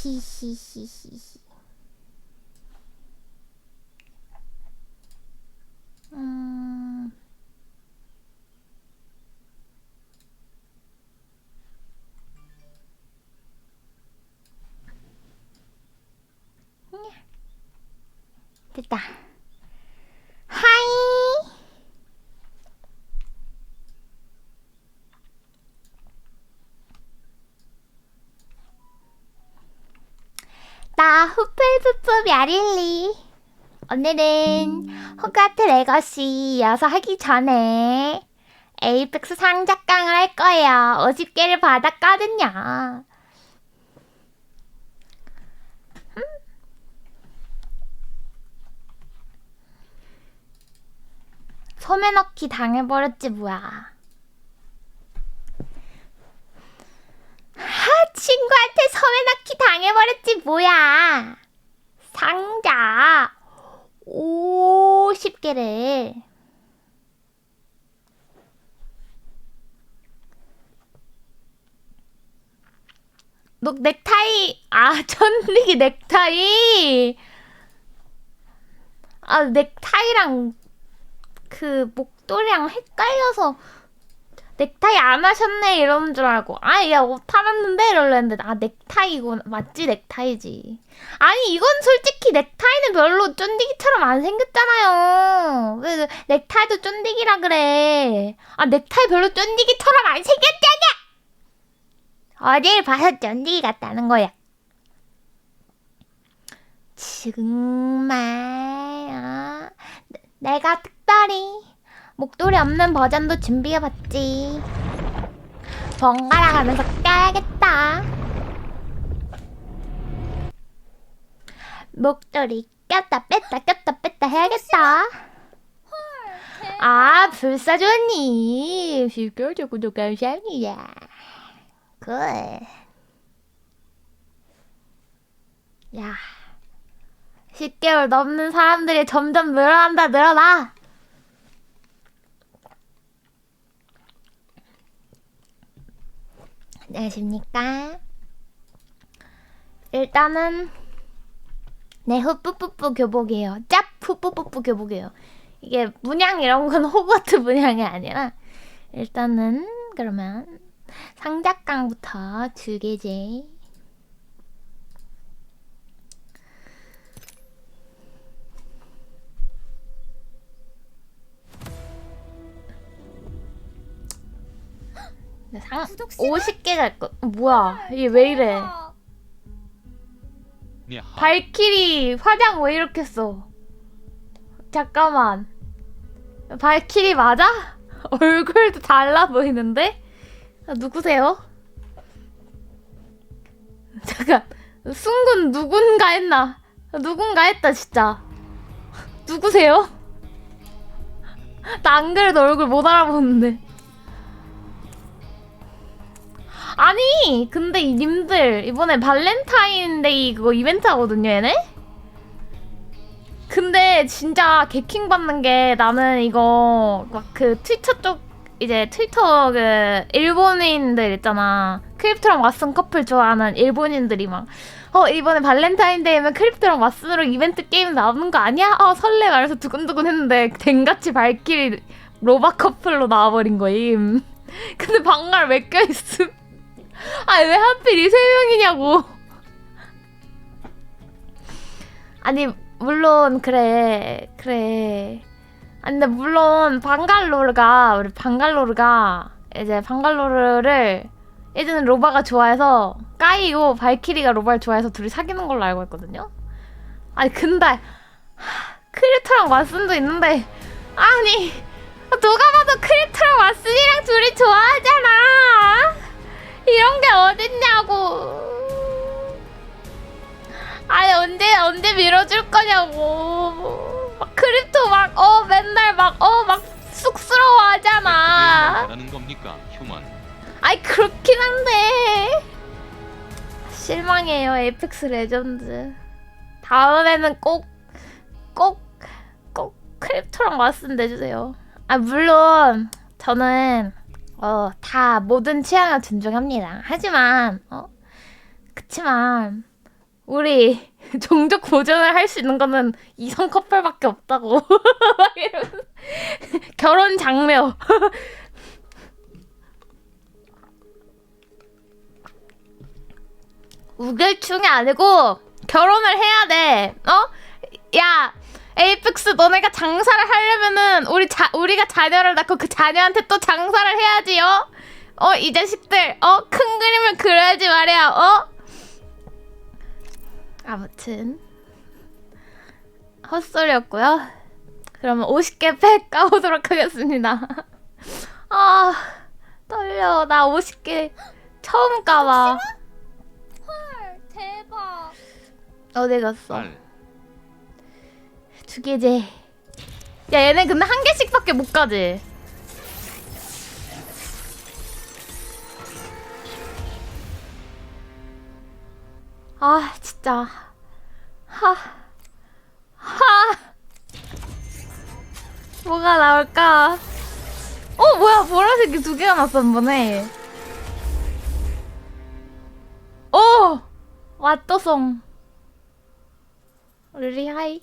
히히히히히. 됐다. 하이. 나 후플푸프 먀릴리. 오늘은 호그와트 레거시 이어서 하기 전에 에이펙스 상자깡을 할 거예요. 50개를 받았거든요. 소매 넣기 당해버렸지 뭐야. 친구한테 소매 넣기 당해버렸지 뭐야. 상자 50개를 너 넥타이 쫀디기 넥타이 넥타이랑 그 목도리랑 헷갈려서 넥타이 안 하셨네 이러는 줄 알고 야 옷 팔았는데 이러려는데 넥타이구나. 맞지? 넥타이지. 아니 이건 솔직히 넥타이는 별로 쫀디기처럼 안 생겼잖아요. 왜 넥타이도 쫀디기라 그래. 넥타이 별로 쫀디기처럼 안 생겼잖아. 어딜 봐서 쫀디기 같다는 거야. 정말 내가 특별히 목도리 없는 버전도 준비해봤지. 번갈아 가면서 껴야겠다. 목도리 꼈다 뺐다 꼈다 뺐다 해야겠다. 불사조님 10개월 구독 감사합니다. 굿. 야 10개월 넘는 사람들이 점점 늘어나. 안녕하십니까. 일단은 후뿌뿌뿌 교복이에요. 짭 후뿌뿌뿌 교복이에요. 이게 문양 이런 건 호그와트 문양이 아니라 일단은 그러면 상자깡부터 2개제. 상 50개 갈 거. 뭐야? 이게 왜 이래? 발키리 화장 왜 이렇게 써? 잠깐만. 발키리 맞아? 얼굴도 달라 보이는데? 누구세요? 잠깐. 순군 누군가 했나? 누군가 했다 진짜. 누구세요? 나 안 그래도 얼굴 못 알아보는데. 아니 근데 이 님들 이번에 발렌타인데이 그거 이벤트 하거든요 얘네? 근데 진짜 개킹 받는 게 나는 이거 막 그 트위터 쪽 이제 트위터 그 일본인들 있잖아. 크립토랑 왓슨 커플 좋아하는 일본인들이 막 이번에 발렌타인데이면 크립토랑 왓슨으로 이벤트 게임 나오는 거 아니야? 설레 말해서 두근두근 했는데 댕같이 발키리 로바 커플로 나와버린 거임. 근데 방갈 왜 껴있음? 왜 하필 이 3명이냐고. 아니 물론 그래. 아니 근데 물론 우리 방갈로르가 이제 방갈로르를 예전에 로바가 좋아해서 까이고 발키리가 로바를 좋아해서 둘이 사귀는 걸로 알고 있거든요. 아니 근데 크리토랑 왓슨도 있는데 아니 누가 봐도 크리토랑 왓슨이랑 둘이 좋아하잖아. 이런 게 어딨냐고. 아니 언제 밀어줄 거냐고. 막 크립토 맨날 막 쑥스러워하잖아. 라는 겁니까, 휴먼? 아이 그렇긴 한데 실망해요. 에이펙스 레전드. 다음에는 꼭 크립토랑 왓슨 내주세요. 물론 저는 다 모든 취향을 존중합니다. 하지만 그치만 우리 종족 보존을 할 수 있는 거는 이성 커플밖에 없다고. 막 이러면서. 결혼 장려. 우결충이 아니고 결혼을 해야 돼. 어? 야, 에이펙스 너네가 장사를 하려면은 우리가 자녀를 낳고 그 자녀한테 또 장사를 해야지요. 이 자식들, 큰 그림을 그려야지 말이야. 아무튼 헛소리였고요. 그러면 50개 팩 까보도록 하겠습니다. 아, 떨려. 나 50개 처음 까봐. 헐, 대박. 어디 갔어? 2개지. 야, 얘네 근데 1개씩밖에 못 가지. 아, 진짜. 뭐가 나올까? 뭐야, 보라색이 2개가 났어, 한 번에. 왓더송. 우리 하이.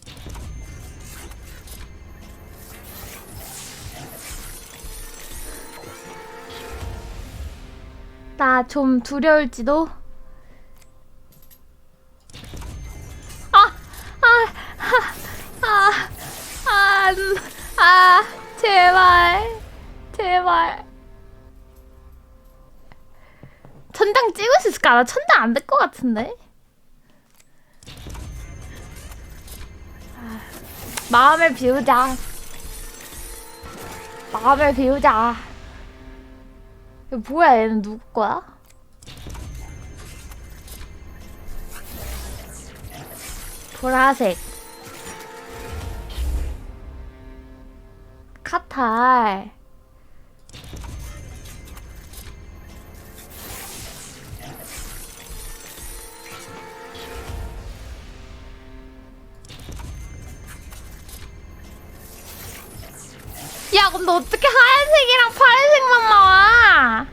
나 좀 두려울지도. 제발. 천장 찍을 수 있을까? 나 천장 안 될 것 같은데? 마음을 비우자. 이거 뭐야, 얘는 누구 거야? 보라색. 카탈. 야, 근데 어떻게 하얀색이랑 파란색만 나와?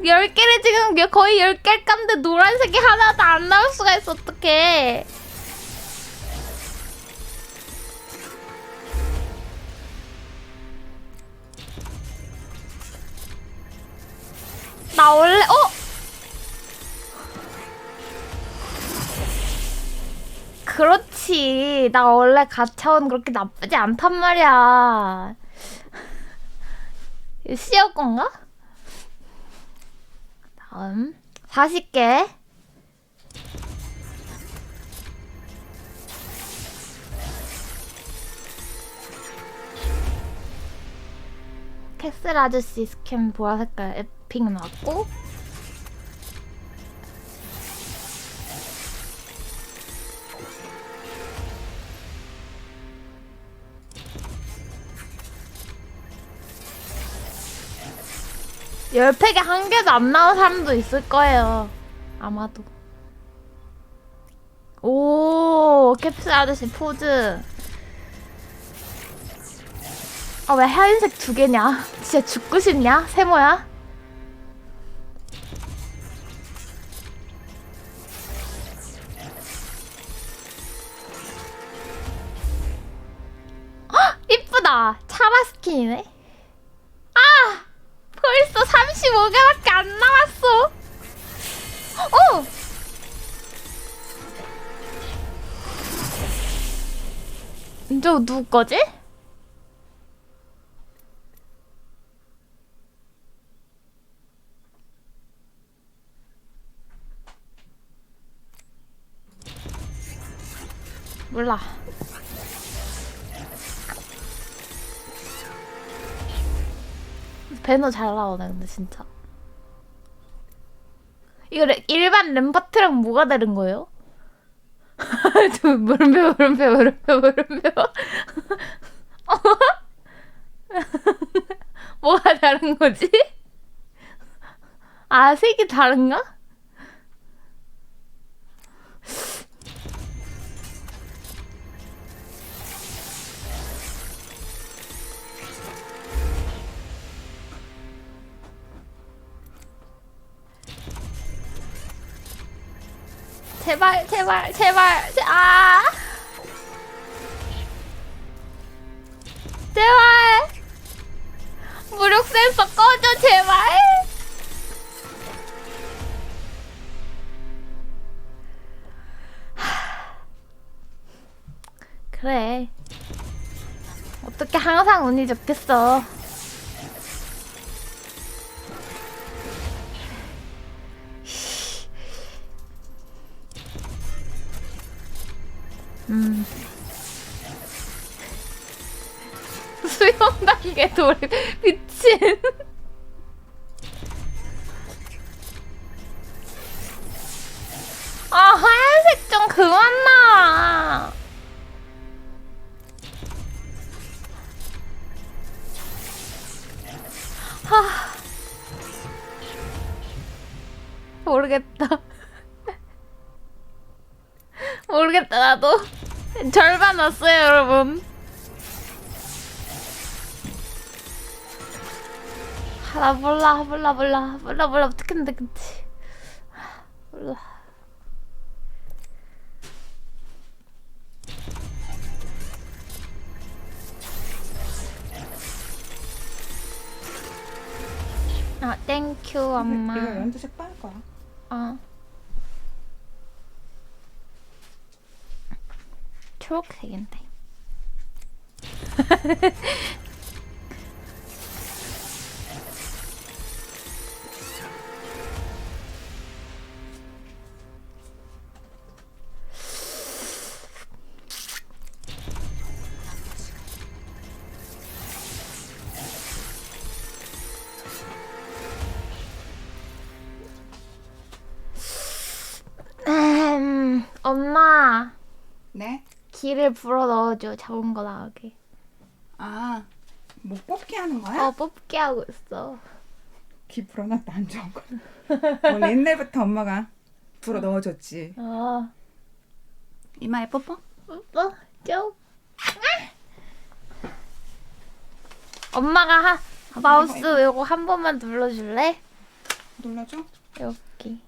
10개를 지금 거의 10개를 깠는데 노란색이 하나도 안 나올 수가 있어. 어떡해. 나 원래 그렇지. 나 원래 가차원 그렇게 나쁘지 않단 말이야. 시어 건가? 다음 40개. 캐슬 아저씨 스캔 보라색깔 에픽 나왔고, 열 팩에 1개도 안 나온 사람도 있을 거예요. 아마도. 오, 캡슐 아저씨 포즈. 왜 하얀색 2개냐? 진짜 죽고 싶냐? 세모야? 이쁘다. 차라 스킨이네. 벌써 35개밖에 안 남았어. 저 누구 거지? 몰라. 배너 잘 나오네, 근데 진짜. 이거 일반 램파트랑 뭐가 다른 거예요? 물음표. 뭐가 다른 거지? 색이 다른가? 제발 제발 제발 아 제발 무력 센서 꺼줘 제발. 그래 어떻게 항상 운이 좋겠어. 수영 단계 돌입 미친. 아 하얀색 좀 그만 나. 하 모르겠다. 모르겠다 나도. 절반 왔어요 여러분. 아, 나 몰라 어떻게 했는데 그치. 몰라. 아 땡큐 엄마. 이거 연두색 빠을 거야. 어 초록색인데. 엄마 네? 기를 불어 넣어줘. 작은 거 나오게. 아, 뭐 뽑기 하는 거야? 뽑기 하고 있어. 귀 불어놨다 안 좋은 거. 원래 옛날부터 엄마가 불어 넣어줬지. 이마에 뽀뽀? 쭉. 엄마가 마우스 요거 한 번만 눌러줄래? 눌러줘? 여기.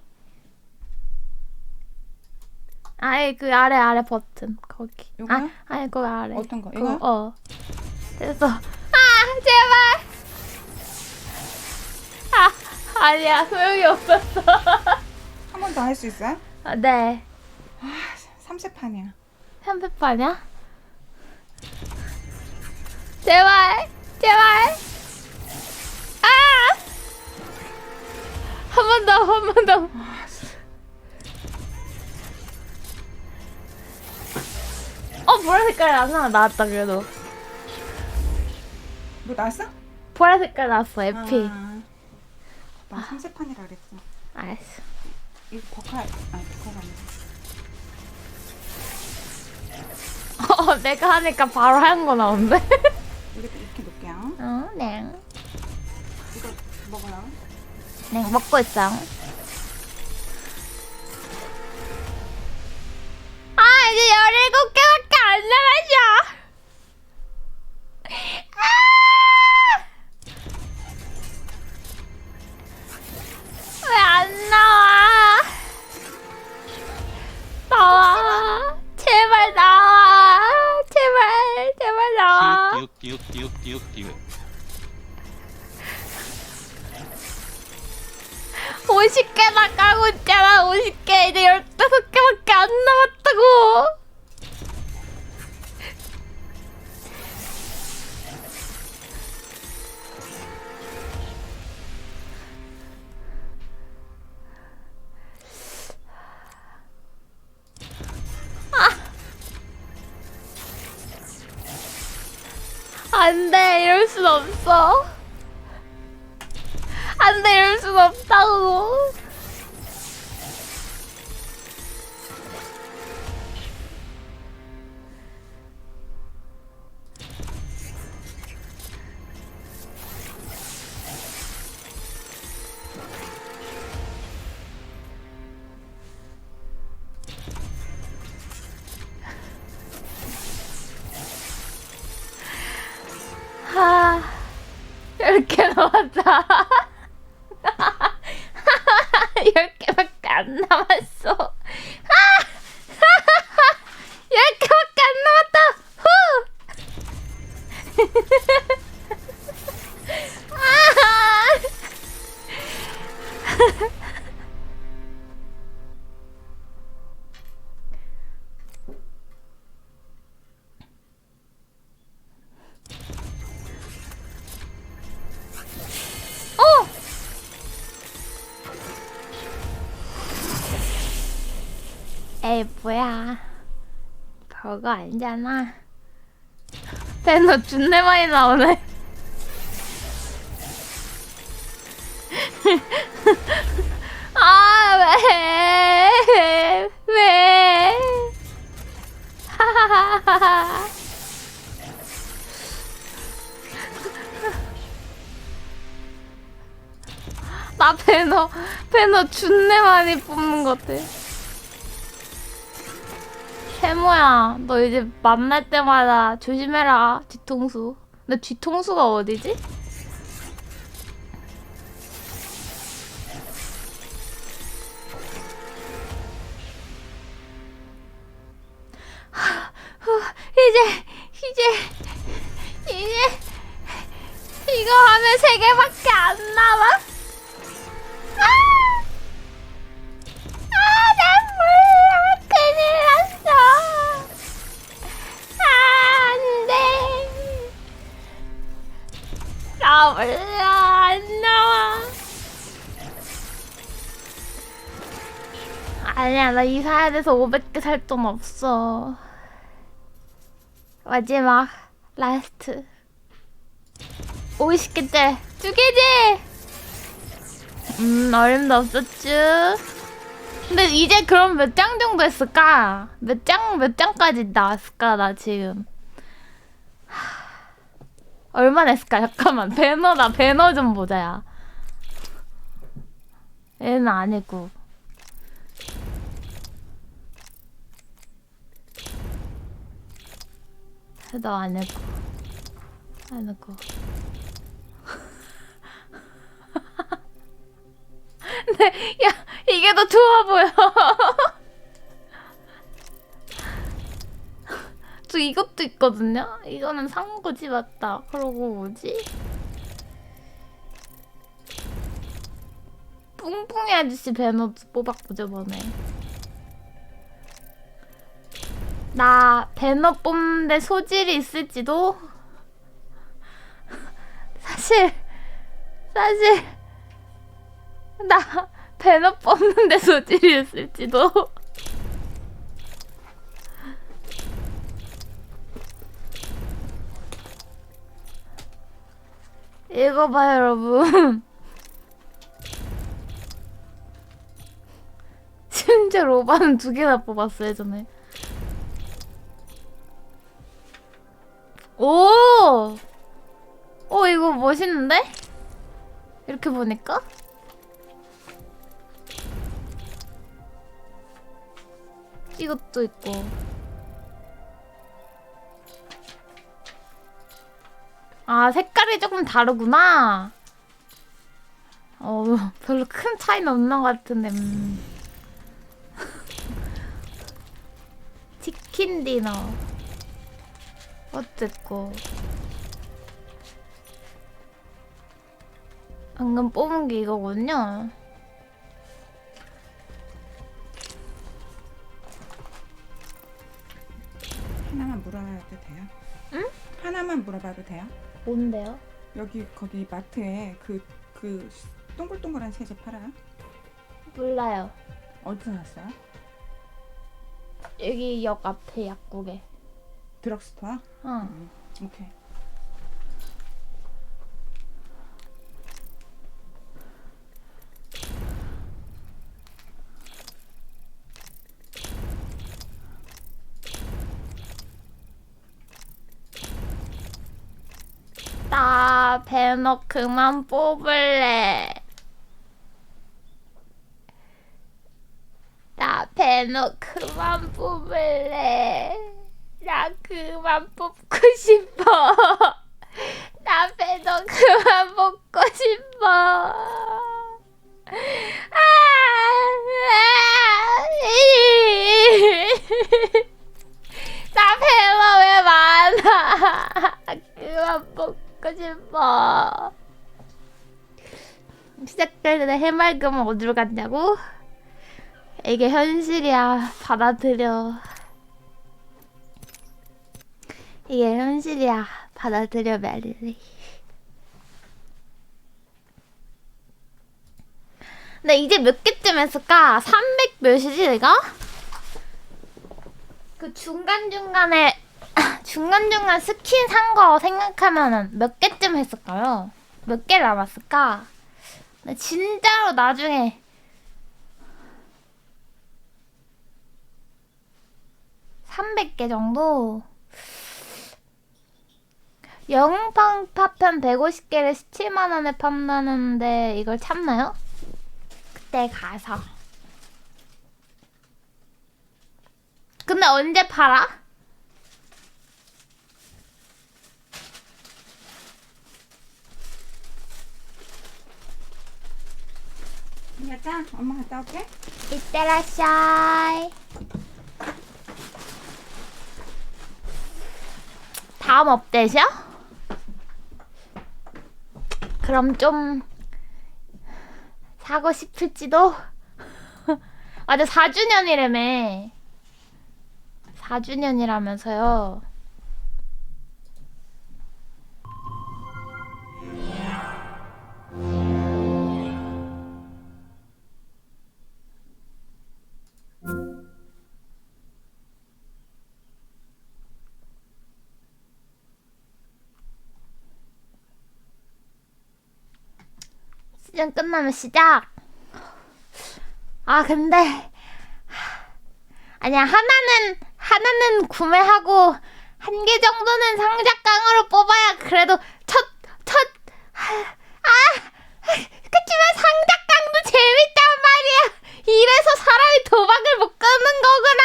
아예 그 아래 버튼 거기. 요거요? 아니 거기 아래. 어떤 거? 그거, 이거? 됐어. 제발. 아니야 소용이 없었어. 한 번 더 할 수 있어요? 네. 3세판이야. 3패판이야? 제발. 한 번 더. 보라 색깔 하나 나왔다 그래도. 뭐 나왔어? 보라 색깔 나왔어 에피. 나 3세판이라 그랬어. 알았어. 이거 버카 버카가 아니라. 내가 하니까 바로 하얀 거 나오는데? 이렇게 놓을게요. 네. 이거 먹어요. 네, 먹고 있어. 이제 17개밖에 안 남았어. 왜 안 나와? 나와. 제발 나와. 제발 나와. 띄욱 50개 나가고 있잖아. 50개. 이제 15개밖에 안 남았다고. 안 돼. 이럴 순 없어. 안 돼. 이럴 순 없다고. 하, 10개 남았다. 10개밖에 안 남았어. 에이 뭐야, 별거 아니잖아. 배너 준내 많이 나오네. 아 왜? 하하하하. 나 배너 준내 많이 뽑는 것 같아. 세모야, 너 이제 만날 때마다 조심해라, 뒤통수. 근데 뒤통수가 어디지? 이제 이거 하면 3개밖에 안 남아? 난 몰라. 큰일 났어. 안 돼. 나 몰라. 안 나와. 아니야, 나 이사야 돼서 500개 살 돈 없어. 마지막 라스트 50개째 2개지. 어림도 없었쥬. 근데 이제 그럼 몇 장 정도 했을까? 몇 장까지 나왔을까? 나 지금 얼마나 했을까? 잠깐만, 배너 좀 보자야. 얘는 아니고. 너 아니고. 근데 야, 이게 더 좋아 보여. 저 이것도 있거든요. 이거는 산 거지, 맞다. 그러고 뭐지? 뿡뿡이 아저씨 배너 뽑았고 저번에. 나 배너 뽑는데 소질이 있을지도. 사실 나 배너 뽑는데 소질이 있을지도. 읽어봐요, 여러분. 심지어 로바는 2개나 뽑았어요, 전에. 오! 이거 멋있는데? 이렇게 보니까? 이것도 있고. 아, 색깔이 조금 다르구나. 별로 큰 차이는 없는 것 같은데. 치킨 디너. 어쨌고. 방금 뽑은 게 이거군요. 하나만 물어봐도 돼요? 응? 하나만 물어봐도 돼요? 뭔데요? 여기 거기 마트에 그 동글동글한 세제 팔아요? 몰라요. 어디서 샀어요? 여기 역 앞에 약국에. 드럭스토어? 응. 오케이. 나 배너 그만 뽑을래. 나 배너 그만 뽑을래. 나 그만 뽑고 싶어. 나 배너 그만 뽑고 싶어. 나 배너 왜 많아. 그만 뽑고 싶어. 시작. 그래서 내 해맑음은 어디로 갔냐고? 이게 현실이야. 받아들여. 이게 현실이야. 받아들여, 멜리. 근데 이제 몇 개쯤 했을까? 300 몇이지 내가? 그 중간중간에 중간중간 스킨 산 거 생각하면은 몇 개쯤 했을까요? 몇 개 남았을까? 근데 진짜로 나중에 300개 정도? 영웅팡 파편 150개를 17만원에 판다는데 이걸 참나요? 그때 가서. 근데 언제 팔아? 가자. 엄마 갔다 올게. 이때라샤이. 다음 업데이트야? 그럼 좀 사고 싶을지도? 맞아, 4주년이라며. 4주년이라면서요. 시즌 끝나면 시작. 아 근데 아니야, 하나는 구매하고 한 개 정도는 상자깡으로 뽑아야 그래도 그치만 상자깡도 재밌단 말이야. 이래서 사람이 도박을 못 끊는 거구나.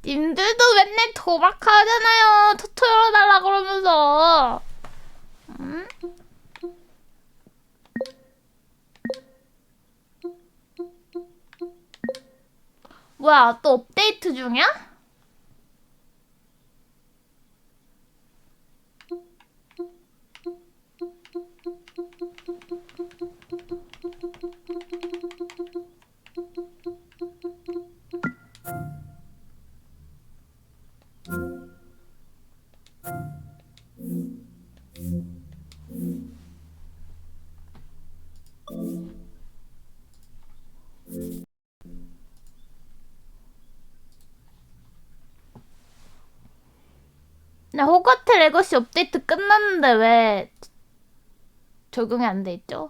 님들도 맨날 도박하잖아요. 토토 열어달라 그러면서. 응? 뭐야, 또 업데이트 중이야? 나 호그와트 레거시 업데이트 끝났는데 왜 적용이 안 돼 있죠?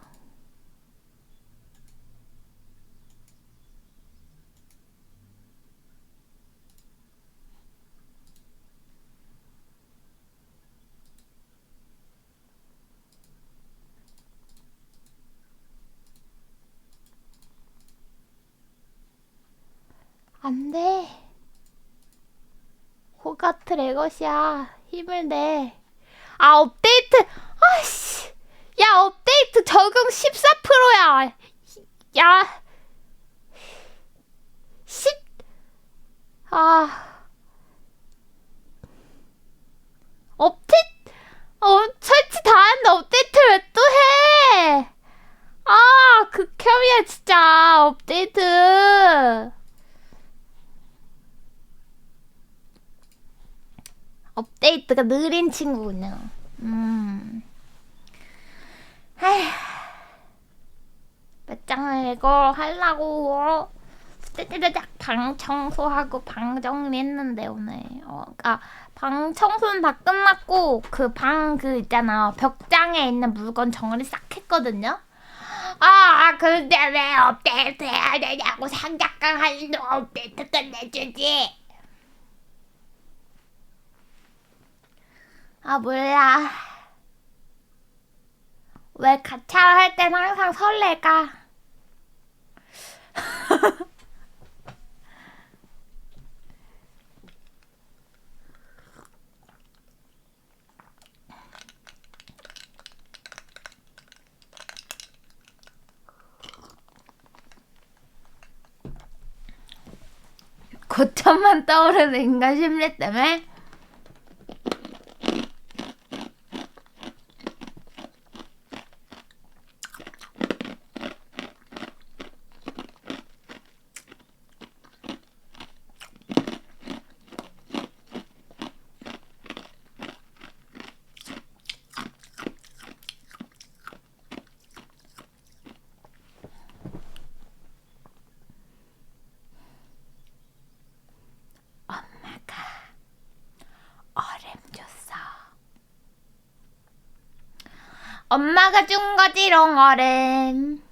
안 돼. 호그와트 레거시야. 힘을 내. 아, 업데이트. 아씨. 야, 업데이트 적용 14%야. 야. 10. 아. 업데이트. 설치 다 했는데 업데이트 왜 또 해? 아, 극혐이야, 진짜. 업데이트. 업데이트가 느린 친구군요. 에휴. 몇 장을 이거 하려고 떼떼떼딱 방 청소하고 방 정리했는데 오늘. 그러니까 방 청소는 다 끝났고 그 방 그 있잖아, 벽장에 있는 물건 정리 싹 했거든요. 근데 왜 업데이트 해야 되냐고. 상자깡 하는데 업데이트 끝내주지. 몰라. 왜 가차 할 땐 항상 설레가? 고점만 떠오르는 인간 심리 때문에? 엄마가 준 거지롱 얼음.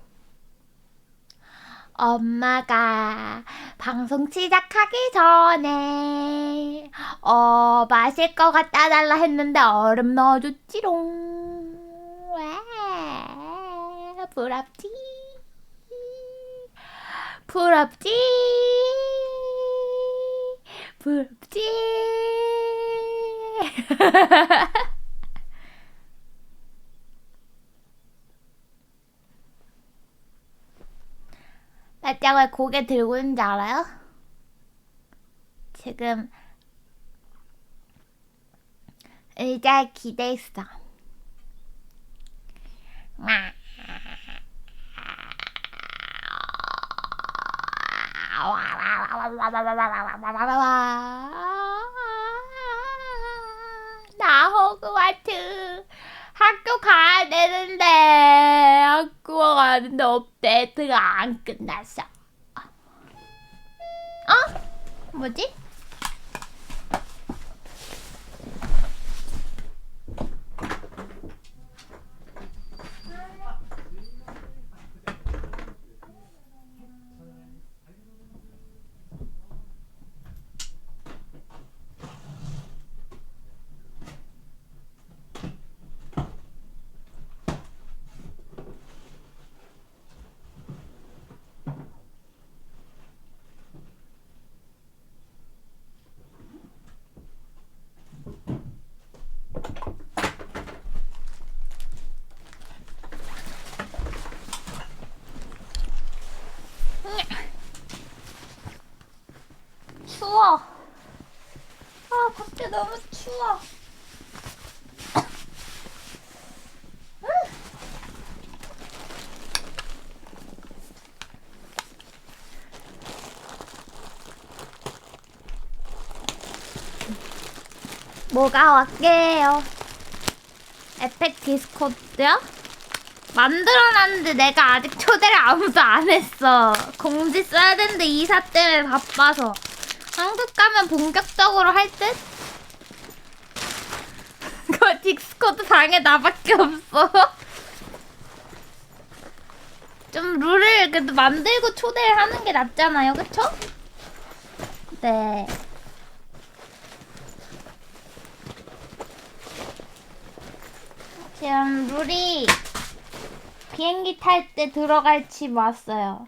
엄마가 방송 시작하기 전에 마실 거 갖다 달라 했는데 얼음 넣어줬지롱. 와, 부럽지? 부럽지? 부럽지? 나짱 왜 고개 들고 있는지 알아요? 지금 의자에 기대 있어. 나 호그와트 학교 가야 되는데 학교 가야 되는데 업데이트가 안 끝났어. 뭐지? 추워. 밖에 너무 추워. 뭐가 왔게요? 에펙 디스코드요? 만들어놨는데 내가 아직 초대를 아무도 안 했어. 공지 써야 되는데 이사 때문에 바빠서. 한국 가면 본격적으로 할 듯? 그 디스코드 방에 나밖에 없어. 좀 룰을 그래도 만들고 초대를 하는 게 낫잖아요, 그쵸? 네. 지금 룰이 비행기 탈 때 들어갈 집 왔어요.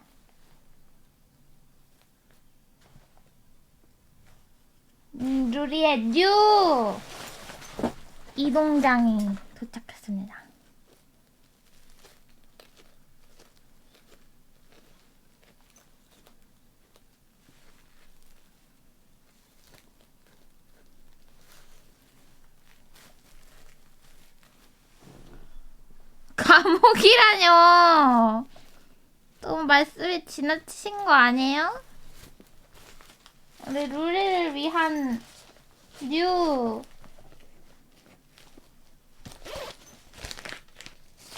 먀릴리의 뉴 이동장이 도착했습니다. 감옥이라뇨. 너무 말씀이 지나치신 거 아니에요? 우리 룰리를 위한 뉴.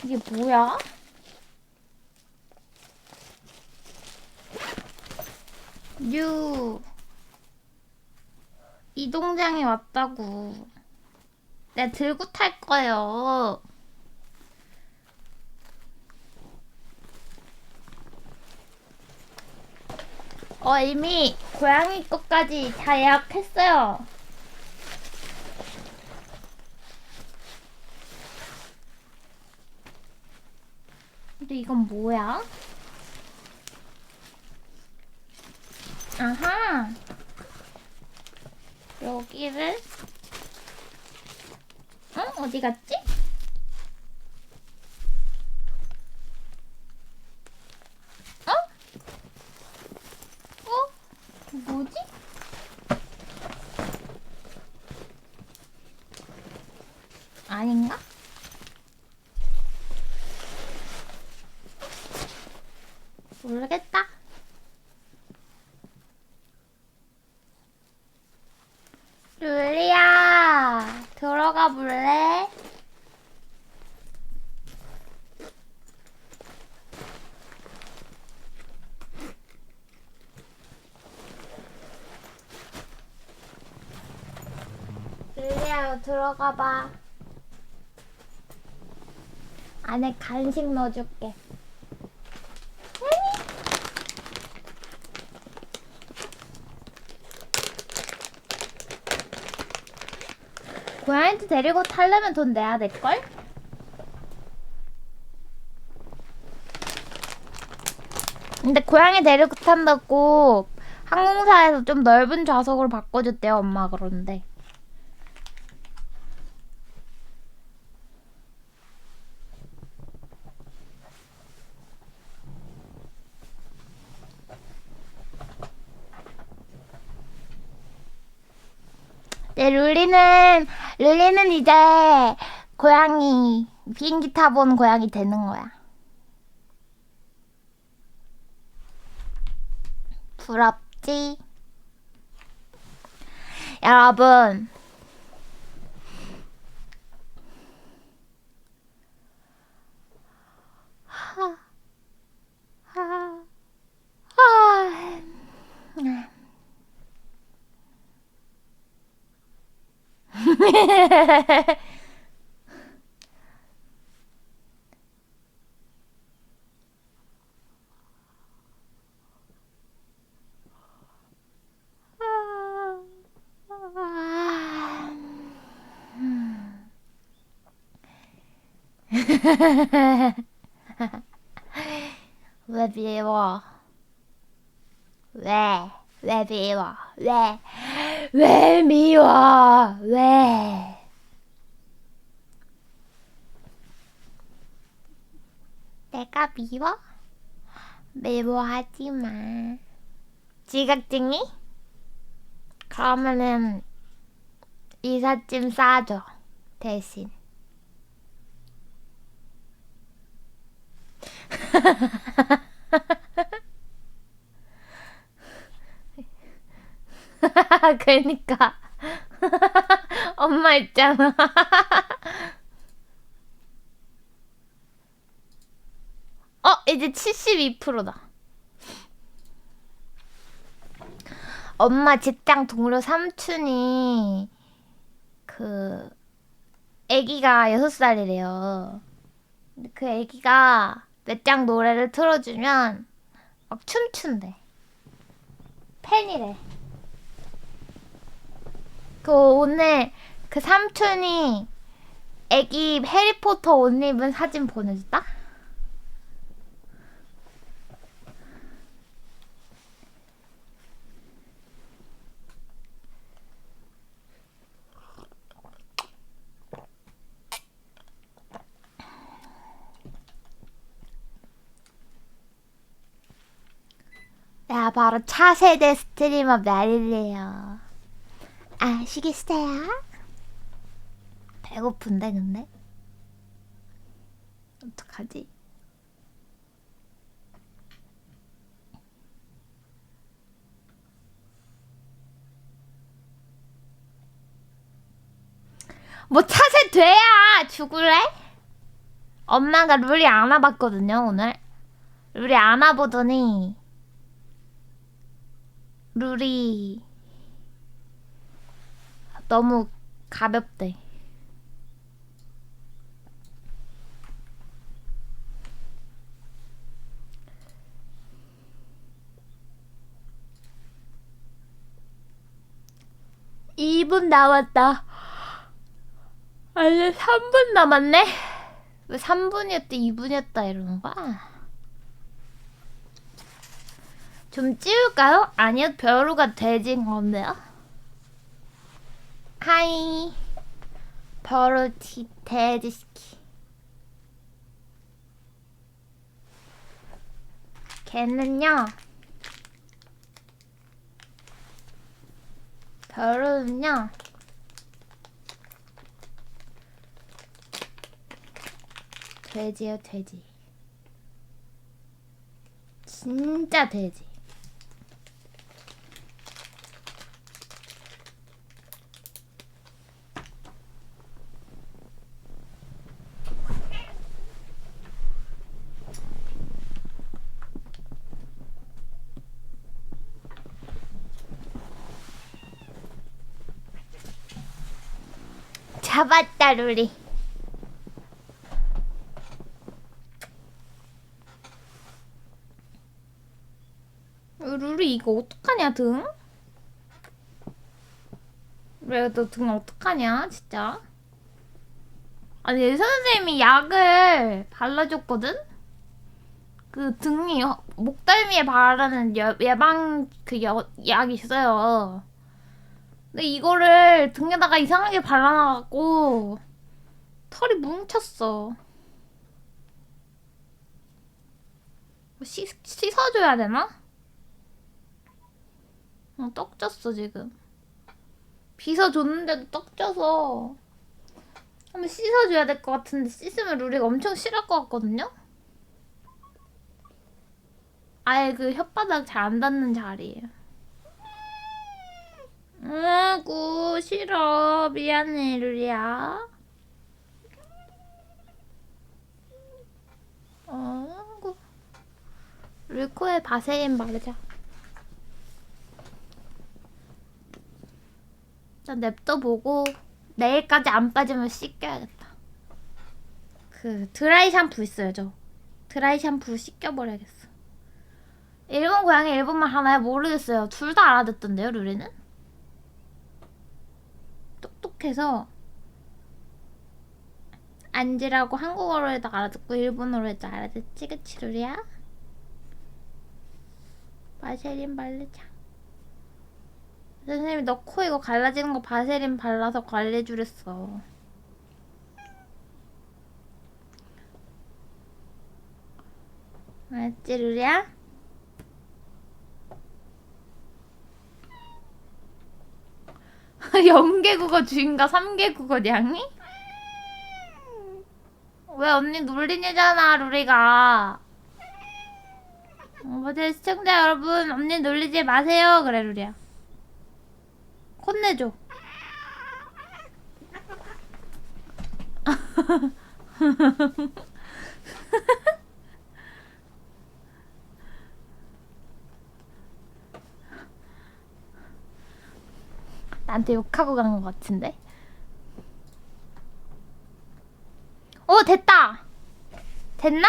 이게 뭐야? 뉴 이동장이 왔다고. 내가 들고 탈 거예요. 이미 고양이 것까지 다 예약했어요. 근데 이건 뭐야? 아하. 여기를 어디 갔지? 뭐지? 아닌가? 모르겠다. 룰리야, 들어가 볼래? 룰리야, 들어가 봐. 안에 간식 넣어줄게. 고양이도 데리고 타려면 돈 내야 될걸? 근데 고양이 데리고 탄다고 항공사에서 좀 넓은 좌석으로 바꿔줬대요, 엄마 그러는데. 네, 룰리는 이제 고양이, 비행기 타본 고양이 되는 거야. 부럽지? 여러분. 왜 미워? 왜 미워? 왜 미워? 왜? 내가 미워? 미워하지 마. 지각쟁이? 그러면은 이삿짐 싸줘. 대신. 그러니까 엄마 있잖아. 이제 72%다. 엄마 직장 동료 삼촌이 애기가 6살이래요. 근데 그 애기가 맷장 노래를 틀어주면 막 춤춘대. 팬이래. 오늘 그 삼촌이 애기 해리포터 옷 입은 사진 보내줬다? 내가 바로 차세대 스트리머 먀릴리예요. 아시겠어요? 배고픈데 근데? 어떡하지? 뭐 차세 돼야 죽을래? 엄마가 룰이 안 와봤거든요 오늘. 룰이 안 와보더니 룰이 너무 가볍대. (2분) 남았다. 아니 3분 남았네? 왜 3분이었대 2분이었다 이러는 거야? 좀 찌울까요? 아니요, 벼루가 돼진 건데요. 하이, 벼루 돼지시키. 걔는요, 벼루는요, 돼지요, 돼지. 진짜 돼지. 잡았다 룰이. 루리 이거 어떡하냐 등? 왜 너 등 어떡하냐 진짜? 아니 의사 선생님이 약을 발라줬거든? 그 등이 목덜미에 바르는 예방 그 약이 있어요. 근데 이거를 등에다가 이상하게 발라놔갖고 털이 뭉쳤어. 씻어줘야 되나? 떡졌어 지금. 빗어줬는데도 떡져서 한번 씻어줘야 될 것 같은데 씻으면 루리가 엄청 싫을 것 같거든요? 아예 그 혓바닥 잘 안 닿는 자리에. 아구 싫어. 미안해 루리야. 아구 루리 코에 바세린 바르자. 일단 냅둬보고 내일까지 안 빠지면 씻겨야겠다. 그 드라이 샴푸 있어요 저. 드라이 샴푸 씻겨버려야겠어. 일본 고양이 일본말 하나요? 모르겠어요. 둘 다 알아듣던데요 루리는? 똑똑해서 앉으라고 한국어로 해도 알아듣고 일본어로 해도 알아듣지 그치 루리야? 바세린 바르자. 선생님이 너 코 이거 갈라지는 거 바세린 발라서 관리해주랬어. 알았지 루리야? 영계국어 주인가 3개국어 냥이? 왜 언니 놀리냐잖아 루리가. 어제 시청자 여러분 언니 놀리지 마세요 그래 루리야. 혼내줘. 나한테 욕하고 간 것 같은데? 됐다! 됐나?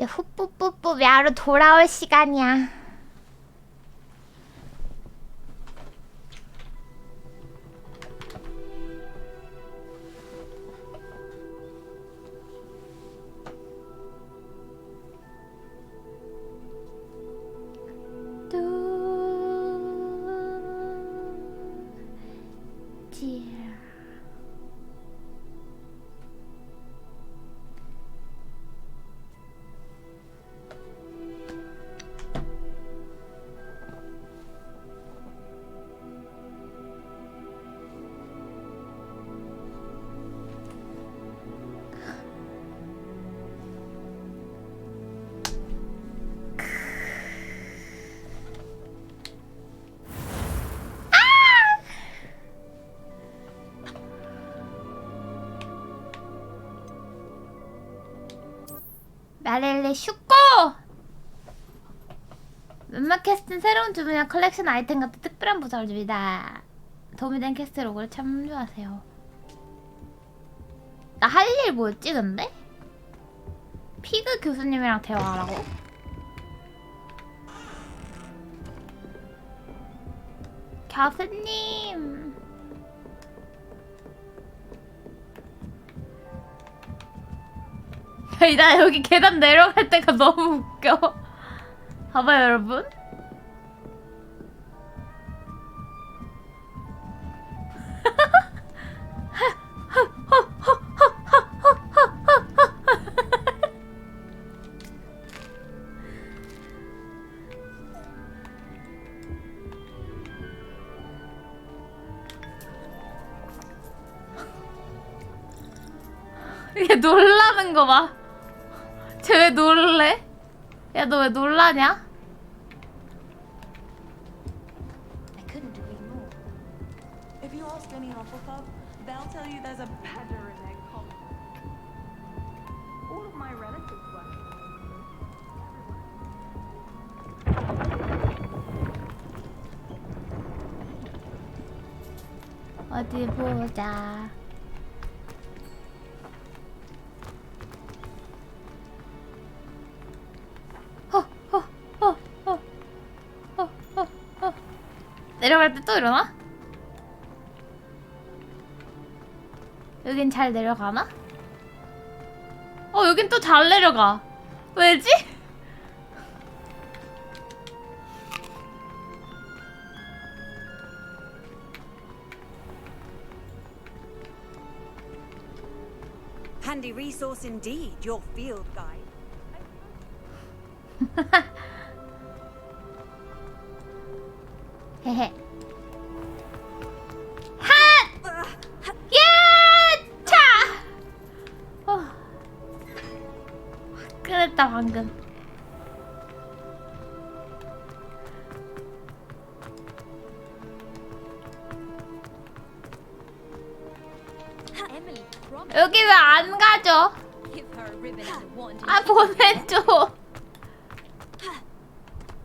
이제 후뿌뿌뿌 야로 돌아올 시간이야. 먀릴리 슈꼬! 몇몇 캐스트는 새로운 주문이나 컬렉션 아이템 같은 특별한 보상을 줍니다. 도움이 된 캐스트 로고를 참조하세요. 나 할 일 뭐였지 근데? 피그 교수님이랑 대화하라고? 교수님 나 여기 계단 내려갈 때가 너무 웃겨. 봐봐요 여러분. 이게 놀라는 거 봐. 쟤 왜 놀래? 야, 너 왜 놀라냐? I couldn't agree more. If you ask any Hufflepuff, they'll tell you there's a badger in their collar. All of my relatives work. 어디 보자. 내려갈 때 또 일어나? 여긴 잘 내려가나? 여긴 또 잘 내려가. 왜지? Handy resource indeed, your field guide. 헤헤. 핫! 야! 차! 화끈했다 방금. Emily promised 여기 왜 안 가죠? to give her a ribbon and a wand. 아 보내줘.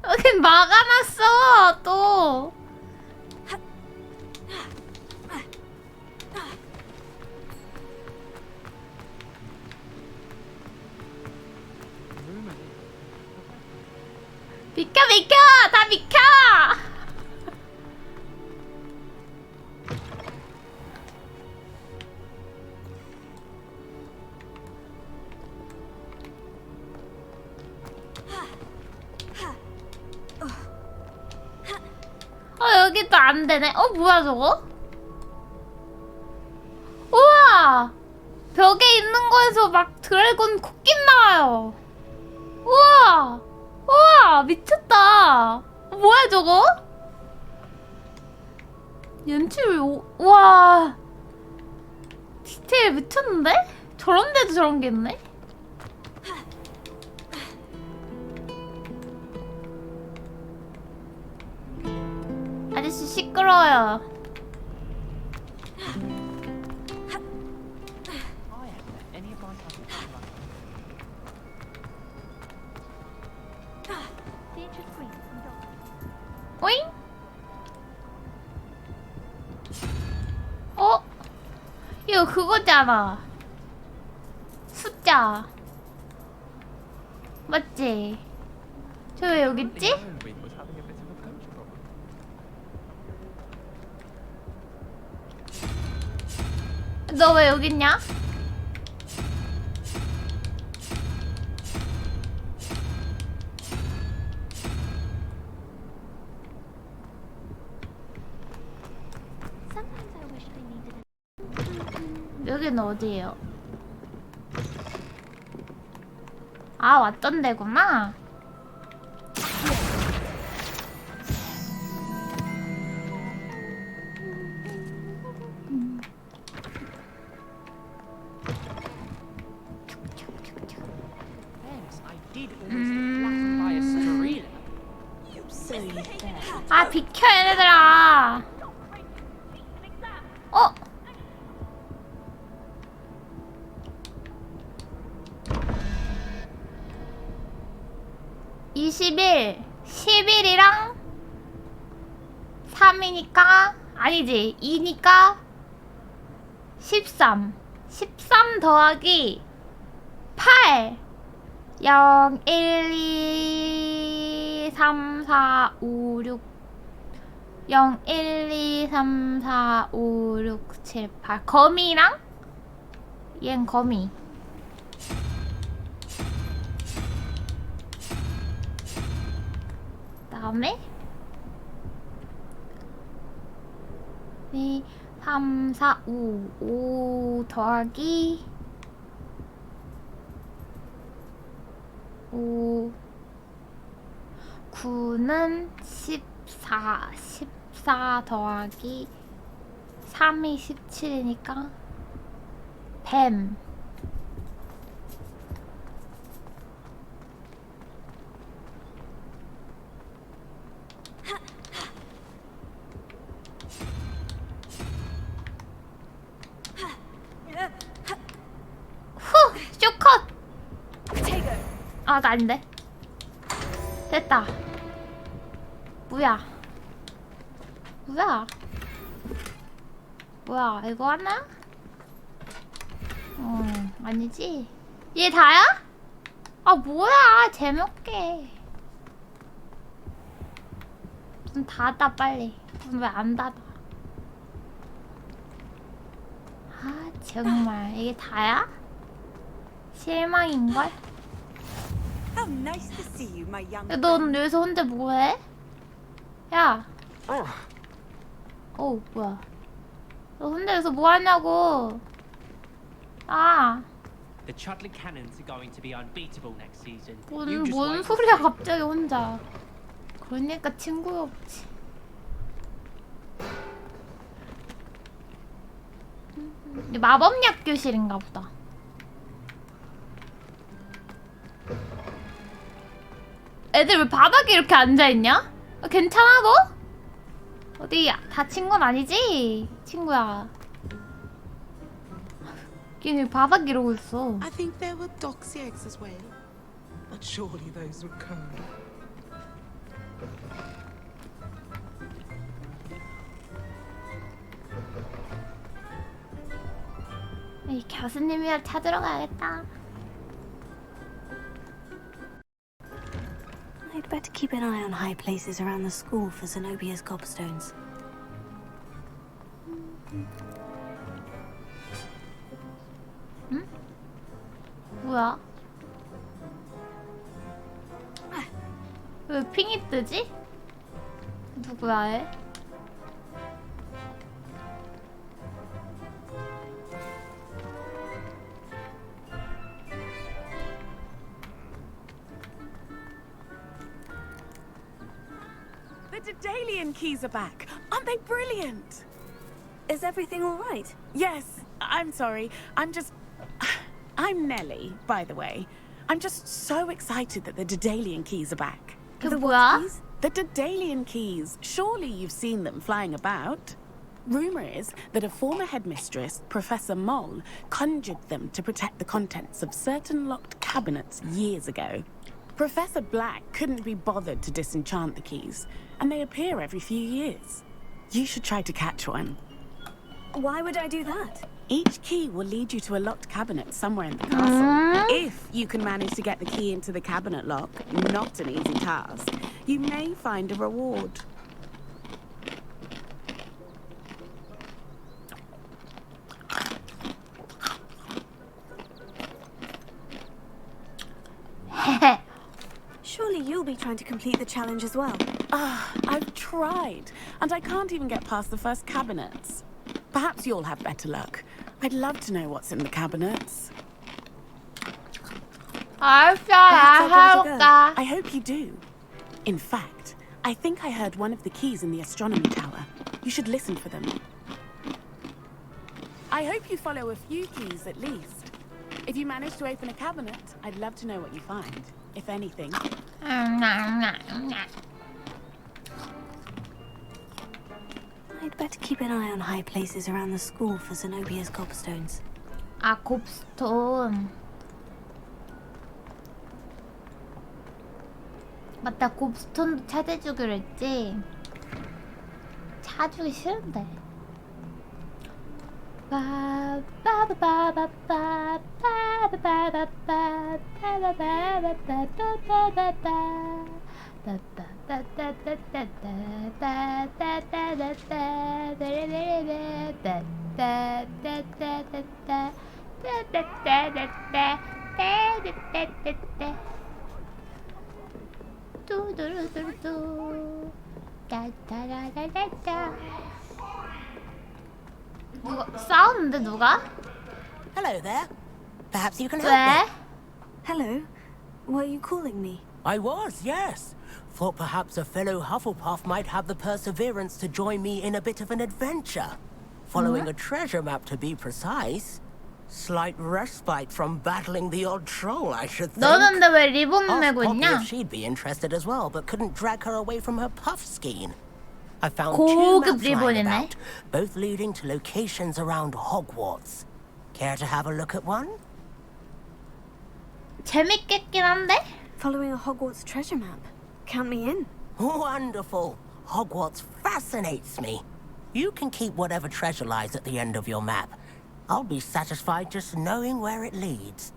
여긴 막아놨어 또. 비켜 비켜 다 비켜. 여기 또 안 되네. 뭐야 저거? 우와! 벽에 있는 거에서 막 드래곤 코끼 나와요. 우와! 우와! 미쳤다. 뭐야 저거? 연출 우와! 디테일 미쳤는데? 저런 데도 저런 게 있네? 아저씨 시끄러워요. 오잉? 이거 그거잖아. 숫자. 맞지? 저 왜 여기 있지? 너 왜 여기 있냐? Sometimes I wish they needed 여기는 어디예요? 아, 왔던 데구나. 아, 비켜 얘네들아. 21, 11이랑 3이니까 아니지 2니까 13 더하기 8 0, 1, 2, 3, 4, 5, 6 0, 1, 2, 3, 4, 5, 6, 7, 8 거미랑 얜 거미 다음에 3, 4, 5 더하기 5 9는 14 더하기 3이 17이니까 뱀 아, 아닌데. 됐다. 뭐야? 뭐야? 뭐야? 이거 하나? 아니지? 얘 다야? 아, 뭐야? 재미없게. 좀 닫아, 빨리. 왜 안 닫아? 아, 정말. 이게 다야? 실망인걸? How nice to see you, my young 야, 넌 여기서 혼자 뭐해? 야. 뭐야. 너 혼자 여기서 뭐하냐고. 아. The Chudley Cannons are going to be unbeatable next season. 뭔 소리야 갑자기 혼자. 그러니까 친구가 없지. 마법약 교실인가 보다. 애들 왜 바닥에 이렇게 앉아있냐? 괜찮아 너? 어디 다친 건 아니지? 친구야. 걔 바닥 이러고 있어. I think there were doxy eggs as well. But surely those would come. 이 교수님이랑 찾으러 가야겠다. I'd better keep an eye on high places around the school for Zenobia's gobstones. 응? 뭐야? 왜 핑이 뜨지? 누구야 얘? The Daedalian keys are back. Aren't they brilliant? Is everything all right? Yes, I'm sorry. I'm Nellie, by the way. I'm just so excited that the Daedalian keys are back. 그 뭐야? The Daedalian keys. Surely you've seen them flying about. Rumor is that a former headmistress, Professor Moll, conjured them to protect the contents of certain locked cabinets years ago. Professor Black couldn't be bothered to disenchant the keys, and they appear every few years. You should try to catch one. Why would I do that? Each key will lead you to a locked cabinet somewhere in the castle. If you can manage to get the key into the cabinet lock, not an easy task, you may find a reward. Surely you'll be trying to complete the challenge as well. I've tried, and I can't even get past the first cabinets. Perhaps you'll have better luck. I'd love to know what's in the cabinets. 알았어, I'll give it a go. 해볼까. I hope you do. In fact, I think I heard one of the keys in the astronomy tower. You should listen for them. I hope you follow a few keys at least. If you manage to open a cabinet, I'd love to know what you find, if anything. I'd better keep an eye on high places around the school for Zenobia's gobstones. 아, 곱스톤. 맞다, 곱스톤도 찾아주기로 했지. 찾아주기 싫은데. 뚜두루두루두 따따라라라따. 누가 싸우는데 누가? Hello there. Perhaps you can help 왜? me. Hello. Were you calling me? I was, yes. Thought perhaps a fellow Hufflepuff might have the perseverance to join me in a bit of an adventure. Following a treasure map, to be precise. Slight respite from battling the odd troll, I should think. 너는 근데 왜 리본 Asked 메고 Poppy 있냐? if she'd be interested as well, but couldn't drag her away from her puff skein. I found two 고급 maps lying 리본이네. about, both leading to locations around Hogwarts. Care to have a look at one? 재밌겠긴 한데? Following a Hogwarts treasure map. Count me in. Wonderful. Hogwarts fascinates me. You can keep whatever treasure lies at the end of your map. I'll be satisfied just knowing where it leads.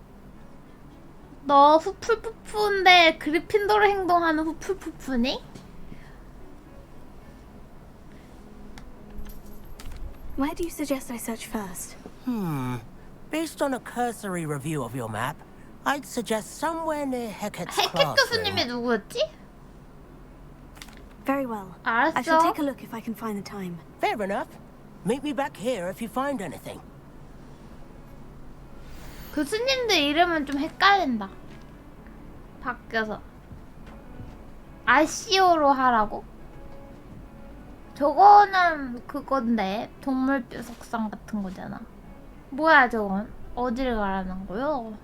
너 후플푸프인데 그리핀도르 행동하는 후플푸프니? Where do you suggest I search first? Based on a cursory review of your map, I'd suggest somewhere near Hecat's 해켓 classroom. 교수님이 누구였지? Very well. I 알았어. shall take a look if I can find the time. Fair enough. Meet me back here if you find anything. 교수님들 이름은 좀 헷갈린다. 바뀌어서. RCO로 하라고? 저거는 그건데 동물뼈 석상 같은 거잖아. 뭐야 저건? 어디를 가라는 거요?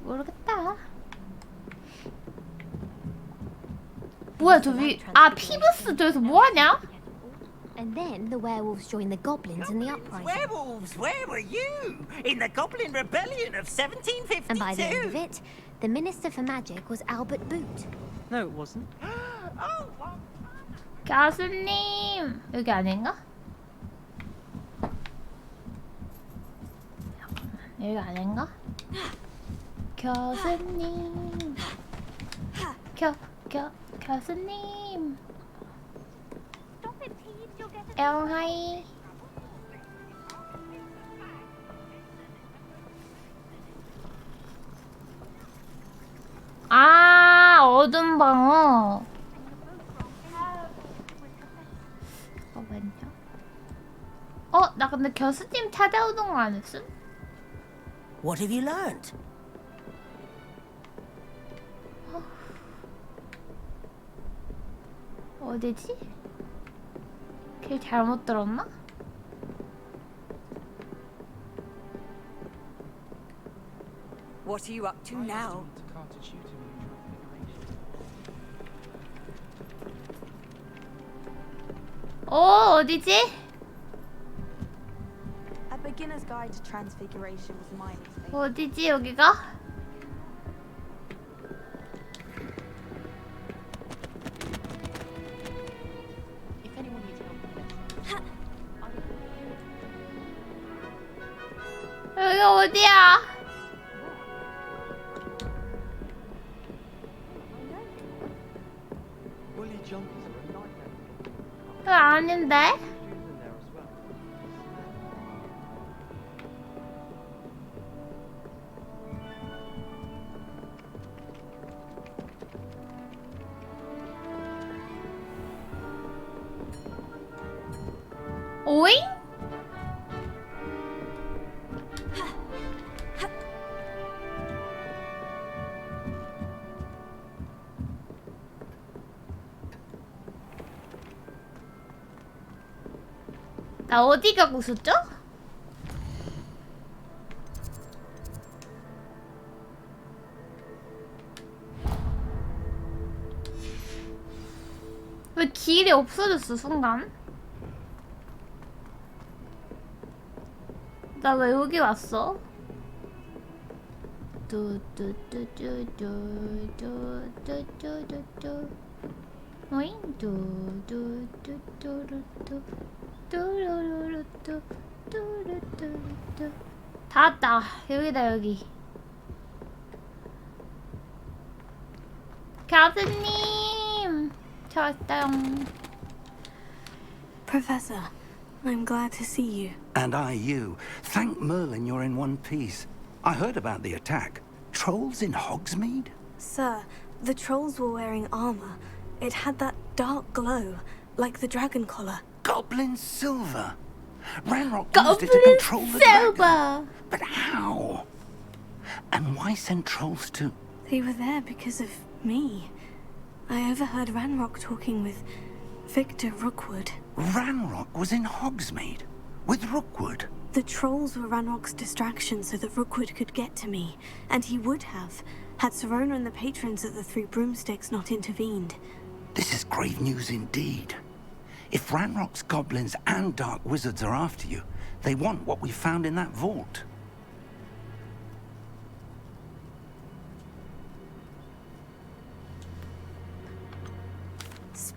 모르겠다. 뭐야 저 위? 아 피브스 저기서 뭐하냐? And then the werewolves joined the goblins in the uprising. Werewolves, where were you? In the Goblin Rebellion of 1752? And by the end of it, the Minister for Magic was Albert Boot. No, it wasn't. 교수님 여기 아닌가? 잠깐만 여기 아닌가? 교수님 교수님 에어하이 아 어둠 방어 잠깐만요. 나 근데 교수님 찾아오는 거 안 했음? What have you learned? 어디지? 길 잘못 들었나? What are you up to now? 어디지? A beginner's guide to transfiguration was my mistake. 어디지 여기가? If anyone needs help with this, 여기 어디야? Woolly jumpers are a nightmare. 여기 아닌데? Shoes in there as well. 오잉? 나 어디 가고 있었죠? 왜 길이 없어졌어 순간? 나 왜 여기 왔어? 뚜뚜뚜뚜뚜뚜뚜뚜뚜뚜 오잉 뚜뚜뚜뚜뚜뚜 뚜루루루뚜 뚜루뚜루뚜 다 왔다. 여기다 여기. 교수님 저 왔어요. Professor, I'm glad to see you. And I you. Thank Merlin you're in one piece. I heard about the attack. Trolls in Hogsmeade? Sir, the trolls were wearing armor. It had that dark glow, like the dragon collar. Goblin silver. Ranrock used it to control the dragon. But how? And why send trolls to... They were there because of me. I overheard Ranrock talking with Victor Rookwood. Ranrock was in Hogsmeade with Rookwood. The trolls were Ranrock's distraction so that Rookwood could get to me, and he would have, had Serona and the patrons at the Three Broomsticks not intervened. This is grave news indeed. If Ranrock's goblins and dark wizards are after you, they want what we found in that vault.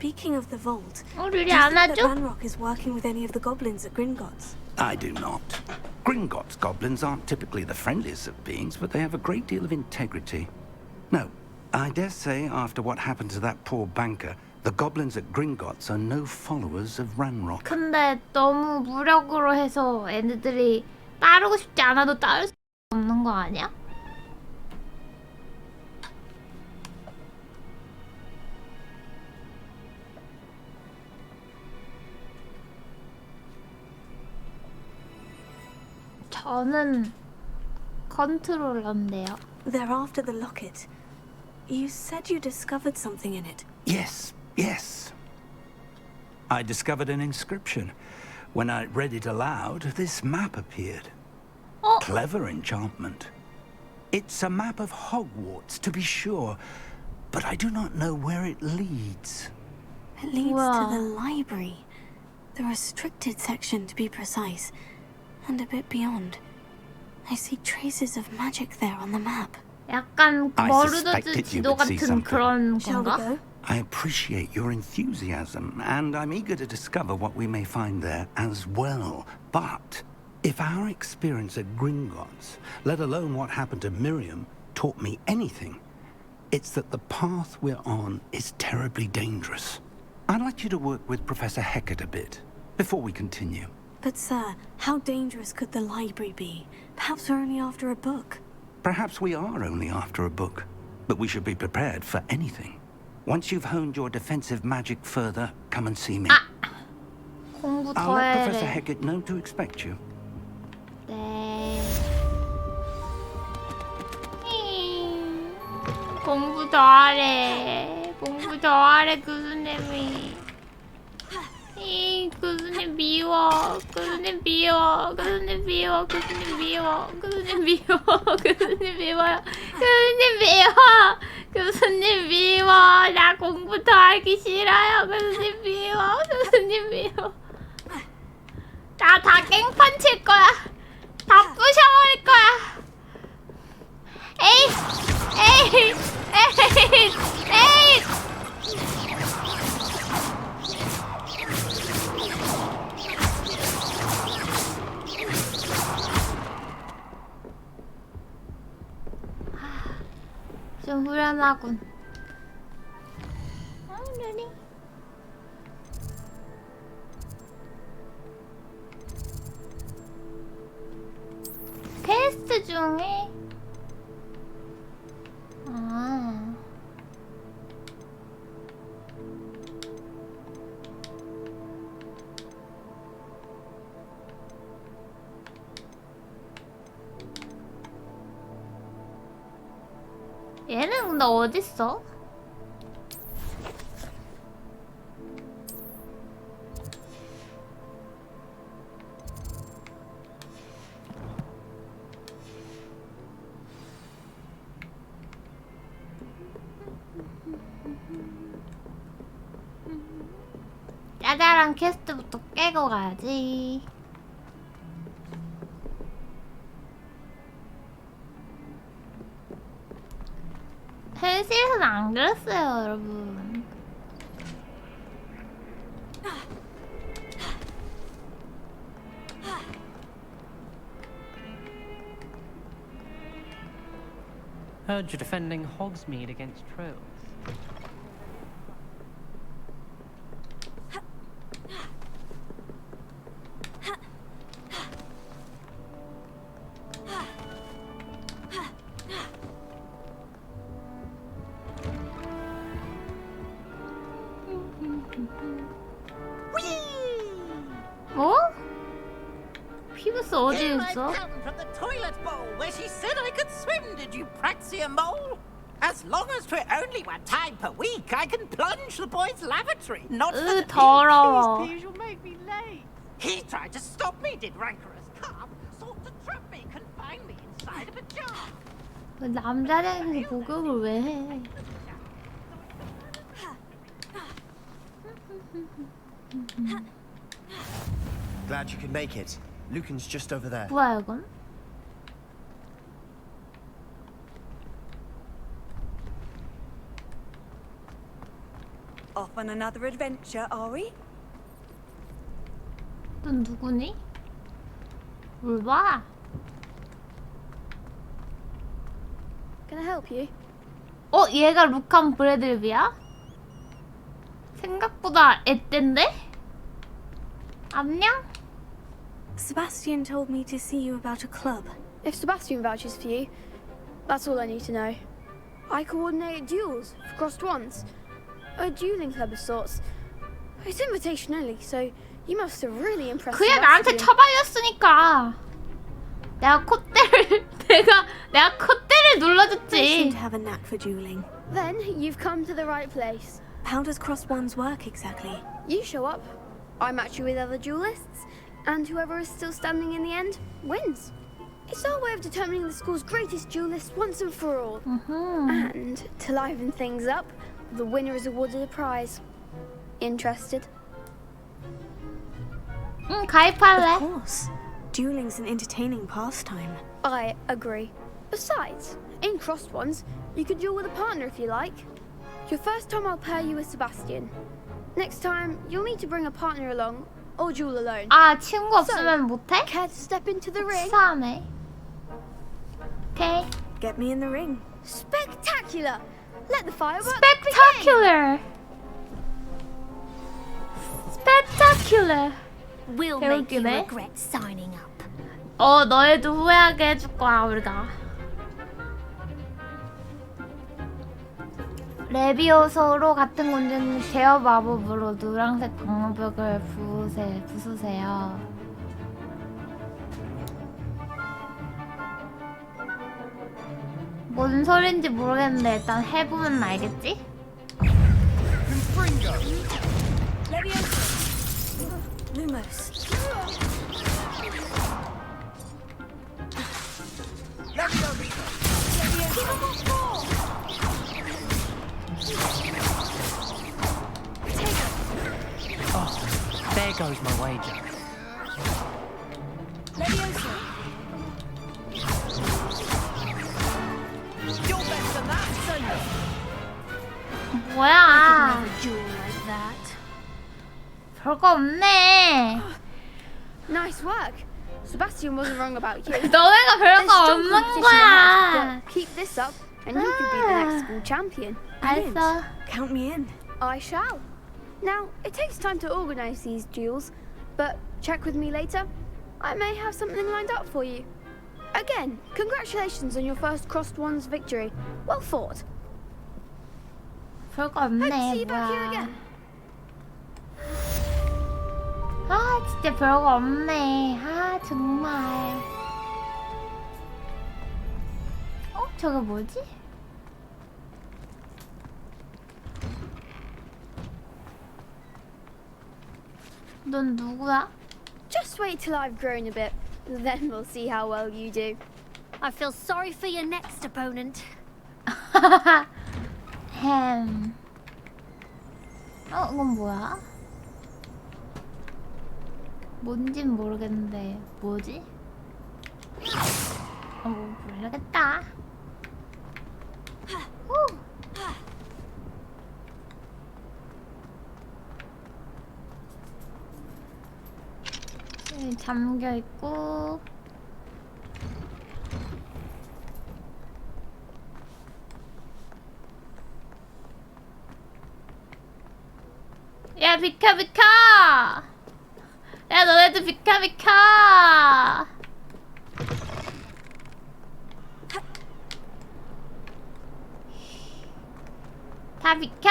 Speaking of the vault, do you 우리 think 안 that 하죠? Ranrock is working with any of the goblins at Gringotts? I do not. Gringotts goblins aren't typically the friendliest of beings, but they have a great deal of integrity. No, I dare say after what happened to that poor banker, the goblins at Gringotts are no followers of Ranrock. 근데 너무 무력으로 해서 애들이 따르고 싶지 않아도 따를 수 없는 거 아니야? 저는 컨트롤러인데요. They're after the locket. You said you discovered something in it. Yes, yes. I discovered an inscription. When I read it aloud, this map appeared. Oh. Clever enchantment. It's a map of Hogwarts, to be sure, but I do not know where it leads. It leads Wow. to the library. The restricted section, to be precise. And a bit beyond. I see traces of magic there on the map. 약간 I 머르더즈 suspected you 지도 would see 같은 something. 그런 Shall we 건가? go? I appreciate your enthusiasm, and I'm eager to discover what we may find there as well. But if our experience at Gringotts, let alone what happened to Miriam, taught me anything, it's that the path we're on is terribly dangerous. I'd like you to work with Professor Hecat a bit before we continue. But sir, how dangerous could the library be? Perhaps we're only after a book. Perhaps we are only after a book, but we should be prepared for anything. Once you've honed your defensive magic further, come and see me. 공부 I'll 더 let Professor 해래. Hecat know to expect you. 네. 공부 더 하래. 공부 더 하래 교수님이. 교수님 미워. 교수님 미워. 교수님 미워. 교수님 미워. 교수님 미워. 교수님 미워요. 교수님 미워. 교수님 미워. 나 공부 더 하기 싫어요. 교수님 미워. 교수님 미워. 나 다 깽판 칠 거야. 다 부셔버릴 거야. 에이! 에이! 에이! 에이! 좀 후련하군. 루리. 퀘스트 중에 얘는 근데 어딨어? 짜잘한 퀘스트부터 깨고 가야지. 현실에서는 안 그랬어요, 여러분. Heard you're defending Hogsmeade against trolls. 어? 피부스 어디 있어? From the toilet bowl where she said I could swim, did you praxia mole? As long as for only one time per week, I can plunge the boy's lavatory. Not for the 더러워. Please, you'll make me late. He tried to stop me, did rancorous carp. Sought to trap me, confine me inside of a jar. 남자들한테 목욕을 왜 해? Glad you could make it. Lucan's just over there. 뭐야 이건? Off on another adventure, are we? 넌 누구니? 뭘 봐? Can I help you? 얘가 루칸 브래들비야? 생각보다 애땐데? 안녕? Sebastian told me to see you about a club. If Sebastian vouches for you, that's all I need to know. I coordinate duels for crossed ones. A dueling club of sorts. It's invitation only, so you must have really impressed 그야 나한테 Sebastian. 처발렸으니까 내가 콧대를 내가 콧대를 I seem 눌러줬지. to have a knack for dueling. Then you've come to the right place. How does crossed ones work exactly? You show up, I match you with other duelists, and whoever is still standing in the end wins. It's our way of determining the school's greatest duelist once and for all. And to liven things up, the winner is awarded a prize. Interested? Of 가입할래. course. Dueling's an entertaining pastime. I agree. Besides, in crossed ones, you could duel with a partner if you like. Your first time I'll pair you with Sebastian. Next time, you'll need to bring a partner along, or duel alone. 아, 친구 없으면 못해? Care to step into the ring? 치사하네. 오케이. Get me in the ring. Spectacular! Let the fireworks Spectacular. Spectacular. We'll make you 배웃기네. regret signing up. 너희도 후회하게 해줄 거야, 우리가. 레비오소로 같은 군주는 제어 마법으로 노란색 방어벽을 부수세요. 뭔 소린지 모르겠는데 일단 해보면 알겠지? Lumos. Oh, there goes my wager. You're better than that, son. 뭐야? Duel like that. 별거 없네. Nice work. Sebastian wasn't wrong about you. 너네가 There's 별거 strong 없는 competition 거야. ahead, but keep this up, and you could be the next school champion. 알았어. Count me in. I shall. Now, it takes time to organize these duels, but check with me later. I may have something lined up for you. Again, congratulations on your first crossed ones victory. Well fought. 별거 Hope to see 없네. you back here 뭐야? again. 아 진짜 별거 없네. 아 정말. 저게 뭐지? 넌 누구야? Just wait till I've grown a bit, then we'll see how well you do. I feel sorry for your next opponent. 햄. 이건 뭐야? 뭔진 모르겠는데 뭐지? 모르겠다. 잠겨 있고. 야 비켜 비켜! 야 너네들 비켜 비켜! 다 비켜!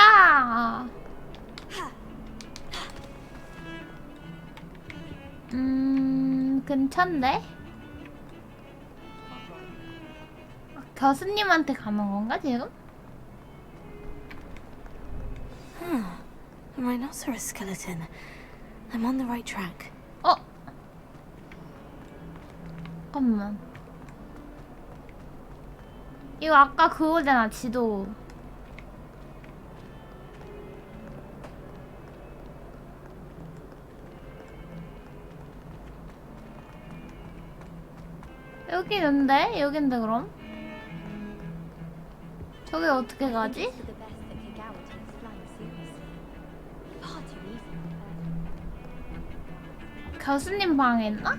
근처인데? 교수님한테 가는 건가 지금? A rhinoceros skeleton. I'm on the right track. 잠깐만. 이거 아까 그거잖아, 지도. 여기 있는데? 여긴데 그럼? 저기 어떻게 가지? 교수님 방에 있나?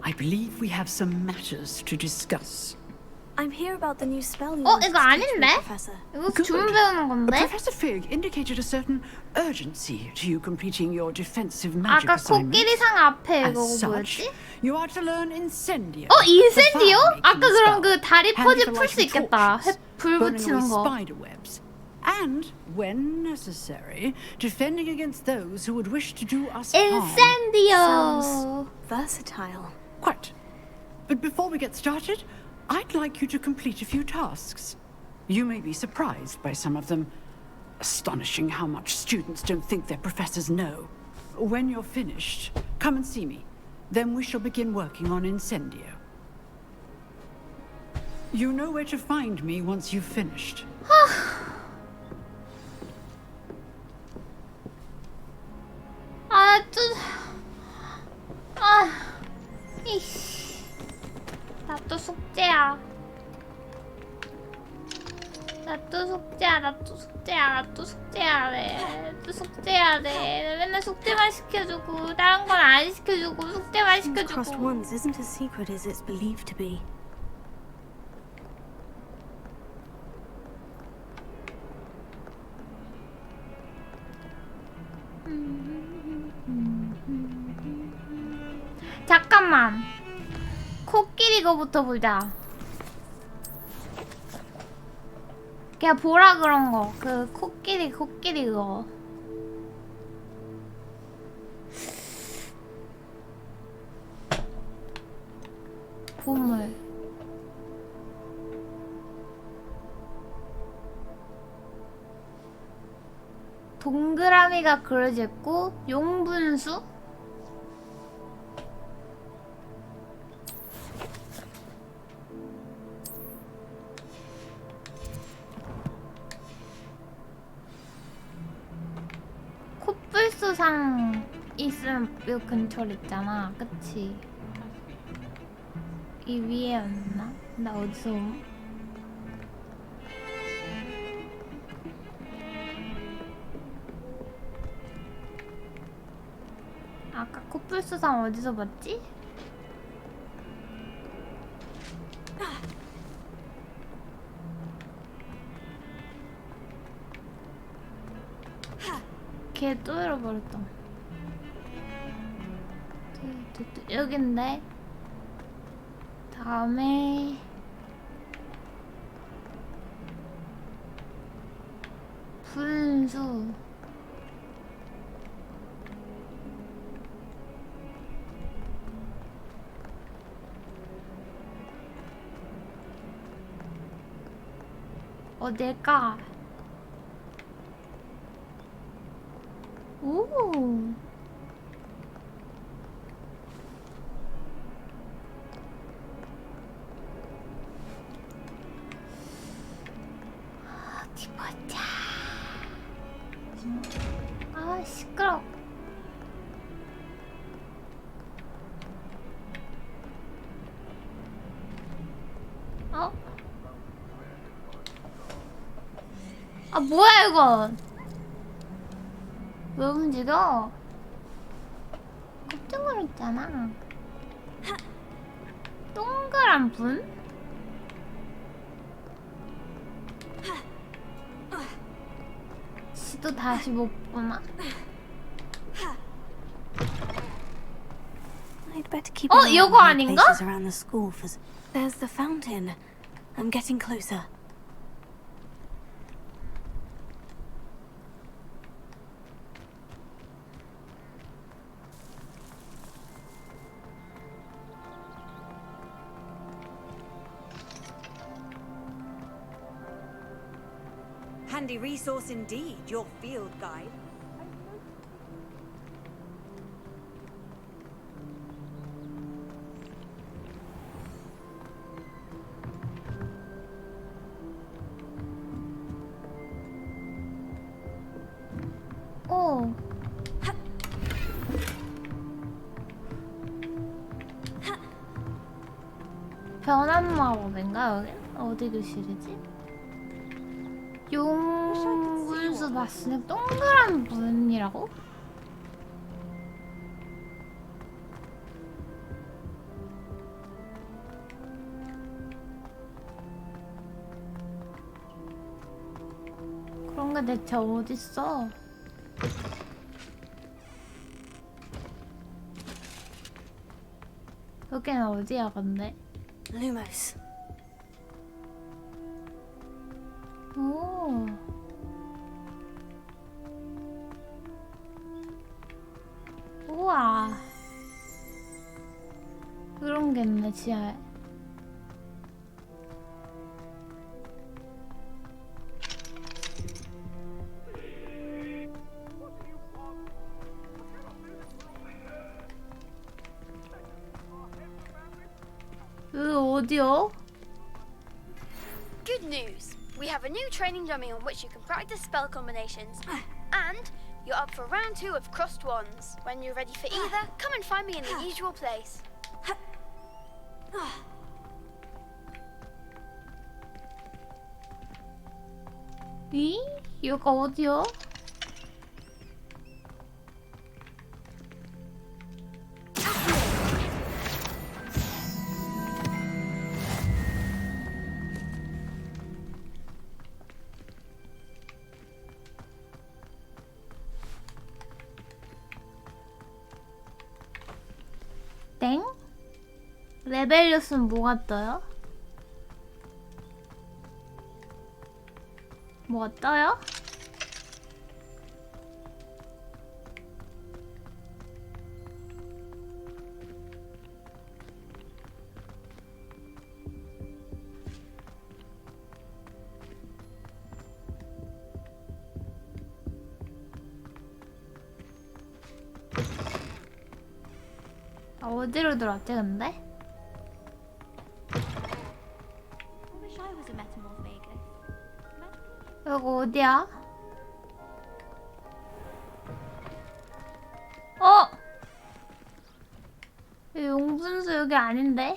I believe we have some matters to discuss. I'm here about the new spell you 어, wanted 이거 to teach me, 아닌데? Professor. 이거 주문 배우는 건데? Professor Fig indicated a certain urgency to you completing your defensive magic 아까 assignment. 코끼리상 앞에 As 이거 such, 뭐였지? you are to learn Incendio. 어, 인센디오? the fire-making 아까 그럼 spell. 그 다리 Handy 퍼즐 for 풀 수 lighting 있겠다. torches, 불 burning away 붙이는 거. spider webs, and, when necessary, defending against those who would wish to do us harm. 인센디오. Sounds versatile. Quite. But before we get started, I'd like you to complete a few tasks. You may be surprised by some of them. Astonishing how much students don't think their professors know. When you're finished, come and see me. Then we shall begin working on Incendio. You know where to find me once you've finished. 아, 이씨. 나 또 숙제야. 나 또 숙제야 돼. 맨날 숙제만 시켜주고 다른 건 안 시켜주고 숙제만 Crossed 시켜주고. ones isn't as secret as it's believed to be. 잠깐만. 코끼리 거부터 보자. 걔 보라 그런 거. 그 코끼리 거. 보물. 동그라미가 그려져 있고 용분수? 콧불수상 있으면 요 근처에 있잖아, 그치? 이 위에였나? 나 어디서? 아까 콧불수상 어디서 봤지? 걔 또 잃어버렸다. 여긴데. 다음에 분수. 어딜까? 오. 어디 보자. 아, 시끄러워. 어? 아, 뭐야 이건? 왜 움직여? 깜짝 놀랐잖아. 동그란 분? 지도 다시 못 보나? I'd better keep an eye 이거 on the 아닌가? places around the school for. There's the fountain. I'm getting closer. Handy resource indeed, your field guide. 변한 마법인가 여기? 어디 교실이지? 용분수 봤으니 동그란 문이라고? 그런 게 대체 어딨어? 여기는 어디야 근데? Lumos. 오. 우와. 그런 게 있네 지하에. 어디요? Good news! We have a new training dummy on which you can practice spell combinations. And you're up for round 2 of Crossed Wands. When you're ready for either, come and find me in the usual place. 이? 여기가 어디요? 땡? 레벨리우스는 뭐가 떠요? 뭐가 떠요? 아, 어디로 들어왔지 근데? wish I was a metamorph magus. 여기 어디야? 어? 이 용분수 여기 아닌데?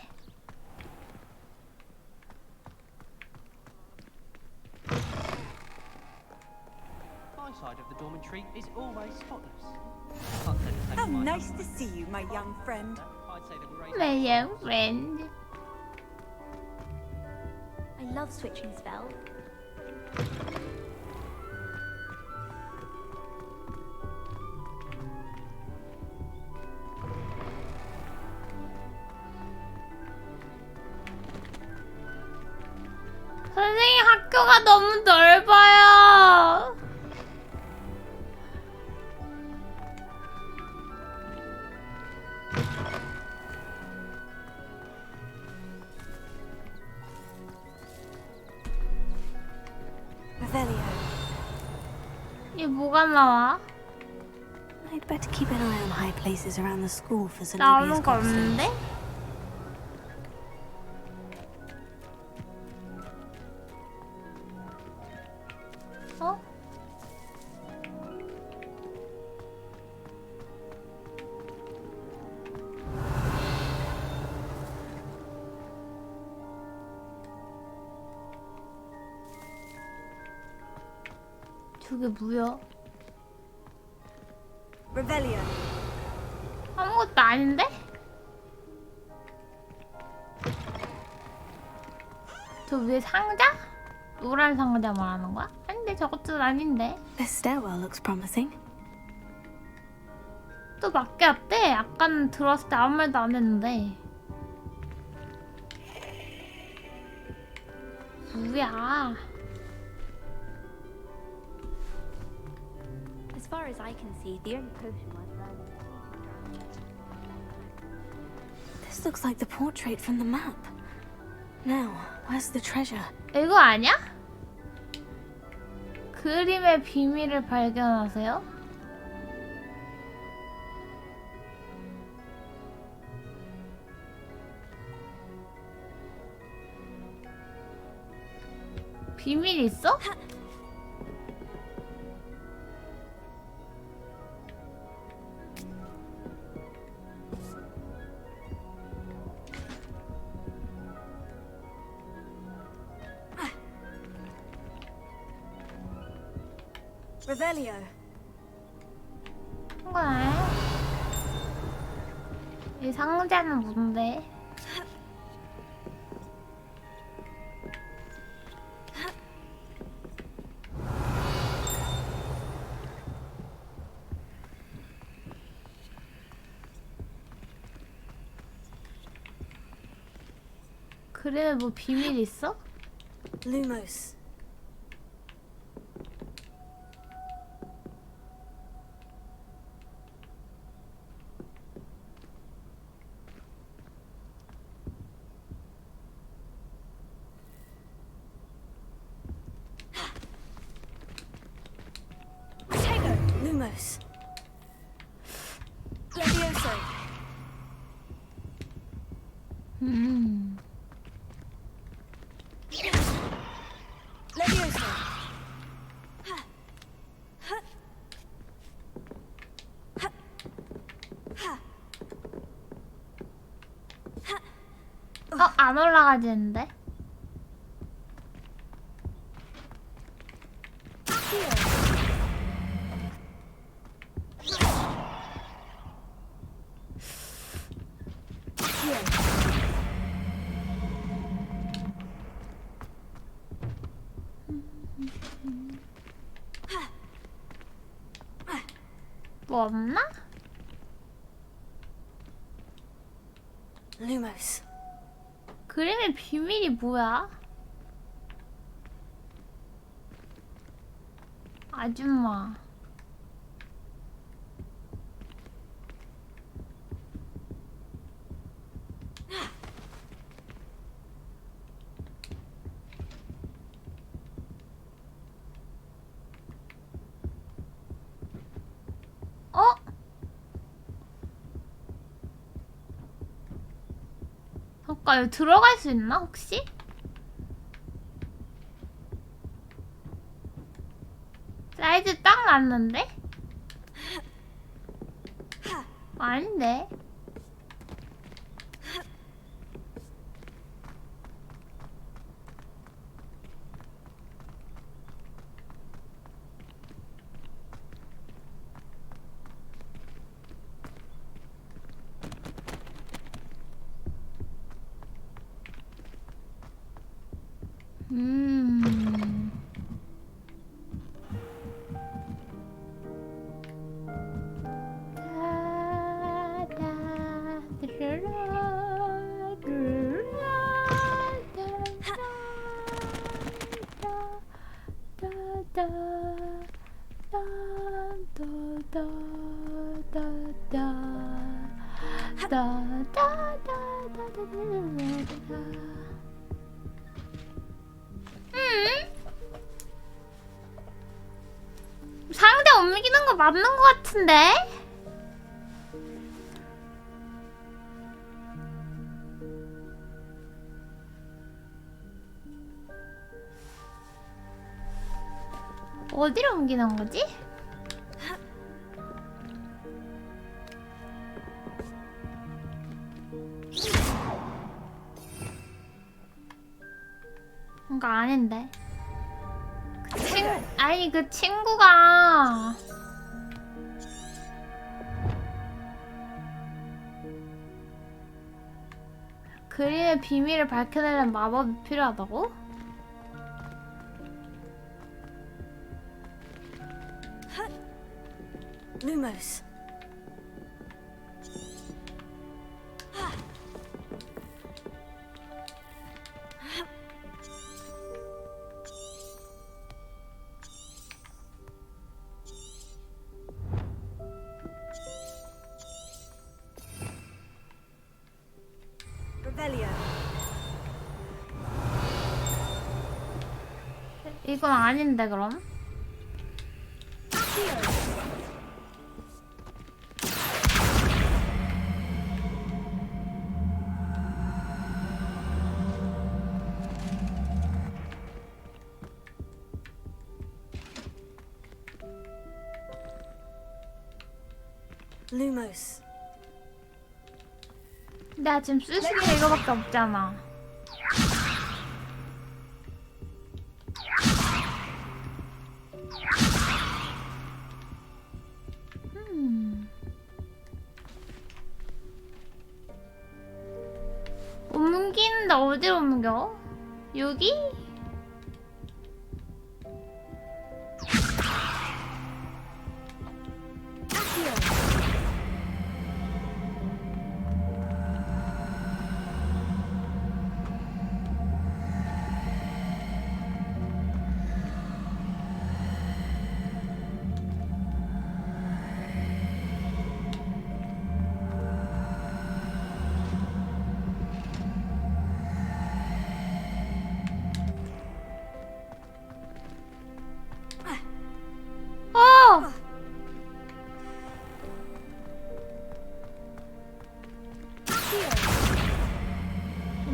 My side of the dormitory is always spotless. How nice to see you, my young friend. I'd say the great. My young friend. I love switching spells. 선생님 학교가 너무 넓어요. Revelio. 이게 뭐가 나와? I'd better keep an eye on high places around the school for Zenobia's 나오는 거 gobstones. 없는데? 어? 저게 뭐야? Revelio. 아무것도 아닌데? 저 위에 상자? 노란 상자 말하는 거야? 아닌데 저것도 아닌데. This stairwell looks promising. 또 바뀌었대? 아까는 들어왔을 때 아무 말도 안 했는데. 뭐야? As far as I can see, the only potion worth learning. This looks like the portrait from the map. Now, where's the treasure? 이거 아니야? 그림의 비밀을 발견하세요? 비밀 있어? Revelio. 그래. 이 상자는 뭔데? 그래, 뭐 비밀 있어? Lumos. Lumos. Levioso. Levioso. 안 올라가지는데? 뭐 없나? Lumos. 그림의 비밀이 뭐야? 아줌마. 어? 잠깐 여기 들어갈 수 있나 혹시? 사이즈 딱 맞는데? 아닌데? 상자 옮기는 거 맞는 거 같은데? 어디로 옮기는 거지? 뭔가 아닌데. 아니 그 친구가 그림의 비밀을 밝혀내는 마법이 필요하다고? Lumos. Revelio. 이건 아닌데 그럼? Lumos. 내가 지금 쓸 수 있는 게 이거밖에 없잖아. 있는데 어디로 옮겨? 여기?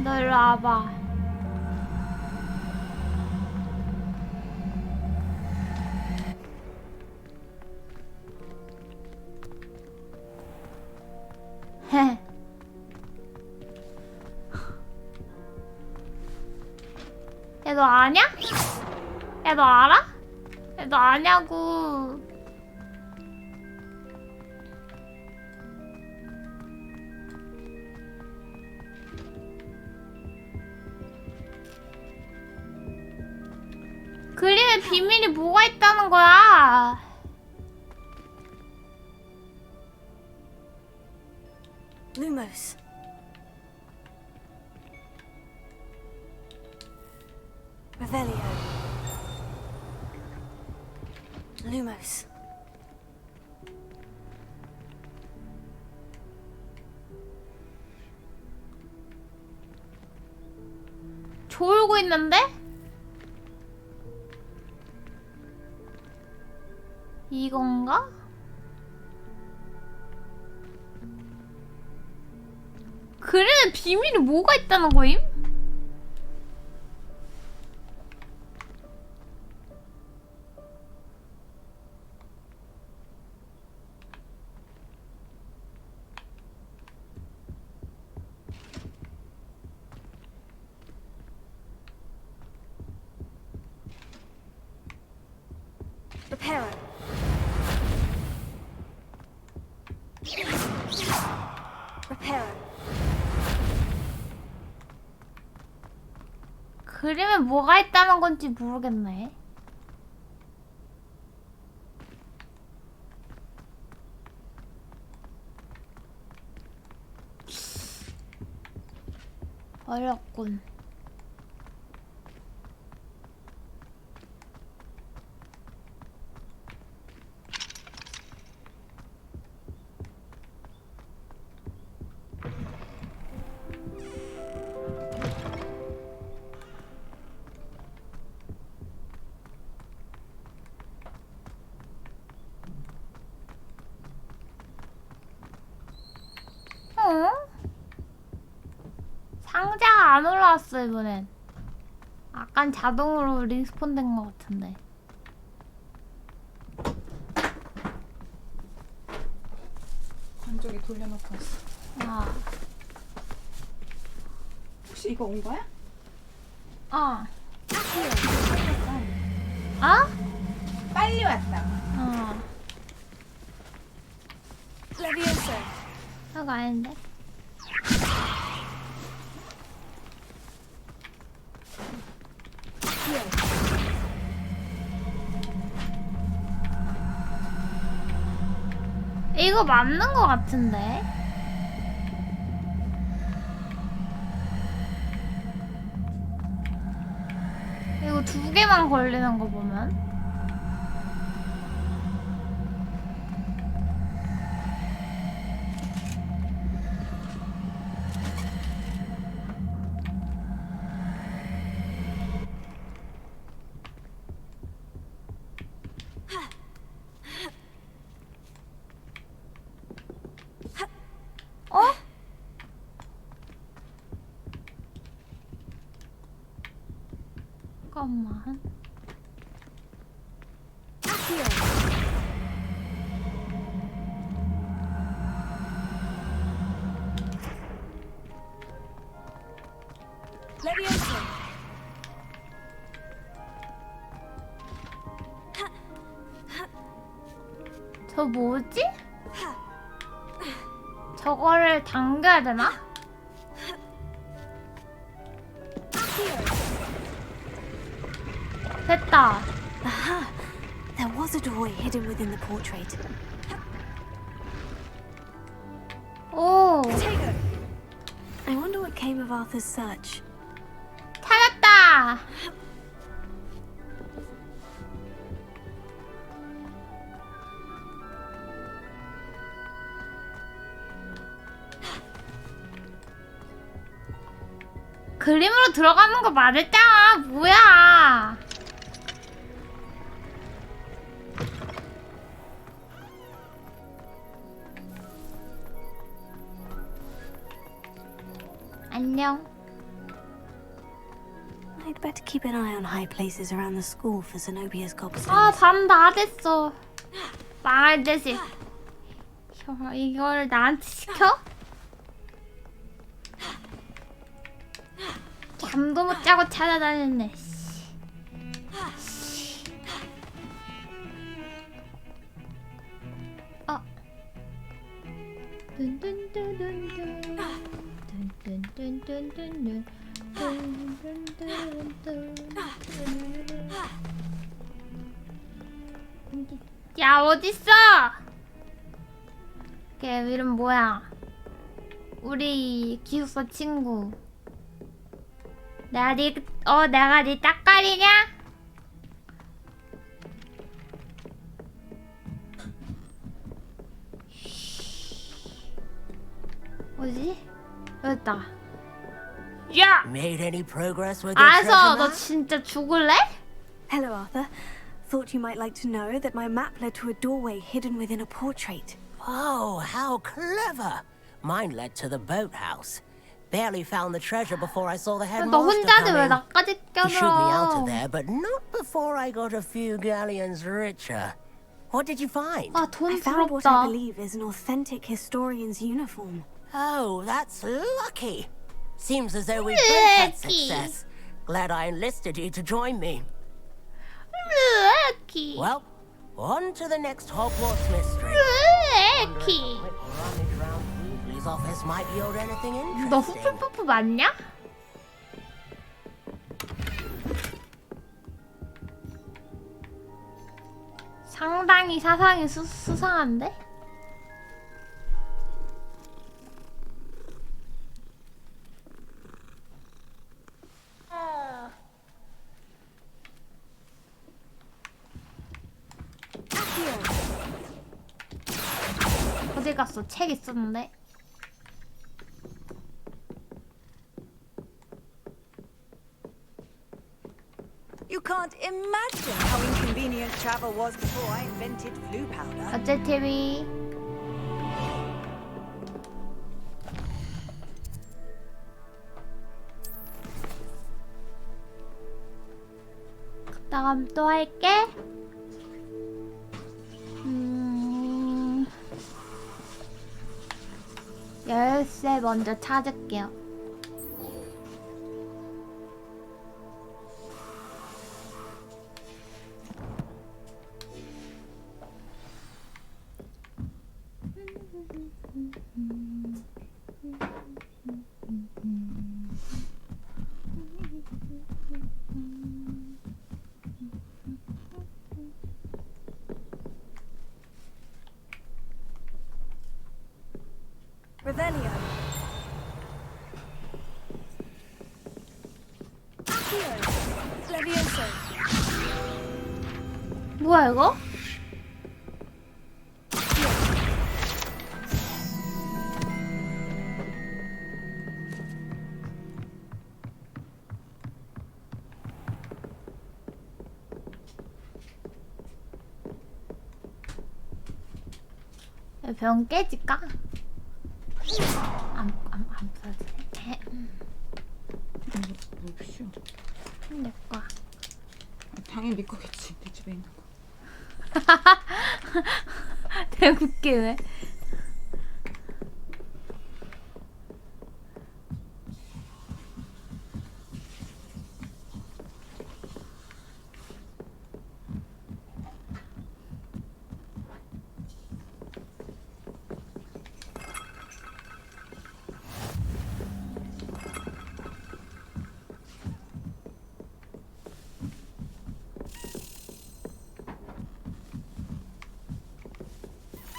너 일로 와봐. 헤. 야, 너 아냐? 야, 너 알아? 야, 너 아냐고. 그림에 비밀이 뭐가 있다는 거야? Lumos. Revelio. Lumos. 졸고 있는데? 이건가? 그림에 비밀이 뭐가 있다는 거임? Reparo. Reparo. 그림에 뭐가 있다는 건지 모르겠네. 어렵군. 상자가 안 올라왔어 이번엔. 약간 자동으로 리스폰 된 것 같은데. 건조기 돌려놓고 왔어. 아. 혹시 이거 온 거야? 어. 어? 빨리 왔다. 어. Levioso. 그거 아닌데? 이거 맞는 거 같은데? 이거 2개만 걸리는 거 보면 어? 잠깐만. Levioso. 저 뭐지? 저거를 당겨야 되나? 찾았다. Aha! There was a doorway hidden within the portrait. 오, I wonder what came of Arthur's search. 찾았다. 그림으로 들어가는 거 말했잖아. 뭐야? 안녕. I'd better keep an eye on high places around the school for Zenobia's goblins. 아, 밤 다 됐어. 망할 듯이. 이걸 나한테 시켜? 잠도 못 자고 찾아다녔네. 어. 야, 어딨어? 걔 이름 뭐야? 우리 기숙사 친구. 내가 네 딱깔이냐? 뭐지? 여기다. 야! Made any progress with your treasure 알았어, 너 map? 진짜 죽을래? Hello, Arthur. Thought you might like to know that my map led to a doorway hidden within a portrait. Oh, how clever! Mine led to the boathouse. Barely found the treasure before I saw the 너 headmaster 혼자는 come 왜 in. 나까지 He shooed me out 껴들어? of there, but not before I got a few galleons richer. What did you find? 아, 돈 I found what I 부럽다. believe is an authentic historian's uniform. Oh, that's lucky. Seems as though we both had Lucky. success. Glad I enlisted you to join me. lucky. Well, on to the next Hogwarts mystery. lucky. Rummage round Weasley's office might yield anything 너 interesting. 후플푸프 맞냐? 상당히 사상이 수상한데? 어디 갔어? 책 있었는데? You can't imagine how inconvenient travel was before I invented flu powder. 어째 TV. 그다음 또 할게. 열쇠 먼저 찾을게요. Revelio. Accio. Levioso. 뭐야 이거? 병 깨질까? 안 부서지네. 뭐 필요? 내 거야. 당연히 네 거겠지. 내 집에 있는 거. 되게 웃기네.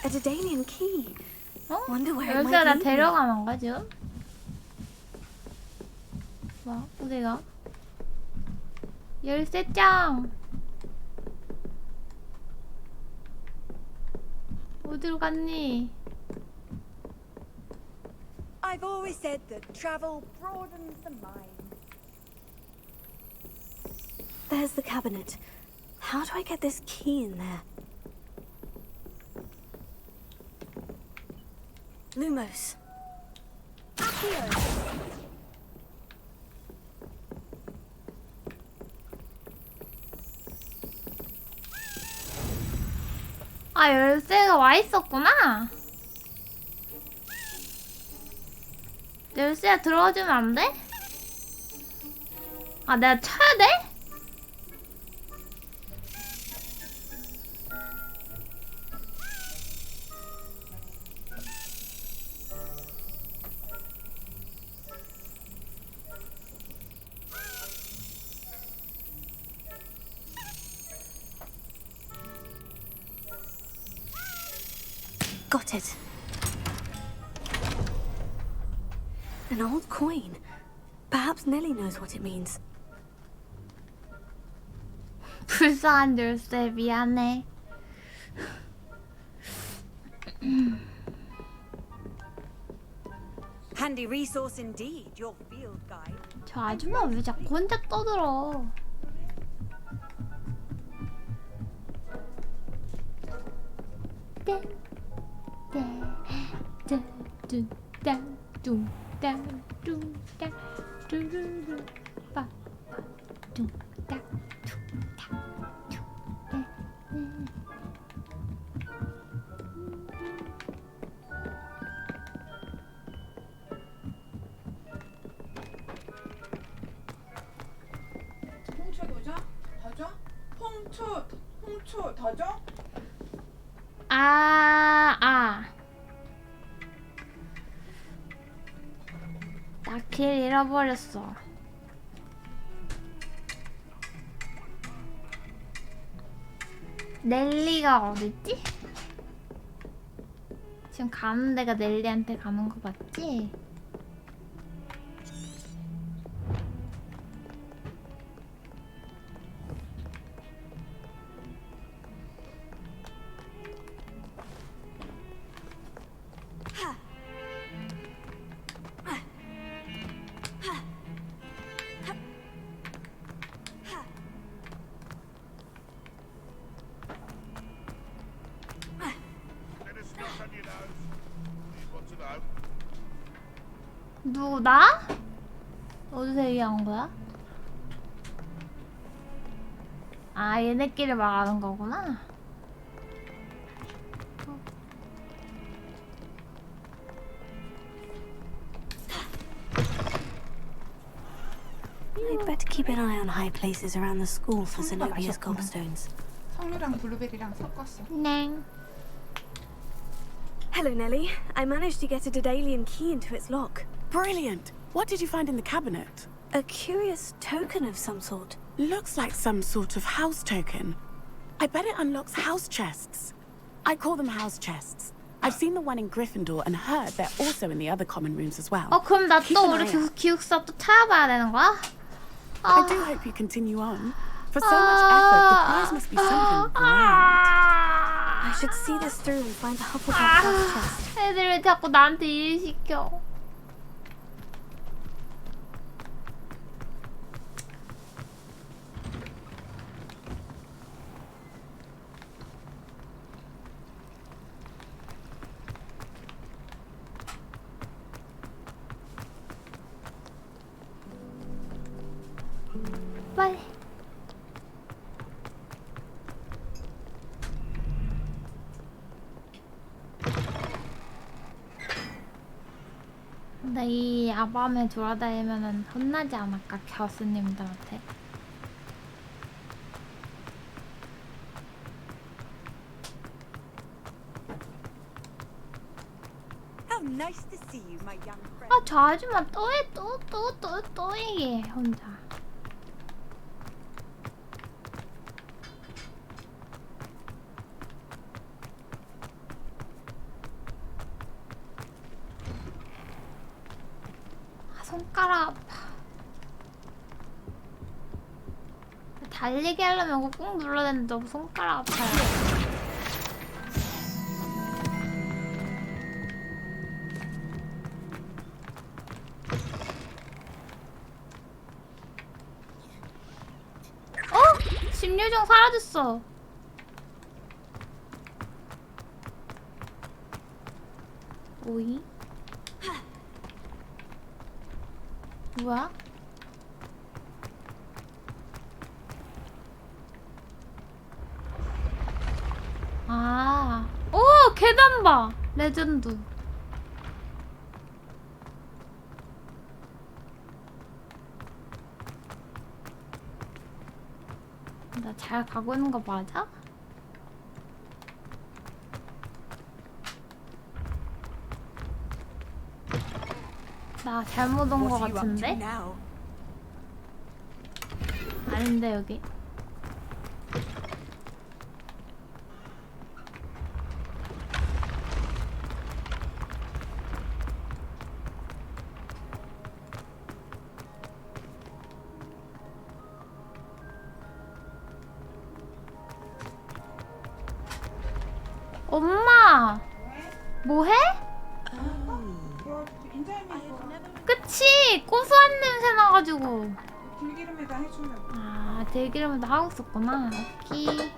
A Daedalian key. Wonder where it 열쇠 might 나 lead me. 데려가는 거야 지금? 뭐 어디가? 열쇠장. 어디로 갔니? I've always said that travel broadens the mind. There's the cabinet. How do I get this key in there? Lumos. 아 열쇠가 와 있었구나. 열쇠가 들어주면 안 돼? 아 내가 쳐야 돼? Got it. An old coin. Perhaps Nellie knows what it means. 불쌍한 열쇠 미안해. Handy resource indeed, your field guide. 저 아줌마 왜 자꾸 혼자 떠들어? 홍초 더 줘? 더 줘? 홍초 더 줘? 나 길 잃어버렸어. 넬리가 어딨지? 지금 가는 데가 넬리한테 가는 거 맞지? 누구 나? 어디서 얘기한 거야? 아 얘네끼리 말하는 거구나. I'd better keep an eye on high places around the school for Zenobia's gobstones. 석류랑 블루베리랑 섞었어. 네. Hello, Nellie. I managed to get a Daedalian key into its lock. Brilliant! What did you find in the cabinet? A curious token of some sort. Looks like some sort of house token. I bet it unlocks house chests. I call them house chests. I've seen the one in Gryffindor and heard they're also in the other common rooms as well. 그럼 나 Keep 또 an 우리 eye out. 기숙사 또 찾아봐야 되는 거야? I do hope you continue on. For so much effort, the prize must be something grand. I should see this through and find the Hufflepuff house chest. 애들 왜 자꾸 나한테 일 시켜? 빨리. 근데 이 야밤에 돌아다니면은 혼나지 않을까 교수님들한테? How nice to see you, my young friend. 아, 저 아줌마 또 얘기해 혼자. 손가락 아파. 달리기 하려면 이거 꾹 눌러야 되는데 너무 손가락 아파요. 심리종 사라졌어. 오이? 뭐야? 아, 오, 계단 봐. 레전드. 나 잘 가고 있는 거 맞아? 나 잘못 온 거 같은데? 아닌데 여기. 엄마! 뭐해? 그치! 고소한 냄새 나가지고. 들기름에다 해주려고. 아, 들기름에다 하고 있었구나. 오케이.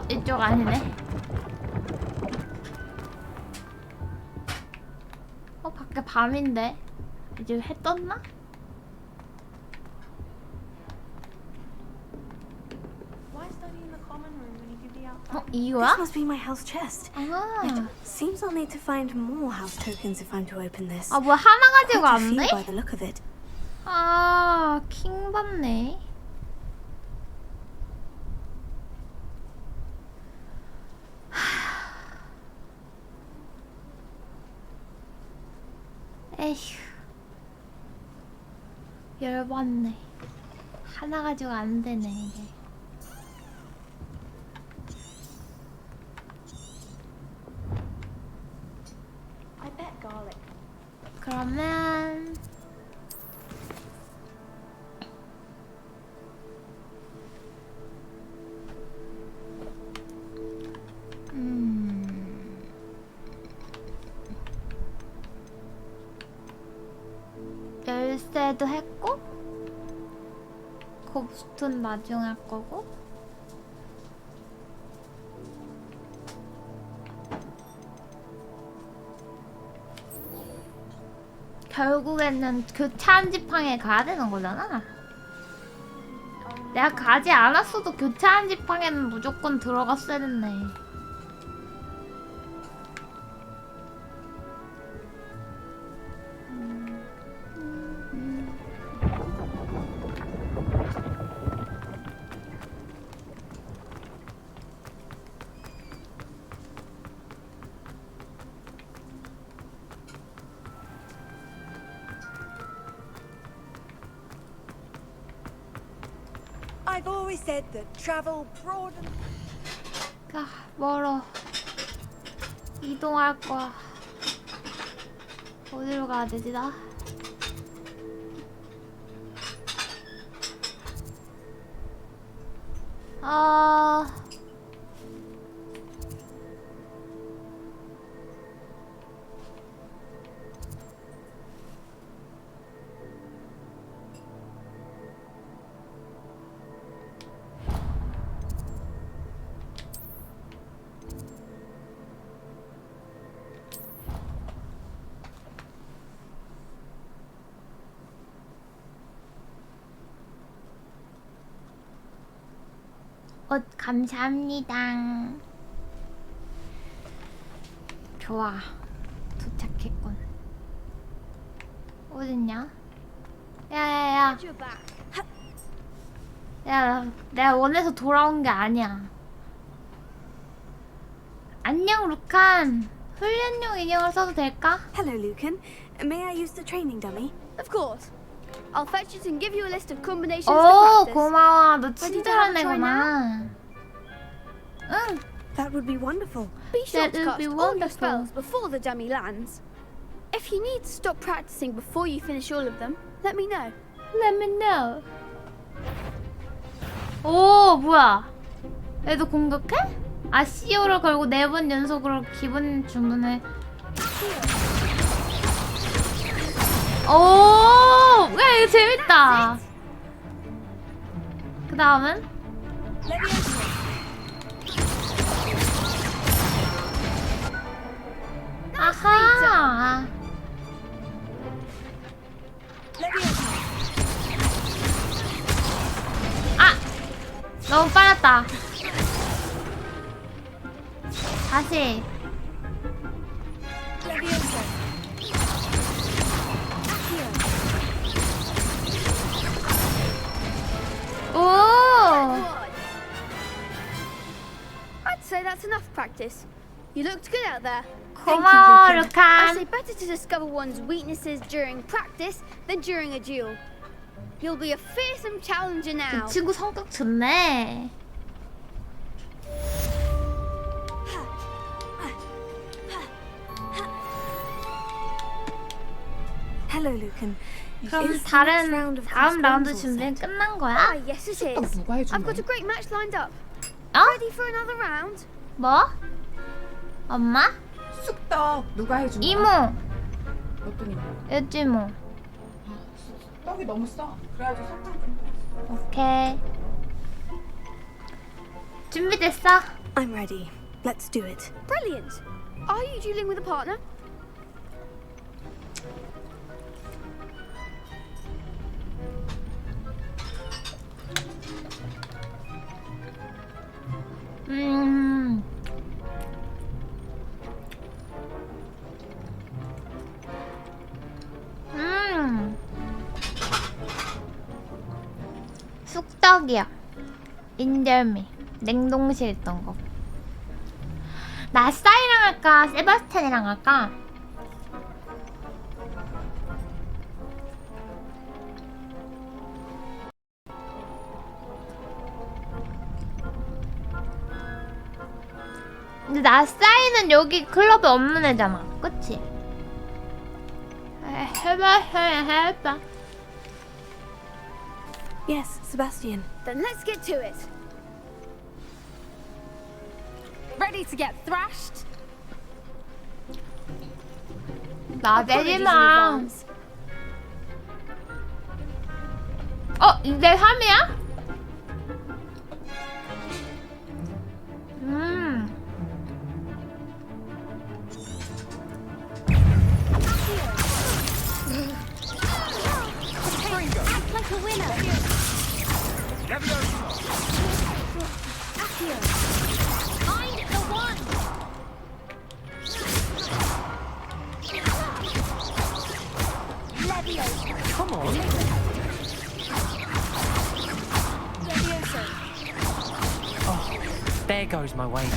이쪽 아니네. 밖에 밤인데 이제 해 떴나? 이거야? This must be my house chest. It seems I'll need to find more house tokens if I'm to open this. 아, 뭐야 하나 가지고 안 돼? By the look of it. 아, 킹 받네. 에휴, 열받네. 하나 가지고 안 되네 이게. 그러면 열쇠도 했고 곱스톤 나중에 할 거고 결국에는 교차한 지팡이에 가야 되는 거잖아. 내가 가지 않았어도 교차한 지팡이는 무조건 들어갔어야 됐네. I've always said that travel broadens. 아, 멀어. 이동할 거야. 어디로 가야 되지 나? 옷 감사합니다. 좋아, 도착했군. 어딨냐? 야야야. 야, 내가 원해서 돌아온 게 아니야. 안녕 루칸. 훈련용 인형을 써도 될까? Hello, Lucan. May I use the training dummy? Of course. I'll fetch it and give you a list of combinations to 오, practice. 고마워. 너 Ready to have 친절한 a try 애구나. 응. That would be wonderful. Be sure That to would cast be all your wonderful. spells before the dummy lands. If you need to stop practicing before you finish all of them, let me know. Let me know. 오, 뭐야? 얘도 공격해? 아시오를 걸고 4번 연속으로 기본 주문을. 오, 야 이거 재밌다. 그 다음은? 아하. 아, 너무 빨랐다. 다시. 오. I'd say that's enough practice. You looked good out there. 고마워, I 루칸. say better to discover one's weaknesses during practice than during a duel. You'll be a fearsome challenger now. 그 친구 성격 좋네. Hello, Lucan. 그럼 다음 라운드 준비는 끝난 거야? Ah, yes, it is. 누가 해준 I've got 거야? a great match lined up. 어? Ready for another round? 뭐? 엄마? 쑥떡 누가 해준 거야? 이모. 어떤 이모? 여지모. 떡이 너무 써. 그래가지고 설탕 좀 더. 오케이. 준비됐어? I'm ready. Let's do it. Brilliant. Are you dueling with a partner? 음. 쑥떡이야. 인절미. 냉동실에 있던 거. 나싸이랑 할까? 세바스찬이랑 할까? 근데 나싸이는 여기 클럽에 없는 애잖아. 그치? 해봐. Yes, Sebastian. Then let's get to it. Ready to get thrashed? 나 내리마. 이제 3이야? Act like a winner. Find the one. Leviosa. Come on. Leviosa. Oh, there goes my wager.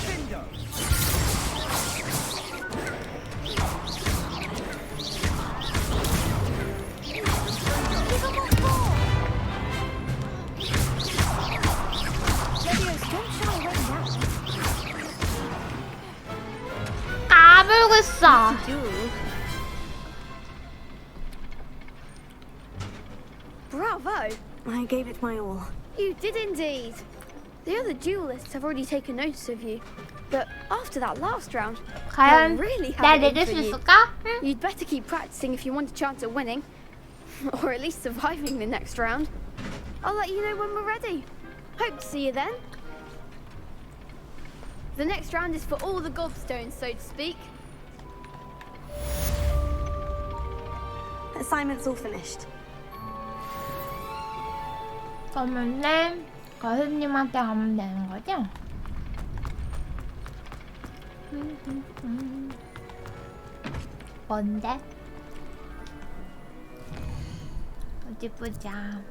까불고 있어. Bravo! I gave it my all. You did indeed. The other duelists have already taken notice of you. But after that last round, 과연 they'll really 날 have it 내릴 in 수 for you. 있을까? You'd better keep practicing if you want a chance at winning. Or at least surviving the next round. I'll let you know when we're ready. Hope to see you then. The next round is for all the gobstones, so to speak. Assignment's all finished. 그러면은 거스님한테 가면 되는 거죠? 뭔데? 어디 보자.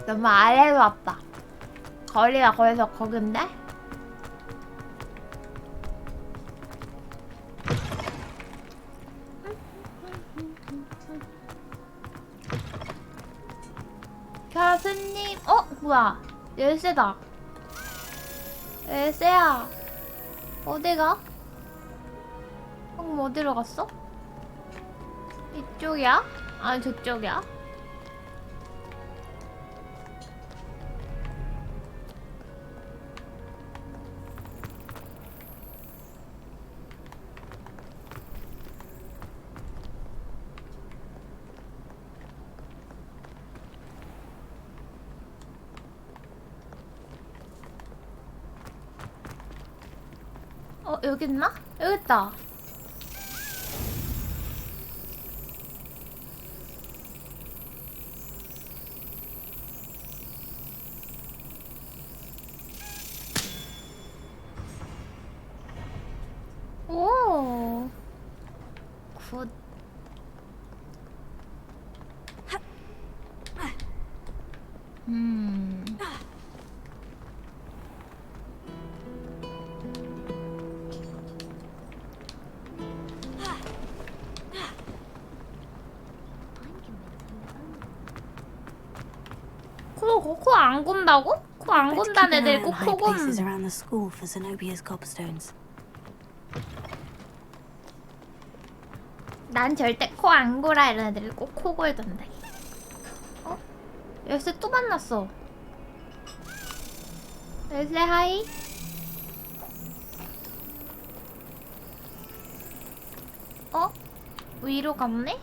너무 아래로 왔다. 거리가 거기서 거긴데? 교수님, 뭐야? 열쇠다. 열쇠야. 어디가? 그럼 어디로 갔어? 이쪽이야? 아니 저쪽이야? 여기 있나? 여기 있다. 오. 굿. 코 안 곤다고? 코 안 곤다는 애들 꼭 코 곤. around the school for Zenobia's gobstones. 난 절대 코 안 골아 이런 애들이 꼭 코 골던데. 열쇠 또 만났어. 열쇠 하이. 위로 갔네?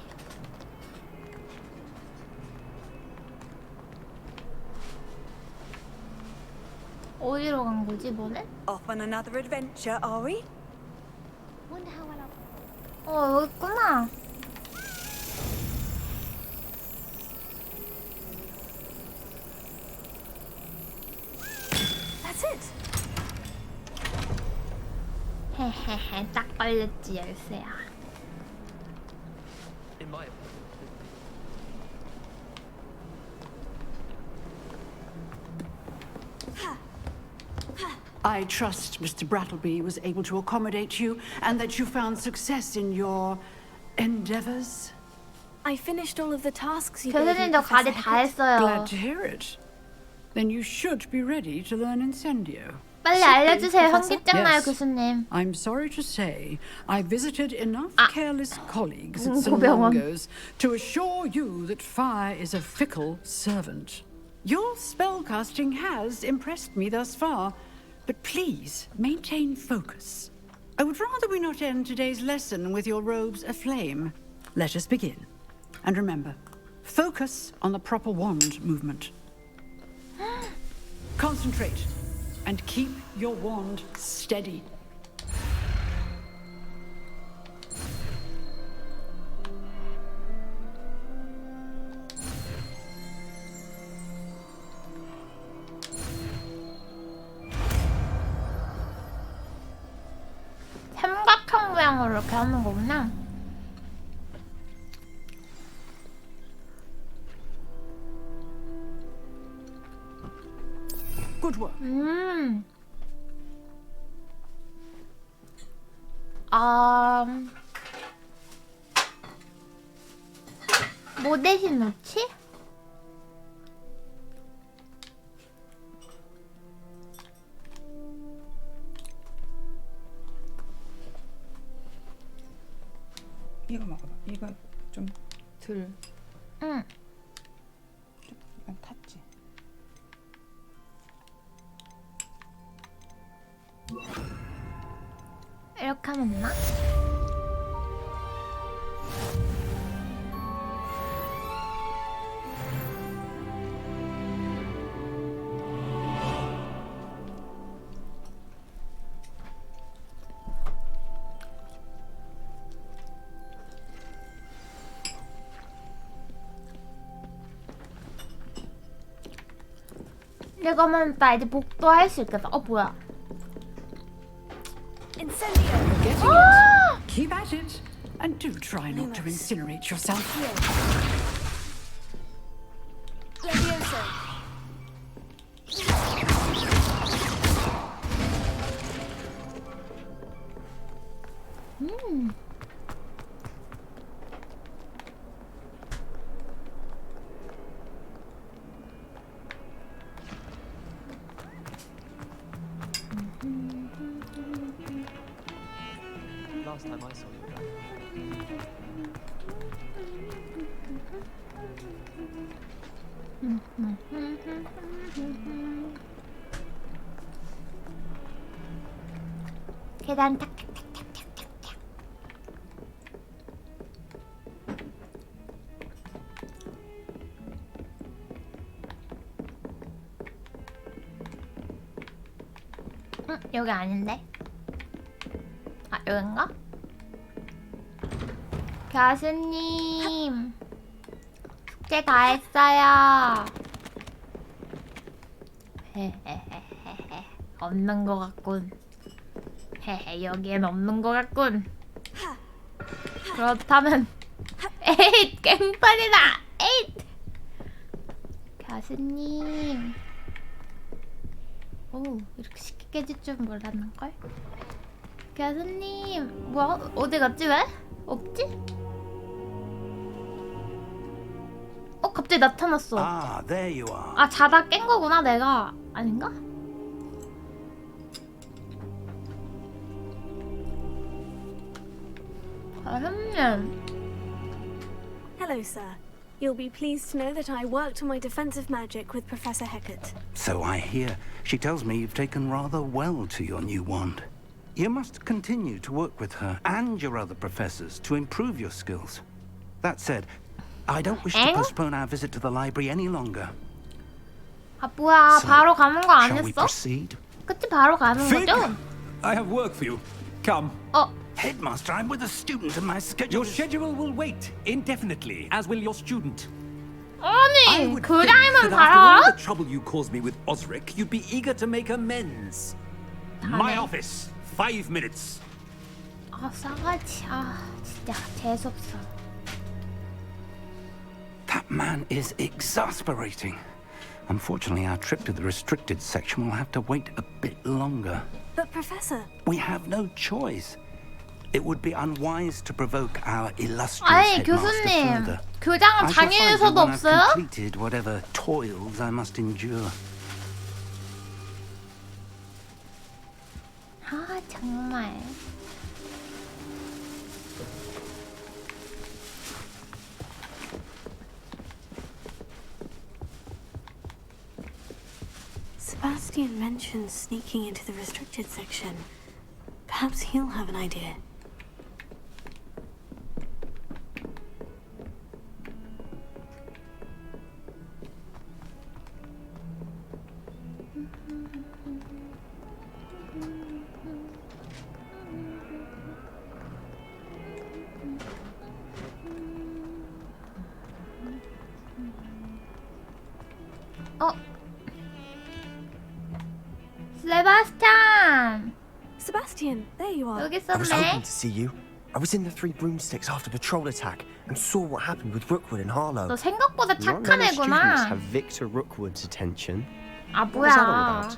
어디로 간 거지, 뭐는? Off on another adventure, are we? 여기 있구나. That's it. 헤헤헤, 딱 걸렸지, 열쇠야. In my I trust Mr. Brattleby was able to accommodate you and that you found success in your endeavors. I finished all of the tasks you gave me, 교수님도 과제 Professor 다 Hecat. 했어요. Glad to hear it. Then you should be ready to learn Incendio. 빨리 Should be, 알려주세요, Professor? 현기증나요, Yes. 교수님. I'm sorry to say, I visited enough careless colleagues at 공고병원. Salongos to assure you that fire is a fickle servant. Your spellcasting has impressed me thus far, but please maintain focus. I would rather we not end today's lesson with your robes aflame. Let us begin. And remember, focus on the proper wand movement. Concentrate and keep your wand steady. 삼각형 모양으로 이렇게 하는 거구나. Good work. 뭐 대신 놓지? 이거 먹어봐. 이거 좀 덜. 응. 좀 약간 탔지. 이렇게 하면 되나? 이거면 나 이제 복도 할 수 있겠다. 뭐야? You're getting it. Keep at it. And do try not to incinerate yourself. Last time I saw you. 계단 탁탁탁탁탁탁탁. 여기 아닌데? 아, 여긴가? 교수님, 숙제 다 했어요. 헤헤헤헤헤. 없는 것 같군. 헤헤, 여기엔 없는 것 같군. 그렇다면 에잇! 깽판이다! 에잇! 교수님, 오, 이렇게 쉽게 깨질 줄 몰랐는걸? 교수님, 뭐야? 어디 갔지 왜? 없지? 갑자기 나타났어. Ah, there you are. 아, 자다 깬 거구나, 내가. 아닌가? 교수님. Hello, sir. You'll be pleased to know that I worked on my defensive magic with Professor Heckert. So I hear. She tells me you've taken rather well to your new wand. You must continue to work with her and your other professors to improve your skills. That said, I don't wish to postpone our visit to the library any longer. 아, 뭐야, 바로 가는 거 Shall we 아니었어? proceed? 그치, 바로 가는 거죠? I have work for you. Come. Headmaster, I'm with a student and my schedule. Your schedule will wait indefinitely, as will your student. 아니, That 그냥이면 after 봐라. all the trouble you caused me with Osric, you'd be eager to make amends. My office. 5 minutes. 아, 싸가지. 아, 진짜 재수없어. That man is exasperating. Unfortunately, our trip to the restricted section will have to wait a bit longer. But, Professor... We have no choice. It would be unwise to provoke our illustrious 아니, headmaster 교수님. further. 교장은 I shall find you 장애유서도 when I've 없어요? completed whatever toils I must endure. 아, 정말. Sebastian mentioned sneaking into the restricted section. Perhaps he'll have an idea. 세바스찬! Sebastian, there you are. 여기 I was 있었네. hoping to see you. I was in the Three Broomsticks after the troll attack and saw what happened with Rookwood and Harlow. 너 생각보다 Not 착한 many students 애구나. have Victor Rookwood's attention. 아, What was that all 뭐야. about?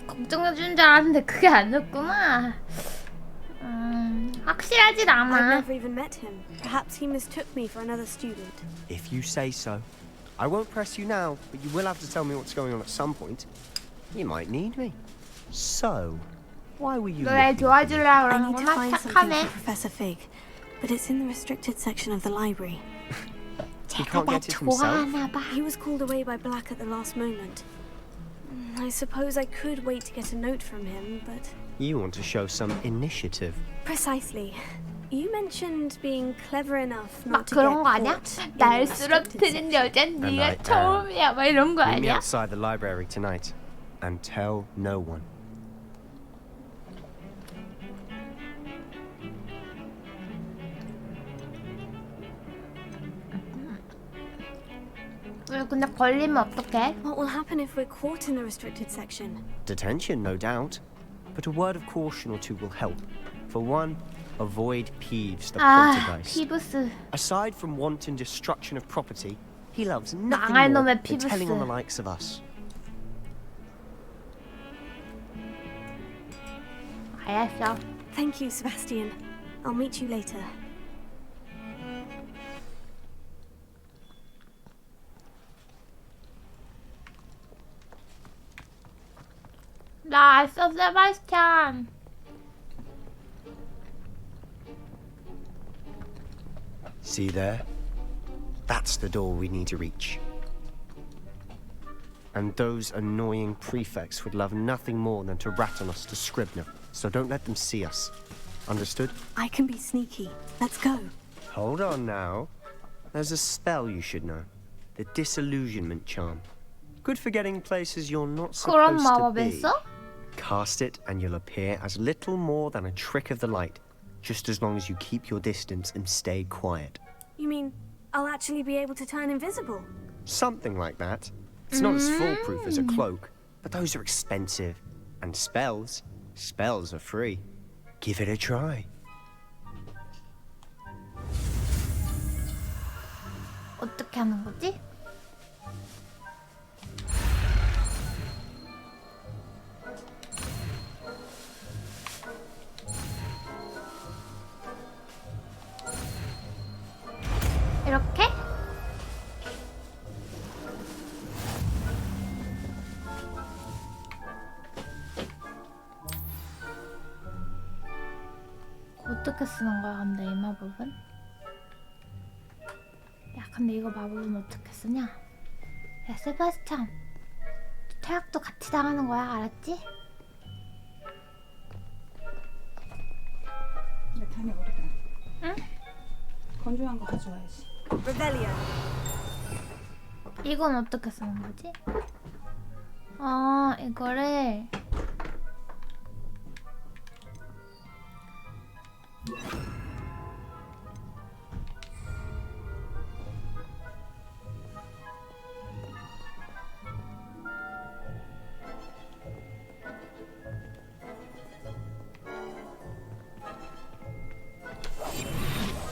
걱정해주는 줄 알았는데 그게 아니었구나. 확실하진 I've 않아. never even met him. Perhaps he mistook me for another student. If you say so. I won't press you now, but you will have to tell me what's going on at some point. You might need me. So, why were you 널 looking? 도와주려고 I need to 그러는구나. find something 착하네. for Professor Fig, but it's in the restricted section of the library. He can't get it himself. He was called away by Black at the last moment. I suppose I could wait to get a note from him, but... You want to show some initiative. Precisely. You mentioned being clever enough 막 not to 그런 거 get 아니야? caught in 날 the restricted 쓰러뜨린 여잔 And I 네가 am. 처음이야. 막 이런 거 Meet me 아니야? outside the library tonight, and tell no one. 근데 걸리면 어떡해? What will happen if we're caught in the restricted section? Detention, no doubt. But a word of caution or two will help. For one, Avoid Peeves, the 아, poltergeist. 피브스. Aside from wanton destruction of property, he loves nothing 망할 more 놈의 than telling on the 피브스. likes of us. 알았어. Thank you, Sebastian. I'll meet you later. 나 알았어, 세바스찬. See there? That's the door we need to reach. And those annoying prefects would love nothing more than to rat on us to Scribner, so don't let them see us. Understood? I can be sneaky. Let's go. Hold on now. There's a spell you should know. The Disillusionment Charm. Good for getting places you're not 그런 supposed to 마법이 be. 있어? Cast it and you'll appear as little more than a trick of the light, just as long as you keep your distance and stay quiet. You mean I'll actually be able to turn invisible? Something like that. It's not as foolproof as a cloak, but those are expensive. And spells are free. Give it a try. 어떻게 하는 거지? 이렇게? 어떻게 쓰는 거야, 근데 이 마법은? 야, 근데 이거 마법은 어떻게 쓰냐? 야, 세바스찬, 퇴학도 같이 당하는 거야, 알았지? 야, 다녀오리다. 응? 건조한 거 가져와야지. Revelio. 이건 어떻게 쓰는 거지? 아, 이거를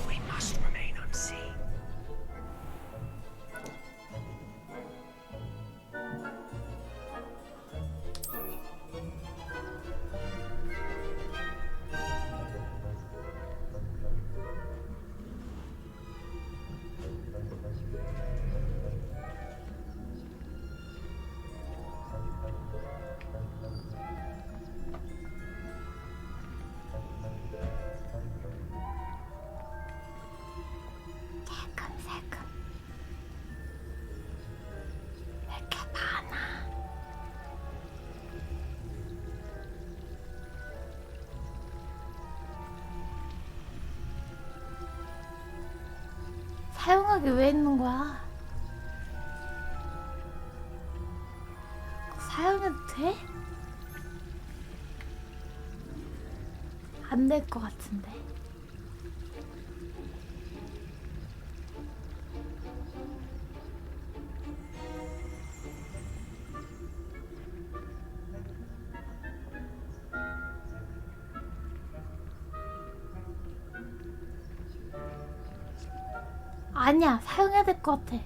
We must remain unseen. 새금새금 왜 이렇게 많아? 사용하기 왜 있는 거야? 사용해도 돼? 안 될 것 같은데. 아니야, 사용해야 될 것 같아.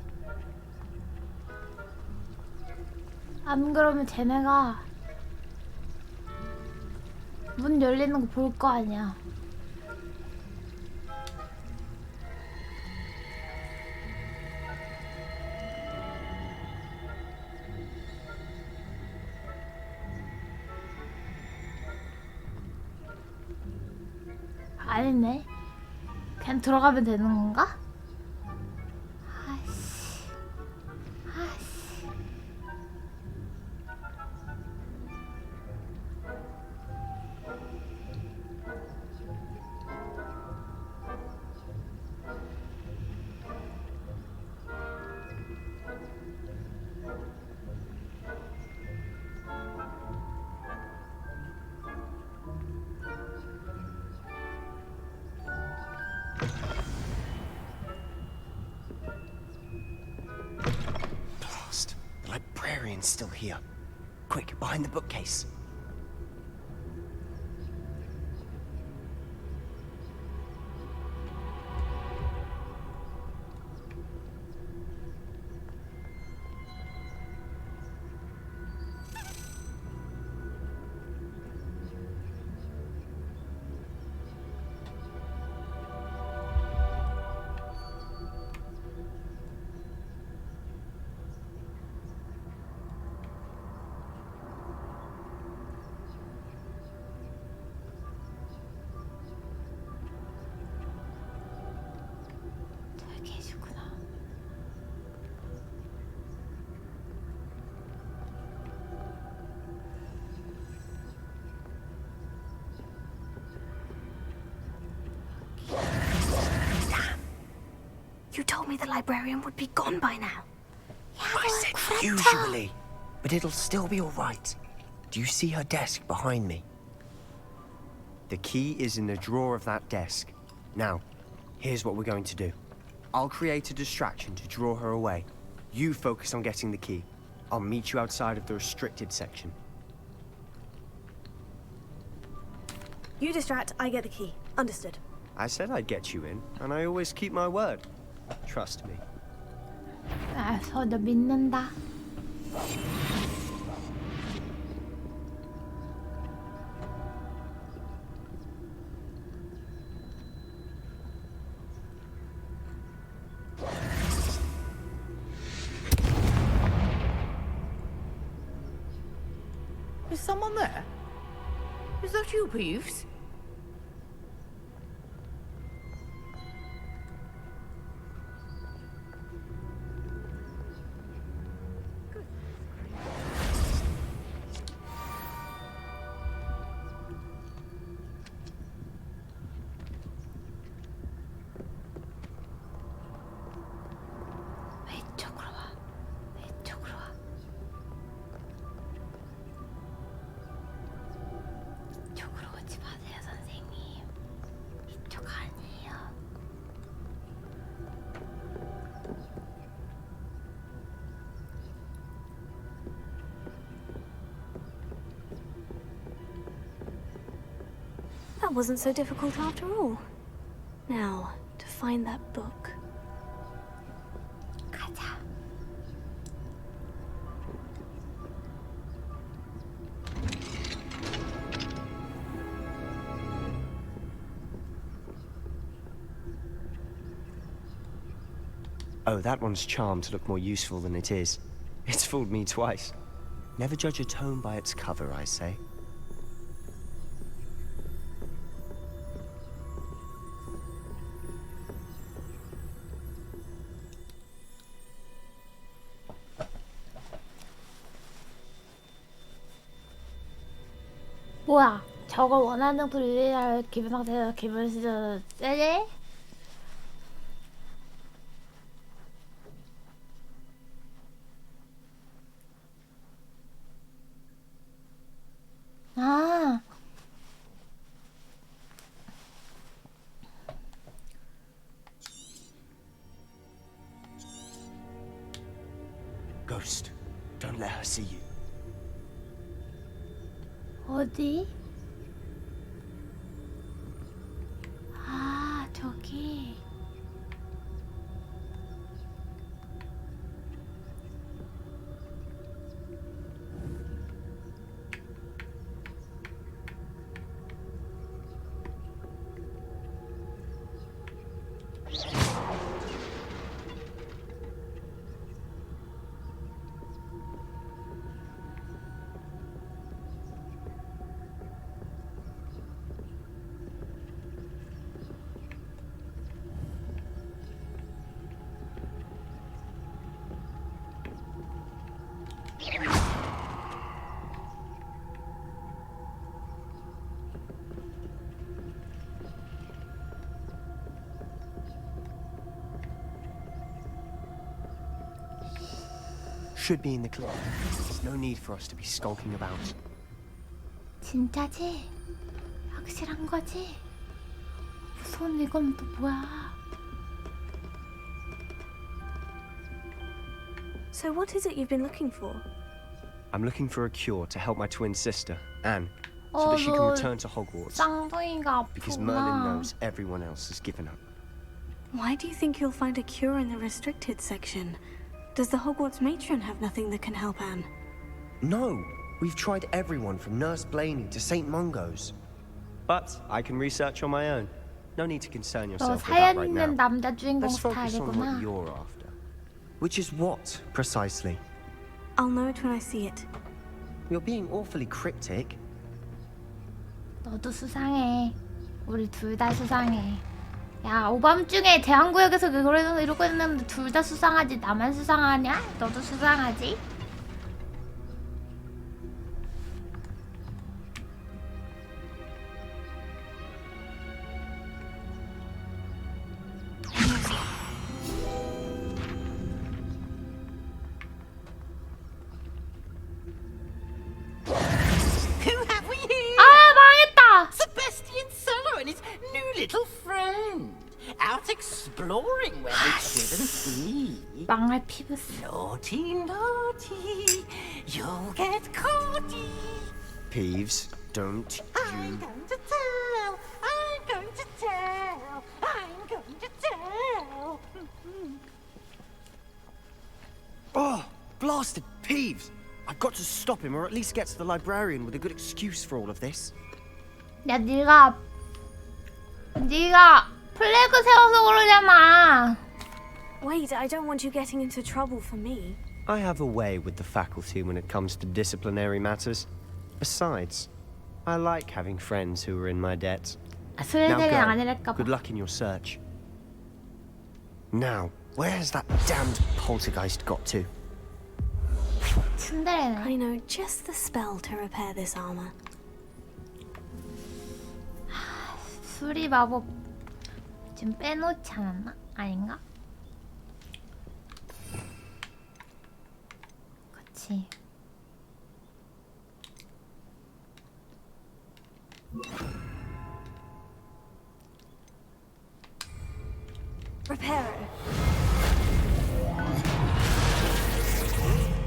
안 그러면 쟤네가 문 열리는 거 볼 거 아니야. 아니네. 그냥 들어가면 되는 건가? 아이씨. 아이씨. Blast. The librarian's still here. Quick, behind the bookcase. You told me the librarian would be gone by now. I said usually, but it'll still be all right. Do you see her desk behind me? The key is in the drawer of that desk. Now, here's what we're going to do. I'll create a distraction to draw her away. You focus on getting the key. I'll meet you outside of the restricted section. You distract, I get the key. Understood. I said I'd get you in, and I always keep my word. Trust me. 알았어, 너 믿는다. Is someone there? Is that you, Peeves? 왼쪽으로 와. 왼쪽으로 와. 이쪽으로 오지 마세요, 선생님. 이쪽 아니에요. That wasn't so difficult after all. Now, to find that book. 가자. Oh, that one's charmed to look more useful than it is. It's fooled me twice. Never judge a tome by its cover, I say. 뭐야? 저걸 원하는 분리할 기분 상태에서 기분 시절 쎄? 아, Ghost, don't let her see you. 어디? 아, 저기. Should be in the closet. There's no need for us to be skulking about. 진짜지? 확실한 거지? 무서운 이건 또 뭐야? So what is it you've been looking for? I'm looking for a cure to help my twin sister, Anne, so that she can 너 return to Hogwarts. 쌍둥이가 Because Merlin 아프구나. knows everyone else has given up. Why do you think you'll find a cure in the restricted section? Does the Hogwarts matron have nothing that can help Anne? No! We've tried everyone from Nurse Blaney to St. Mungo's. But I can research on my own. No need to concern 너 yourself with 사연 that right 있는 now. 남자 주인공 Let's focus on 스타일이구나. what you're after. Which is what, precisely? I'll know it when I see it. You're being awfully cryptic. 너도 수상해. 우리 둘 다 수상해. 야, 오밤중에 대한구역에서 그걸 이러고 있는데 둘 다 수상하지. 나만 수상하냐? 너도 수상하지? tea. 망할 피부스. Naughty, naughty, you'll get caughty. Peeves, don't I'm you... going to tell, I'm going to tell, I'm going to tell. Oh, blasted Peeves! I've got to stop him, or at least get to the librarian with a good excuse for all of this. 야, 네가 플래그 세워서 그러잖아. Wait, I don't want you getting into trouble for me. I have a way with the faculty when it comes to disciplinary matters. Besides, I like having friends who are in my debt. 스웨덴이 Now 아니랄까 go. 봐. Good luck in your search. Now, where has that damned poltergeist got to? 츤데레네. I know just the spell to repair this armor. 수리 마법 좀 빼놓지 않았나? 아닌가? 그치. Repair it.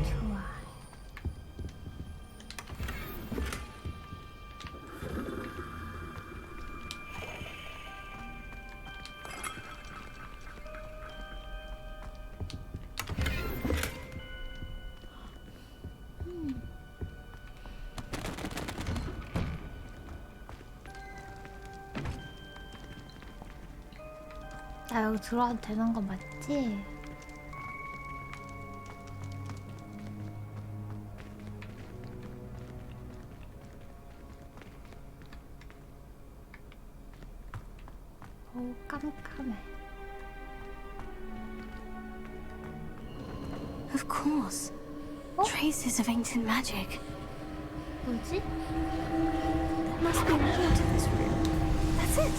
좋아. 나 여기 들어와도 되는 거 맞지? 오, 깜깜해. Of course. Traces of ancient magic. 뭐지? There must be more to this room. That's it.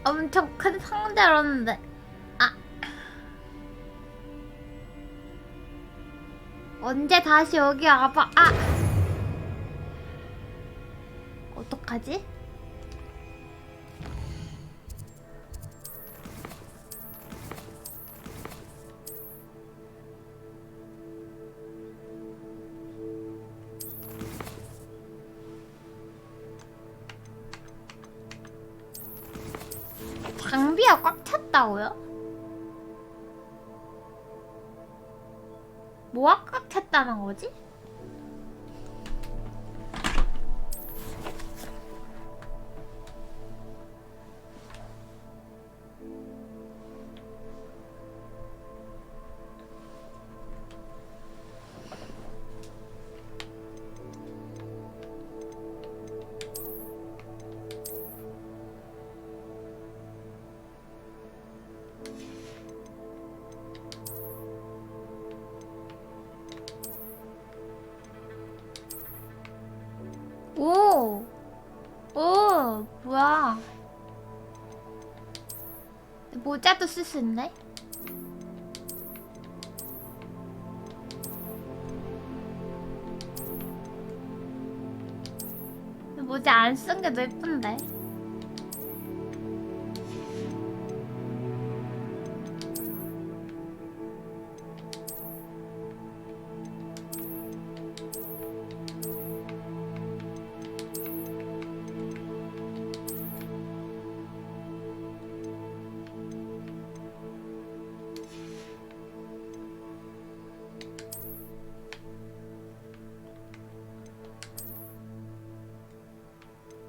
엄청 큰 상자였는데. 언제 다시 여기 와봐. 어떡하지? 장비가 꽉 찼다고요? 뭐가 꽉 찼다는 거지? 뭐야. 모자도 쓸 수 있네? 모자 안 쓴 게 더 예쁜데?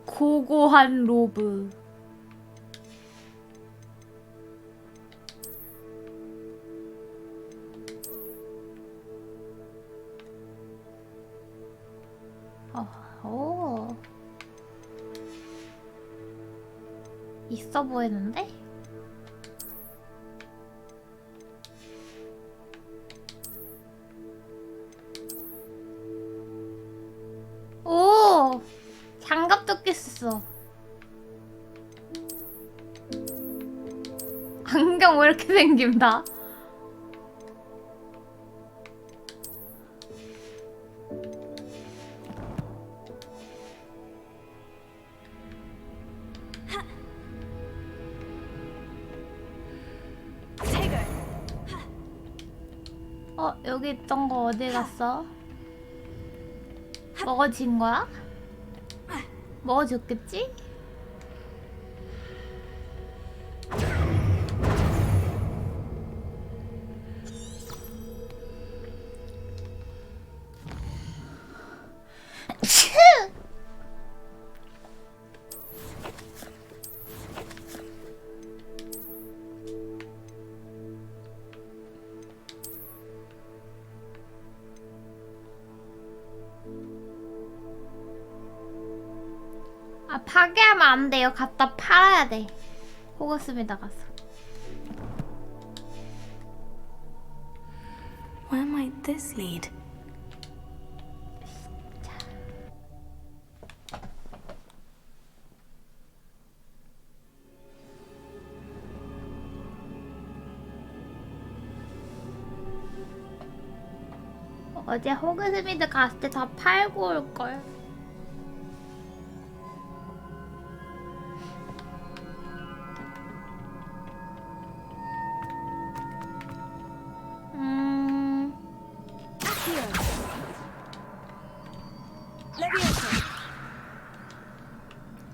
고고한 로브. 오. 있어 보이는데? 오! 장갑도 꼈어. 안경 왜 이렇게 생긴다? 여기 있던 거 어디 갔어? 먹어진 거야? 먹어줬겠지? 아, 파괴하면 안 돼요. 갖다 팔아야 돼. 호그스미다 가서. Where might this lead? 어제 호그스미드 갔을 때 다 팔고 올걸.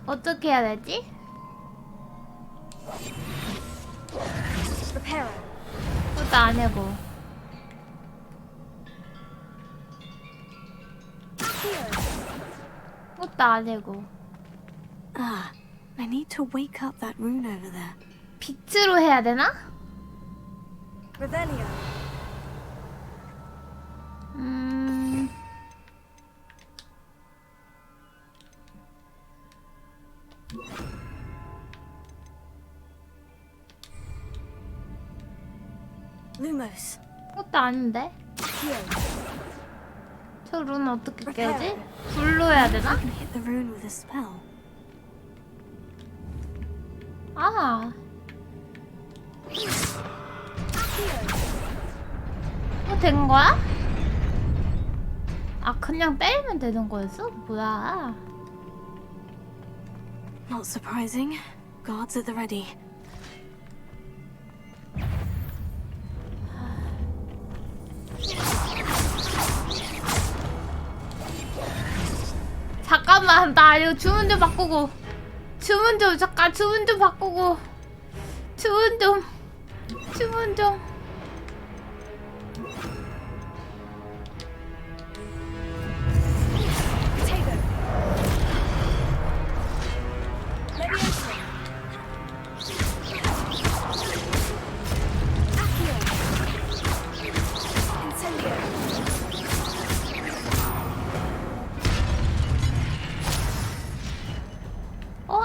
어떻게 해야 되지? 그것도 안 해고. 그것도 안 해고. Ah, I need to wake up that rune over there. 빛으로 해야 되나? Lumos. 그것도 아닌데? 저 룬 어떻게 깨지? 불로 해야 되나? Hit the rune with a spell. 아. 된 거야? 아, 그냥 때리면 되는 거였어? 뭐야? Not surprising. Guards at the ready. 잠깐만, 나 이거 주문 좀 바꾸고. 주문 좀 바꾸고. 주문 좀.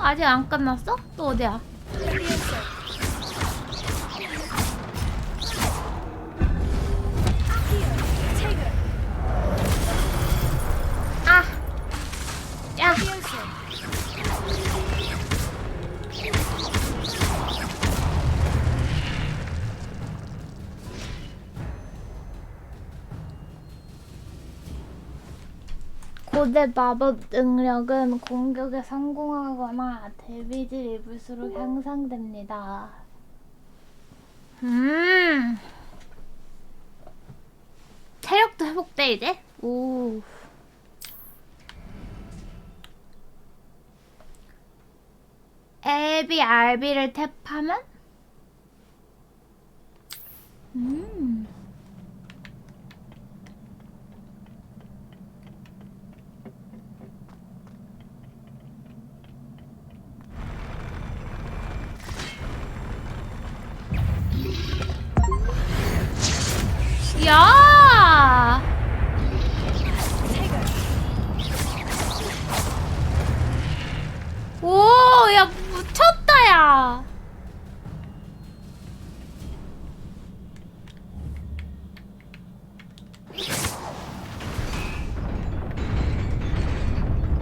아직 안 끝났어? 또 어디야? 아! 야! 고대 마법 능력은 공격에 성공하거나 데미지를 입을수록 향상됩니다. 체력도 회복돼 이제? 오. 앱이 RB를 탭하면? 야!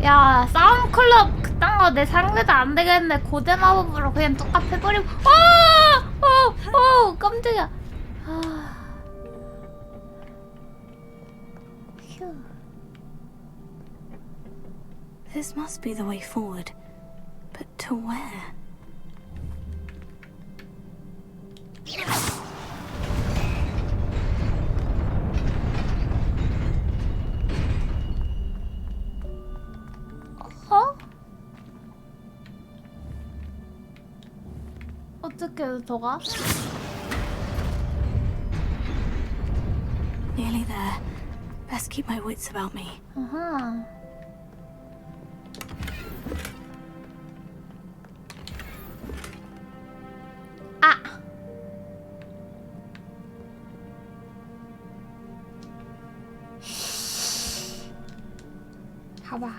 야, 싸움 클럽 그딴 거 내 상대도 안 되겠네. 고대 마법으로 그냥 똑같 해버리고. 깜짝이야. 휴. This must be the way forward. But to where? 어? 어떻게 더 가? Nearly there. Best keep my wits about me. 아하. 봐봐.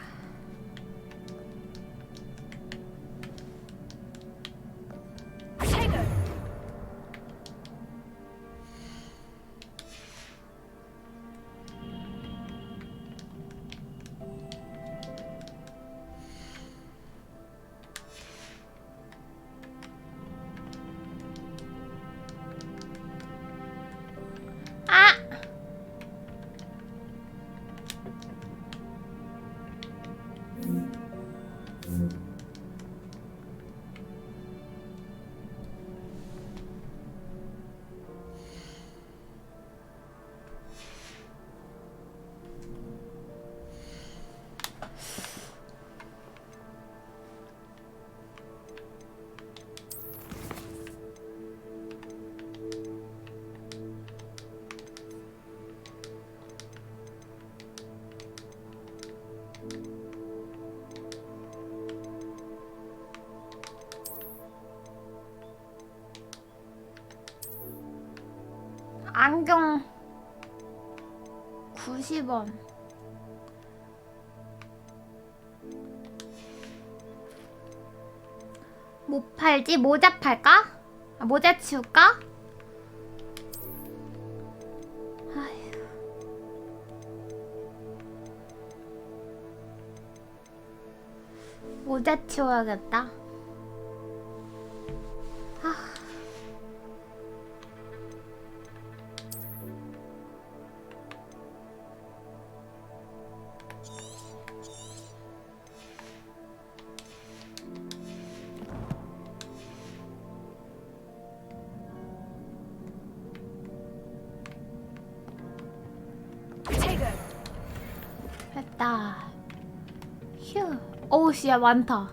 안경 90원. 뭐 팔지? 모자 팔까? 모자 치울까? 모자 치워야겠다. 됐다. 휴. 어우 씨야 많다.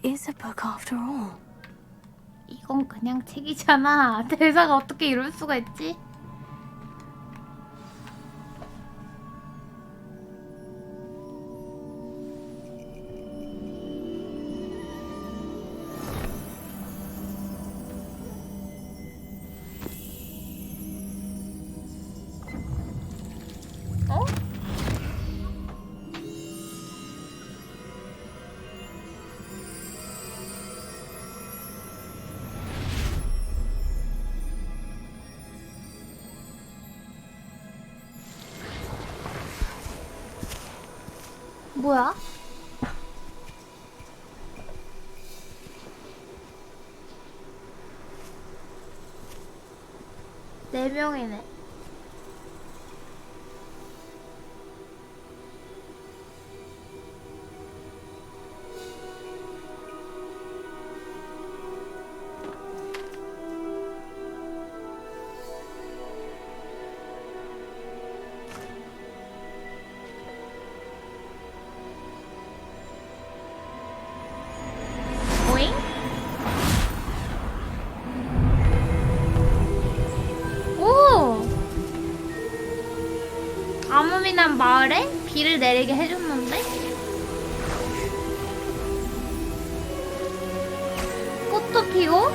Is a book after all. 이건 그냥 책이잖아. 대사가 어떻게 이럴 수가 있지? 어? 뭐야? 4명이네. 오잉? 오! 암흑이난 마을에 비를 내리게 해줬는데? 꽃도 피고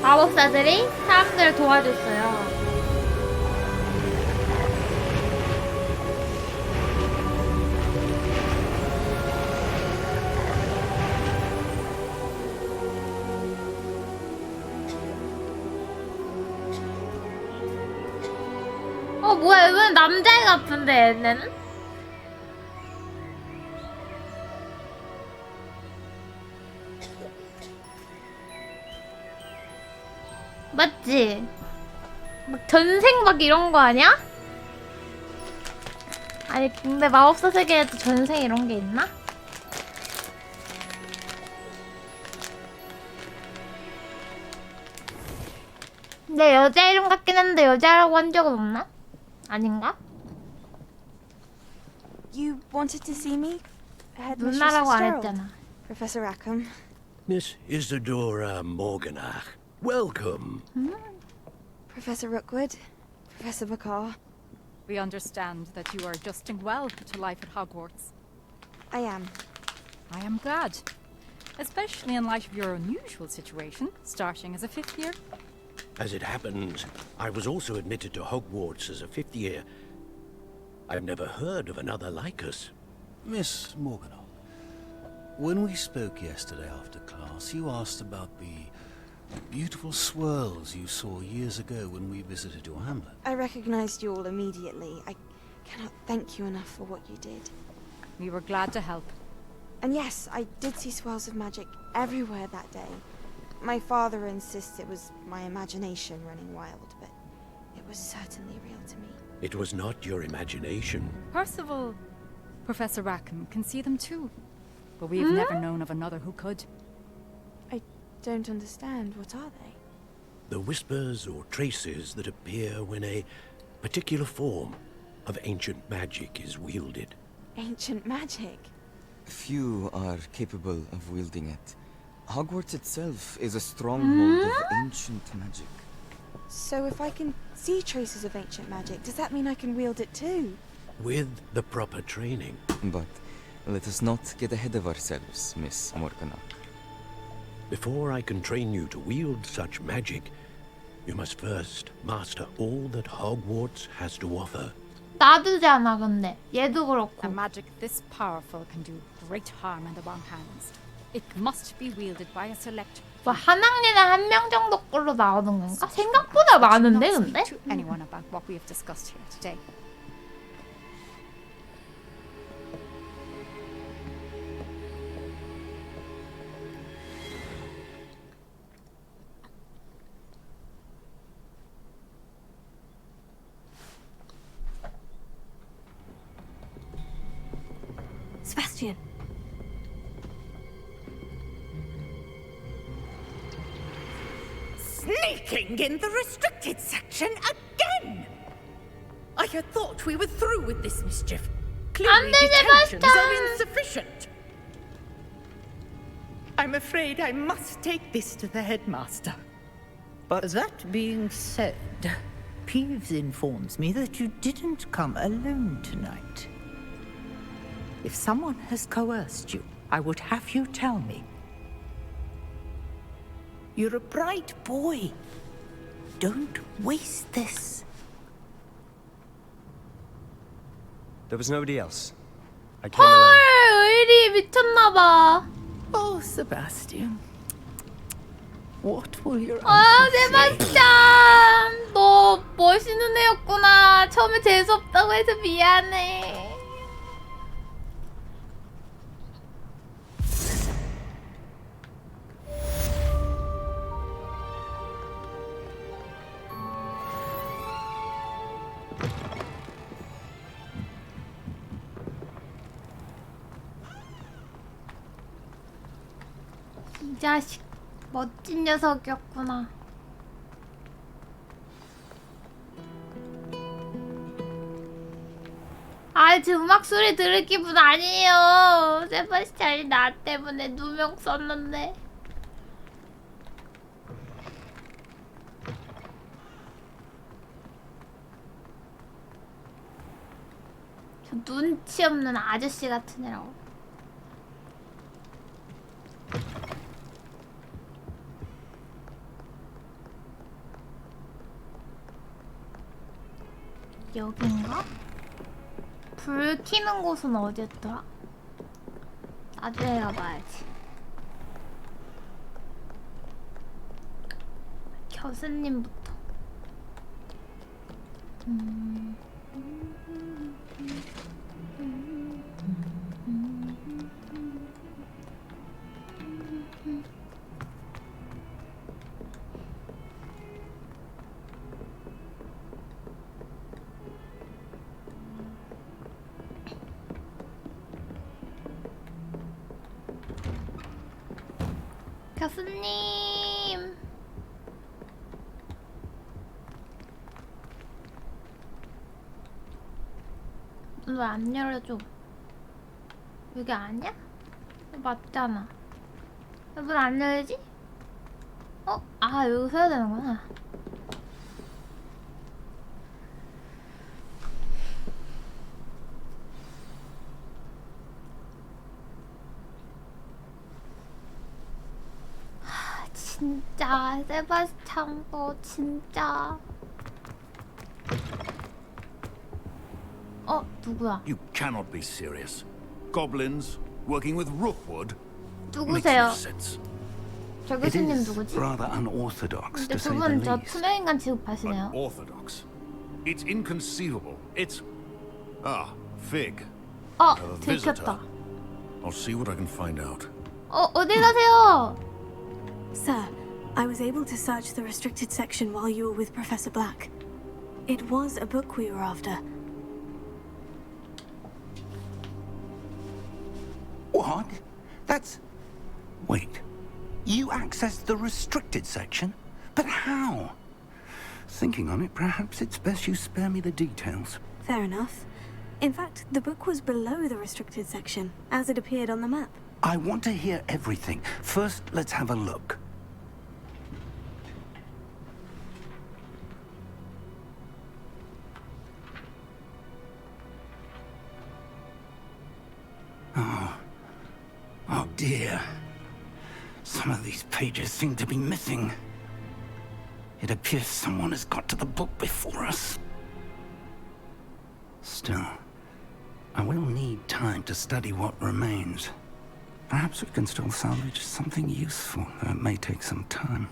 마법사들이 사람들을 도와줬어요. 뭐야, 이건 남자애 같은데, 얘네는? 맞지? 막 전생 막 이런 거 아니야? 아니, 근데 마법사 세계에도 전생 이런 게 있나? 근데 여자 이름 같긴 한데 여자라고 한 적은 없나? 아닌가? You wanted to see me? 누나라고 안 했잖아. Professor Rackham. Miss Isadora Morganach, welcome. Professor Rookwood. Professor Bakar. We understand that you are adjusting well to life at Hogwarts. I am. I am glad. Especially in light of your unusual situation, starting as a 5th year. As it happens, I was also admitted to Hogwarts as a 5th year. I've never heard of another like us. Miss Morganach, when we spoke yesterday after class, you asked about the beautiful swirls you saw years ago when we visited your hamlet. I recognized you all immediately. I cannot thank you enough for what you did. We were glad to help. And yes, I did see swirls of magic everywhere that day. My father insists it was my imagination running wild, but it was certainly real to me. It was not your imagination. Percival, Professor Rackham can see them too. But we've never known of another who could. I don't understand. What are they? The whispers or traces that appear when a particular form of ancient magic is wielded. Ancient magic? Few are capable of wielding it. Hogwarts itself is a stronghold of ancient magic. So if I can see traces of ancient magic, does that mean I can wield it too? With the proper training. But let us not get ahead of ourselves, Miss Morganach. Before I can train you to wield such magic, you must first master all that Hogwarts has to offer. 나도잖아, 근데. 얘도 그렇고. A magic this powerful can do great harm in the wrong hands. It must be wielded by a select. 뭐 한 학년에 한 명 정도 걸로 나오는 건가? 생각보다 많은데, 근데? To anyone about what we have discussed here today. Sebastian. Sneaking in the restricted section again! I had thought we were through with this mischief. Clearly detentions are insufficient. I'm afraid I must take this to the headmaster. But that being said, Peeves informs me that you didn't come alone tonight. If someone has coerced you, I would have you tell me. You're a bright boy. Don't waste this. There was nobody else. I came alone. 헐, 의리 미쳤나봐. Oh, Sebastian. What will your 아, 세바스찬! 너 멋있는 애였구나. 처음에 재수없다고 해서 미안해. 이 자식 멋진 녀석이었구나. 아, 지금 음악 소리 들을 기분 아니에요. 세바스찬이 나 때문에 누명 썼는데. 저 눈치 없는 아저씨 같은 애라고. 여긴가? 불 켜는 곳은 어디였더라? 나중에 가봐야지. 교수님부터. 교수님. 문 왜 안 열어줘? 여기 아니야? 맞잖아. 문 안 열지? 어? 아, 여기 서야 되는구나. 진짜 세바스찬도 진짜. 누구야? You cannot be serious. Goblins working with Rookwood? 누구세요? 저 It 교수님 is 누구지? rather unorthodox, 근데 to say the 그분 저 least. 투명인간 취급하시네요. Orthodox. It's inconceivable. It's... Ah, Fig. 들켰다. Visitor. I'll see what I can find out. 어디 가세요? Sir, I was able to search the restricted section while you were with Professor Black. It was a book we were after. What? That's... Wait. You accessed the restricted section? But how? Thinking on it, perhaps it's best you spare me the details. Fair enough. In fact, the book was below the restricted section, as it appeared on the map. I want to hear everything. First, let's have a look. Oh dear. Some of these pages seem to be missing. It appears someone has got to the book before us. Still, I will need time to study what remains. Perhaps we can still salvage something useful, though it may take some time.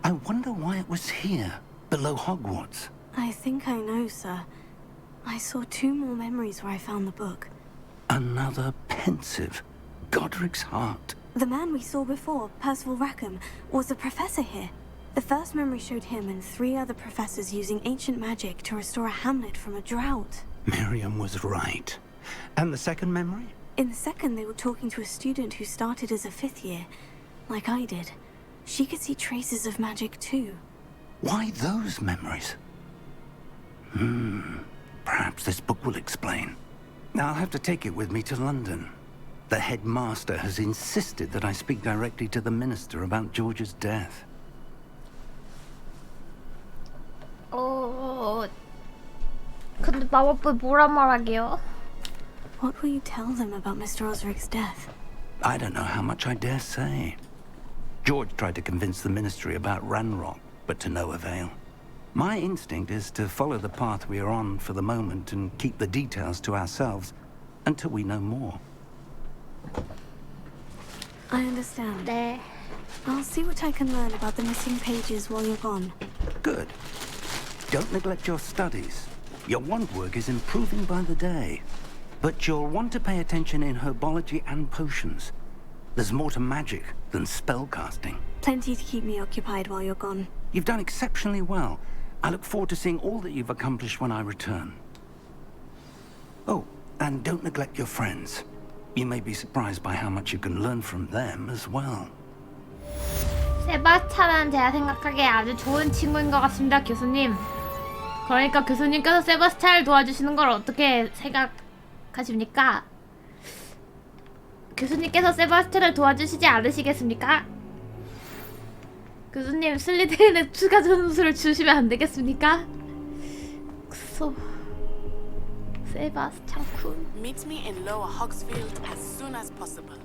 I wonder why it was here, below Hogwarts. I think I know, sir. I saw 2 more memories where I found the book. Another pensive. Godric's heart. The man we saw before, Percival Rackham, was a professor here. The first memory showed him and 3 other professors using ancient magic to restore a hamlet from a drought. Miriam was right. And the second memory? In the second, they were talking to a student who started as a 5th year, like I did. She could see traces of magic too. Why those memories? Perhaps this book will explain. I'll have to take it with me to London. The headmaster has insisted that I speak directly to the minister about George's death. 근데 마법부 뭐란 말하게요? What will you tell them about Mr. Osric's death? I don't know how much I dare say. George tried to convince the ministry about Ranrock, but to no avail. My instinct is to follow the path we are on for the moment and keep the details to ourselves until we know more. I understand. 네. I'll see what I can learn about the missing pages while you're gone. Good. Don't neglect your studies. Your wand work is improving by the day. But you'll want to pay attention in herbology and potions. There's more to magic than spellcasting. Plenty to keep me occupied while you're gone. You've done exceptionally well. I look forward to seeing all that you've accomplished when I return. Oh, and don't neglect your friends. you may be surprised by how much you can learn from them as well. 세바스찬은 제가 생각하기에 아주 좋은 친구인 것 같습니다, 교수님. 그러니까 교수님께서 세바스찬을 도와주시는 걸 어떻게 생각하십니까? 교수님께서 세바스찬을 도와주시지 않으시겠습니까? 교수님, 슬리데린에 추가 점수를 주시면 안 되겠습니까? 그소 세바스찬 군. Meet me in Lower Hogsfield as soon as possible.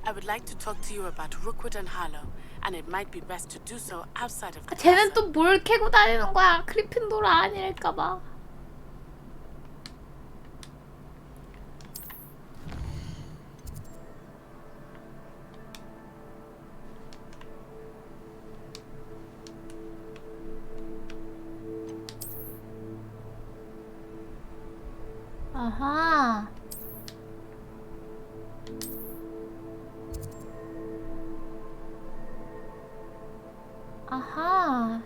I would like to talk to you about Rookwood and Harlow, and it might be best to do so outside of the 쟤는 또 뭘 캐고 다니는 거야? 그리핀도라 아닐까봐. 아하. 아하.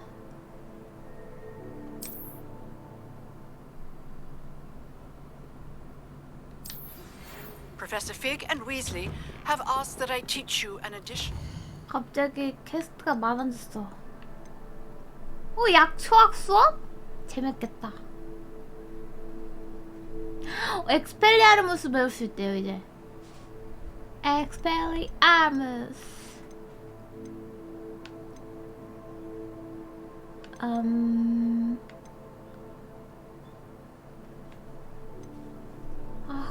Professor Fig and Weasley have asked that I teach you an addition. 갑자기 퀘스트가 많아졌어. 약초학 수업? 재밌겠다. 엑스펠리아르무스 배울 수 있대요, 이제. 엑스펠리아르무스.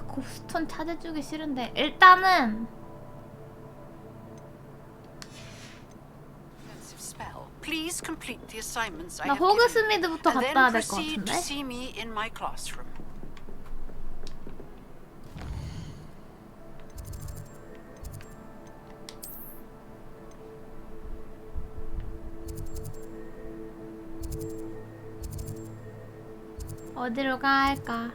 곱스톤 찾아주기 싫은데 일단은 Please complete the assignments I 나 have given you, 호그스미드부터 and then 갔다 와야 될 것 proceed to 같은데? see me in my classroom. 어디로 갈까?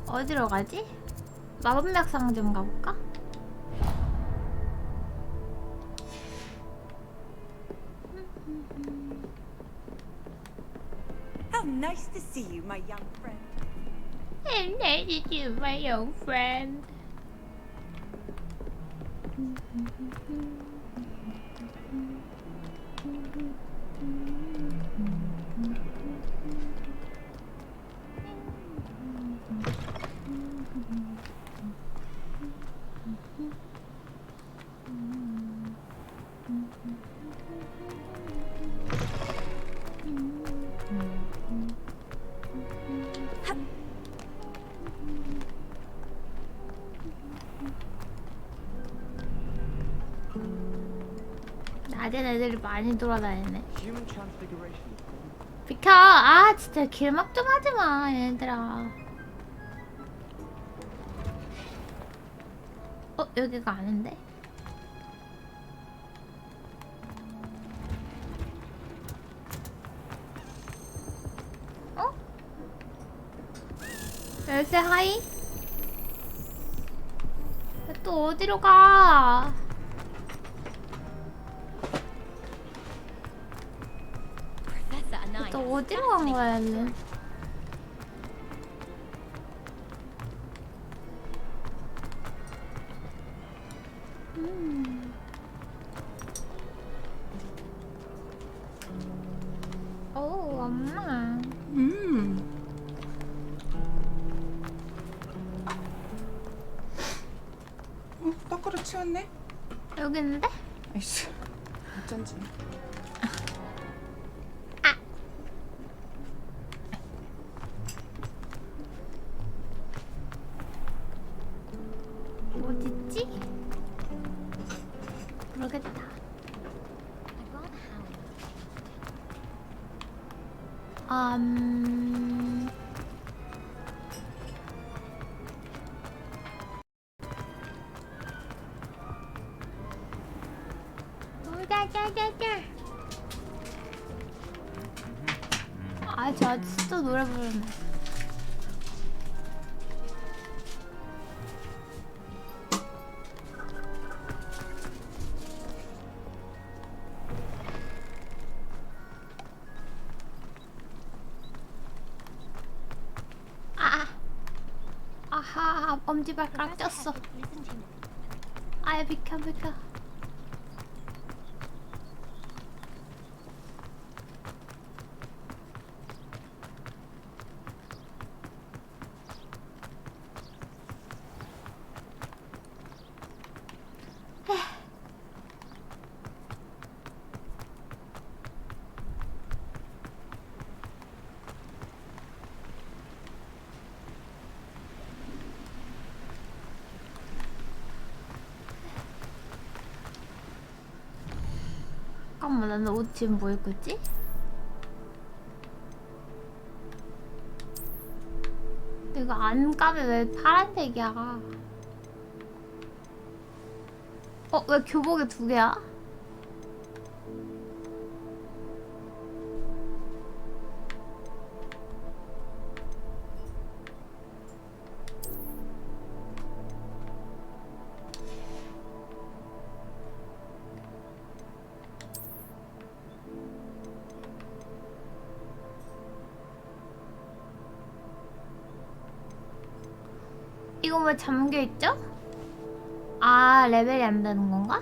어디로 가지? 마법약 상점 가볼까? How nice to see you, my young friend. And nice to see you, my young friend. 낮엔 애들이 많이 돌아다니네. 비켜! 진짜 길막 좀 하지마 얘들아. 여기가 아닌데? 열쇠 하이? 또 어디로 가? 또 어디로 간 거야, 얘는? 오, 엄마. 떡그릇 치웠네? 여기 있는데? 아이씨, 어쩐지. 어딨지? 모르겠다. 저 진짜 노래 부르네. 아 엄지발가락 쪘어. 아야 비켜. 잠깐만, 나는 옷 지금 뭐 입고 있지? 이거 안감이 왜 파란색이야? 왜 교복이 2개야? 이거 왜 잠겨있죠? 아, 레벨이 안 되는 건가?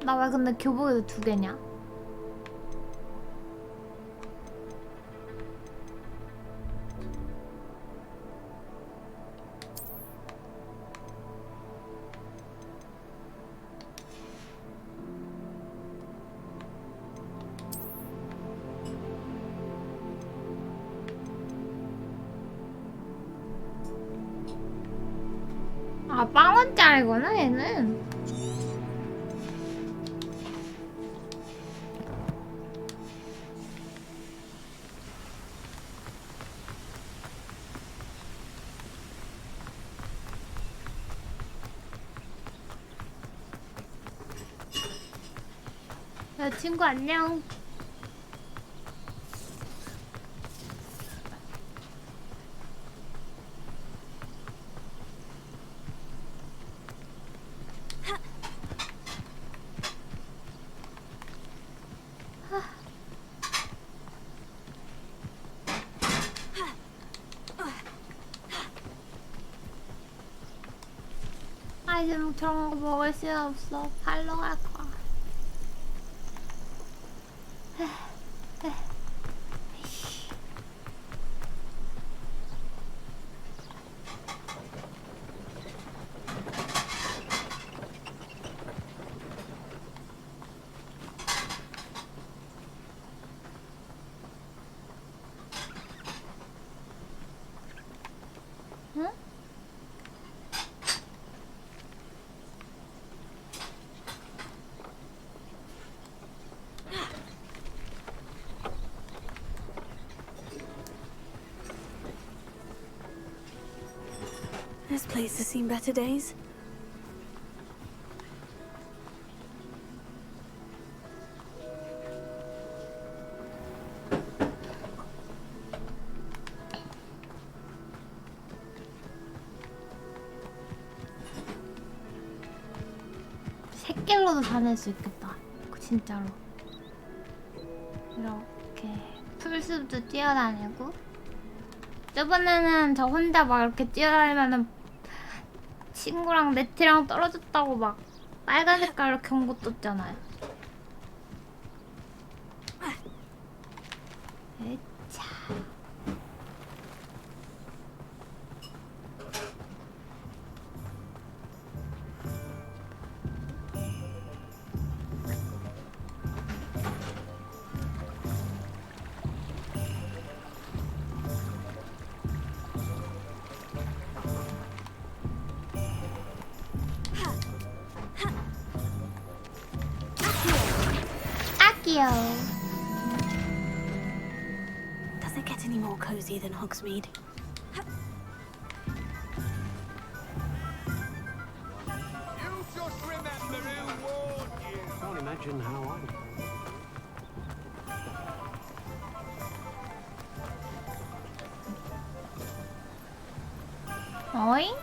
나 왜 근데 교복에도 2개냐? 아, 10,000원짜리구나 얘는. 야, 친구 안녕. 아이템 저런 거 먹을 수 없어. 팔로 갈 거야. 응? This place has seen better days. 새길로도 다닐 수 있겠다. 진짜로. 이렇게 풀숲도 뛰어다니고. 저번에는 저 혼자 막 이렇게 뛰어다니면은 친구랑 네트랑 떨어졌다고 막 빨간 색깔로 경고 떴잖아요. 에차. Does it get any more cozy than Hogsmeade? Can't imagine how I... 어잉?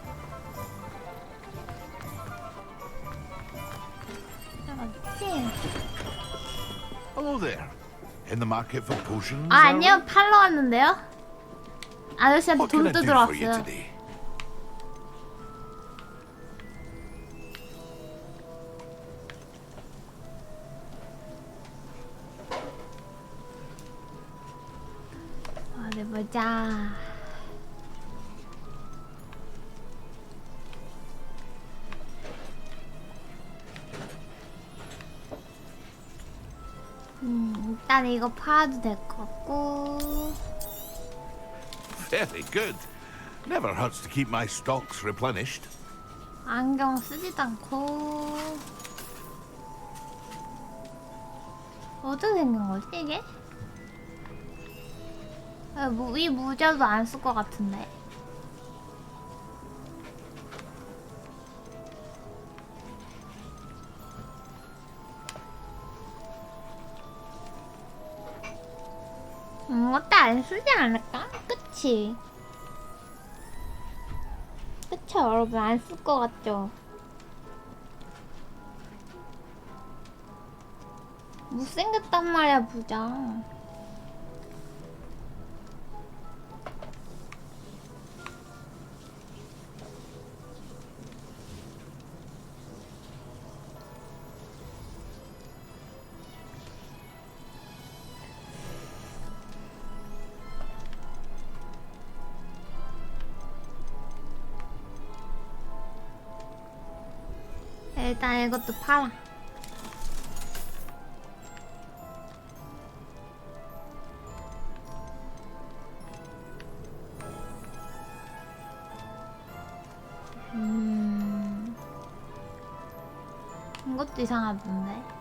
Hello there. In the market for potions? 아 아니요 팔러 왔는데요. 아저씨한테 What can 돈 I do 뜯으러 for you 왔어요. today? 어디 보자. 일단 이거 팔아도 될 것 같고. Very good. Never hurts to keep my stocks replenished. 안경 쓰지도 않고. 어떻게 생긴 거지 이게? 이 모자도 안 쓸 것 같은데. 이것도 안 쓰지 않을까? 그치? 그쵸 여러분 안 쓸 것 같죠? 못생겼단 말이야 부장. 일단 이것도 팔아. 이것도 이상하던데.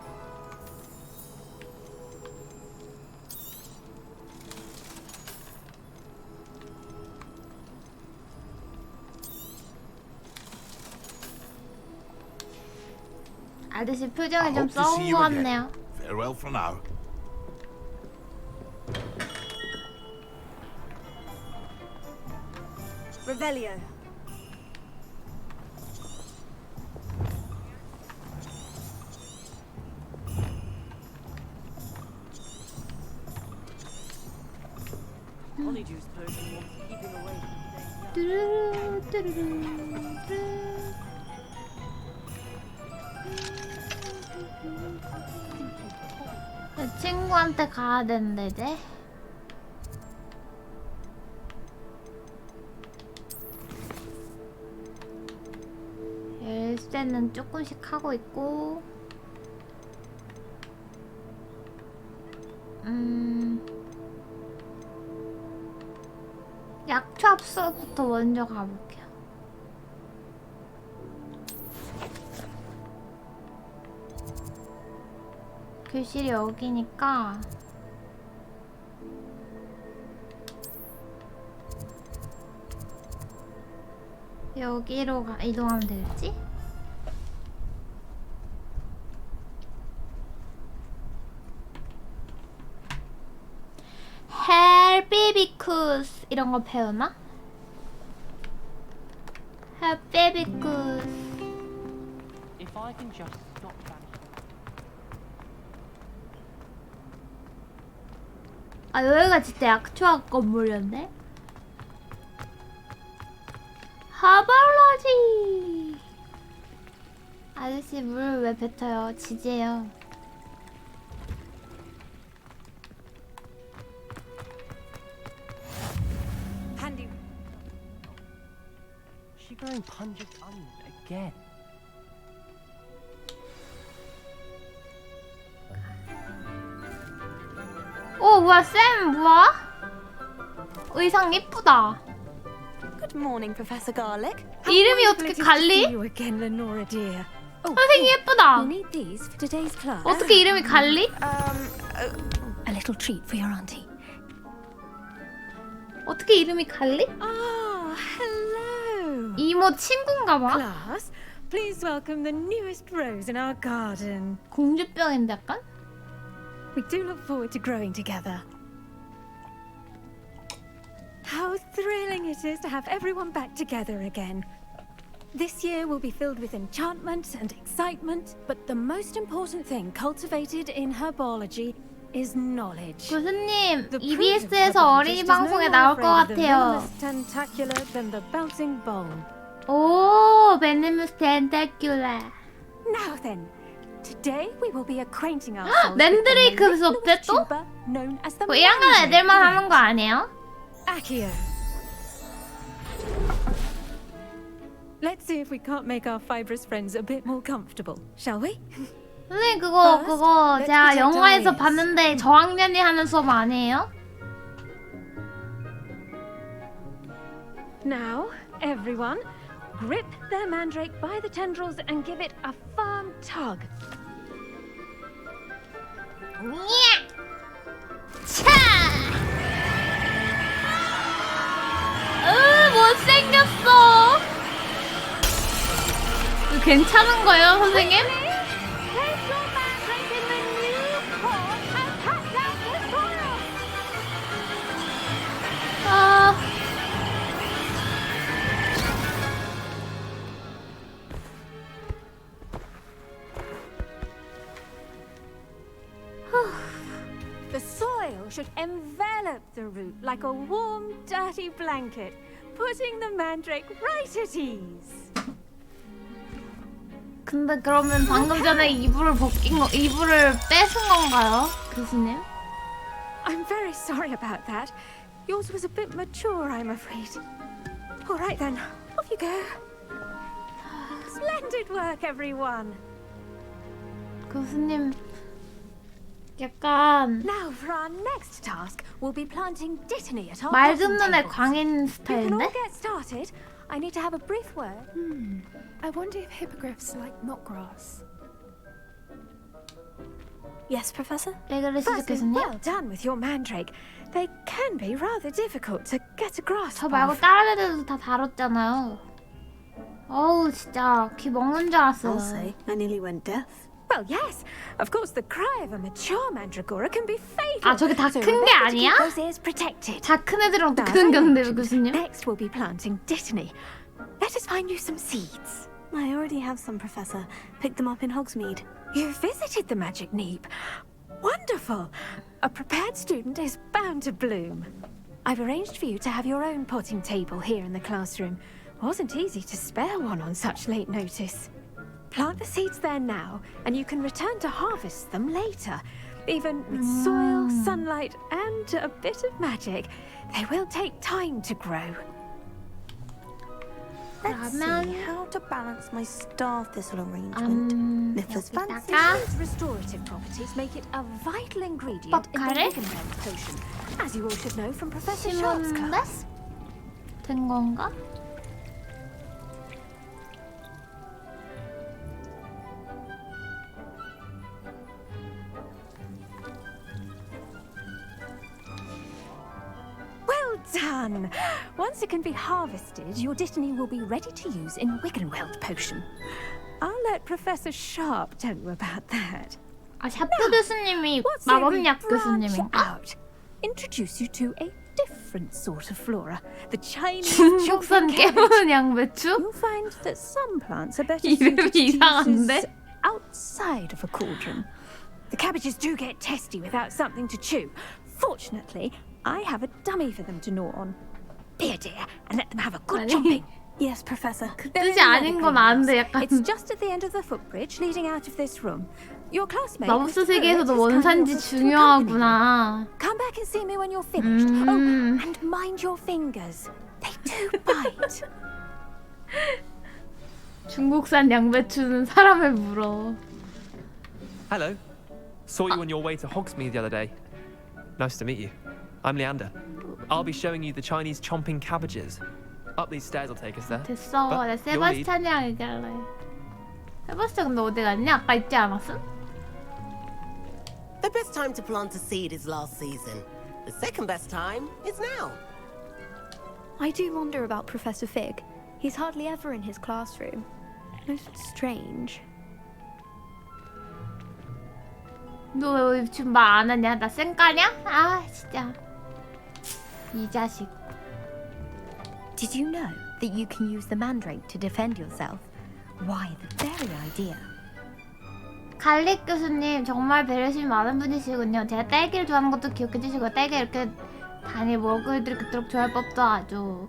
아저씨 표정이 좀 썩은 것 같네요. Farewell for now. Revelio. Honeyjuice potion wants keeping away 내 친구한테 가야 되는데 이제. 열쇠는 조금씩 하고 있고. 약초 합수부터 먼저 가볼게요. 교실이 여기니까 여기로 이동하면 되겠지? 헬비비쿠스 이런 거 배우나? 헬비비쿠스. If I can just stop that. 아 여기가 진짜 약초학 건물이었네? 하발라지. 아저씨 물 왜 뱉어요? 지지해요. Handy. She growing pungent onion again. 오 뭐야 쌤 뭐야? 의상 예쁘다. Good morning, Professor Garlic. 이름이 어떻게 갈리? You again, Lenora dear. 선생님 예쁘다. You need these for today's class. 어떻게 이름이 갈리? A little treat for your auntie. 어떻게 이름이 갈리? Ah, hello. 이모 친구인가 봐. Class, please welcome the newest rose in our garden. 공주병인데 약간? We do look forward to growing together. How thrilling it is to have everyone back together again. This year will be filled with enchantment and excitement, but the most important thing cultivated in herbology is knowledge. 교수님, The EBS에서 어린이 방송에 나올 것 같아요. Tentacular than the bouncing ball. 오, 베네무스 텐타큘라. Now then, today we will be acquainting ourselves. 랜드레이크 수업대 또? known as the 뭐 1학년 애들만 하는 거 아니에요? Accio. Let's see if we can't make our fibrous friends a bit more comfortable, shall we? 선생님 그거 제가 영화에서 봤는데 저학년이 하는 수업 아니에요? Now, everyone, grip their mandrake by the tendrils and give it a firm tug. 차! 못생겼어. 이거 괜찮은 거예요, 선생님? The soil should envelop the root like a warm, dirty blanket, putting the mandrake right at ease. 근데 그러면 방금 전에 이불을 뺏은 건가요, 교수님? I'm very sorry about that. Yours was a bit mature, I'm afraid. All right then, off you go. Splendid work, everyone. 교수님, 약간 Now for our next task, we'll be planting dittany at our 말 bottom 듣는 애 tables. 광인 You can all 스타일인데? get started. I need to have a brief word. I wonder if hippogriffs like knotgrass. Yes, Professor? 레그레시즈 Firstly, 교수님? well done with your mandrake. They can be rather difficult to get a grasp 저 말고 of. 다른 애들도 다 다뤘잖아요. 어우 진짜 귀 먹는 줄 알았어요. I'll say, I nearly went deaf. Well, yes. Of course, the cry of a mature mandragora can be fatal. 아 저게 다 So 큰 게 remember to 아니야? keep those ears protected. 다 큰 애들이랑 또 Now, 크는 as I 건데 mentioned, 교수님? Next, we'll be planting dittany. Let us find you some seeds. I already have some, Professor. Picked them up in Hogsmeade. You visited the magic neep. Wonderful. A prepared student is bound to bloom. I've arranged for you to have your own potting table here in the classroom. Wasn't easy to spare one on such late notice. Plant the seeds there now, and you can return to harvest them later. Even with soil, sunlight, and a bit of magic, they will take time to grow. Let's see how to balance my star thistle arrangement. Niffler's fancy. Its restorative properties make it a vital ingredient in the 뻑카를 Wiggenweld potion, as you all should know from Professor Sharp's 심었는데? class. 된 건가? Well done! Once it can be harvested, your dittany will be ready to use in Wiggenweld potion. I'll let Professor Sharp tell you about that. 아 샤프 교수님이 What say we 마법약 branch 교수님인가? out? Introduce you to a different sort of flora, the Chinese 중국산 jumping cabbage. 깨무는 양배추? You'll find that some plants are better 이름이 suited to 이상한데? uses outside of a cauldron. The cabbages do get testy without something to chew. Fortunately, I have a dummy for them to gnaw on. Be a dear and let them have a good chomping. Yes, Professor. They're in 뜻이 the 아닌 건 아는데 약간 It's just at the end of the footbridge leading out of this room. Your classmate. 마법사 Mr. Pruitt, 세계에서도 is kindly 원산지 offered to accompany you. 중요하구나. Come back and see me when you're finished. Oh, and mind your fingers. They do bite. 중국산 양배추는 사람을 물어. Hello. Saw you on your way to Hogsmeade the other day. Nice to meet you. I'm Leander. I'll be showing you the Chinese chomping cabbages. Up these stairs will take us there. 됐어. But 나 you'll lead. 세바스찬이랑 얘기할래. 세바스찬 근데 어디 갔냐? 아까 있지 않았어? The best time to plant a seed is last season. The second best time is now. I do wonder about Professor Fig. He's hardly ever in his classroom. Most strange. 너 왜 지금 말 안 하냐? 나 쌩까냐? 아 진짜 이 자식. Did you know that you can use the mandrake to defend yourself? Why, the very idea. 갈릭 교수님 정말 배려심이 많은 분이시군요. 제가 딸기를 좋아하는 것도 기억해 주시고 딸기 이렇게 당연히 먹을들이 그토록 좋아할 법도 아주.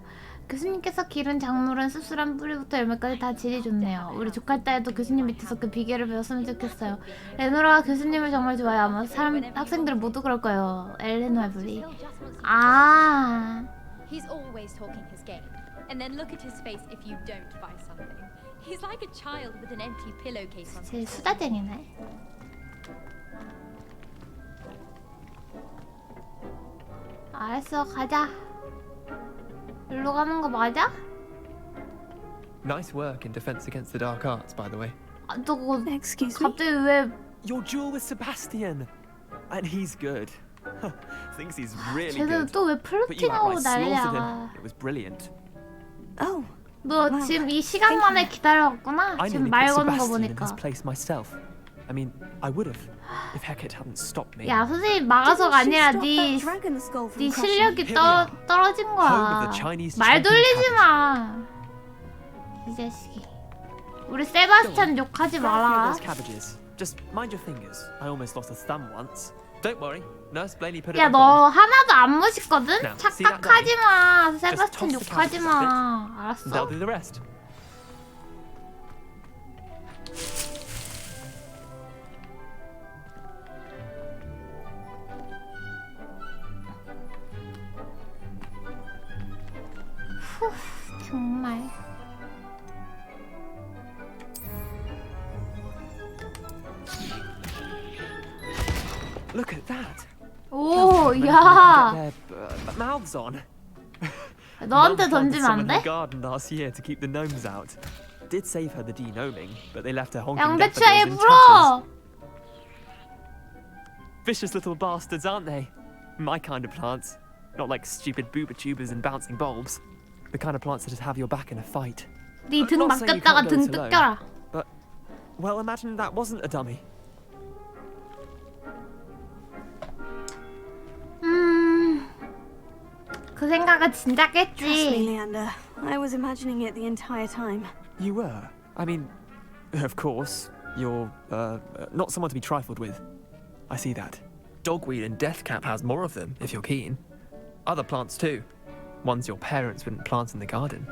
교수님께서 기른 작물은 씁쓸한 뿌리부터 열매까지 다 질이 좋네요. 우리 조카 딸도 교수님 밑에서 그 비결을 배웠으면 좋겠어요. 레노라가 교수님을 정말 좋아해요. 아마 학생들은 모두 그럴 거예요. 엘레노의 불이. 아. He's always talking his game. And then look at his face if you don't buy something. He's like a child with an empty pillowcase on 제 his 수다쟁이네. 알았어, 가자. 일로 가는 거 맞아? Nice work in defense against the dark arts, by the way. 아, 너 그거 갑자기 왜? Your duel with Sebastian, and he's good. Thinks he's really 쟤는 good. 또 왜 But you 플러팅하고 outright slaughtered him. 난리야. It was brilliant. 너 지금 이 시간만에 기다려왔구나? I 지금 nearly 말 put 거는 거 Sebastian in 보니까. his place myself. I mean, I would have if Hecate hadn't stopped me. 야, 선생님 막아서가 아니라 네 실력이 떨어진 거야. 말 돌리지 마. 이 자식이. 우리 세바스찬 욕하지 마라. Those cabbages. Just mind your fingers. I almost lost a thumb once. Don't worry. Nurse Blaney put it 야, back 너 on. 하나도 안 멋있거든? Now, see that 착각하지 마. Just 세바스찬 toss the 욕하지 cabbages off it, 마. and 알았어? they'll do the rest. 후, 정말. Look at that. 오, Get 야. their mouths on. 너한테 Mum planted 던지면 some 안 in her 돼? garden last year to keep the gnomes out. Did save her the denoming, but they left her honking 양배추야, 얘 daffodils in 불어. tatters. Vicious little bastards, aren't they? My kind of plants. Not like stupid booba tubers and bouncing bulbs. The kind of plants that just have your back in a fight. 네 등 Not saying you 맡겼다가 can't go 등 it alone, 뜯겨라. But, well, imagine that wasn't a dummy. 그 생각은 Trust me, 진작했지. Leander. I was imagining it the entire time. You were. I mean, of course, you're not someone to be trifled with. I see that. Dogweed and deathcap has more of them, if you're keen. Other plants too. Ones your parents wouldn't plant in the garden.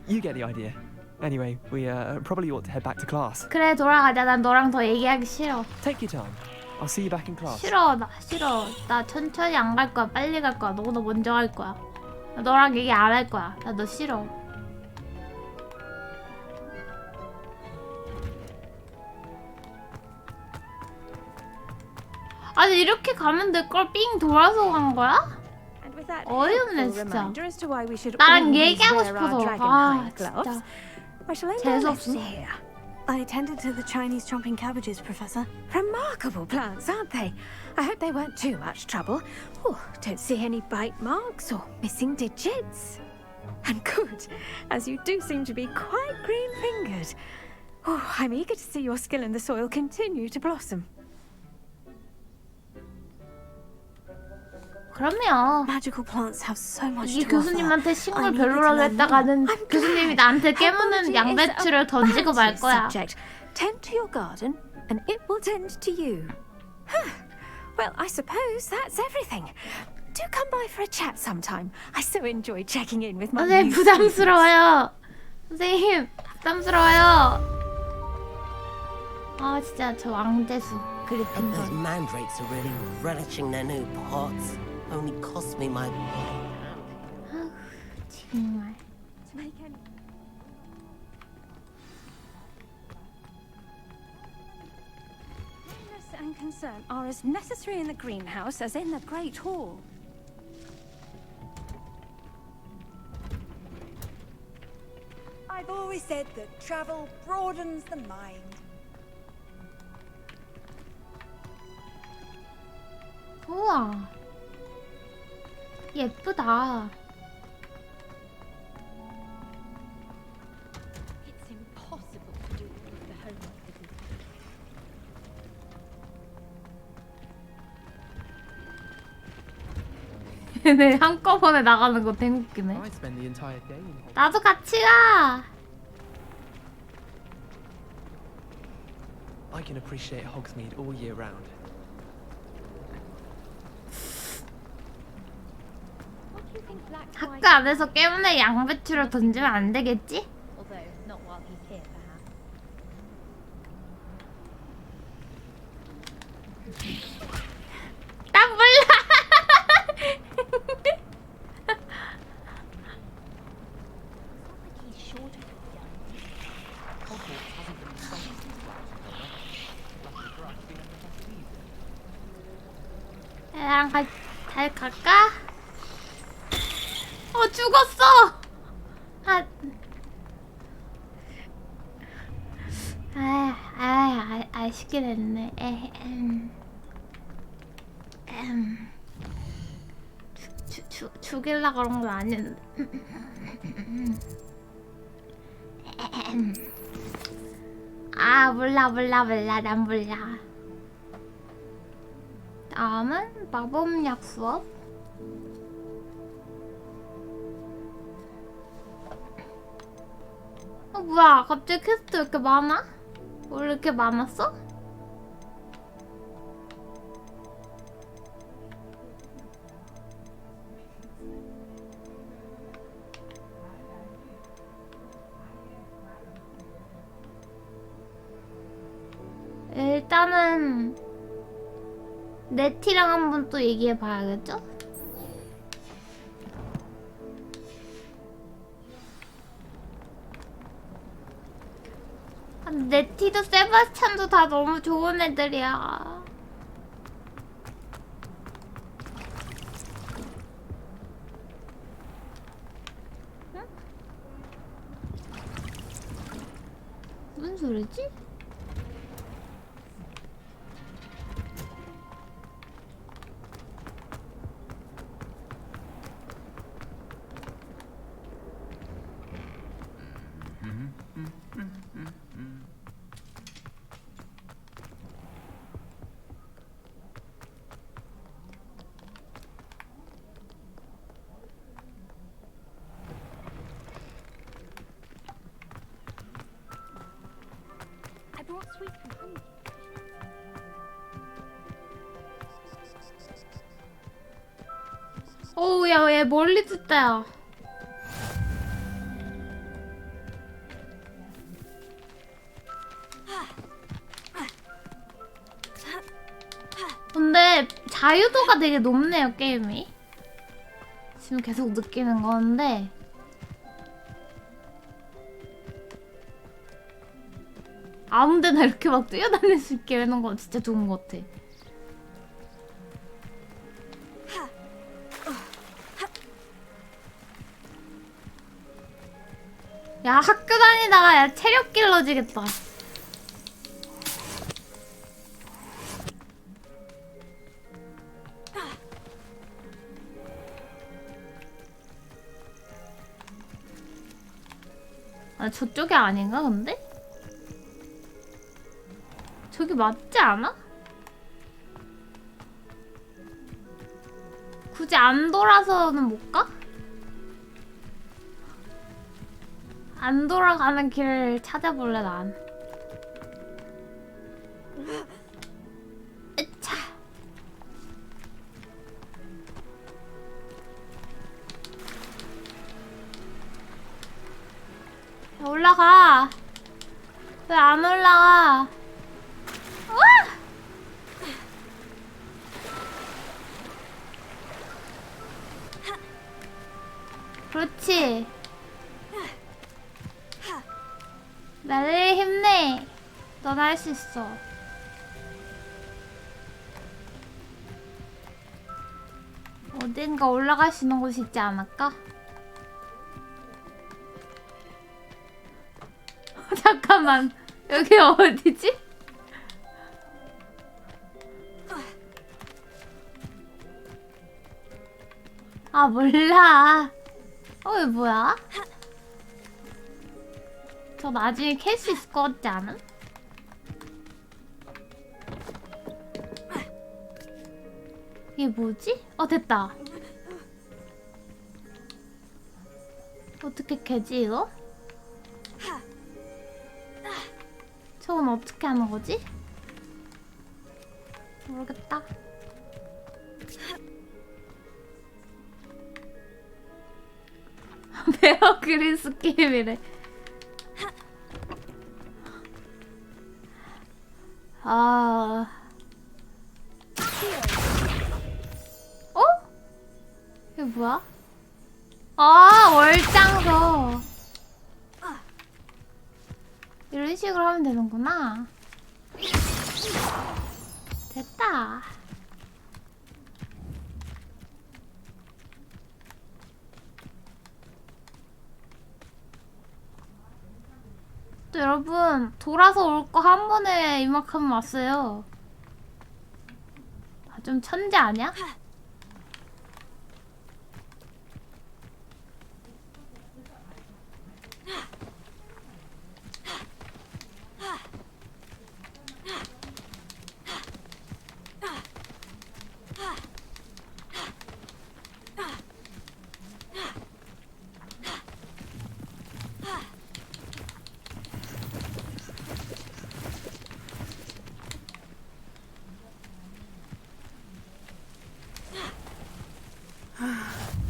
You get the idea. Anyway, we probably ought to head back to class. 그래, 돌아가자. 난 너랑 더 얘기하기 싫어. Take your time. I'll see you back in class. 싫어, 나 싫어. 나 천천히 안 갈 거야. 빨리 갈 거야. 너보다 먼저 갈 거야. 나 너랑 얘기 안 할 거야. 나 너 싫어. 아니 이렇게 가면 될 걸 삥 돌아서 간 거야? 어이없네 진짜. 나랑 얘기하고 싶어서. 아 진짜. I shall end our 재수없어. lesson here. I tended to the Chinese chomping cabbages, Professor. Remarkable plants, aren't they? I hope they weren't too much trouble. Oh, don't see any bite marks or missing digits. And good, as you do seem to be quite green-fingered. Oh, I'm eager to see your skill in the soil continue to blossom. 그럼요. Magical plants have so much 이 to offer. 교수님한테 식물 I'm eager to 별로라고 learn 했다가는 more. I'm 교수님이 glad. 나한테 깨무는 Ecology 양배추를 is a 던지고 말 bounteous 거야. subject. Tend to your garden, and it will tend to you. Well, I suppose that's everything. Do come by for a chat sometime. I so enjoy checking in with my 선생님 new 부담스러워요. 선생님 부담스러워요. 아 진짜 저 왕재수 Those 그리핀돌. mandrakes are really relishing their new pots. Only cost me my... 정말. Kindness and concern are as necessary in the greenhouse as in the Great Hall. I've always said that travel broadens the mind. 우와. 예쁘다. It's impossible to do all of the homework that 얘네 한꺼번에 나가는 거 되게 웃기네. I spend the entire day in 나도 같이 가. I can appreciate Hogsmeade all year round. 학교 안에서 깨문에 양배추를 던지면 안 되겠지? Although not while he's here, perhaps. 나 몰라. He's short of it, young. Hogwarts hasn't been insulted since Wow's recover. Luckily for us, we never tested either. 나랑 잘 갈까? 죽었어! 아쉽게 됐네. 죽일라 그런 건 아닌데. 몰라. 난 몰라. 다음은 마법약 수업. 뭐야, 갑자기 퀘스트 왜 이렇게 많아? 원래 이렇게 많았어? 일단은 네티랑 한번 또 얘기해 봐야겠죠? 네티도 세바스찬도 다 너무 좋은 애들이야. 응? 무슨 소리지? I brought sweets from home. 어우, 야, 얘 멀리 듣다, 야. 근데 자유도가 되게 높네요, 게임이. 지금 계속 느끼는 건데 아무데나 이렇게 막 뛰어다닐 수 있게 해놓은 건 진짜 좋은 것 같아. 야, 학교 다니다가 야 체력 길러지겠다. 저쪽이 아닌가 근데? 저기 맞지 않아? 굳이 안 돌아서는 못 가? 안 돌아가는 길을 찾아볼래 난. 으차. 야, 올라가. 왜 안 올라가? 우와! 그렇지. 먀릴리 힘내. 넌 할 수 있어. 어딘가 올라갈 수 있는 곳이 있지 않을까? 잠깐만, 여기 어디지? 아, 몰라. 이거 뭐야? 저 나중에 캘 수 있을 것 같지 않음? 이게 뭐지? 됐다. 어떻게 캐지 이거? 저건 어떻게 하는 거지? 모르겠다. 베어 그릴스 게임이래. 아. 어? 이게 뭐야? 아, 월장소. 이런 식으로 하면 되는구나. 됐다. 또 여러분, 돌아서 올 거 한 번에 이만큼 왔어요. 아, 좀 천재 아니야?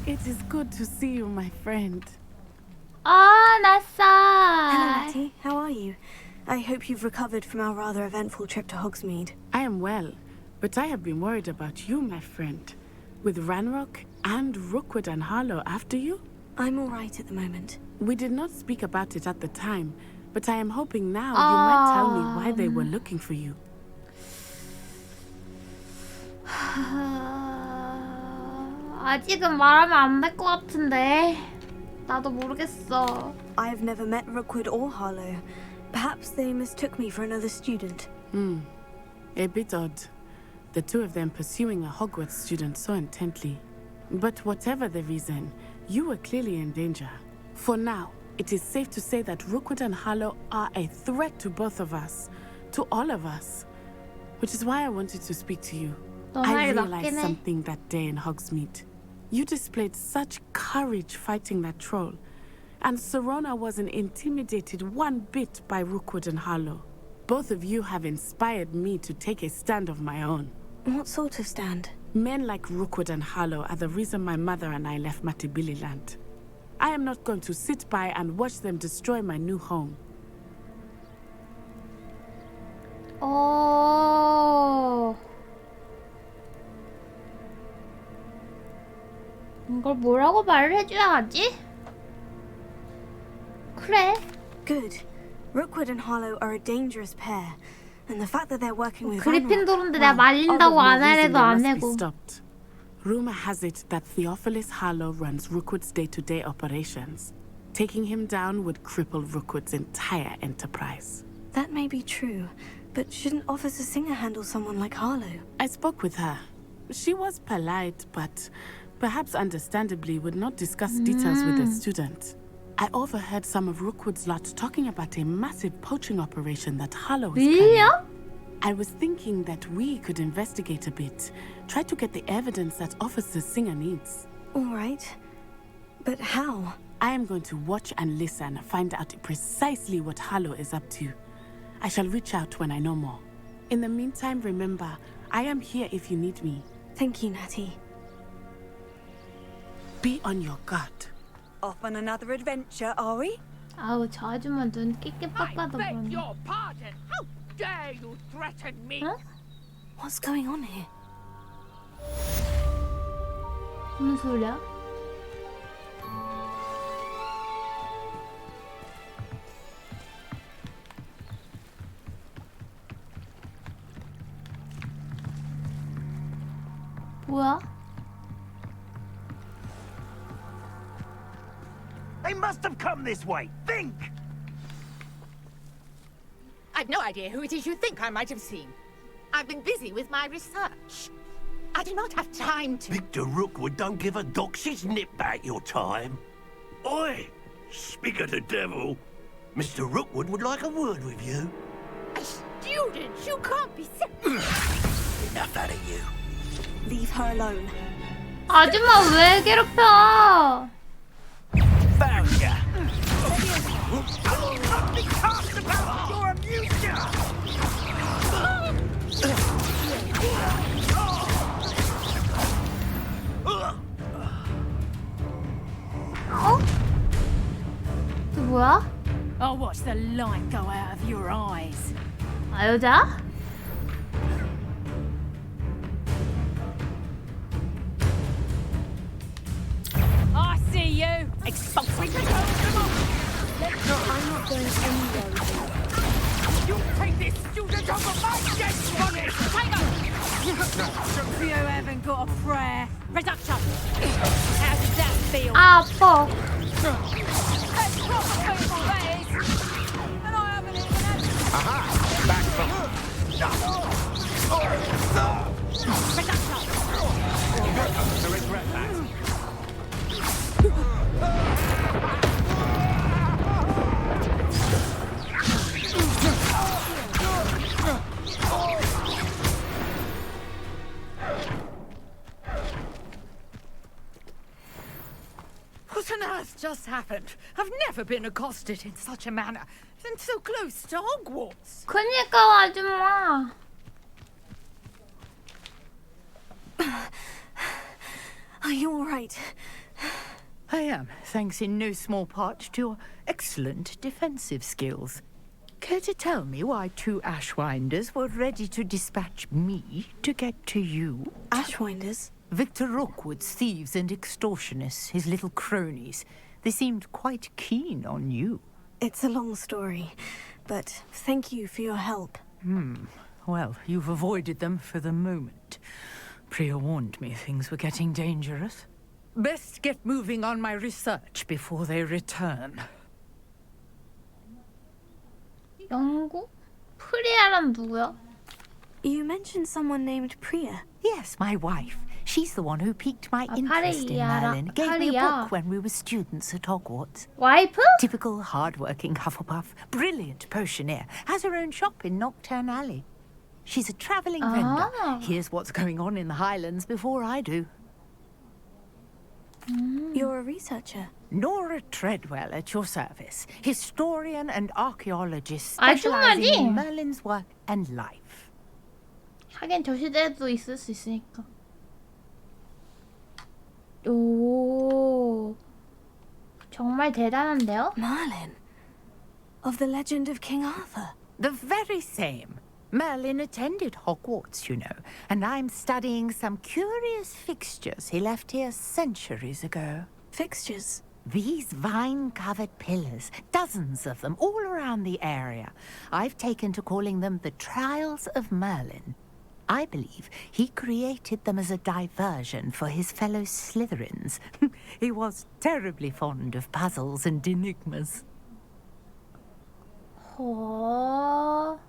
It is good to see you, my friend. Ah, Nasa. Hello, Natty. How are you? I hope you've recovered from our rather eventful trip to Hogsmeade. I am well, but I have been worried about you, my friend. With Ranrock and Rookwood and Harlow after you? I'm all right at the moment. We did not speak about it at the time, but I am hoping now you might tell me why they were looking for you. 아직은 말하면 안 될 것 같은데. 나도 모르겠어. I've never met Rookwood or Harlow. Perhaps they mistook me for another student. A bit odd. The two of them pursuing a Hogwarts student so intently. But whatever the reason, you were clearly in danger. For now, it is safe to say that Rookwood and Harlow are a threat to both of us. To all of us. Which is why I wanted to speak to you. I realized something that day in Hogsmeade. You displayed such courage fighting that troll. And Serona wasn't intimidated one bit by Rookwood and Harlow. Both of you have inspired me to take a stand of my own. What sort of stand? Men like Rookwood and Harlow are the reason my mother and I left Matabeleland. I am not going to sit by and watch them destroy my new home. 어. 이걸 뭐라고 말을 해줘야 하지? 그래. Good. Rookwood and Harlow are a dangerous pair, and the fact that they're working with 그리핀도르인데 내가 말린다고 안 하래도 안 해고. Rumor has it that Theophilus Harlow runs Rookwood's day-to-day operations. Taking him down would cripple Rookwood's entire enterprise. That may be true, but shouldn't Officer Singer handle someone like Harlow? I spoke with her. She was polite, but perhaps understandably would not discuss details with a student. I overheard some of Rookwood's lot talking about a massive poaching operation that Harlow is planning. I was thinking that we could investigate a bit, try to get the evidence that Officer Singer needs. All right, but how? I am going to watch and listen, find out precisely what Harlow is up to. I shall reach out when I know more. In the meantime, remember, I am here if you need me. Thank you, Natty. Be on your guard. Off on another adventure, are we? 아우, 저 아줌마 눈 끽끽뻑 beg your pardon. How dare you threaten me? What's going on here? 무슨 소리야? 뭐야? They must have come this way. Think! I've no idea who it is you think I might have seen. I've been busy with my research. I do not have time to... Victor Rookwood don't give a doxy's nip back your time. Oi! Speak of the devil. Mr. Rookwood would like a word with you. A student? You can't be... Enough out of you. Leave her alone. 아줌마 왜 괴롭혀? Found ya. Can't be cast about your amusement. watch the light go out of your eyes. 아 여자? I see you. Expulsory. No, I'm not going anywhere with you. You take this student over my dead body. Take her. You haven't got a prayer. Reduction. How does that feel? 아 아파. That's proper people, that is. And I haven't even had. Aha! Back from. Reduction. You're going to regret that. What on earth just happened? I've never been accosted in such a manner, and so close to Hogwarts. 그니까 아줌마. Are you all right? I am, thanks in no small part to your excellent defensive skills. Care to tell me why 2 Ashwinders were ready to dispatch me to get to you? Ashwinders? Victor Rookwood's thieves and extortionists, his little cronies. They seemed quite keen on you. It's a long story, but thank you for your help. Well, you've avoided them for the moment. Priya warned me things were getting dangerous. Best get moving on my research before they return. 영구? 프리아란 누구야? You mentioned someone named Priya. Yes, my wife. She's the one who piqued my interest in Merlin. Gave me a book when we were students at Hogwarts. 와이프? Typical hard-working Hufflepuff. Brilliant potioneer. Has her own shop in Knockturn Alley. She's a travelling vendor. Here's what's going on in the Highlands before I do. You're a researcher. Nora Treadwell at your service. Historian and archaeologist 아, specializing 정말이? in Merlin's work and life. 하긴 저 시대에도 있을 수 있으니까. 오, 정말 대단한데요? Merlin. Of the legend of King Arthur. The very same. Merlin attended Hogwarts, you know, and I'm studying some curious fixtures he left here centuries ago. Fixtures? These vine-covered pillars, dozens of them all around the area. I've taken to calling them the Trials of Merlin. I believe he created them as a diversion for his fellow Slytherins. He was terribly fond of puzzles and enigmas. 어,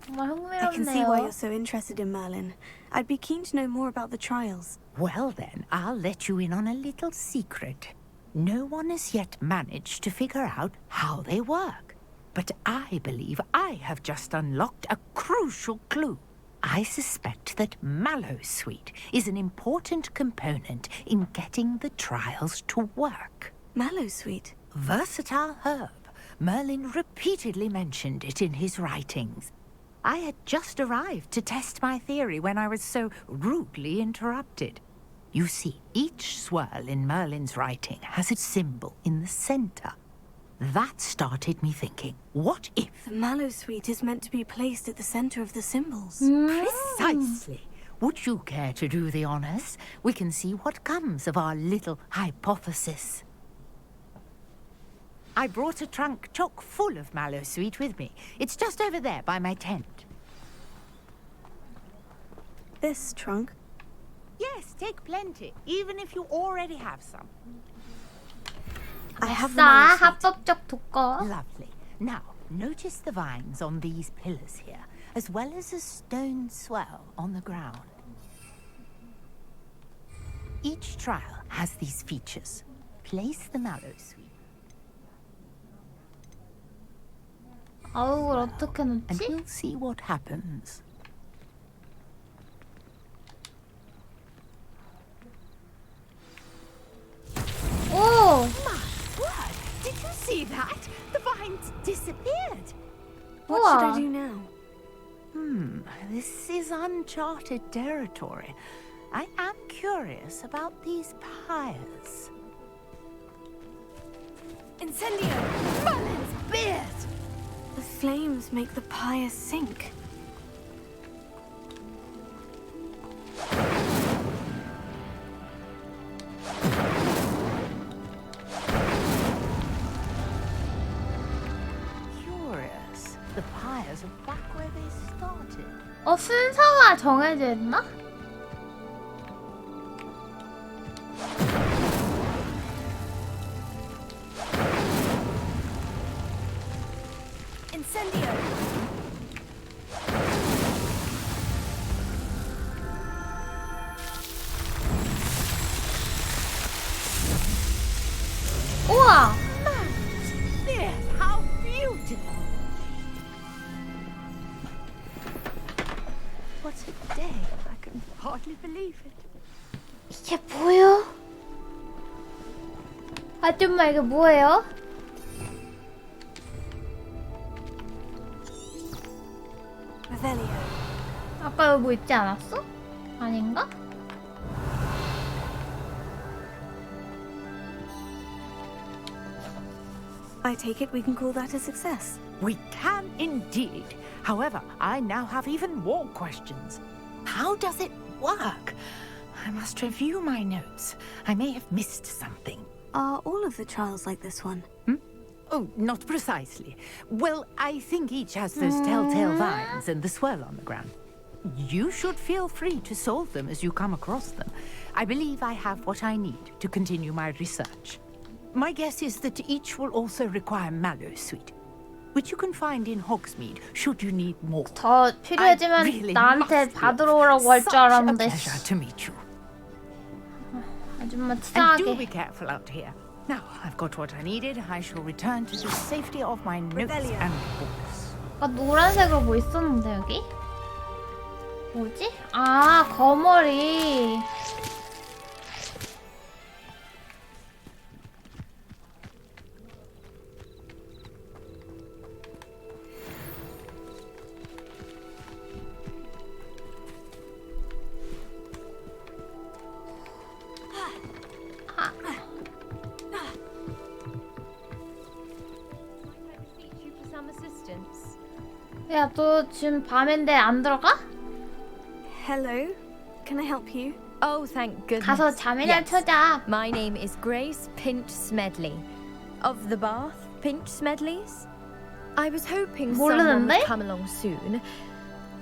정말 I can see why 흥미롭네요. you're so interested in Merlin. I'd be keen to know more about the trials. Well then, I'll let you in on a little secret. No one has yet managed to figure out how they work. But I believe I have just unlocked a crucial clue. I suspect that Mallowsweet is an important component in getting the trials to work. Mallowsweet? Versatile herb. Merlin repeatedly mentioned it in his writings. I had just arrived to test my theory when I was so rudely interrupted. You see, each swirl in Merlin's writing has a symbol in the center. That started me thinking, what if... The Mallowsweet is meant to be placed at the center of the symbols. Precisely. Would you care to do the honors? We can see what comes of our little hypothesis. I brought a trunk chock full of Mallowsweet with me. It's just over there by my tent. This trunk? Yes, take plenty, even if you already have some. I have the 아싸, Mallowsweet. 합법적 독거. Lovely. Now, notice the vines on these pillars here, as well as a stone swell on the ground. Each trial has these features. Place the Mallowsweet. 아우, 이걸 어떻게 And 넣지? we'll see what happens. 오! My word! Did you see that? The vines disappeared. What 우와. should I do now? This is uncharted territory. I am curious about these pyres. Incendio! Merlin's beard! The flames make the pyre sink. Curious. The pyres are back where they started. 순서가 정해져 있나? Incendio! 우와! Yes, how beautiful! What a day! I can hardly believe it. 이게 뭐예요? 아줌마 이게 뭐예요? Revelio. 아까 여기 뭐 있지 않았어? 아닌가? I take it we can call that a success. We can indeed. However, I now have even more questions. How does it work? I must review my notes. I may have missed something. Are all of the trials like this one? Oh, not precisely. Well, I think each has those telltale vines and the swirl on the ground. You should feel free to solve them as you come across them. I believe I have what I need to continue my research. My guess is that each will also require mallow sweet, which you can find in Hogsmeade should you need more. 더 필요해지면 나한테 받으러 오라고 할 줄 알았는데. Such a pleasure to meet you. 아줌마 And do 치사하게. be careful out here. Now, I've got what I needed. I shall return to the safety of my notes and books. 아까 노란색으로 뭐 있었는데 여기? 뭐지? 아 거머리. 야, 너 지금 밤인데 안 들어가? Hello, can I help you? Oh, thank goodness. 가서 잠이나 쳐자. My name is Grace Pinch Smedley. Of the Bath Pinch Smedleys? I was hoping someone would come along soon.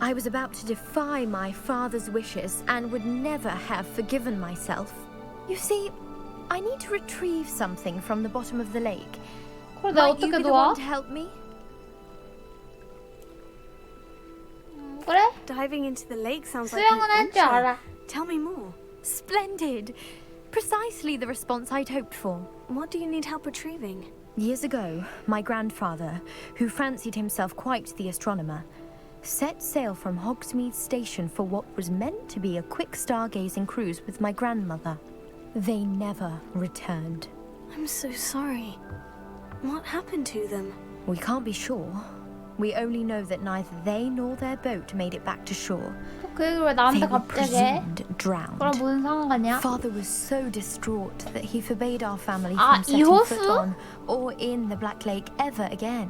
I was about to defy my father's wishes and would never have forgiven myself. You see, I need to retrieve something from the bottom of the lake. Might you be the one to help me? 그래? Diving into the lake sounds like 수영은 an 할 줄 알아. adventure. Tell me more. Splendid! Precisely the response I'd hoped for. What do you need help retrieving? Years ago, my grandfather, who fancied himself quite the astronomer, set sail from Hogsmeade Station for what was meant to be a quick stargazing cruise with my grandmother. They never returned. I'm so sorry. What happened to them? We can't be sure. We only know that neither they nor their boat made it back to shore. 그 얘기를 왜 나한테 They were 갑자기 해? presumed drowned. 그럼 무슨 상관이야? Father was so distraught that he forbade our family 아, from setting 이호수? foot on or in the Black Lake ever again.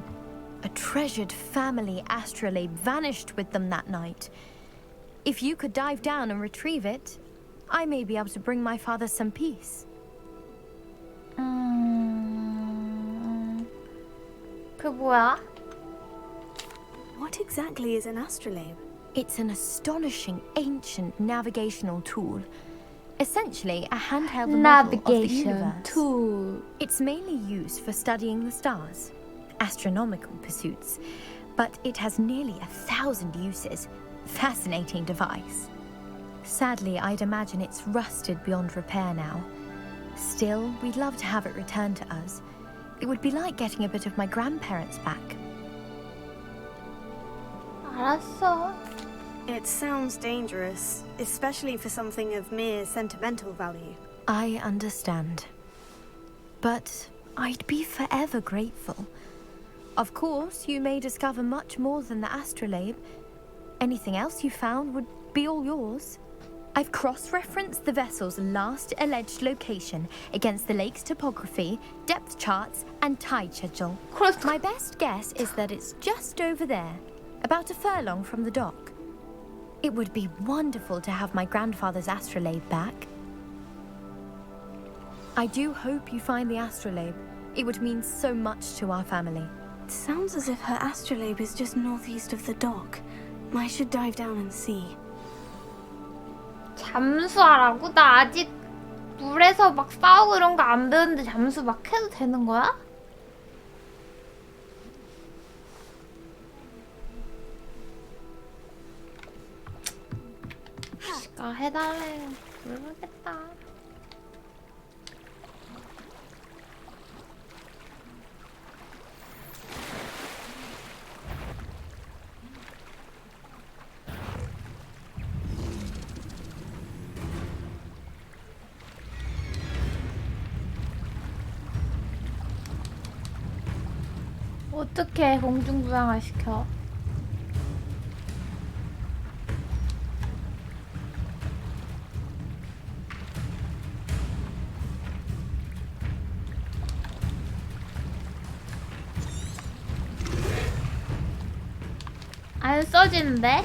A treasured family astrolabe vanished with them that night. If you could dive down and retrieve it, I may be able to bring my father some peace. 그 뭐야? What exactly is an astrolabe? It's an astonishing ancient navigational tool. Essentially, a handheld model of the universe. tool. It's mainly used for studying the stars, astronomical pursuits, but it has nearly 1,000 uses. Fascinating device. Sadly, I'd imagine it's rusted beyond repair now. Still, we'd love to have it returned to us. It would be like getting a bit of my grandparents back. 알았어. It sounds dangerous, especially for something of mere sentimental value. I understand. But I'd be forever grateful. Of course, you may discover much more than the astrolabe. Anything else you found would be all yours. I've cross-referenced the vessel's last alleged location against the lake's topography, depth charts, and tide schedule. My best guess is that it's just over there, about a furlong from the dock. It would be wonderful to have my grandfather's astrolabe back. I do hope you find the astrolabe. It would mean so much to our family. It sounds as if her astrolabe is just northeast of the dock. I should dive down and see. 잠수하라고? 나 아직 물에서 막 싸우고 이런 거 안 배웠는데 잠수 막 해도 되는 거야? 지가 해달래. 모르겠다. 어떻게 공중부양을 시켜? 안 써지는데?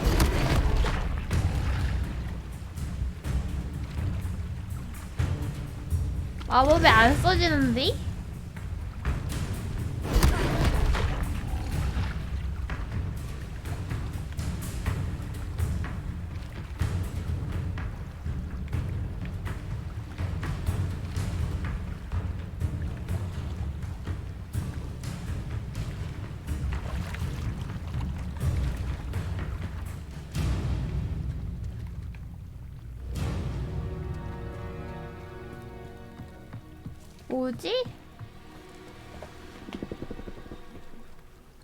마법이 안 써지는데? 뭐지?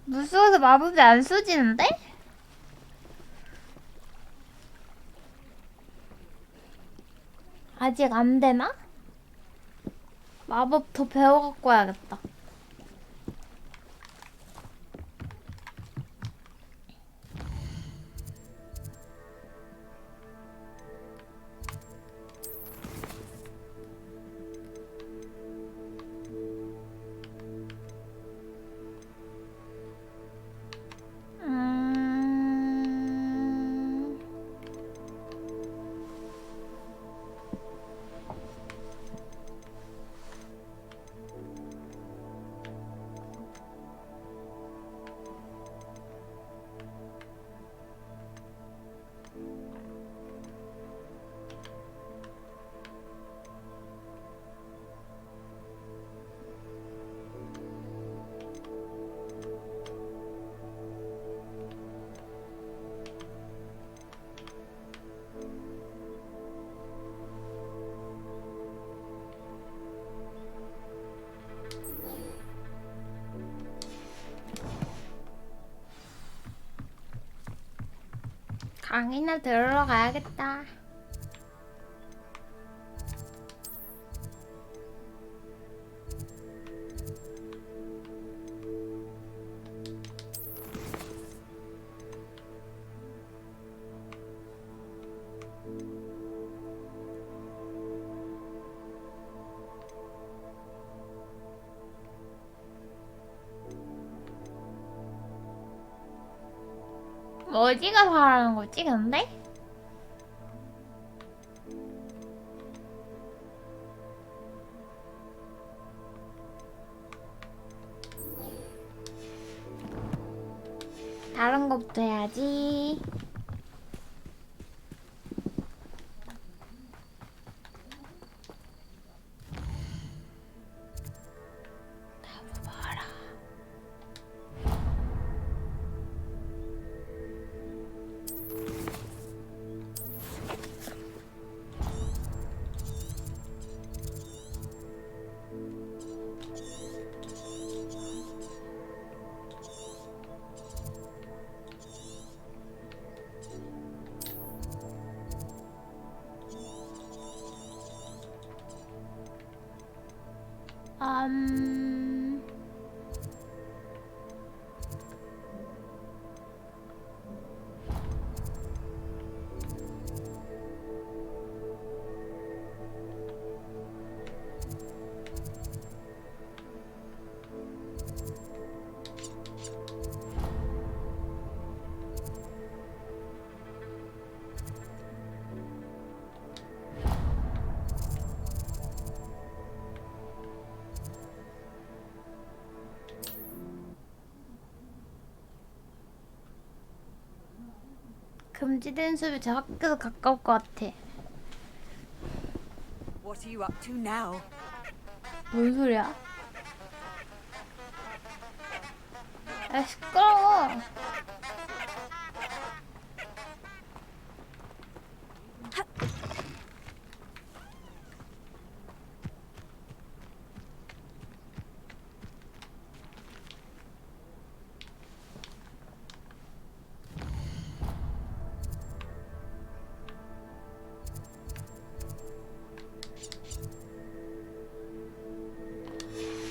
무서워서 마법이 안 써지는데? 아직 안 되나? 마법 더 배워갖고 와야겠다. 강이나 들으러 가야겠다. 어디가 잘하는 거지, 근데? 다른 것부터 해야지. 금지된 숲이 저 학교도 가까울 것 같아. What are you up to now? 뭔 소리야? 야, 시끄러워.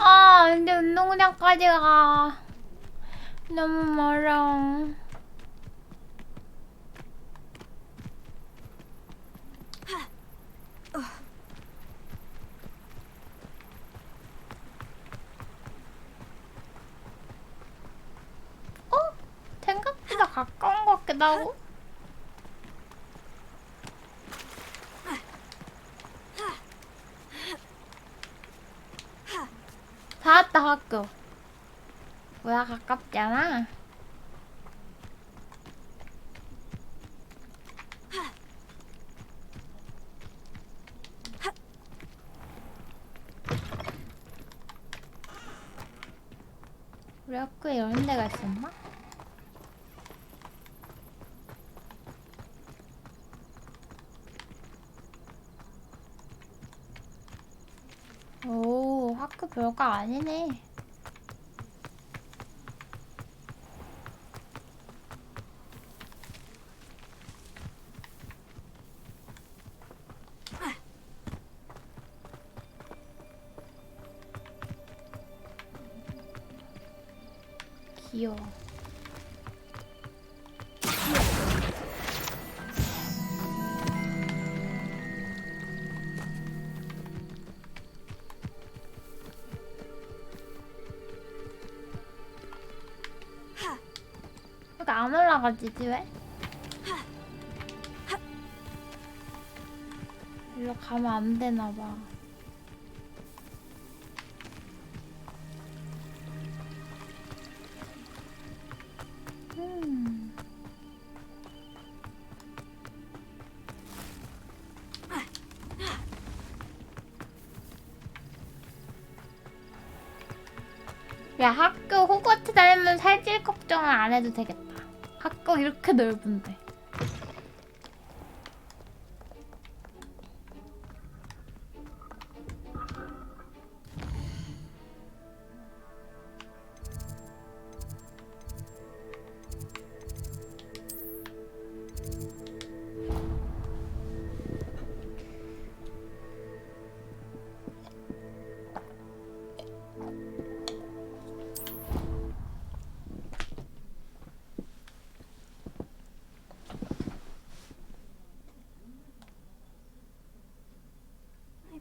아, 근데 운동장까지 가. 너무 멀어. 어? 생각보다 가까운 것 같기도 하고. 다 왔다 학교. 뭐야 가깝잖아. 우리 학교에 이런 데가 있었나? 오, 학교 별거 아니네. 귀여워. 여기 안 올라가지지 왜? 일로 가면 안 되나 봐. 야, 학교 호그와트 다니면 살찔 걱정은 안 해도 되겠다. 학교 이렇게 넓은데.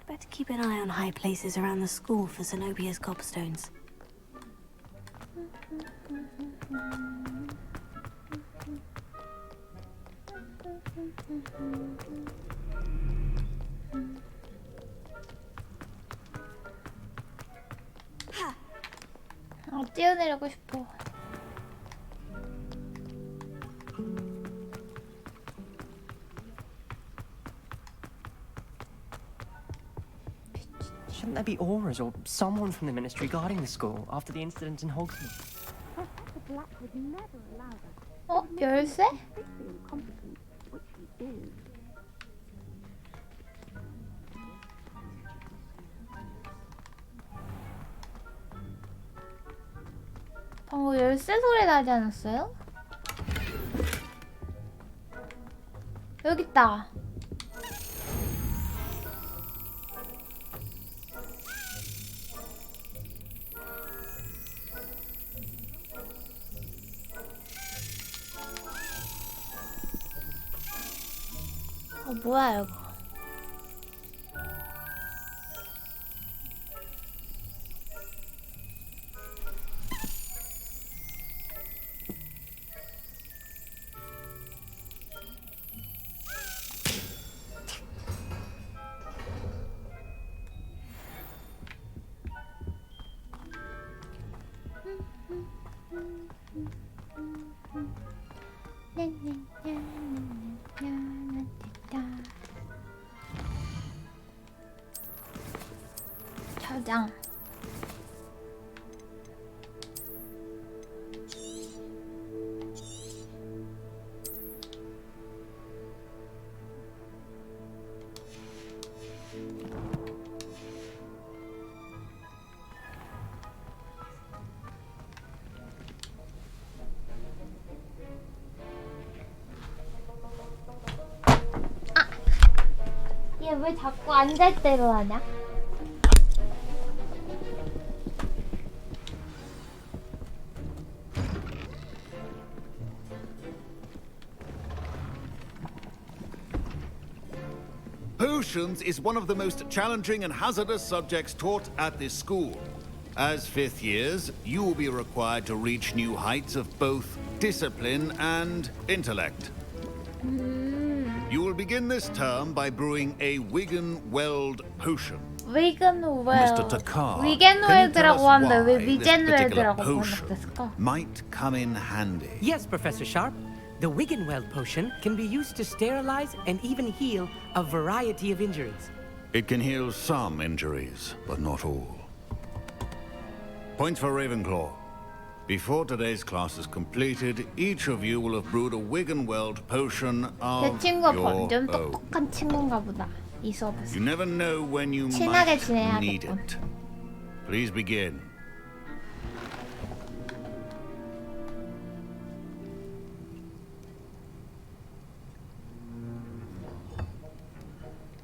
Better keep an eye on high places around the school for Zenobia's cobstones. 뛰어내리고 싶어. Shouldn't there be aurors or someone from the ministry guarding the school after the incident in Hogsmeade? Black would never allow that. 어? 열쇠? Incompetent, which he is. 방금 열쇠 소리 나지 않았어요? 여기 있다. 뭐야 이거? 저장. 얘 왜 자꾸 앉을 대로 하냐? Potions is one of the most challenging and hazardous subjects taught at this school. As fifth years, you will be required to reach new heights of both discipline and intellect. You will begin this term by brewing a Wiggenweld potion. Wiggenweld. Takar, 위겐웰드라고 하는데 왜 this particular 위겐웰드라고 potion 번역됐을까? might come in handy? Yes, Professor Sharp. The Wiggenweld potion can be used to sterilize and even heal a variety of injuries. It can heal some injuries, but not all. Points for Ravenclaw. Before today's class is completed, each of you will have brewed a Wiggenweld potion 제 of 친구가 your 완전 own. 똑똑한 친구인가 보다. 이 수업에서. You never know when you 친하게 might need 지내야겠군. it. Please begin.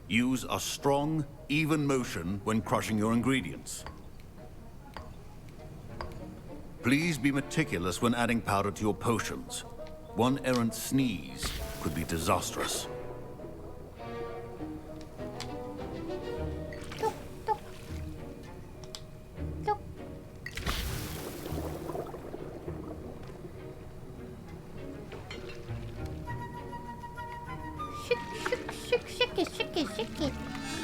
Use a strong, even motion when crushing your ingredients. Please be meticulous when adding powder to your potions. One errant sneeze could be disastrous. 슉슉슉슉슉슉.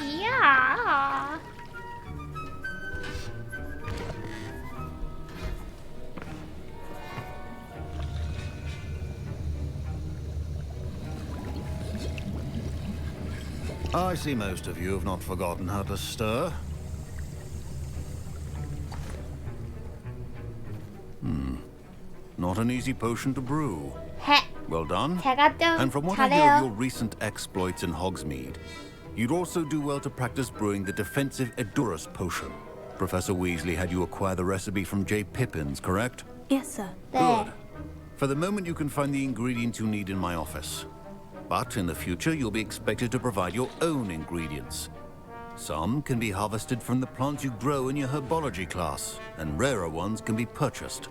이야. I see most of you have not forgotten how to stir. Not an easy potion to brew. Well done. 제가 좀 And from what I hear 잘해요. of your recent exploits in Hogsmeade, you'd also do well to practice brewing the defensive Edurus potion. Professor Weasley had you acquire the recipe from J. Pippins, correct? Yes, sir. Good. For the moment, you can find the ingredients you need in my office. But in the future, you'll be expected to provide your own ingredients. Some can be harvested from the plants you grow in your herbology class, and rarer ones can be purchased.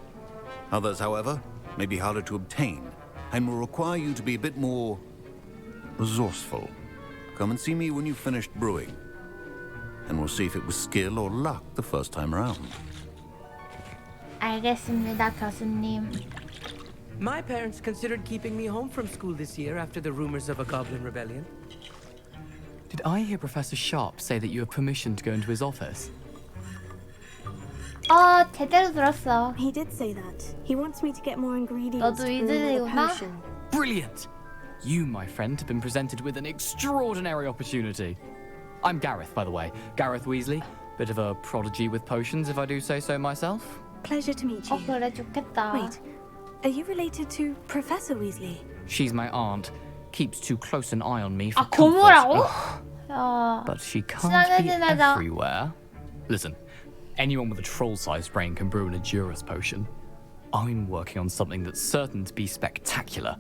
Others, however, may be harder to obtain, and will require you to be a bit more resourceful. Come and see me when you've finished brewing, and we'll see if it was skill or luck the first time around. 알겠습니다, 교수님. My parents considered keeping me home from school this year after the rumors of a goblin rebellion. Did I hear Professor Sharp say that you have permission to go into his office? 제대로 들었어. He did say that. He wants me to get more ingredients 너도 to brew another 이들이구나? potion. Brilliant! You, my friend, have been presented with an extraordinary opportunity. I'm Gareth, by the way. Gareth Weasley. Bit of a prodigy with potions, if I do say so myself. Pleasure to meet you. 그래, 좋겠다. Wait, are you related to Professor Weasley? She's my aunt. Keeps too close an eye on me for 고모라고? comfort. 야, But she 친하게 can't be 지내자. everywhere. Listen, anyone with a troll-sized brain can brew an Edurus potion. I'm working on something that's certain to be spectacular.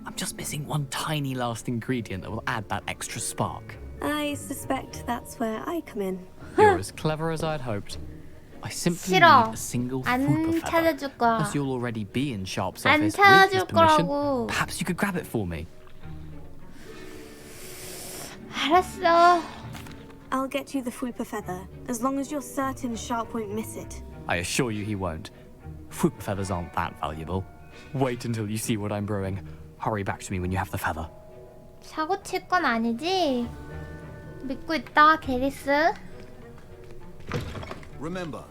I'm just missing one tiny last ingredient that will add that extra spark. I suspect that's where I come in. You're as clever as I'd hoped. I simply 싫어. need a single 안 Fooper feather. 찾아줄 거야. As you'll already be in Sharp's 안 office with his 찾아줄 permission, 거라고. perhaps you could grab it for me. 알았어. I'll get you the Fooper feather, as long as you're certain Sharp won't miss it. I assure you he won't. Fooper feathers aren't that valuable. Wait until you see what I'm brewing. Hurry back to me when you have the feather. 사고 칠 건 아니지? 믿고 있다, 게리스. Remember,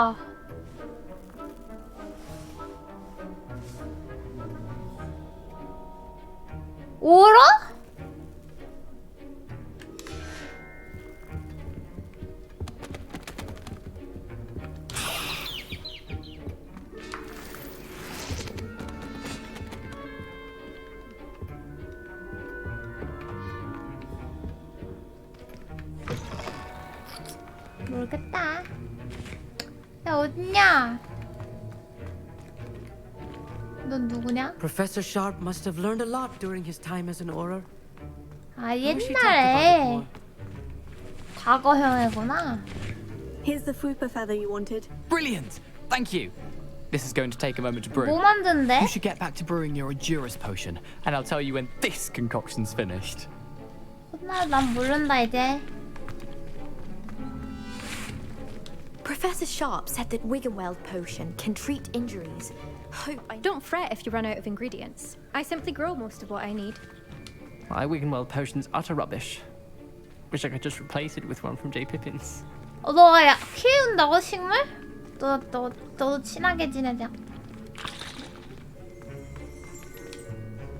오라. 오라? 모르겠다. 야, 어딨냐? 넌 누구냐? Professor Sharp must have learned a lot during his time as an Auror. 아, Wish he talked about it 옛날에 more. 과거형이구나. Here's the fupa feather you wanted. Brilliant! Thank you. This is going to take a moment to brew. 뭐 만든대? You should get back to brewing your Edurus potion, and I'll tell you when this concoction's finished. 난 모른다 이제. Professor Sharp said that Wiggenweld potion can treat injuries. Don't fret if you run out of ingredients. I simply grow most of what I need. My Wiggenweld potion's utter rubbish. Wish I could just replace it with one from J. Pippin's. 너가 야 키운다고 식물? 너도 친하게 지내자.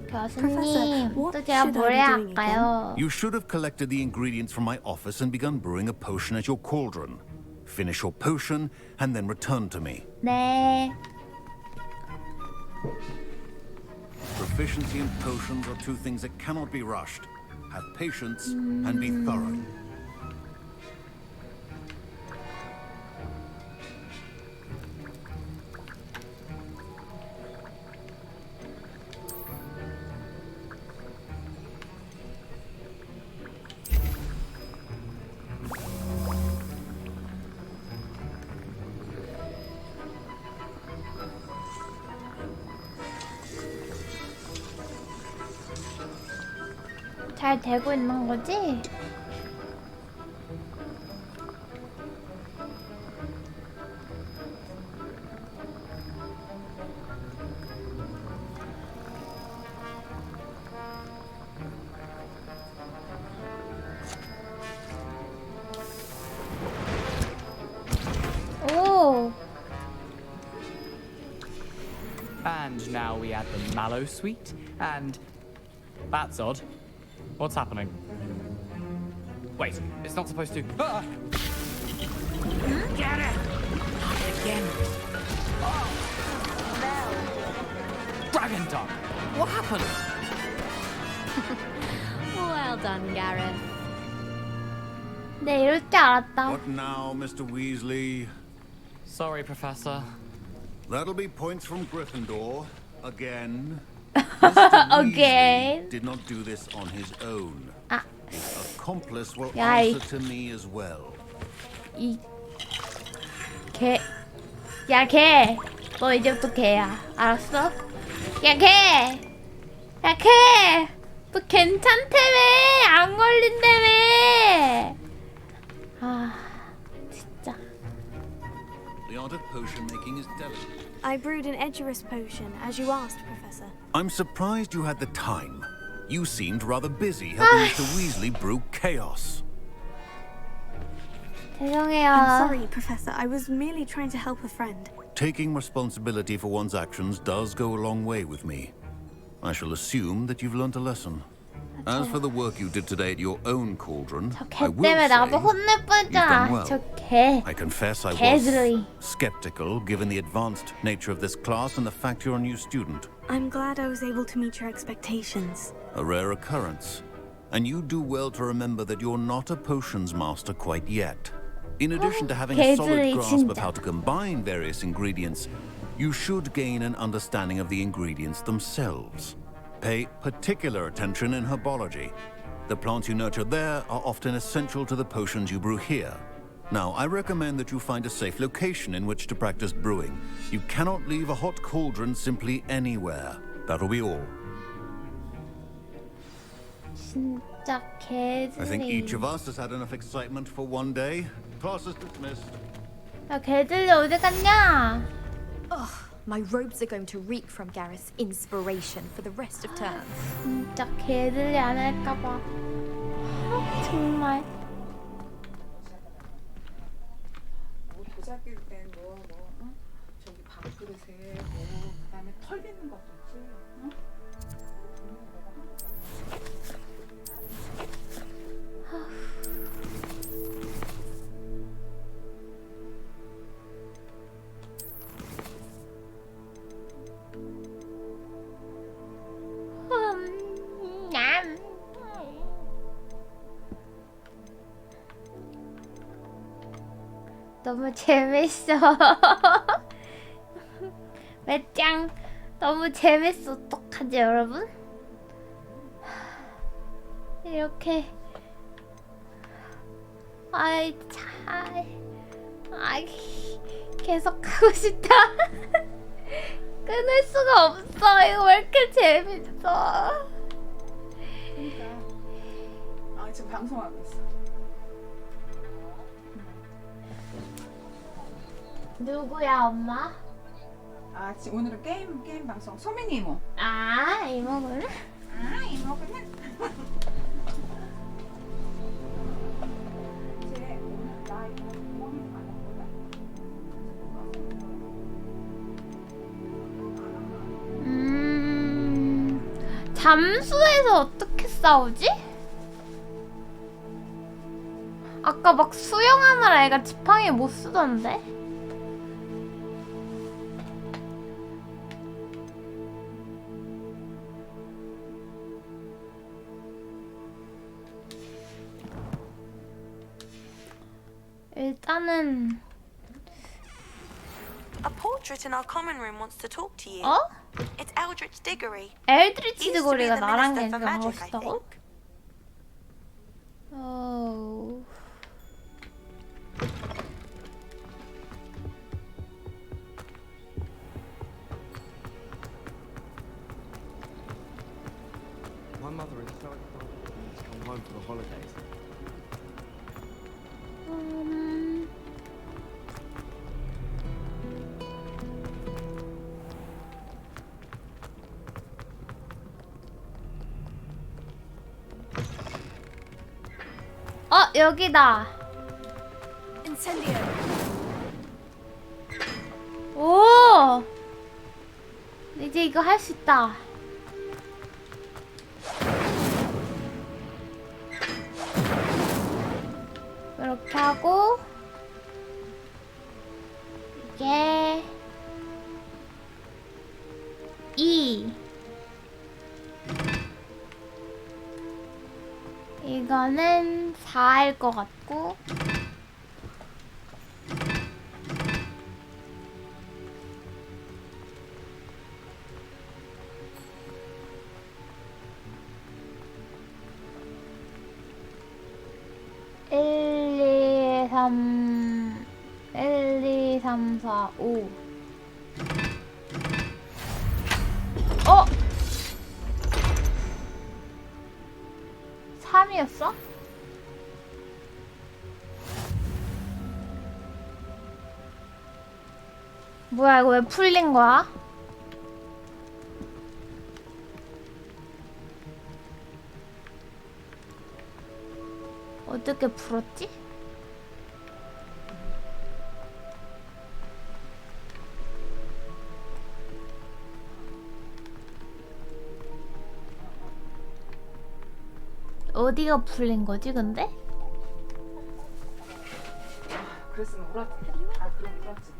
교수님, 또 제가 뭘 해야 할까요? You should have collected the ingredients from my office and begun brewing a potion at your cauldron. Finish your potion and then return to me. 네. Proficiency in potions are two things that cannot be rushed. Have patience and be thorough. 잘 되고 있는 거지? 오. And now we add the mallow sweet, and that's odd. What's happening? Wait, it's not supposed to. Ah! Get it! Not again. Dragon Dog! What happened? Well done, Gareth. 네, 이럴 줄 알았다. What now, Mr. Weasley? Sorry, Professor. That'll be points from Gryffindor. Again. Again. Did not do this on his own. 아. His accomplice will 야, answer to me as well. 이 개. 야, 개. 너 이제부터 개야. 알았어? 야, 개. 야, 개. 너 괜찮다며. 안 걸린다며. 아, 진짜. The art of potion making is delicate. I brewed an Edurus potion, as you asked, Professor. I'm surprised you had the time. You seemed rather busy helping Mr. Weasley brew chaos. 죄송해요. I'm sorry, Professor. I was merely trying to help a friend. Taking responsibility for one's actions does go a long way with me. I shall assume that you've learnt a lesson. As for the work you did today at your own cauldron, I will 때문에 say 나도 혼낼 you've 뻔했잖아. done well. 저 개. I confess I was 개들이. skeptical given the advanced nature of this class and the fact you're a new student. I'm glad I was able to meet your expectations. A rare occurrence. And you do well to remember that you're not a potions master quite yet. In addition to having a solid 개들이 grasp of 진짜. how to combine various ingredients, you should gain an understanding of the ingredients themselves. Pay particular attention in herbology. The plants you nurture there are often essential to the potions you brew here. Now, I recommend that you find a safe location in which to practice brewing. You cannot leave a hot cauldron simply anywhere. That'll be all. 진짜 개들이. I think each of us has had enough excitement for one day. Class is dismissed. 야, 개들이 어디 갔냐? Ugh, my robes are going to reek from Gareth's inspiration for the rest of term. 진짜 개들이 안 할까봐. 정말. 도자기 땐뭐 밥그릇에 뭐 그다음에 털 빗는 것도 있지. 응? 너무 재밌어. 매짱 너무 재밌어. 어떡하지 여러분? 이렇게 아이 계속 하고 싶다. 끊을 수가 없어. 이거 왜 이렇게 재밌어? 그러니까 지금 방송하고 있어. 누구야 엄마? 지금 오늘은 게임 방송. 소민이 이모. 이모구나? 이모구나. 이제 오늘 나 이거 부모님 안 먹거든. 잠수해서 어떻게 싸우지? 아까 막 수영하느라 애가 지팡이 못 쓰던데? 일단은 A portrait in our common room wants to talk to you. 어? It's Eldritch Diggory. 엘드리치 디고리가 Used to be the 나랑 Minister for 얘기가 하고 Magic, I 싶다고? think. My mother is so excited to come home for the holidays. 여기다. Incendio. 오! 이제 이거 할 수 있다. 이렇게 하고 이게 2 이거는 4일 것 같고 일, 이, 삼, 1, 2, 3, 4, 5 3이었어? 뭐야 이거 왜 풀린 거야? 어떻게 풀었지? 어디가 풀린 거지 근데? 그랬으면 울었지. 그럼 울었지.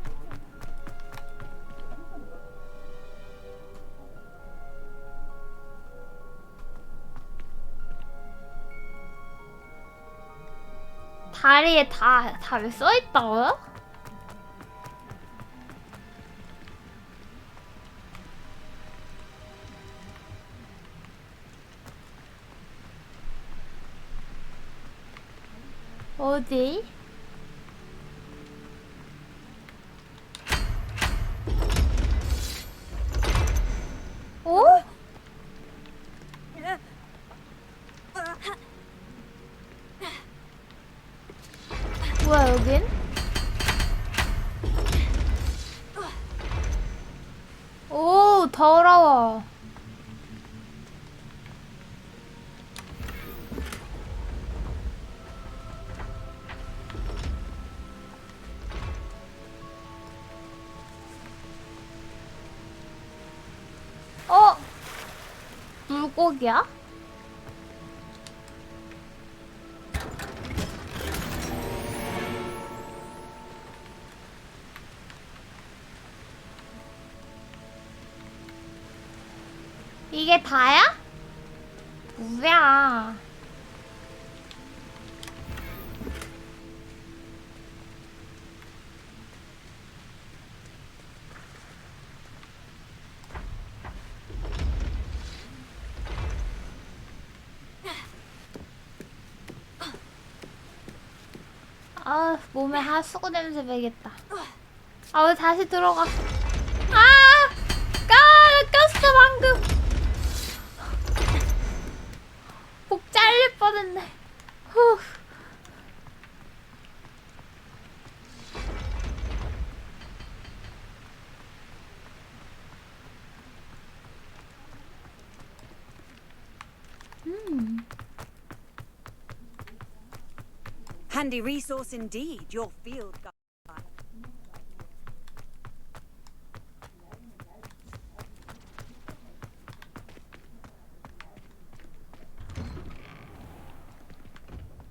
다리에 다 왜 써있다고요? 어디? 어? 뭐야 여긴? 오 더러워. 불고기야? 이게 다야? 뭐야? 아, 몸에 하수구 냄새 배겠다. 아, 왜 다시 들어가? 아! 꼈어 방금. 목 잘릴 뻔했네. 후. Handy resource indeed, your field guide.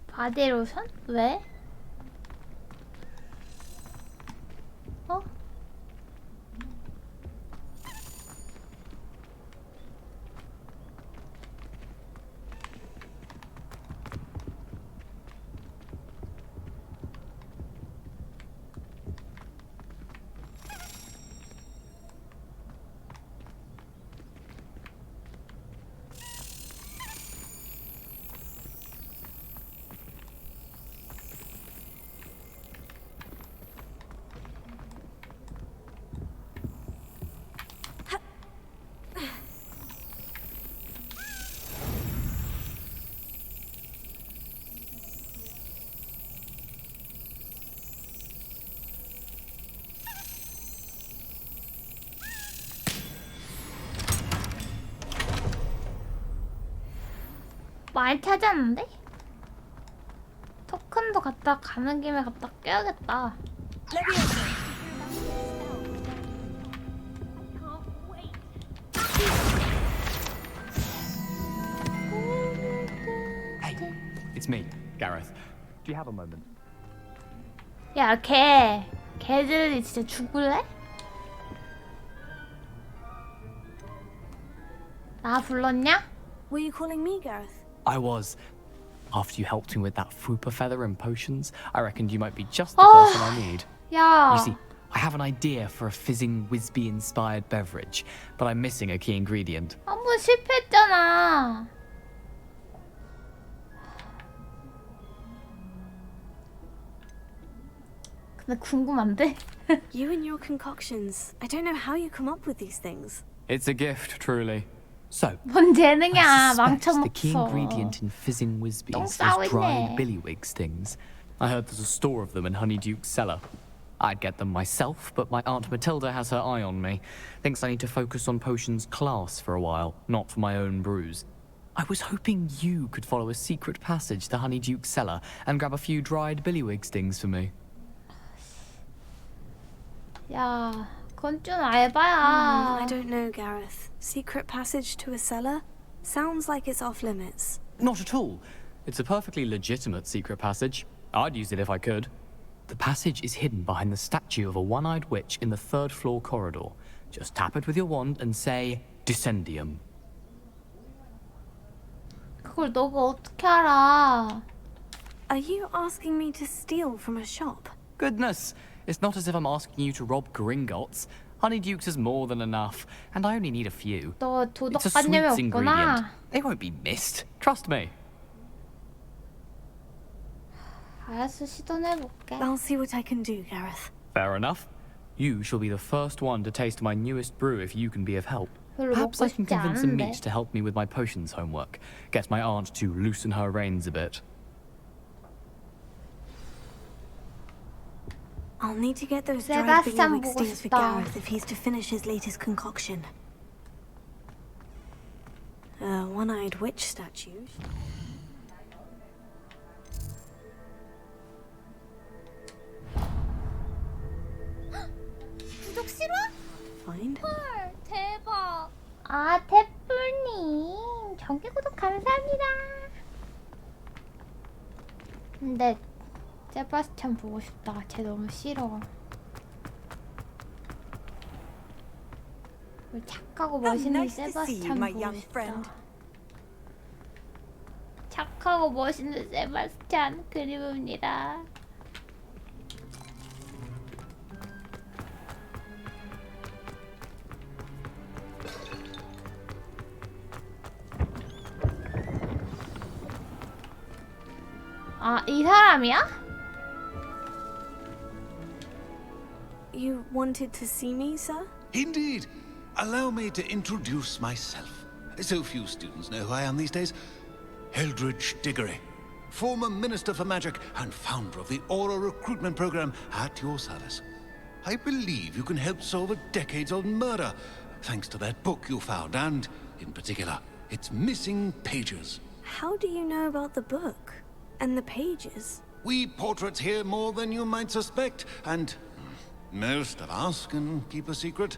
바디로션? 왜? 어? 많이 찾았는데? 토큰도 갖다 가는 김에 갖다 껴야겠다. Hey, it's me, Gareth. Do you have a moment? 야, 개들이 진짜 죽을래? 나 불렀냐? Were you calling me, Gareth? I was. After you helped me with that fupa feather and potions, I reckoned you might be just the person I need. 야. You see, I have an idea for a fizzing Whizbee-inspired beverage, but I'm missing a key ingredient. 한번 실패했잖아. 근데 궁금한데? You and your concoctions. I don't know how you come up with these things. It's a gift, truly. So, 뭔 재능이야, I suspect the key 망쳐먹어. ingredient in fizzing Whizbees 똥 is 싸고 dried 있네. billywig stings. I heard there's a store of them in Honeyduke's cellar. I'd get them myself, but my Aunt Matilda has her eye on me. Thinks I need to focus on potions class for a while, not for my own brews. I was hoping you could follow a secret passage to Honeyduke's cellar and grab a few dried billywig stings for me. 야, 그건 좀 알바야. I don't know, Gareth. Secret passage to a cellar? Sounds like it's off limits. Not at all. It's a perfectly legitimate secret passage. I'd use it if I could. The passage is hidden behind the statue of a one-eyed witch in the third floor corridor. Just tap it with your wand and say, Descendium. 그걸 너가 어떻게 알아? Are you asking me to steal from a shop? Goodness, it's not as if I'm asking you to rob Gringotts. Honeydukes is more than enough, and I only need a few. 너 It's a 도덕관념이 sweets ingredient. 없구나. They won't be missed. Trust me. 알았어, 시도해볼게. I'll see what I can do, Gareth. Fair enough. You shall be the first one to taste my newest brew if you can be of help. 별로 Perhaps 먹고 I can 싶지 convince a 않은데. meat to help me with my potions homework. Get my aunt to loosen her reins a bit. I'll need to get those 내가 dried 쌈 billywig 보고 stings for 싶다. Gareth if he's to finish his latest concoction. A one-eyed witch statue. 구독 실화? Find. 헐, 대박. 아, 태플님 정기 구독 감사합니다. 근데 세바스찬 보고 싶다. 쟤 너무 싫어. 착하고 멋있는 세바스찬 보고 싶다. 착하고 멋있는 세바스찬 그림입니다. 아, 이 사람이야? You wanted to see me, sir? Indeed. Allow me to introduce myself. So few students know who I am these days. Eldridge Diggory, former Minister for Magic and founder of the Aura recruitment program at your service. I believe you can help solve a decades-old murder, thanks to that book you found, and, in particular, its missing pages. How do you know about the book? And the pages? We portraits here more than you might suspect, and most of us can keep a secret.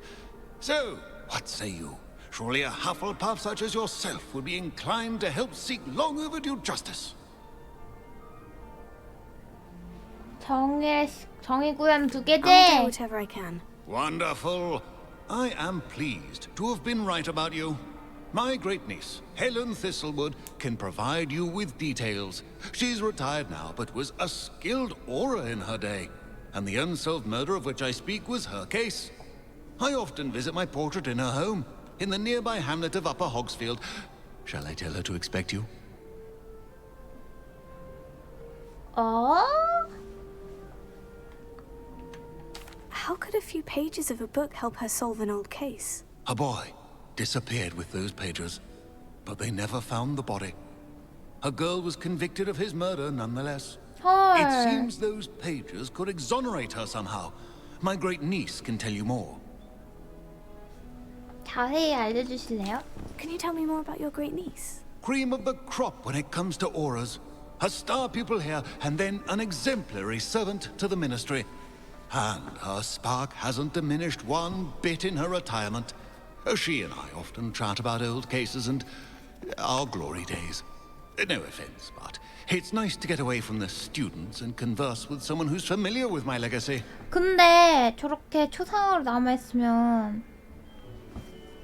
So, what say you? Surely a Hufflepuff such as yourself would be inclined to help seek long overdue justice. 정의 구현 두 개제. I'll do whatever I can. Wonderful. I am pleased to have been right about you. My great niece, Helen Thistlewood, can provide you with details. She's retired now, but was a skilled aura in her day. And the unsolved murder of which I speak was her case. I often visit my portrait in her home, in the nearby hamlet of Upper Hogsfield. Shall I tell her to expect you? Oh? How could a few pages of a book help her solve an old case? A boy disappeared with those pages, but they never found the body. A girl was convicted of his murder nonetheless. It seems those pages could exonerate her somehow. My great niece can tell you more. 자세히 알려주실래요? Can you tell me more about your great niece? Cream of the crop when it comes to auras. A star pupil here, and then an exemplary servant to the ministry. And her spark hasn't diminished one bit in her retirement. She and I often chat about old cases and our glory days. No offense, but it's nice to get away from the students and converse with someone who's familiar with my legacy. 근데 저렇게 초상화로 남아있으면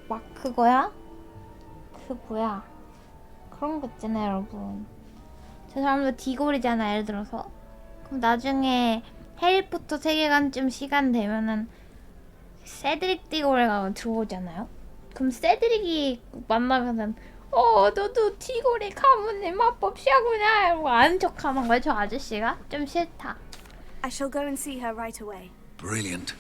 막 그거야? 그 뭐야? 그런 거 있잖아요, 여러분. 저 사람도 디골이잖아, 예를 들어서. 그럼 나중에 해리포터 세계관쯤 시간 되면은 세드릭 디골가 들어오잖아요? 그럼 세드릭이 만나면은 너도 디골의 가문의 마법사구나 이러고 아는 척하는 거야, 저 아저씨가? 좀 싫다. I shall go and see her right away. Brilliant.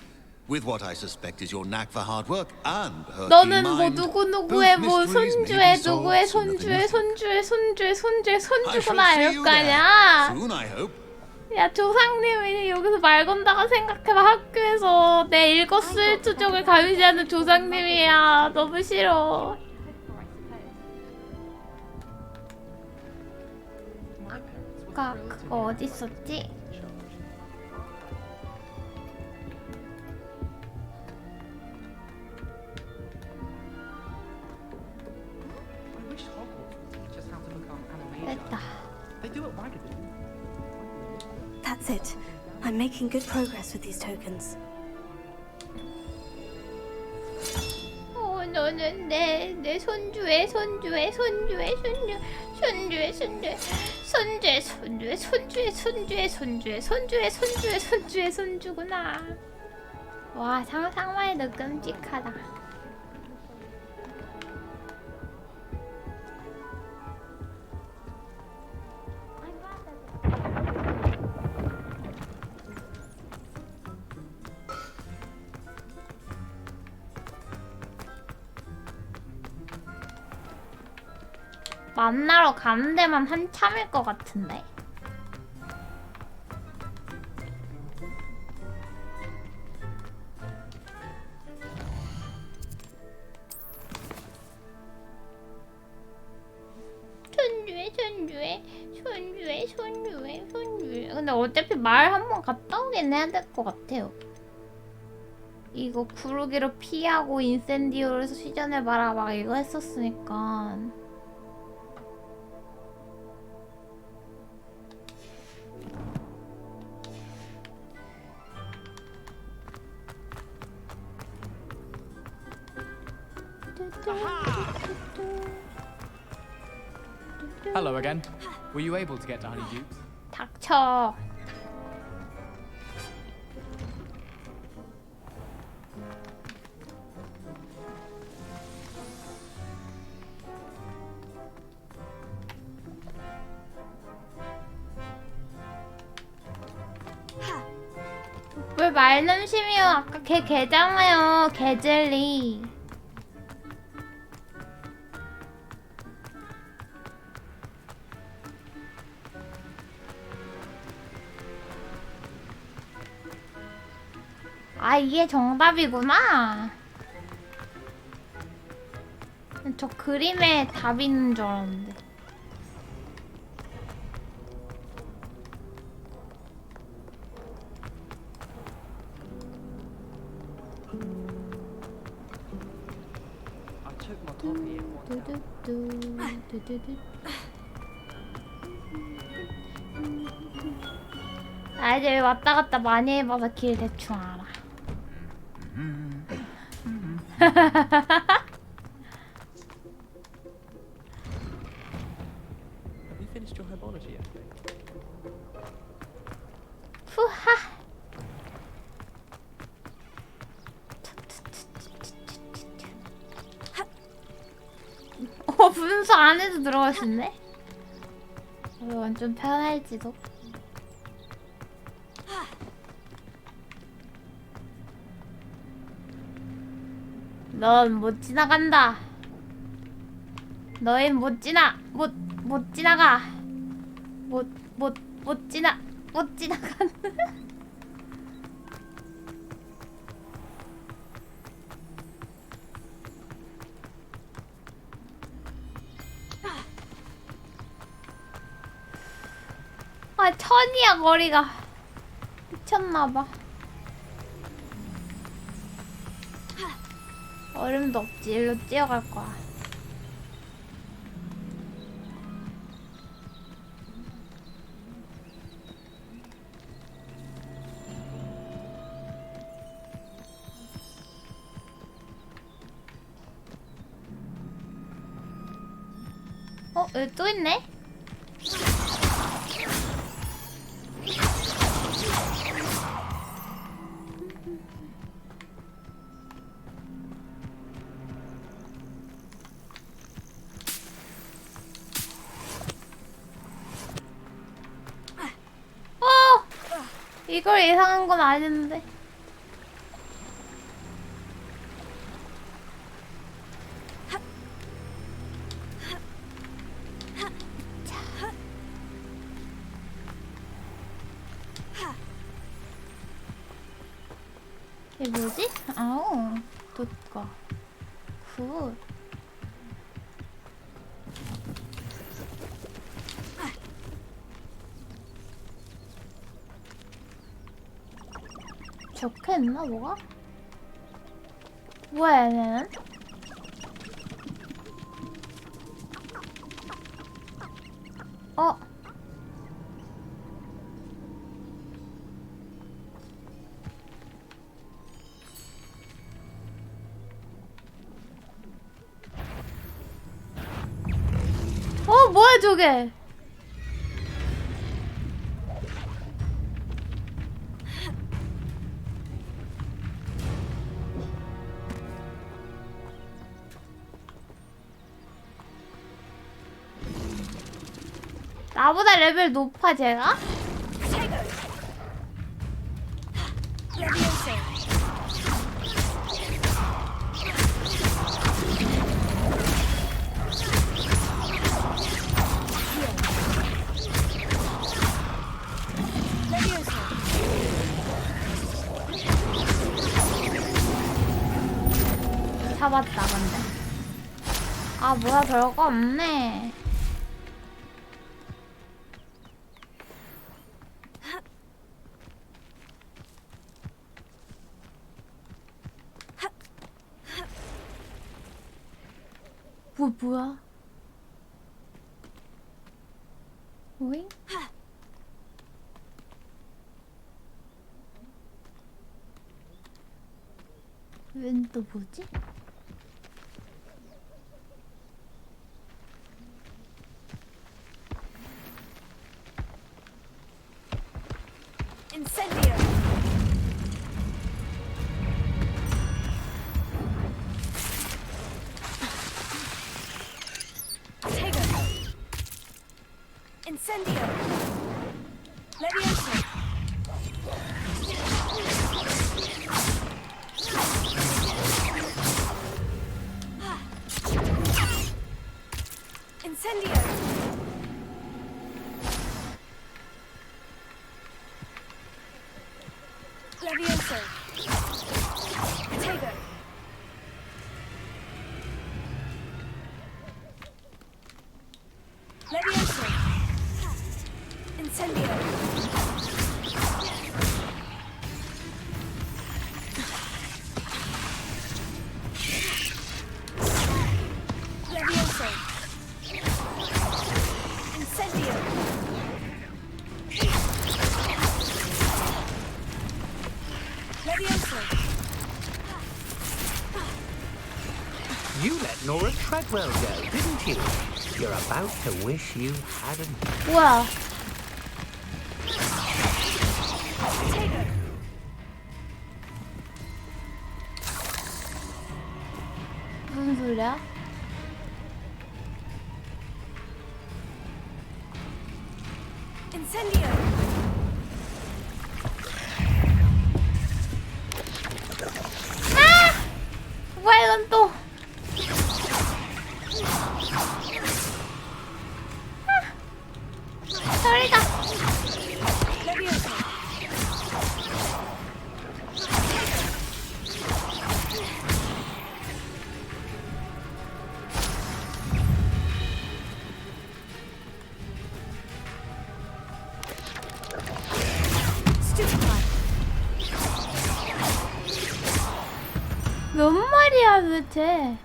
With what I suspect is your knack for hard work and her 너는 keen 뭐 mind, 누구누구의 both 뭐 mysteries may 손주의 be solved 누구의 sooner than 손주의 I shall 손주구나 see 이럴 you 거 there. 아니야. Soon, I hope. 야, 조상님이 여기서 말 건다가 생각해봐. 학교에서 내 읽었을 투족을 가미지하는 조상님이야. 너무 싫어. 아까 그거 어디 있었지? I wish Hogwarts would teach us how to become animated. 됐다. They do it waggedly. That's it. I'm making good progress with these tokens. 너는 내 손주의 손주구나. 와, 상상만 해도 끔찍하다. 만나러 가는 데만 한참일 것 같은데. 손주의. 근데 어차피 말 한번 갔다 오긴 해야 될 것 같아요. 이거 구르기로 피하고 인센디오를 시전해봐라 막 이거 했었으니까. Hello again. Were you able to get to Honeydukes? 닥쳐. 왜 말넘심이요? 아까 걔 개잖아요. 개젤리. 아, 이게 정답이구나. 저 그림에 답이 있는 줄 알았는데. I took my coffee in one go. 아, 이제 왔다 갔다 많이 해봐서 길 대충 알아. Have you finished your herbology yet, babe? 후하. 분수 안에도 들어갈 수 있네? 완전 편할지도. 넌 못 지나간다. 너흰 못 지나가. 못 지나간다. 아, 천이야 거리가. 미쳤나봐. 얼음도 없지. 일로 뛰어갈 거야. 여기 또 있네? 이걸 예상한 건 아닌데. 이게 뭐지? 아우, 돋가. 굿. 적혀있나 뭐가? 뭐야 얘는? 뭐야 저게? 나보다 레벨 높아 제가? 잡았다 근데. 아 뭐야 별거 없네. 뭐야? 오잉? 웬 또 뭐지? Incendio. Tego. Incendio. Levioso. Incendio. Levioso. Tego. Levioso. Incendio. Levioso. Incendio. Levioso. You let Nora Treadwell go, didn't you? You're about to wish you hadn't. 뭐야? 무슨 소리야? Incendio. 뭐야 이건 또? 소리가. Levioso. Stupefy. 몇 마리야 도대체?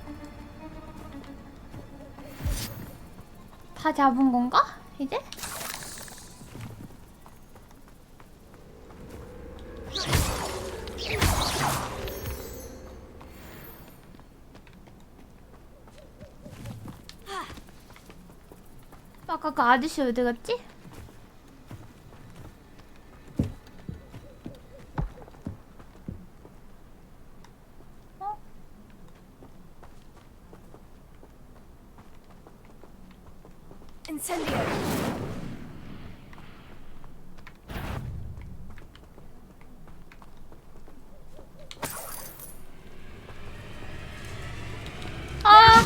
다 잡은 건가? 이제? 아까 그 아저씨 어디 갔지? Incendio. 아!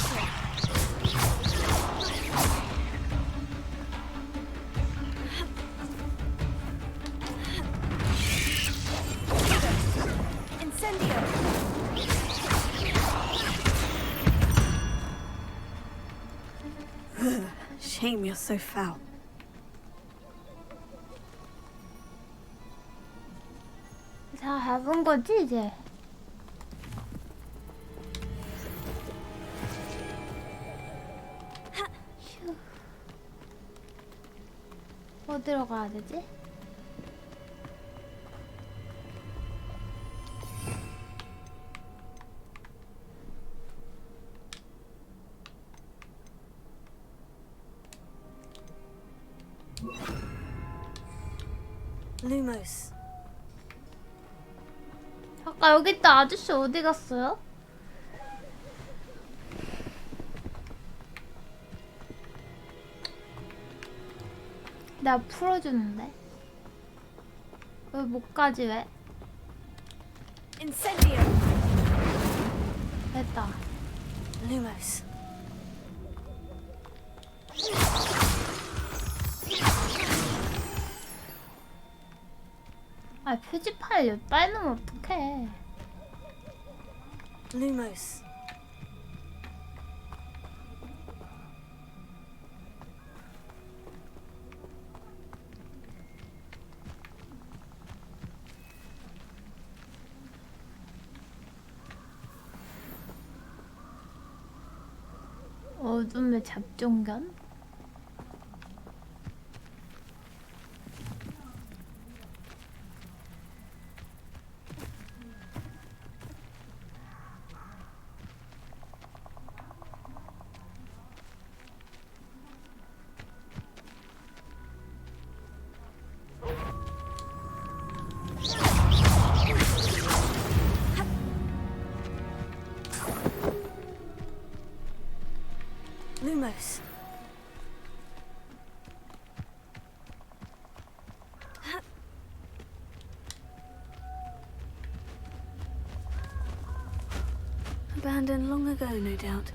Incendio. Shame you're so foul. 다 잡은 거지 이제? 휴. 어디로 가야 되지? Lumos. 아까 여기 있던 아저씨 어디 갔어요? 나 풀어주는데 왜 못 가지 왜? Incendio. 됐다. Lumos. 아 표지판을 빨면 어떡해? Lumos. 어둠의 잡종견? abandoned long ago, no doubt.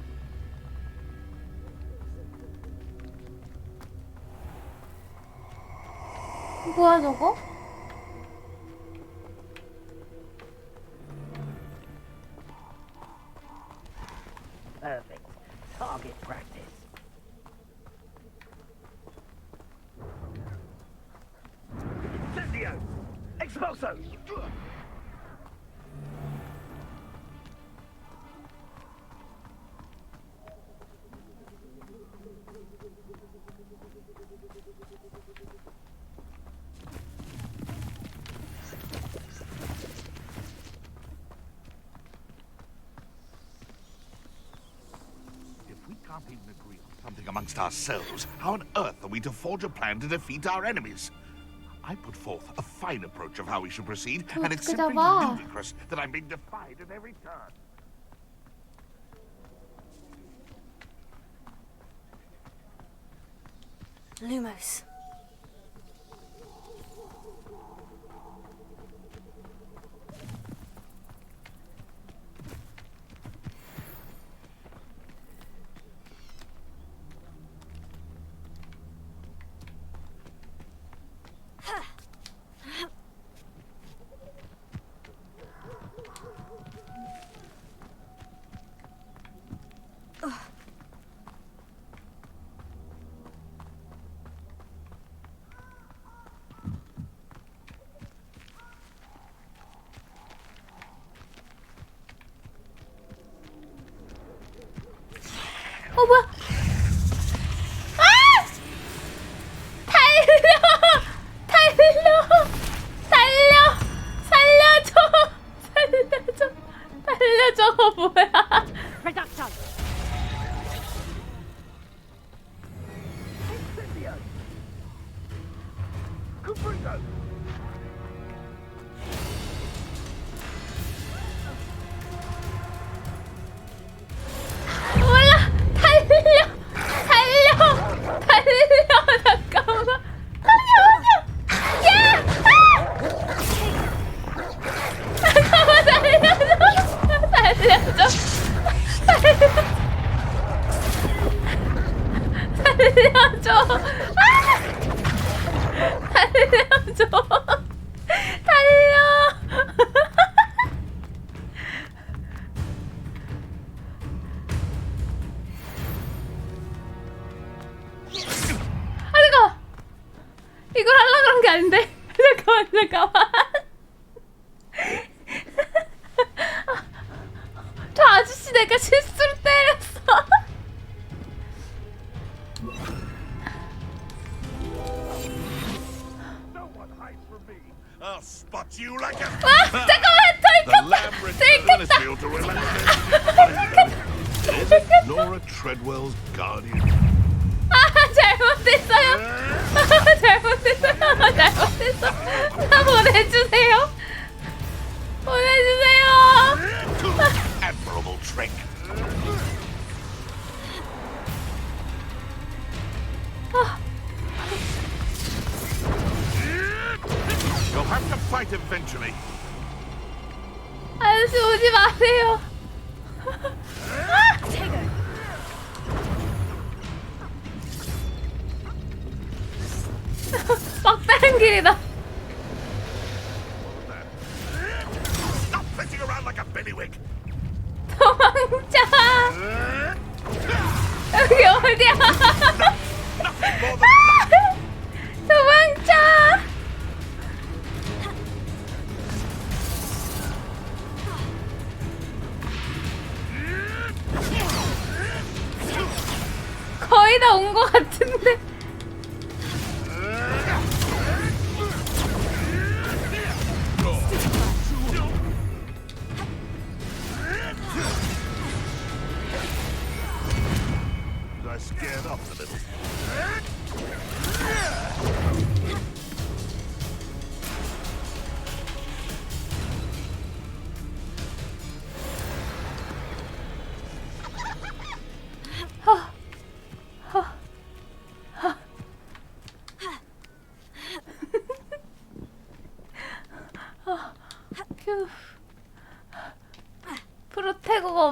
뭐야 저거? Perfect. Target practice. Incendio! Expulso! Can't even agree on something amongst ourselves. How on earth are we to forge a plan to defeat our enemies? I put forth a fine approach of how we should proceed, and it's simply ludicrous that I'm being defied at every turn. Lumos. 뭐야? 아! 살려줘 뭐야? Reduction. 몰라. 달려 잠깐만. 야! 잠깐만 살려줘. 이걸 하려고 그런 게 아닌데. 잠깐만. 저 아저씨 내가 실수로 때렸어. I'll spot you like a. 잠깐만 들켰다. Laura Treadwell's guardian. 잘못했어요. 나 보내주세요. Admirable trick. You'll have to fight eventually. 아저씨 오지 마세요. 막다른 길이다. Stop flitting around like a bellywig. 도망쳐. 여기 어디야? 도망쳐. 거의 다 온 것 같은데.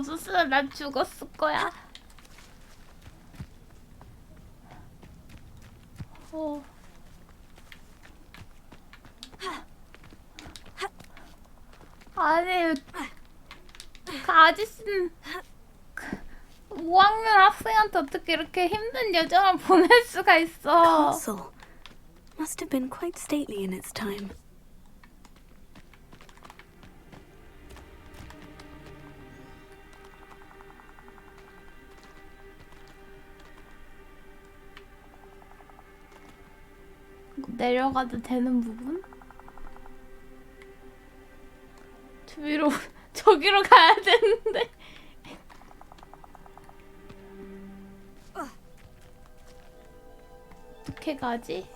없었으면 난 죽었을 거야. 아니, 그 아저씨는 5학년 학생한테 어떻게 이렇게 힘든 여정을 보낼 수가 있어? Castle must have been quite stately in its time. 내려가도 되는 부분? 위로 저기로 가야 되는데. 어떻게 가지?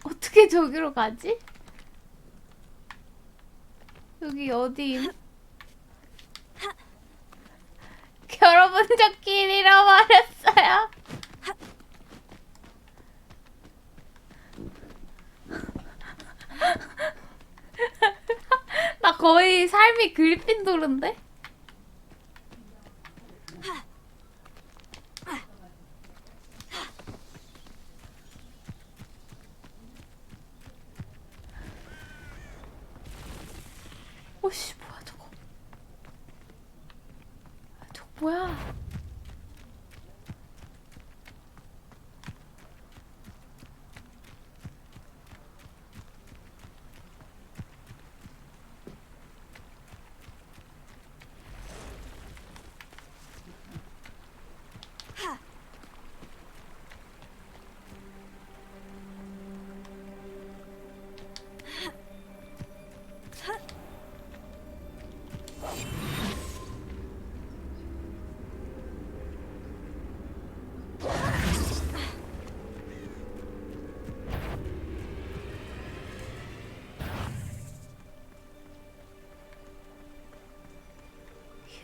어떻게 저기로 가지? 여기 어디? 여러분 저 길 잃어버렸어요. 나 거의 삶이 그리핀도르인데? 오씨 뭐야 저거? 저거 뭐야?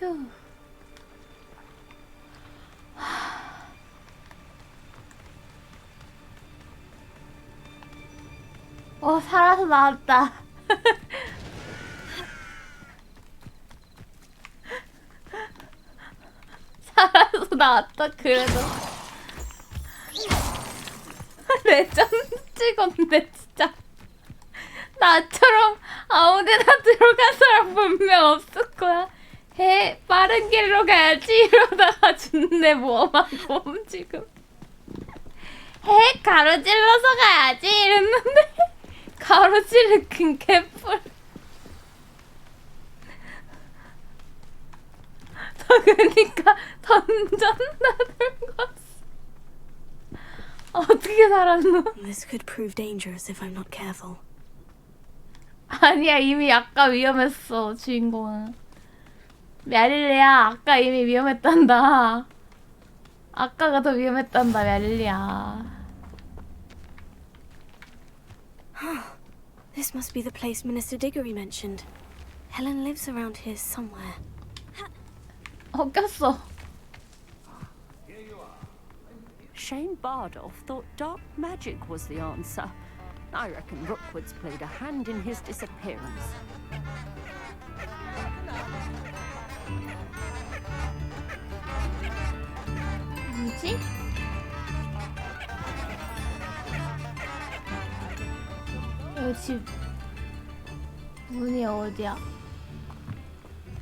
휴. 살아서 나왔다. 살아서 나왔다. 그래도 레전드 찍었네 진짜. 나처럼 아무데나 들어간 사람 분명 없을 거야. 해 빠른 길로 가야지 이러다가 죽네. 모험하고 지금 해 가로질러서 가야지 이랬는데 가로질러 큰 개뿔. 그러니까 던전나들 것. 어떻게 살았노? This could prove dangerous if I'm not careful. 아니야, 이미 아까 위험했어. 주인공은 먀릴리야. 아까 이미 위험했단다. 아까가 더 위험했단다. 먀릴리야. This must be the place Minister Diggory mentioned. Helen lives around here somewhere. 꼈어. Shane Bardolph thought dark magic was the answer. I reckon Rookwood's played a hand in his disappearance. 뭐지? 여기 집 문이 어디야?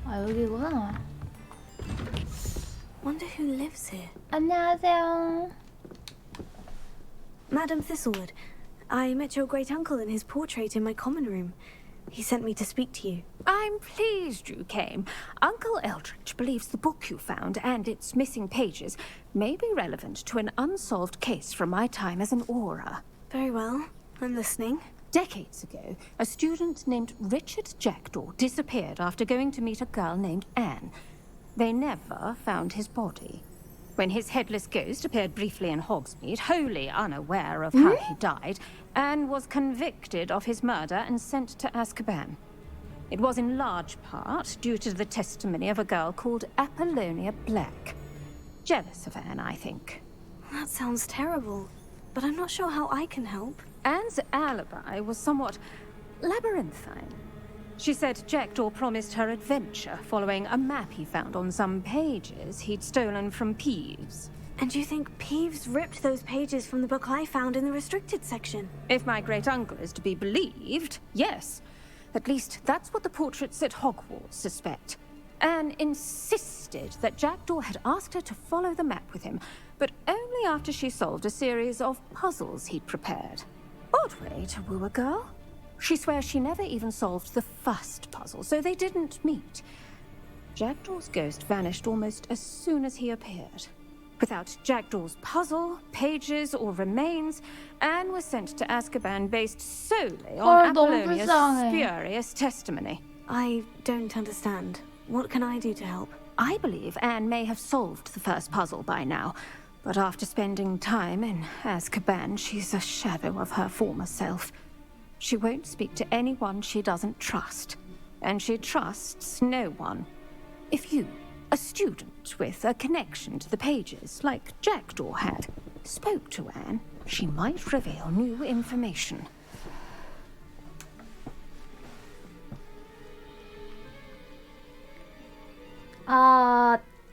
아, 여기구나. Wonder who lives here. 안녕하세요. Madam Thistlewood, I met your great uncle in his portrait in my common room. He sent me to speak to you. I'm pleased you came. Uncle Eldridge believes the book you found and its missing pages may be relevant to an unsolved case from my time as an aura. Very well. I'm listening. Decades ago, a student named Richard Jackdaw disappeared after going to meet a girl named Anne. They never found his body. When his headless ghost appeared briefly in Hogsmeade, wholly unaware of how he died, Anne was convicted of his murder and sent to Azkaban. It was in large part due to the testimony of a girl called Apollonia Black. Jealous of Anne, I think. That sounds terrible, but I'm not sure how I can help. Anne's alibi was somewhat labyrinthine. She said Jackdaw promised her adventure following a map he found on some pages he'd stolen from Peeves. And you think Peeves ripped those pages from the book I found in the restricted section? If my great-uncle is to be believed, yes. At least that's what the portraits at Hogwarts suspect. Anne insisted that Jackdaw had asked her to follow the map with him, but only after she solved a series of puzzles he'd prepared. Odd way to woo a girl. She swears she never even solved the first puzzle, so they didn't meet. Jackdaw's ghost vanished almost as soon as he appeared. Without Jackdaw's puzzle, pages, or remains, Anne was sent to Azkaban based solely on Apollonia's spurious testimony. I don't understand. What can I do to help? I believe Anne may have solved the first puzzle by now, but after spending time in Azkaban, she's a shadow of her former self. She won't speak to anyone she doesn't trust, and she trusts no one. If you, a student with a connection to the pages, like Jackdaw had, spoke to Anne, she might reveal new information.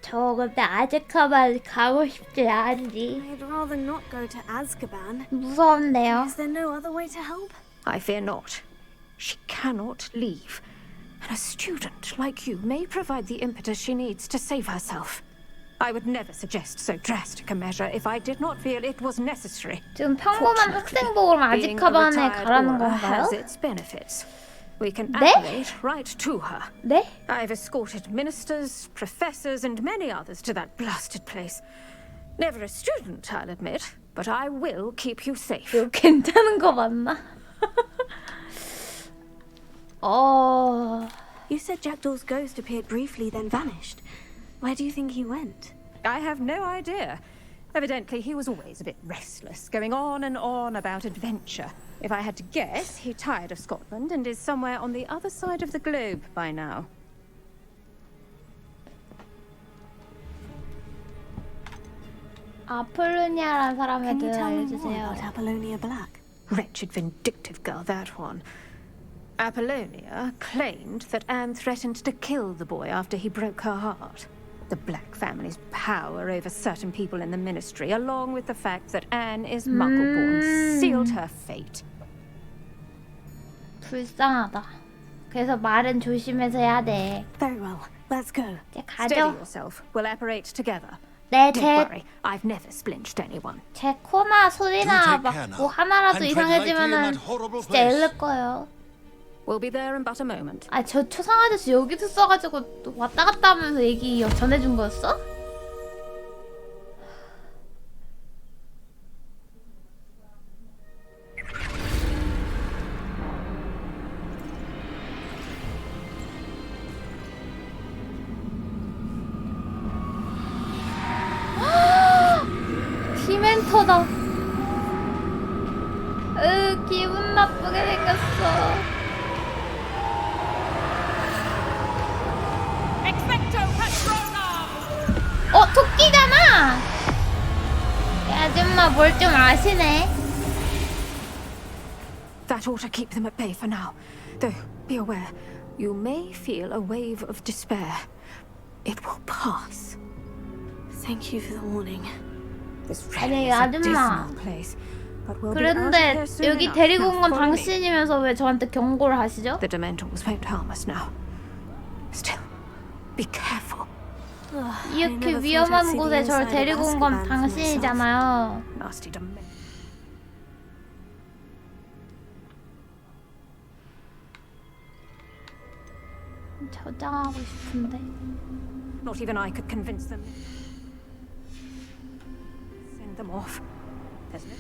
저 근데 아즈카반 가고 싶지 않지. I'd rather not go to Azkaban. 무서운데요. Is there no other way to help? I fear not. She cannot leave. And a student like you may provide the impetus she needs to save herself. I would never suggest so drastic a measure if I did not feel it was necessary. 지금 평범한 학생복으로 아즈카반에 가라는 건가요? Has its benefits. We can appellate right to her. 네? I've escorted ministers, professors, and many others to that blasted place. Never a student, I'll admit, but I will keep you safe. 이거 괜찮은 거 맞나? You said Jackdaw's ghost appeared briefly, then vanished. Where do you think he went? I have no idea. Evidently, he was always a bit restless, going on and on about adventure. If I had to guess, he tired of Scotland and is somewhere on the other side of the globe by now. 아폴로니아라는 사람에 Can you 대해 tell me more 알려주세요. about Apollonia Black? Wretched, vindictive girl, that one. Apollonia claimed that Anne threatened to kill the boy after he broke her heart. The Black family's power over certain people in the ministry, along with the fact that Anne is Muggleborn, sealed her fate. 불쌍하다. 그래서 말은 조심해서 해야 돼. Very well. Let's go. 이제 Steady 가죠. yourself. We'll apparate together. 네, Don't worry. I've never splinched anyone. 제 코나 소리나 Do take 막 care now. 뭐 하나라도 And tread lightly in 이상해지면은 that horrible 진짜 place. 잃을 거예요. We'll be there in but a moment. 아, 저 초상 아저씨 여기서 써가지고 또 왔다 갔다 하면서 얘기 전해준 거였어? 디멘터다. 기분 나쁘게 생겼어. 토끼잖아. 이 아줌마 뭘 좀 아시네. That ought to keep them at bay for now. Though, be aware, you may feel a wave of despair. It will pass. Thank you for the warning. This 아니, really is a 아줌마. dismal place. But we'll be out of 그런데 here soon 여기 enough. 데리고 온 Now, 건 follow me. 당신이면서 왜 저한테 경고를 하시죠? The Dementors won't harm us now. Still, be careful. 이렇게 위험한 곳에 저를 데리고 온 건 당신이잖아요. Nasty Dement. 저장하고 싶은데. Not even I could convince them. Send them off. There's no...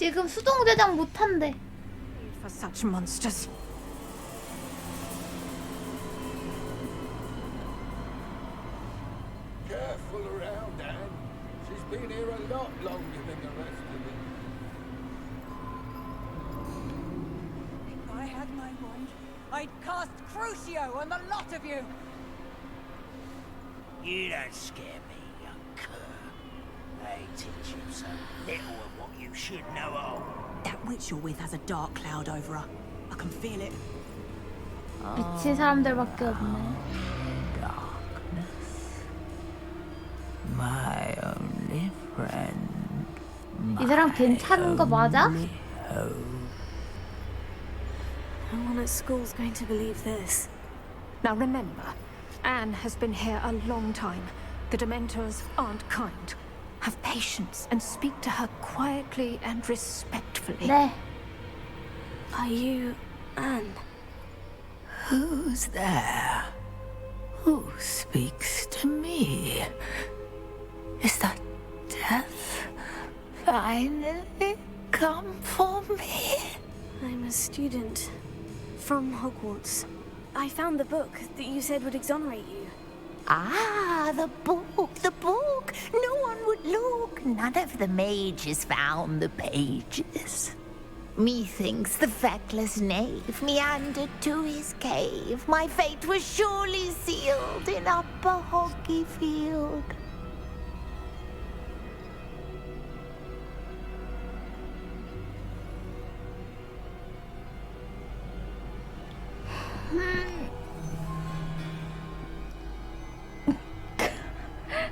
지금 수동 제작 못한대. For such monsters. Careful around, Anne. She's been here a lot longer than the rest of them. If I had my wand, I'd cast Crucio on the lot of you. You don't scare me, young cur. They teach you so little of what you should know of. That witch you're with has a dark cloud over her. I can feel it. 미친 사람들밖에 없네. My only friend. 이 사람 괜찮은 거 맞아? No one at school's going to believe this. Now remember, Anne has been here a long time. The Dementors aren't kind. Have patience and speak to her quietly and respectfully. 네. Are you Anne? Who's there? Who speaks to me? Is that death finally come for me? I'm a student from Hogwarts. I found the book that you said would exonerate you. Ah, the book, the book. No one would look. None of the mages found the pages. Methinks the feckless knave meandered to his cave. My fate was surely sealed in Upper Hoggyfield.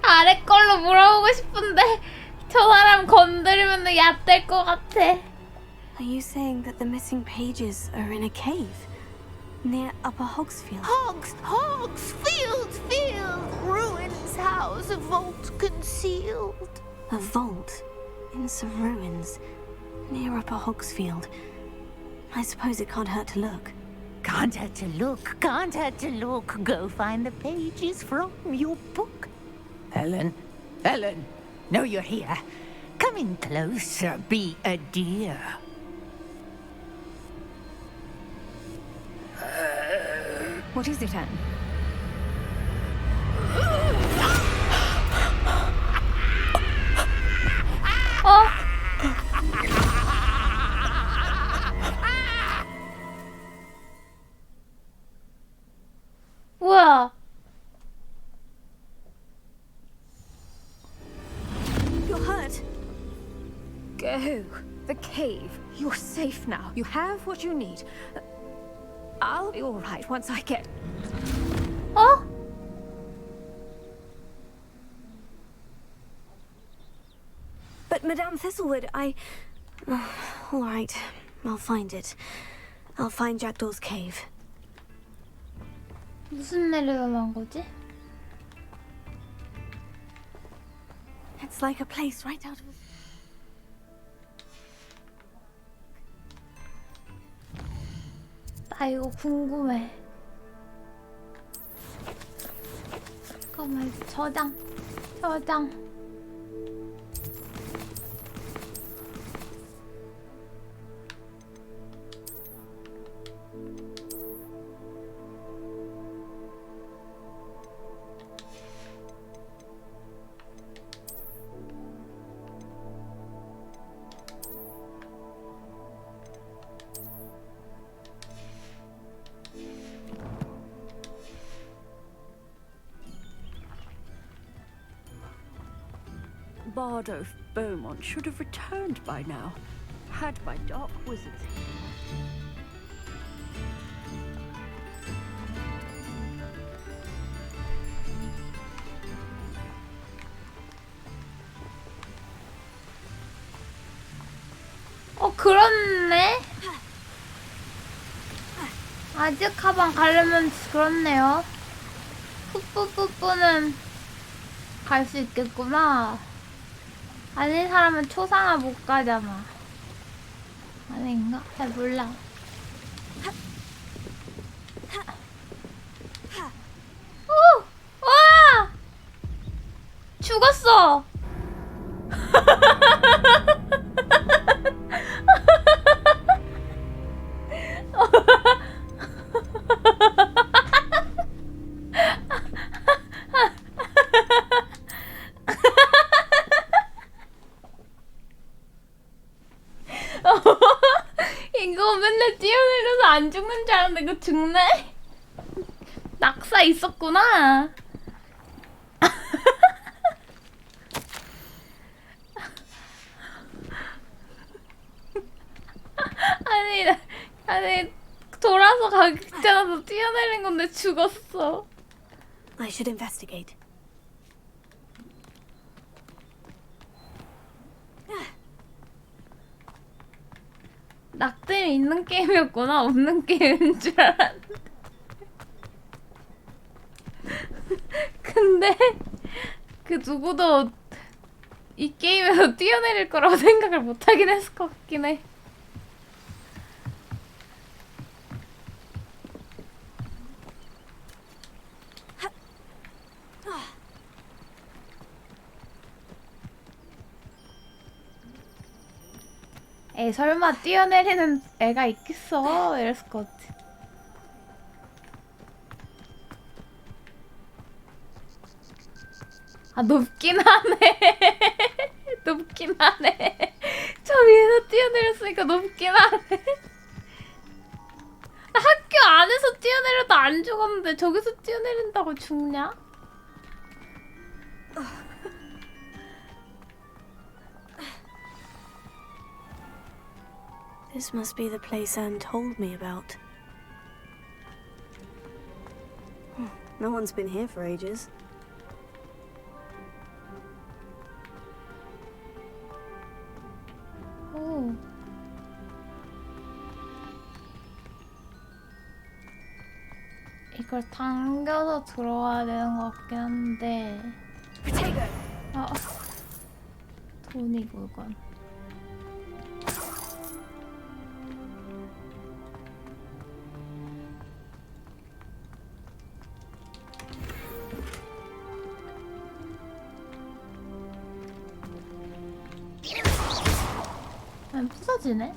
아래 걸로 물어보고 싶은데 저 사람 건드리면 얕될 것 같아. Are you saying that the missing pages are in a cave near Upper Hogsfield? Field, ruins house, a vault concealed. A vault in some ruins near Upper Hogsfield. I suppose it can't hurt to look. Can't hurt to look, can't hurt to look. Go find the pages from your book. Helen, know you're here. Come in closer, be a dear. What is it, Anne? 뭐야? You're hurt. Go. The cave. You're safe now. You have what you need. I'll be all right once I get... 어? But Madame Thistlewood, all right, I'll find it. I'll find Jackdaw's cave. 무슨 일이 일어난 거지? It's like a place right out of... 나 이거 궁금해. 잠깐만, 저장. Bardolph Beaumont should have returned by now, had my dark wizards. 그렇네. 아직 가방 가려면 그렇네요. 뿌뿌뿌뿌는 갈 수 있겠구나. 아닌 사람은 초상화 못 가잖아. 아닌가? 잘 몰라. 오! 와! 죽었어! 맨날 뛰어내려서 안 죽는 줄 알았는데 이거 죽네? 낙사 있었구나. 아니 돌아서 가기 귀찮아서 뛰어내린 건데 죽었어. I should investigate. 낙뎀이 있는 게임이었구나. 없는 게임인 줄 알았는데. 근데 그 누구도 이 게임에서 뛰어내릴 거라고 생각을 못하긴 했을 것 같긴 해. 에이 설마 뛰어내리는 애가 있겠어 이랬을 것 같아. 아 높긴 하네. 높긴 하네. 저 위에서 뛰어내렸으니까 높긴 하네. 나 학교 안에서 뛰어내려도 안 죽었는데 저기서 뛰어내린다고 죽냐? This must be the place Anne told me about. No one's been here for ages. 오. 이걸 당겨서 들어와야 되는 것 같긴 한데. 돈이 물건. 안 부서지네?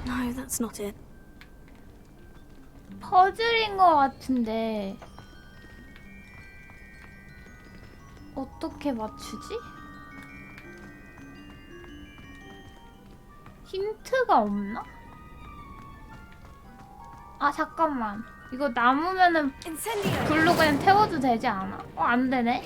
No, that's not it. 퍼즐인 것 같은데 어떻게 맞추지? 힌트가 없나? 아 잠깐만 이거 남으면은 불로 그냥 태워도 되지 않아? 안 되네?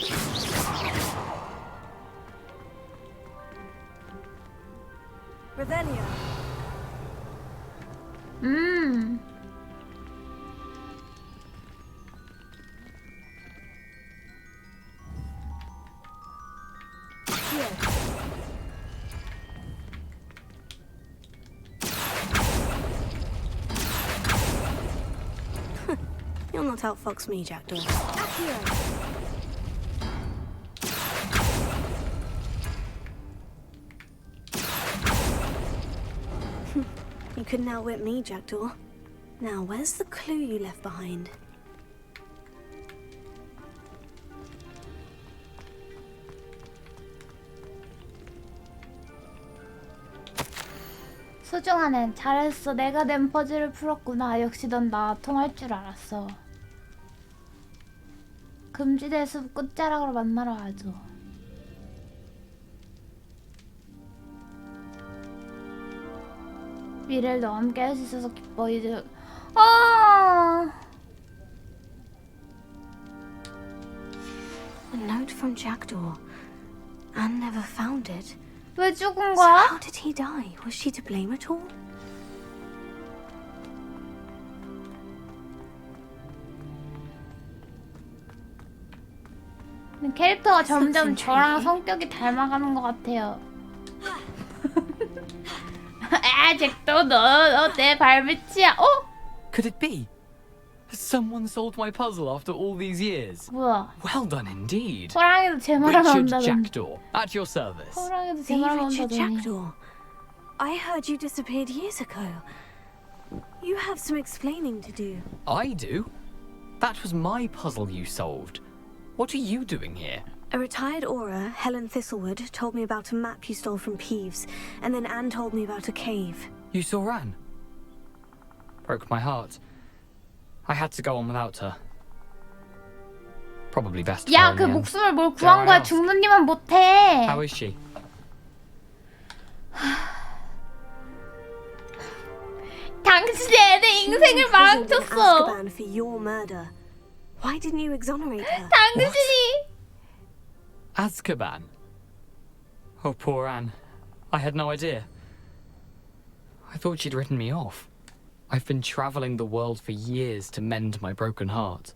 You'll not outfox me, Jackdaw. You couldn't outwit me, Jackdaw. Now, where's the clue you left behind? 소중한 앤 잘했어. 내가 낸 퍼즐을 풀었구나. 역시 넌 나 통할 줄 알았어. 금지대 숲 끝자락으로 만나러 와줘. 미래를 너와 함께 할 수 있어서 기뻐. 이제 A note from Jackdaw. Anne never found it. 왜 죽은 So 거야? how did he die? Was she to blame at all? 캐릭터가 점점 저랑 성격이 닮아가는 것 같아요. 아, 잭도 너 내 발밑이야. 어? Could it be? Someone solved my puzzle after all these years. 뭐야? Well done indeed. 호랑이도 제 말하면 Richard 온다더니. Jackdaw, at your service. 호랑이도 제 The 말하면 Richard 온다더니. Jackdaw. I heard you disappeared years ago. You have some explaining to do. I do? That was my puzzle you solved. What are you doing here? A retired aura, Helen Thistlewood, told me about a map you stole from Peeves, and then Anne told me about a cave. You saw Anne? Broke my heart. I had to go on without her. Probably best for her 야, in 그 the end. 목숨을 뭘 구한 거야? 죽는 니만 못해. How is she? 당신이 애의 인생을 망쳤어. Azkaban for your murder. Why didn't you exonerate her? 당신이. Azkaban? Oh, poor Anne. I had no idea. I thought she'd written me off. I've been traveling the world for years to mend my broken heart.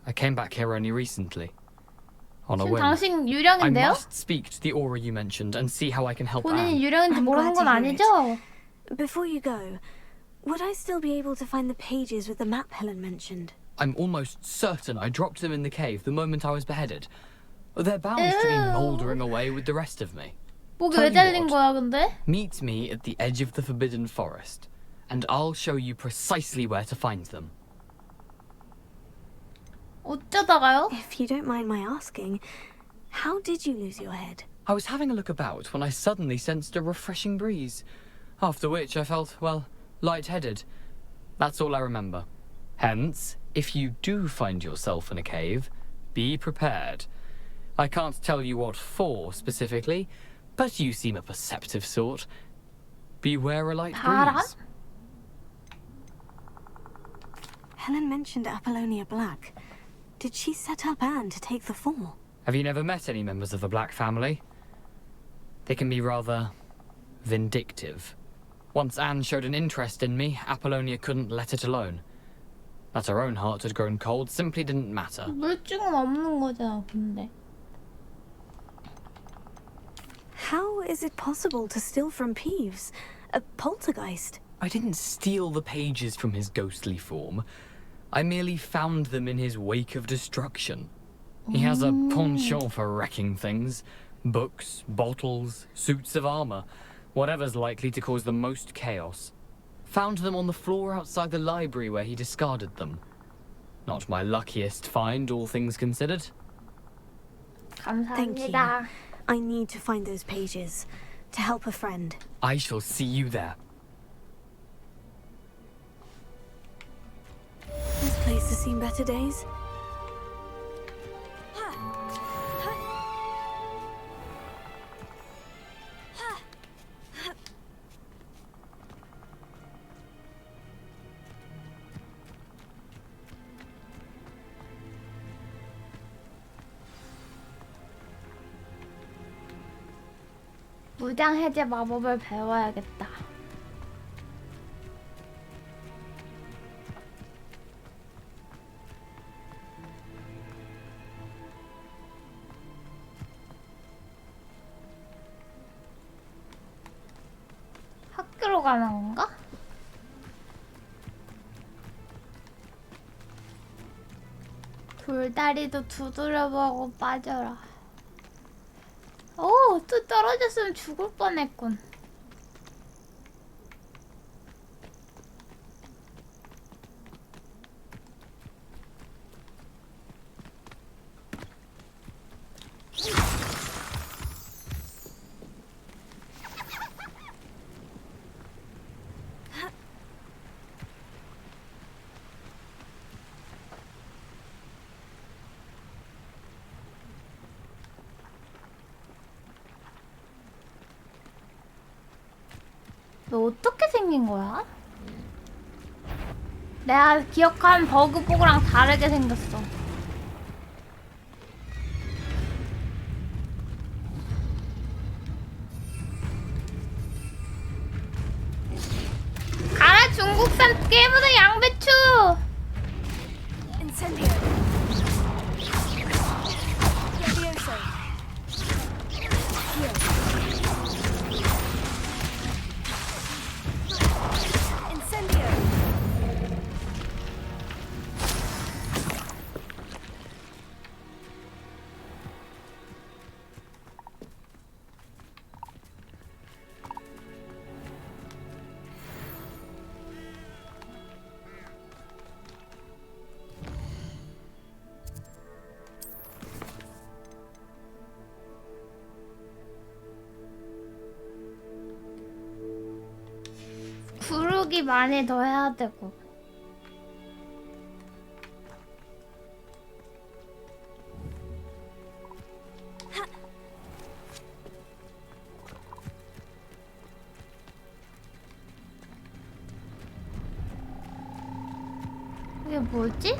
I came back here only recently. On a 지금 whim. 당신 I 유령인데요? must speak to the aura you mentioned and see how I can help Anne. 본인이 유령인지 I'm 모르는 glad 건 to hear it. 아니죠? Before you go, would I still be able to find the pages with the map Helen mentioned? I'm almost certain I dropped them in the cave the moment I was beheaded. They're bound to be mouldering away with the rest of me. 목이 Tell 왜 you 잘린 what, 거야, 근데? Meet me at the edge of the Forbidden Forest, and I'll show you precisely where to find them. 어쩌다가요? If you don't mind my asking, how did you lose your head? I was having a look about when I suddenly sensed a refreshing breeze, after which I felt, well, lightheaded. That's all I remember. Hence, if you do find yourself in a cave, be prepared. I can't tell you what for specifically, but you seem a perceptive sort. Beware a light breeze. Helen mentioned Apollonia Black. Did she set up Anne to take the fall? Have you never met any members of the Black family? They can be rather vindictive. Once Anne showed an interest in me, Apollonia couldn't let it alone. That her own heart had grown cold simply didn't matter. 물증은 없는 거잖아, 근데. How is it possible to steal from Peeves? A poltergeist? I didn't steal the pages from his ghostly form. I merely found them in his wake of destruction. He has a penchant for wrecking things. Books, bottles, suits of armor. Whatever's likely to cause the most chaos. Found them on the floor outside the library where he discarded them. Not my luckiest find, all things considered. Thank you. 감사합니다. I need to find those pages to help a friend. I shall see you there. This place has seen better days. 무장 해제 마법을 배워야겠다. 학교로 가는 건가? 돌다리도 두드려보고 빠져라. 오, 또 떨어졌으면 죽을 뻔했군. 너 어떻게 생긴 거야? 내가 기억한 버그보그랑 다르게 생겼어. 가라 중국산 깨무는 양배추! Incendio. Levioso. Here. Incendio. 구르기 많이 더 해야 되고. 이게 뭐지?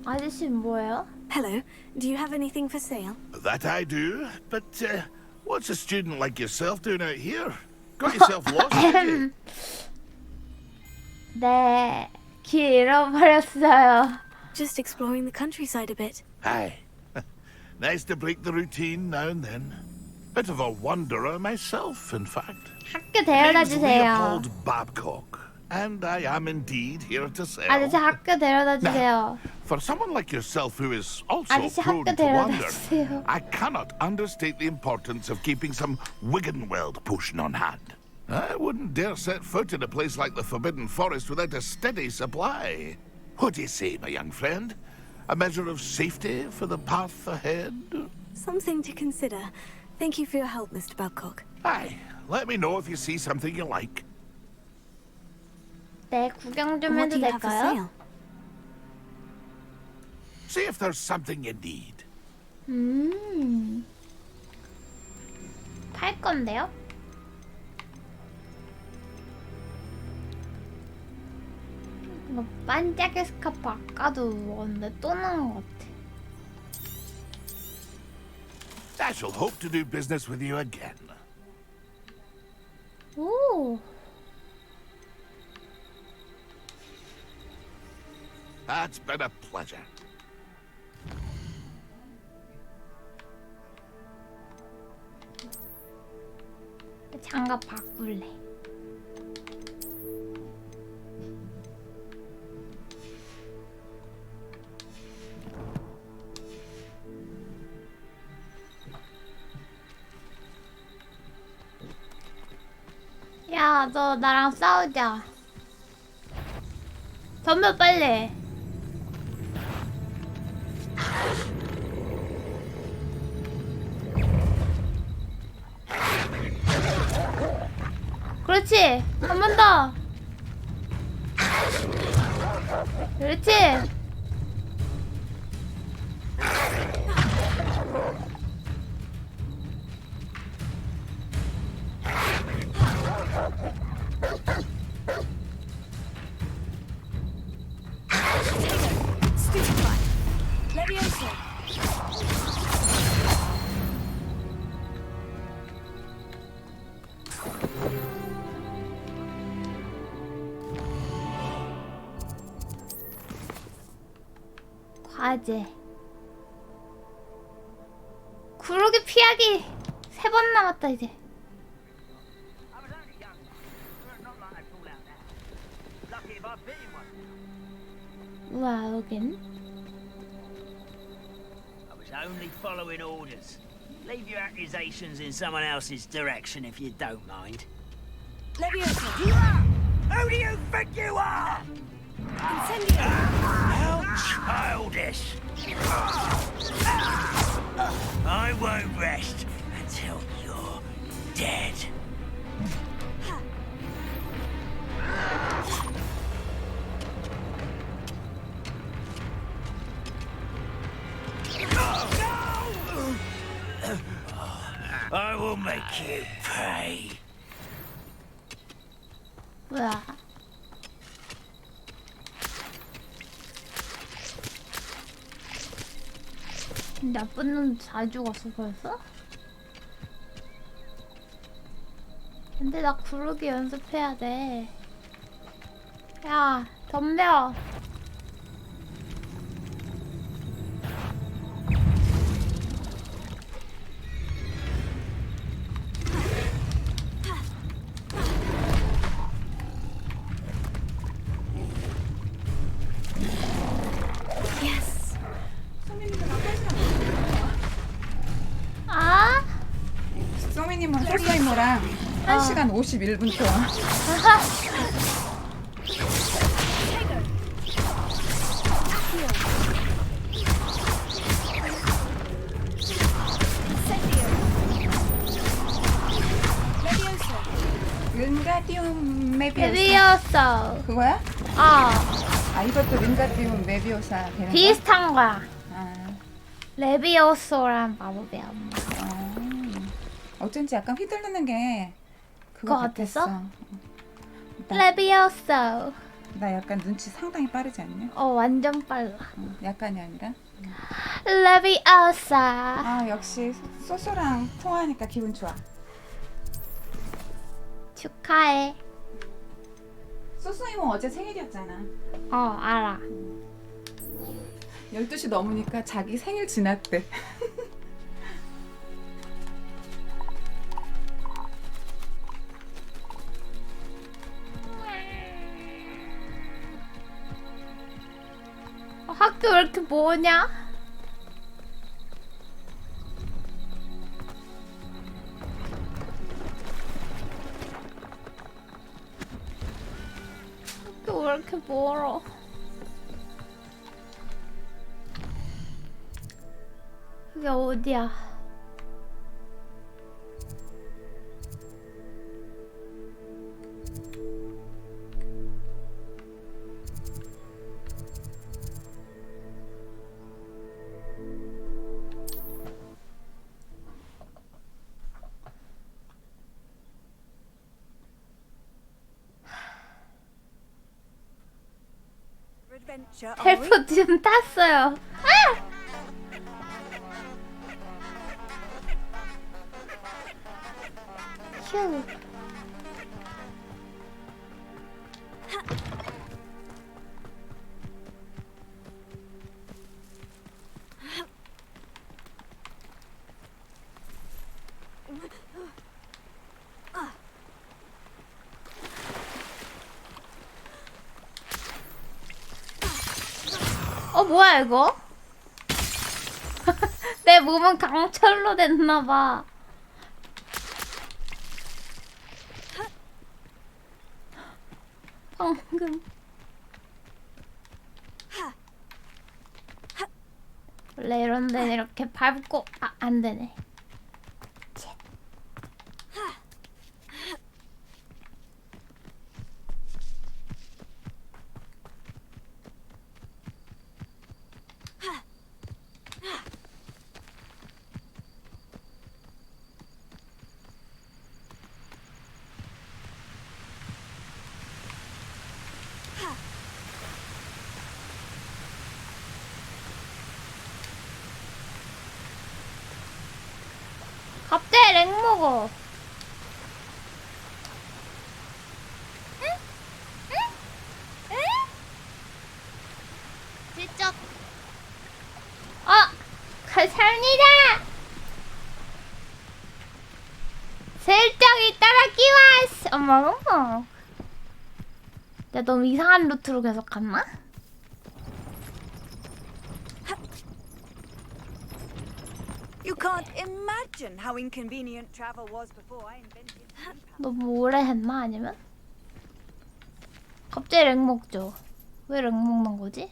아저씨는 뭐예요? Hello. Do you have anything for sale? That I do, but what's a student like yourself doing out here? Got yourself lost, did you? 네, 길 잃어버렸어요. Just exploring the countryside a bit. Aye. Nice to break the routine now and then. Bit of a wanderer myself, in fact. 학교 데려다 주세요. Leopold Babcock, and I am indeed here to sell. 아저씨 학교 데려다 주세요. For someone like yourself who is also 아저씨 prone 학교 to 데려다 wander, 주세요. I cannot understate the importance of keeping some Wiggenweld potion on hand. I wouldn't dare set foot in a place like the Forbidden Forest without a steady supply. What do you say, my young friend? A measure of safety for the path ahead? Something to consider. Thank you for your help, Mr. Babcock. Aye, let me know if you see something you like. 네, 구경 좀 What do 해도 you have for 될까요? sale? See if there's something you need. 팔 건데요? 이거 반짝이 스카프 아까도 먹었는데 또 나온 것 같아. I shall hope to do business with you again. 오, It's been a pleasure. 장갑 바꿀래. 야, 너 나랑 싸우자. 덤벼 빨리. 그렇지. 한 번 더. 그렇지. 과제. 구르기 피하기 3번 남았다 이제. 우와, 여긴 I was only following orders. Leave your accusations in someone else's direction if you don't mind. Leviosa! Who do you think you are? Incendio! How childish! I won't rest until you're dead. I will make you pay. 뭐야? 나쁜 놈 잘 죽었어 벌써? 근데 나 구르기 연습해야 돼. 야, 덤벼. 아? 소미님은 솔사이머랑 1시간 51분 동안 윙가디움 메비오사. 레비오사. 그거야? 아 이것도 윙가디움 메비오사 되는 거야? 비슷한 거야. 아. 레비오소란 마법이야. 어쩐지 약간 휘둘르는 게 그거 그거 같았어? 같았어. 레비오소. 나 약간 눈치 상당히 빠르지 않냐? 완전 빨라. 약간이 아니라. 레비오사. 역시 소소랑 통화하니까 기분 좋아. 축하해. 소소 이모 어제 생일이었잖아. 알아. 12시 넘으니까 자기 생일 지났대. 학교 왜 이렇게 뭐냐? 학교 왜 이렇게 멀어? 그게 어디야? 텔포 지금 땄어요. 휴. 뭐야 이거? 내 몸은 강철로 됐나봐. 방금 원래 이런 데는 이렇게 밟고 안 되네. 갑자기 렉 먹어. 진짜. 감사합니다. 슬쩍 이따라키마스. 어머. 내가 너무 이상한 루트로 계속 갔나? You can't imagine how inconvenient travel was before I invented. 너무 오래 했나 아니면? 갑자기 렉 먹죠. 왜 렉 먹는 거지?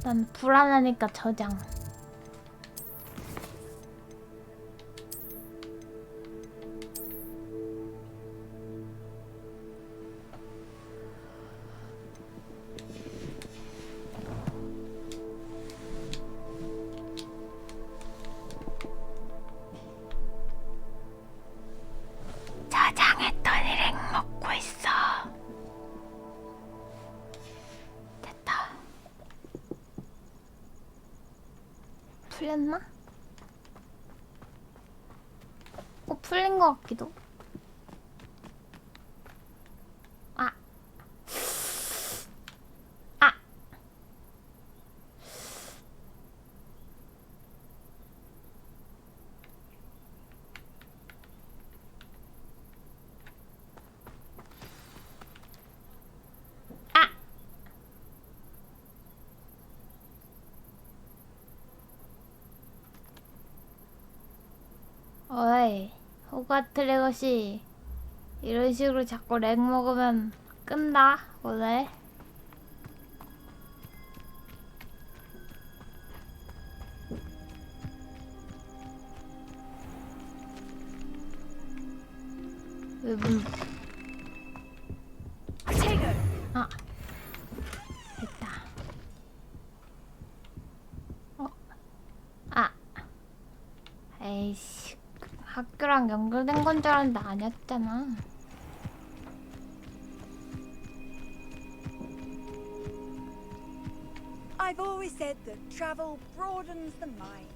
난 불안하니까 저장. 저장했더니 렉 먹고 있어. 됐다. 풀렸나? 풀린 것 같기도. 어이, 호그와트 레거시 이런 식으로 자꾸 렉 먹으면 끈다, 원래. 왜 문? 아, 됐다. 아, 에이씨, 학교랑 연결된 건 줄 알았는데 아니었잖아. I've always said that travel broadens the mind.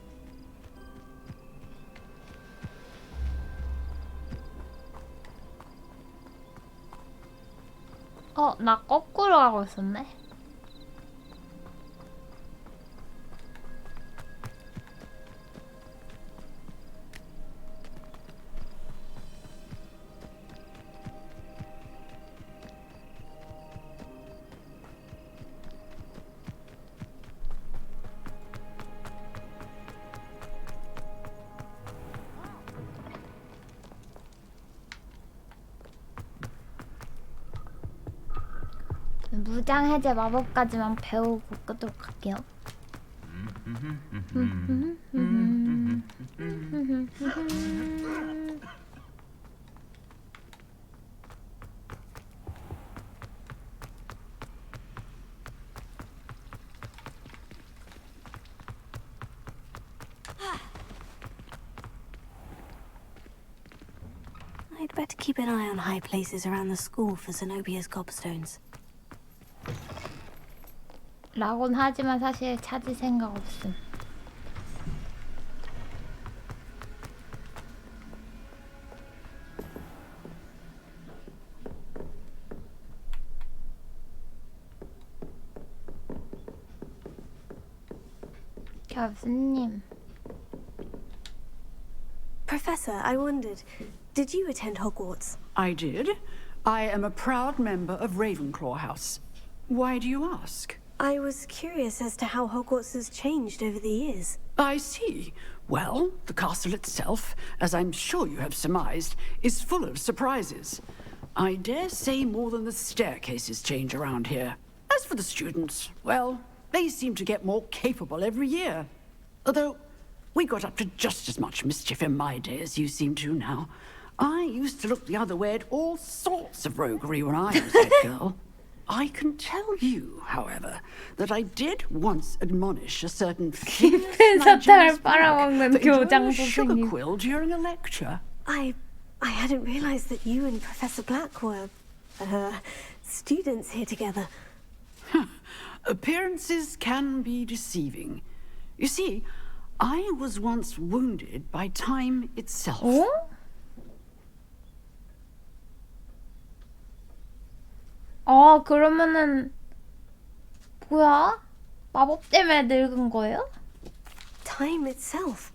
나 거꾸로 하고 있었네. 무장 해제 마법까지만 배우고 끄도록 할게요. I'd better keep an eye on high places around the school for Zenobia's gobstones. 라곤 하지만 사실 찾을 생각 없음. 교수님. Professor, I wondered, did you attend Hogwarts? I did. I am a proud member of Ravenclaw House. Why do you ask? I was curious as to how Hogwarts has changed over the years. I see. Well, the castle itself, as I'm sure you have surmised, is full of surprises. I dare say more than the staircases change around here. As for the students, well, they seem to get more capable every year. Although, we got up to just as much mischief in my day as you seem to now. I used to look the other way at all sorts of roguery when I was a girl. I can tell you, however, that I did once admonish a certain 사탕을 빨아먹는 교장 sugar 선생님. quill during a lecture. I hadn't realized that you and Professor Black were, students here together. Appearances can be deceiving. You see, I was once wounded by time itself. 그러면은 뭐야? 마법 때문에 늙은 거예요? Time itself.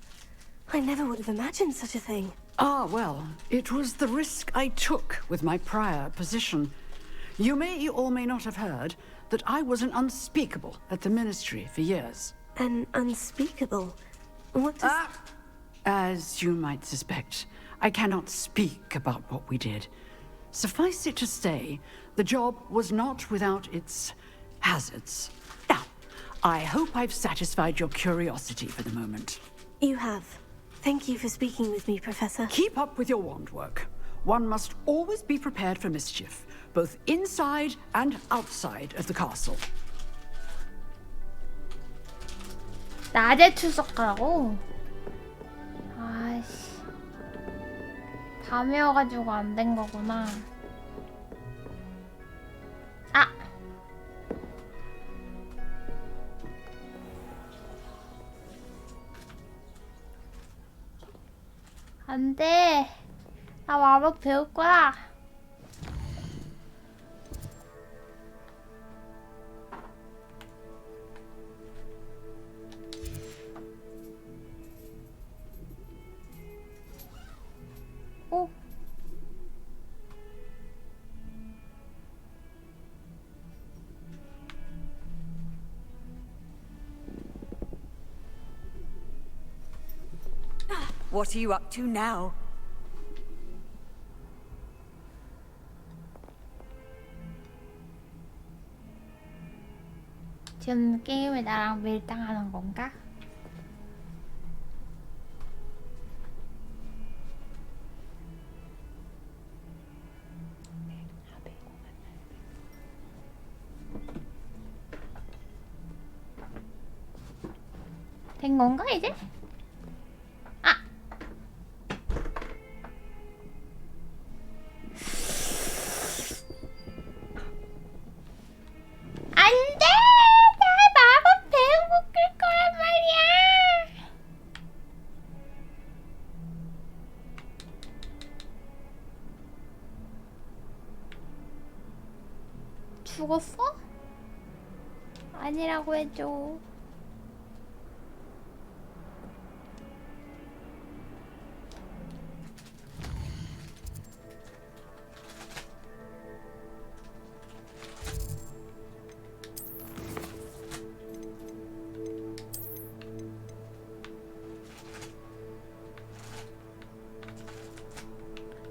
I never would have imagined such a thing. Ah, well, it was the risk I took with my prior position. You may or may not have heard that I was an unspeakable at the ministry for years. An unspeakable? What does... As you might suspect, I cannot speak about what we did. Suffice it to say, the job was not without its hazards. Now, I hope I've satisfied your curiosity for the moment. You have. Thank you for speaking with me, Professor. Keep up with your wand work. One must always be prepared for mischief, both inside and outside of the castle. 낮에 출석하라고? 아이씨. 밤이어가지고 안 된 거구나. 안 돼. 나 마법 배울 거야. 오. What are you up to now? 지금 게임에 나랑 밀당하는 건가? 된 건가 이제? 아! 안 돼! 나 마법 배운 못 끌 거란 말이야! 죽었어? 아니라고 해줘.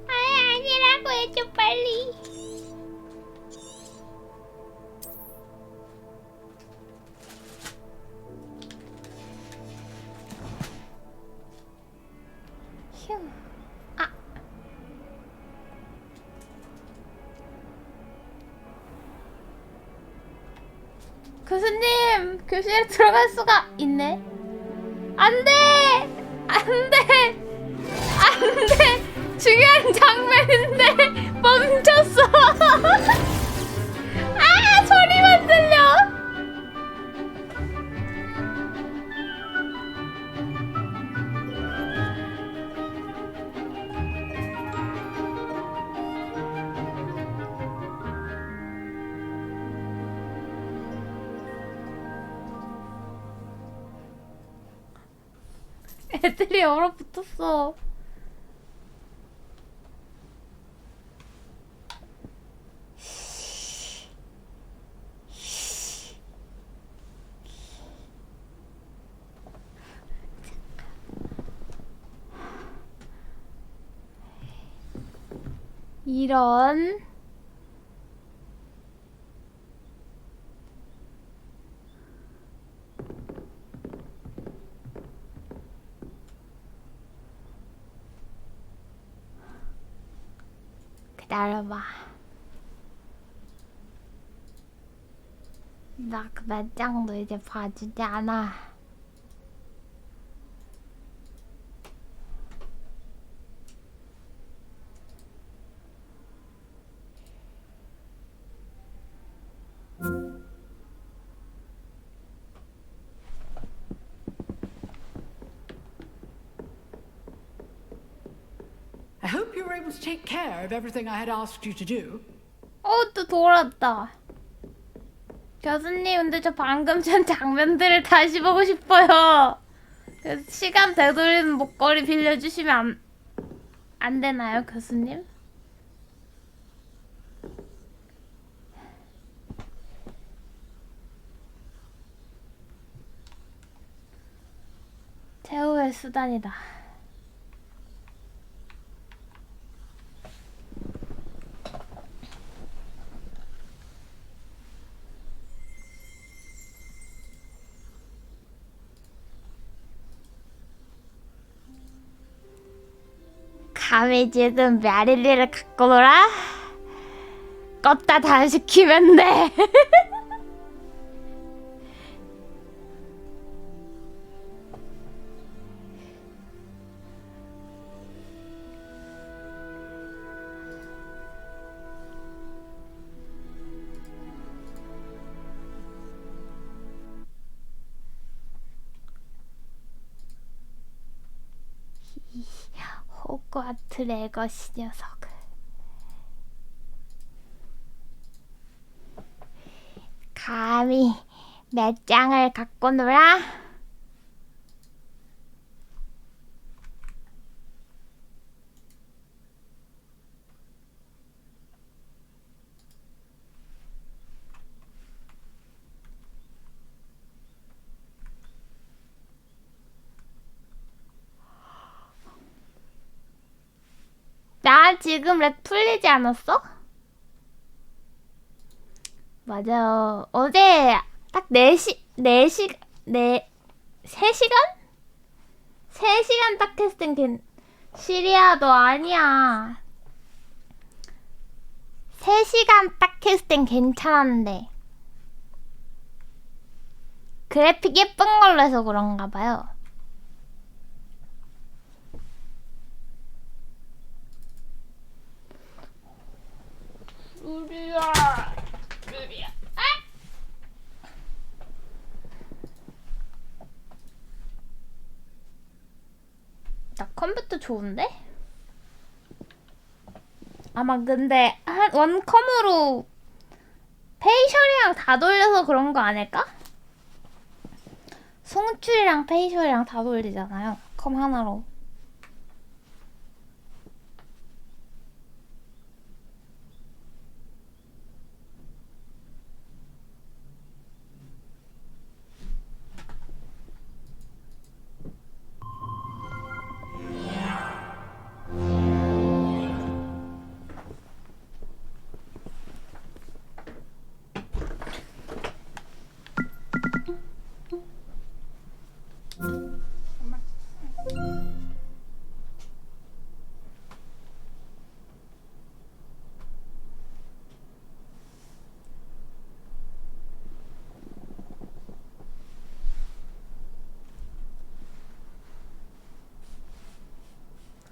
아니라고 해줘 빨리. 휴. 아. 교수님, 교실에 들어갈 수가 있네. 안 돼! 안 돼! 안 돼! 중요한 장면인데 멈췄어. 아, 소리만 들려. 애들이 얼어붙었어. 이런. 기다려봐. 나 그 맷장도 이제 봐주지 않아. I hope you were able to take care of everything I had asked you to do. 또 돌았다. 교수님, 근데 저 방금 전 장면들을 다시 보고 싶어요. 그래서 시간 되돌리는 목걸이 빌려주시면 안 되나요, 교수님? 최후의 수단이다. 감히 지금 먀릴리를 갖고 놀아? 껐다 다 시키면 돼. 호그와트 레거시 녀석. 감히 맷장을 갖고 놀아? 나 지금 렉 풀리지 않았어? 맞아. 어제 딱 3시간 딱 했을 땐 시리야 너 아니야. 3시간 딱 했을 땐 괜찮았는데 그래픽 예쁜 걸로 해서 그런가 봐요. 루리야. 아! 나 컴퓨터 좋은데? 아마 근데 원컴으로 페이셜이랑 다 돌려서 그런 거 아닐까? 송출이랑 페이셜이랑 다 돌리잖아요. 컴 하나로.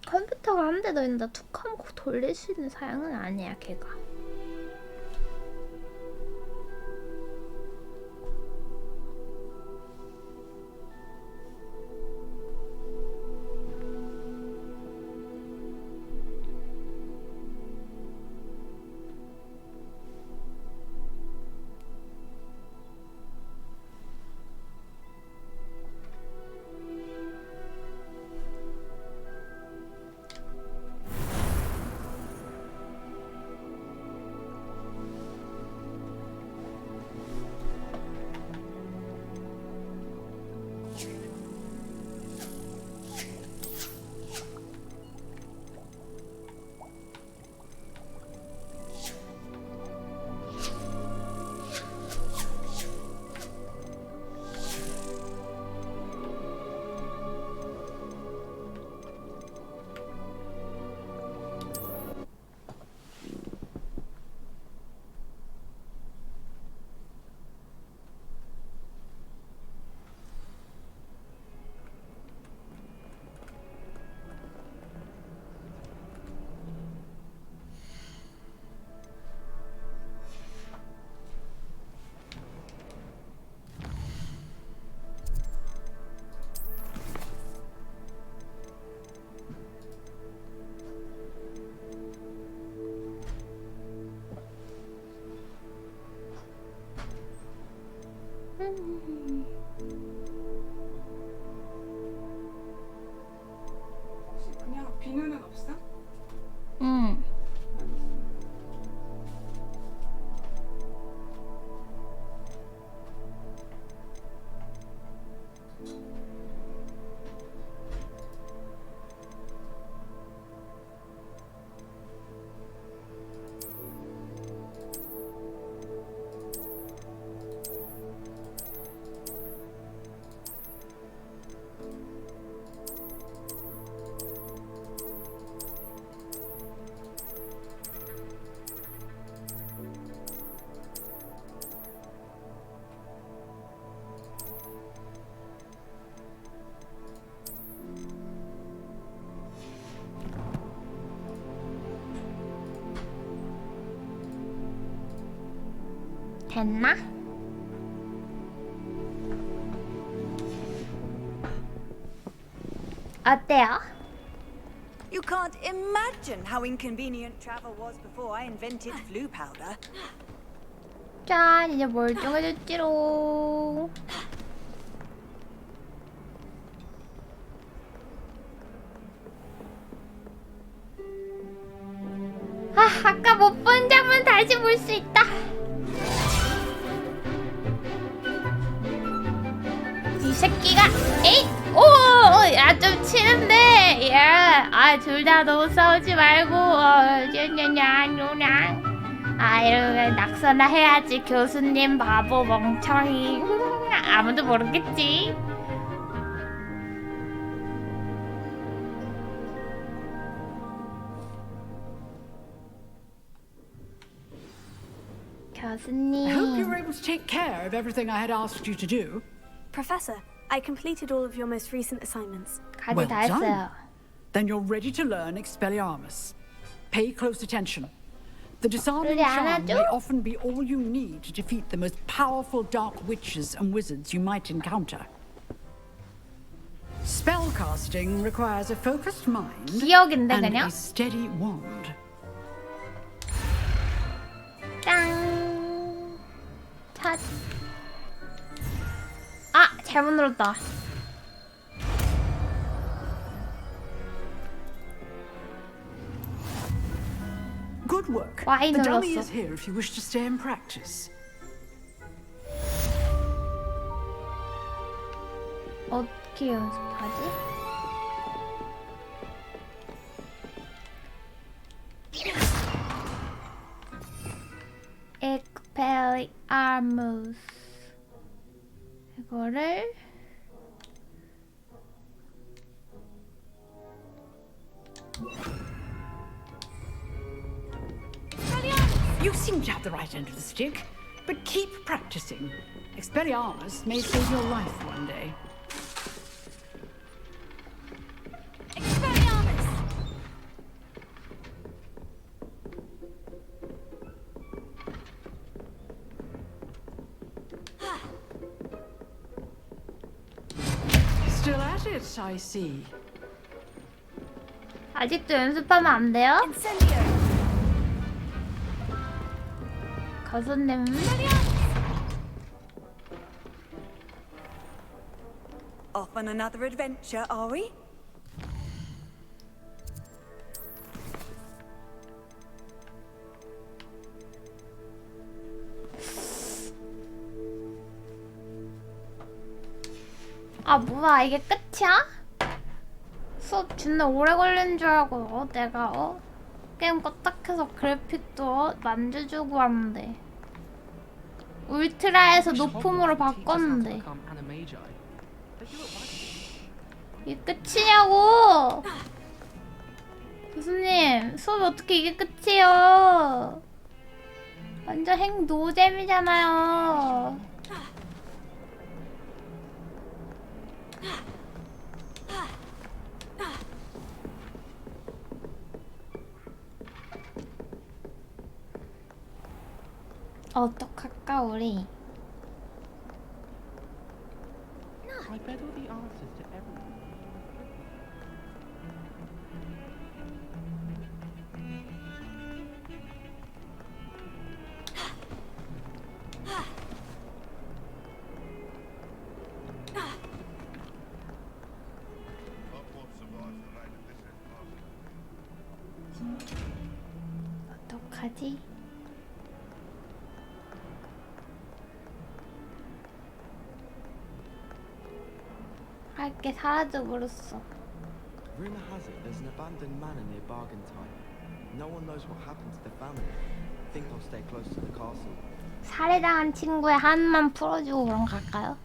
컴퓨터가 한 대 더 있는데 툭 하면 돌릴 수 있는 사양은 아니야, 걔가. 그냥 비누는 없어? 응. 됐나? 어때요? You can't imagine how inconvenient travel was before I invented flu powder. 짠, 이제 멀쩡해졌지롱. 아, 아까 못 본 장면 다시 볼 수 있다. 이 새끼가, 에이, 오, 야, 좀 치는데, 야, 아, 둘 다 너무 싸우지 말고, 아, 이렇게 낙서나 해야지, 교수님 바보 멍청이. 아무도 모르겠지. 교수님. I hope you were able to take care of everything I had asked you to do. Professor, I completed all of your most recent assignments. Well done. Then you're ready to learn Expelliarmus. Pay close attention. The disarming charm may often be all you need to defeat the most powerful dark witches and wizards you might encounter. Spellcasting requires a focused mind and a steady wand. 짠. 탓. 아, 잘못 눌렀다. Good work. 와이 The dummy 눌렀어. is here if you wish to stay and practice. 어떻게 연습하지? Expelliarmus 이거를 You seem to have the right end of the stick, but keep practicing. Expelliarmus may save your life one day. Still at it, I see. 아직도 연습하면 안 돼요? 거선님. Off on another adventure, are we? 아 뭐야 이게 끝이야? 수업 존나 오래 걸리는 줄 알고 내가 게임 껐다 켜서 그래픽도 만져주고 왔는데 울트라에서 높음으로 바꿨는데 이게 끝이냐고! 교수님 수업이 어떻게 이게 끝이에요? 완전 핵 노잼이잖아요. 어떡할까 우리? I bet all the answers to everything. 어떡하지? 할 게 사라져버렸어. Rumor has it there's an abandoned manor near Bargain Time. No one knows what happened to the family. I think I'll stay close to the castle. 살해당한 친구의 한만 풀어주고 그럼 갈까요?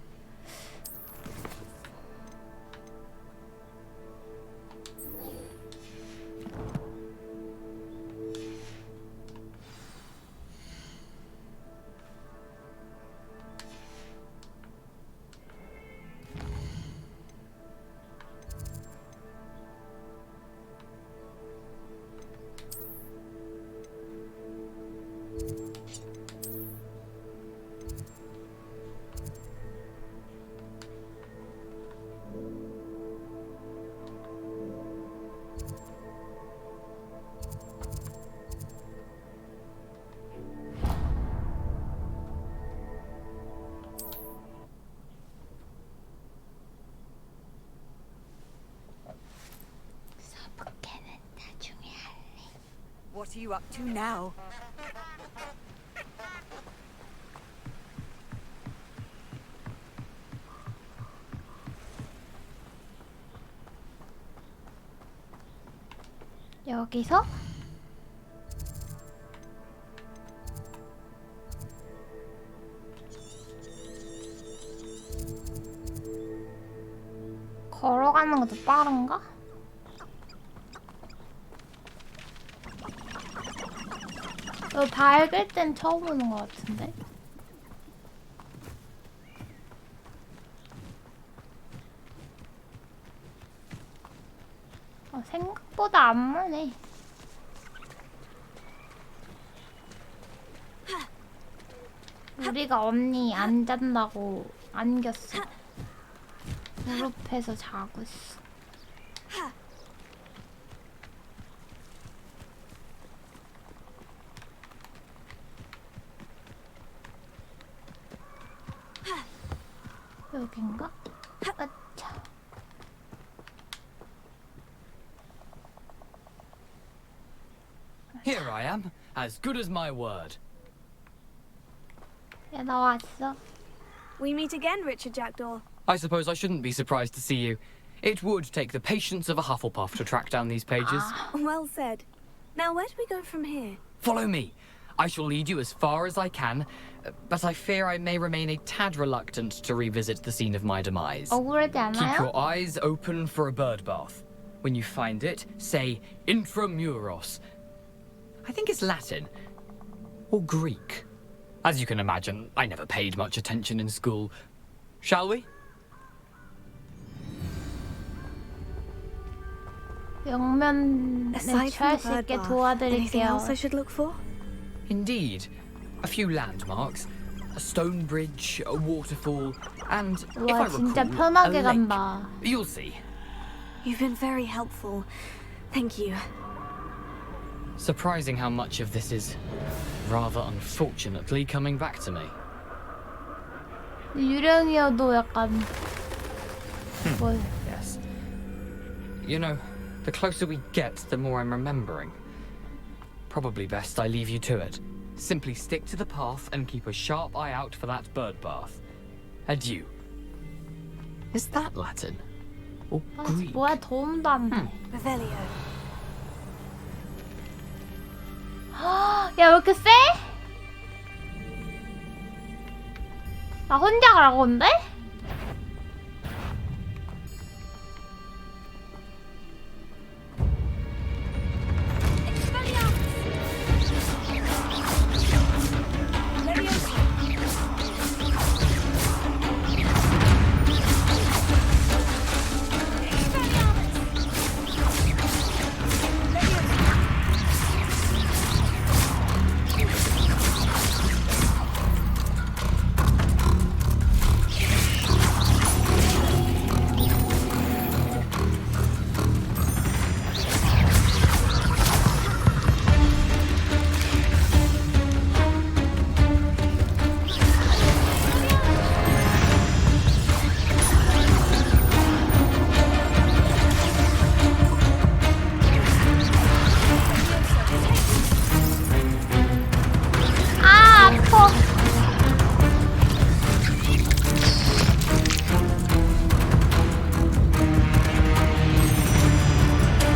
What are you up to now? 여기서 걸어가는 것도 빠른가? 이거 밝을 땐 처음 보는 것 같은데. 안 무네. 우리가 언니 안 잔다고 안겼어. 무릎에서 자고 있어. 여긴가? 아차. Here I am, as good as my word. 야, 나 왔어. We meet again, Richard Jackdaw. I suppose I shouldn't be surprised to see you. It would take the patience of a Hufflepuff to track down these pages. Well said. Now, where do we go from here? Follow me. I shall lead you as far as I can, but I fear I may remain a tad reluctant to revisit the scene of my demise. 억울하지 Keep 않아요? your eyes open for a bird bath. When you find it, say intramuros. I think it's Latin. Or Greek. As you can imagine, I never paid much attention in school. Shall we? 영면 Aside from 취할 the 수 bird 있게 bath, anything else I 도와드릴게요. should look for? Indeed. A few landmarks, a stone bridge, a waterfall, and if I 와, 진짜 recall, 편하게 a lake. 간다. You'll see. You've been very helpful. Thank you. Surprising how much of this is, rather unfortunately, coming back to me. 유령이어도 약간 뭘? Yes. You know, the closer we get, the more I'm remembering. Probably best I leave you to it. Simply stick to the path and keep a sharp eye out for that bird bath. Adieu. Is that Latin? Or 아, Greek? 뭐야, 도움도 안 돼. Revelio. 야, 왜 이렇게 세? 나 혼자 가라고 온대?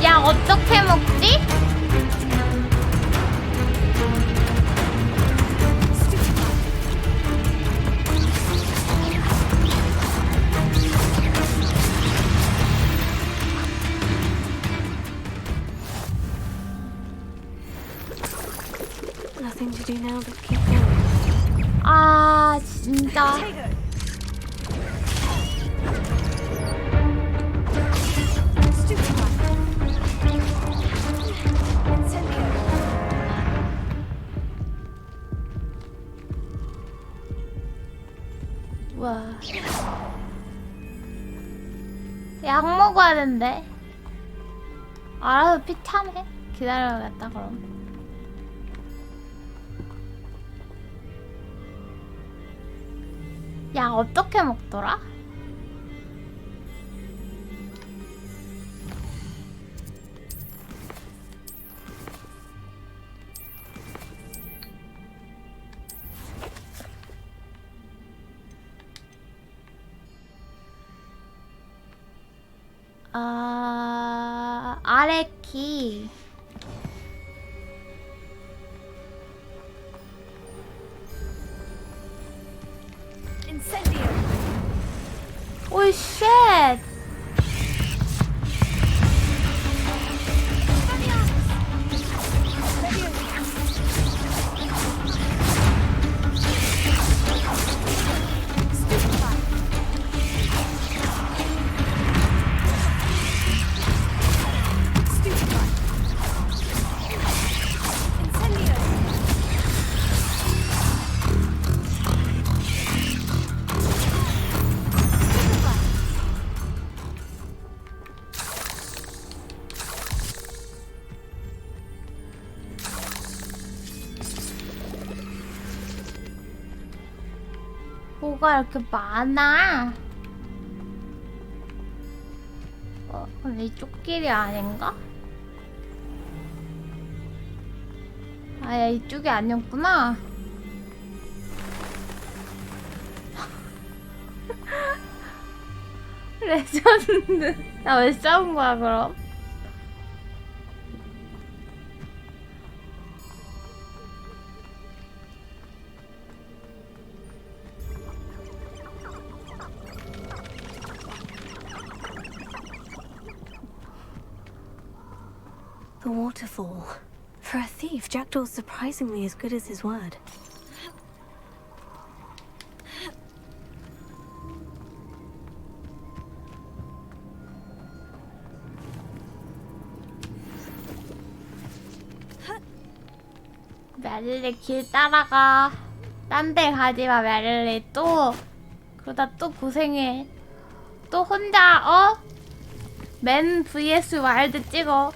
야, 어떻게 먹지? Nothing to do now but keep going. 아, 진짜. 와. 약 먹어야 된대. 알아서 피참해. 기다려야겠다, 그럼. 약 어떻게 먹더라? 아래 키. 오, 쉣. 뭐가 이렇게 많아? 근데 이쪽 길이 아닌가? 아야, 이쪽이 아니었구나. 레전드. 나 왜 싸운 거야 그럼? The waterfall. For a thief, Jackdaw's surprisingly as good as his word. 먀릴리 길 따라가. 딴 데 가지마 먀릴리. 또 그러다 또 고생해. 또 혼자 맨 vs 와일드 찍어.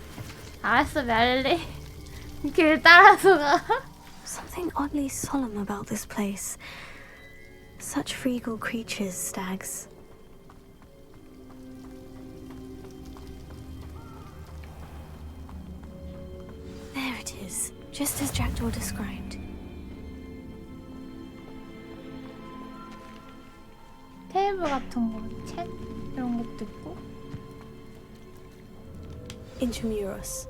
알았어 먀릴리. 길 따라서 가. Something oddly solemn about this place. Such regal creatures, stags. There it is, just as Jackdaw described. 테이블 같은 거, 책 이런 것도 있고. Intramuros.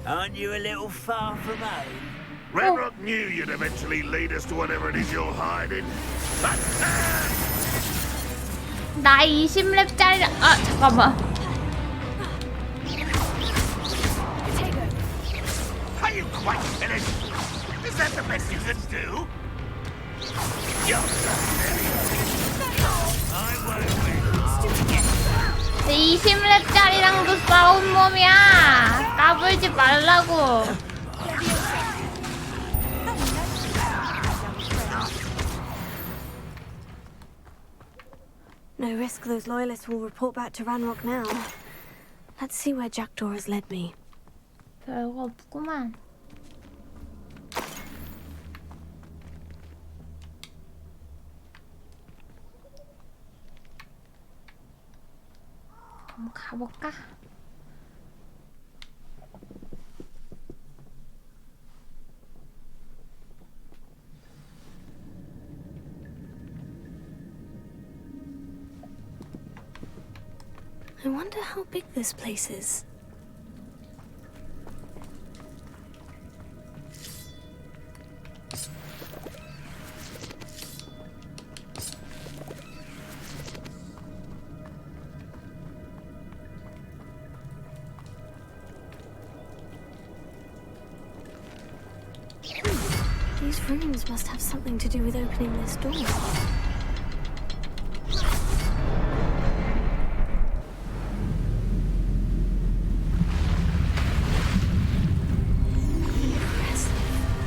Aren't you a little far from home? Redrock knew you'd eventually lead us to whatever it is you're hiding. 나 20렙짜리. 아 잠깐만. Are you quite finished? Is that the best you can do? I won't wait. 20렙짜리랑도 싸운 몸이야. 까불지 말라고. No risk those loyalists will report back to Ranrock now. Let's see where Jackdaw has led me. 별거 없구만. 한번 가볼까? I wonder how big this place is. These runes must have something to do with opening this door.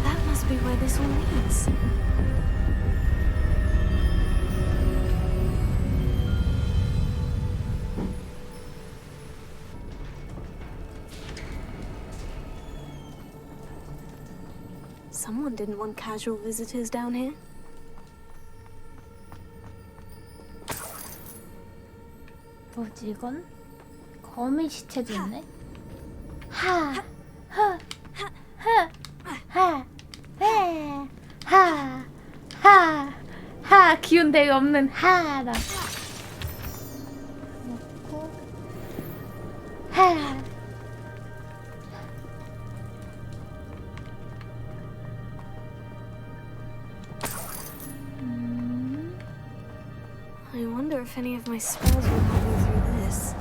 That must be where this all leads. Someone didn't want casual visitors down here. 뭐지 이건? 거미 시체도 있네. 하 기운 되게 없는 하다. 놓고 하. I wonder if any of my spells will help me through this.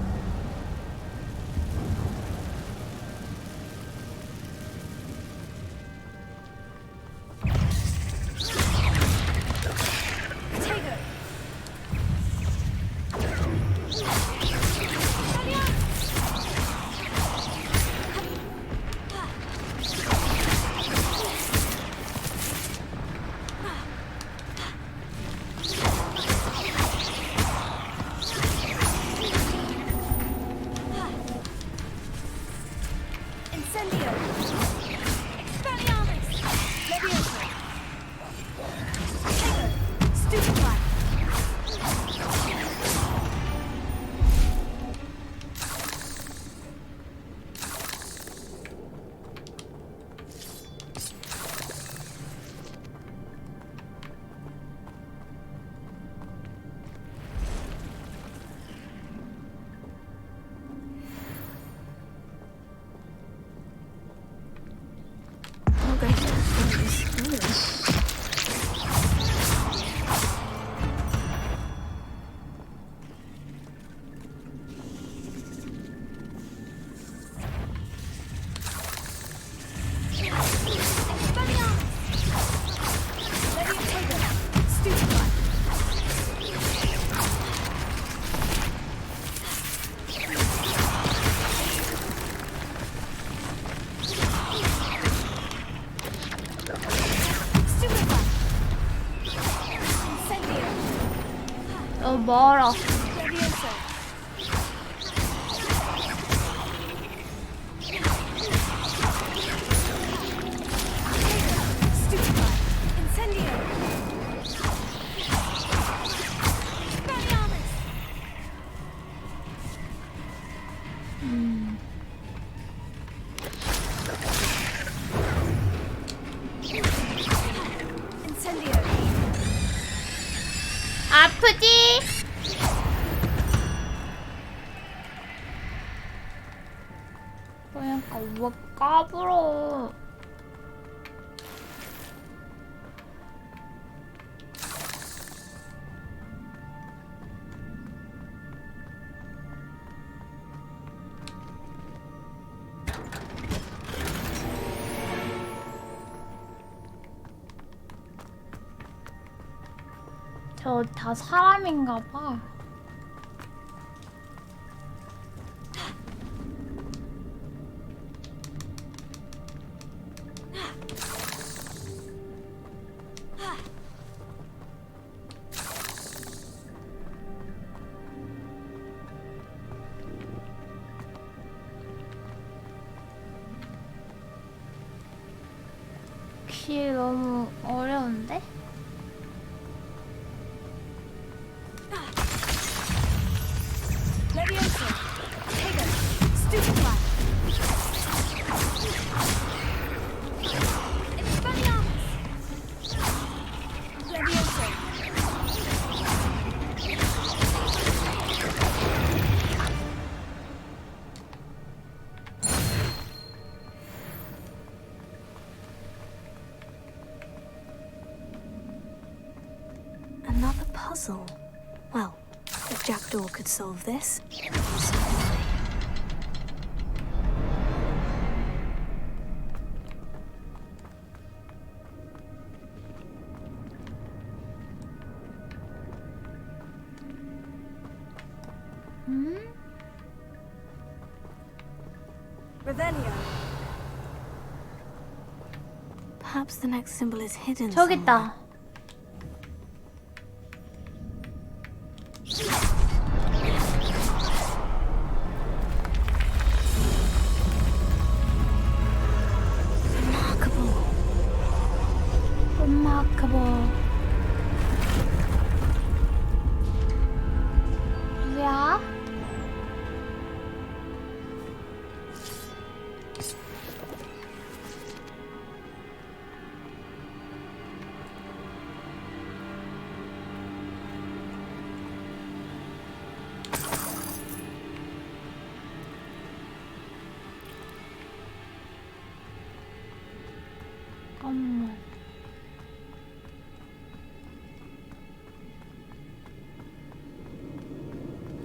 멀어. 아프지? 그러니까 왜 까불어? 저 다 사람인가 봐. 길 너무 어려운데? Another puzzle. Well, if Jackdaw could solve this. Revelio. Perhaps the next symbol is hidden 저기 somewhere. 있다. Remarkable. 야? 잠깐만.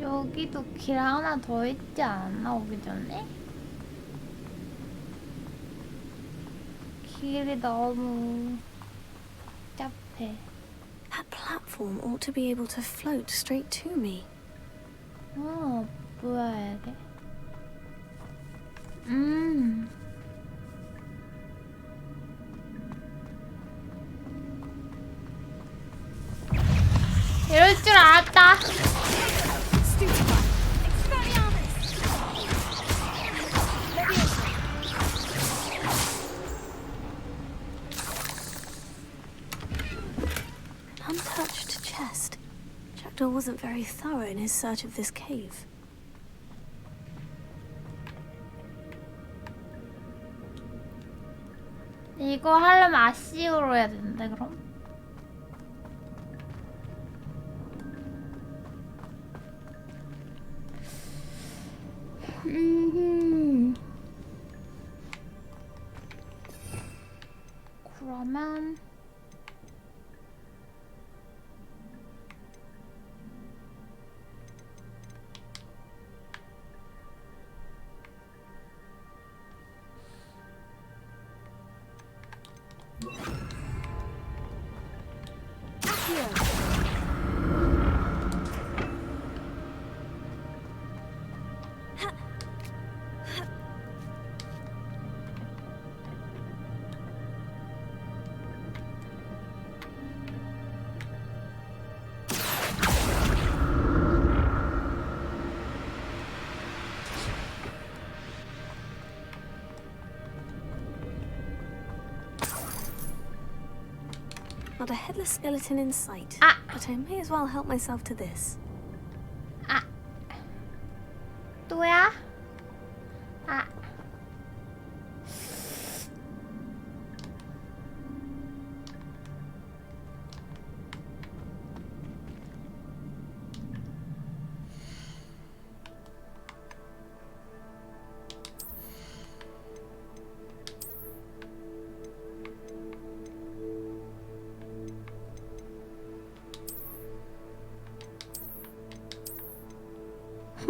여기도 길 하나 더 있지 않나, 오기 전에? 길이 너무 복잡해. That platform ought to be able to float straight to me. 뭐야 이게? 이럴 줄 알았다. Jackdaw wasn't very thorough in his search of this cave. 이거 하려면 아시오로 해야 되는데 그럼? 그러면 Not a headless skeleton in sight. But I may as well help myself to this. 또야? 아.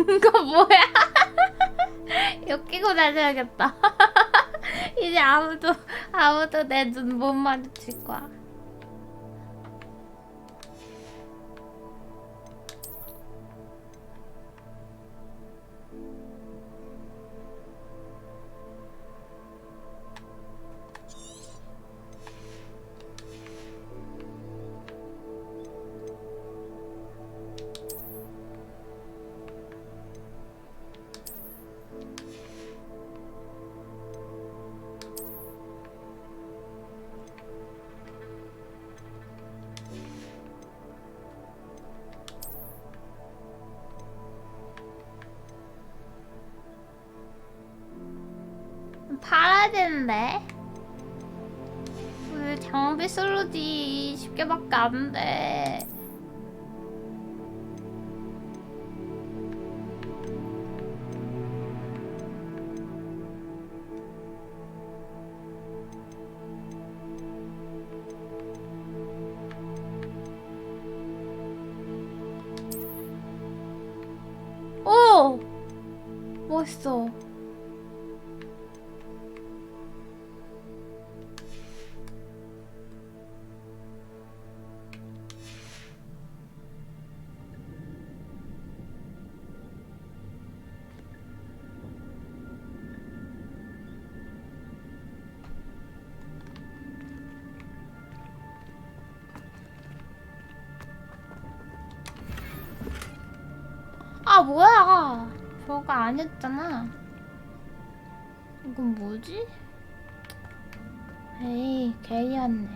이거 뭐야? 이거 끼고 다녀야겠다. 이제 아무도 내 눈 못 마주칠 거야. 팔아야 되는데 왜 장비 슬롯이 20개밖에 안 돼. 오! 멋있어. 아 뭐야, 저거 아니었잖아. 이건 뭐지? 에이 개이었네.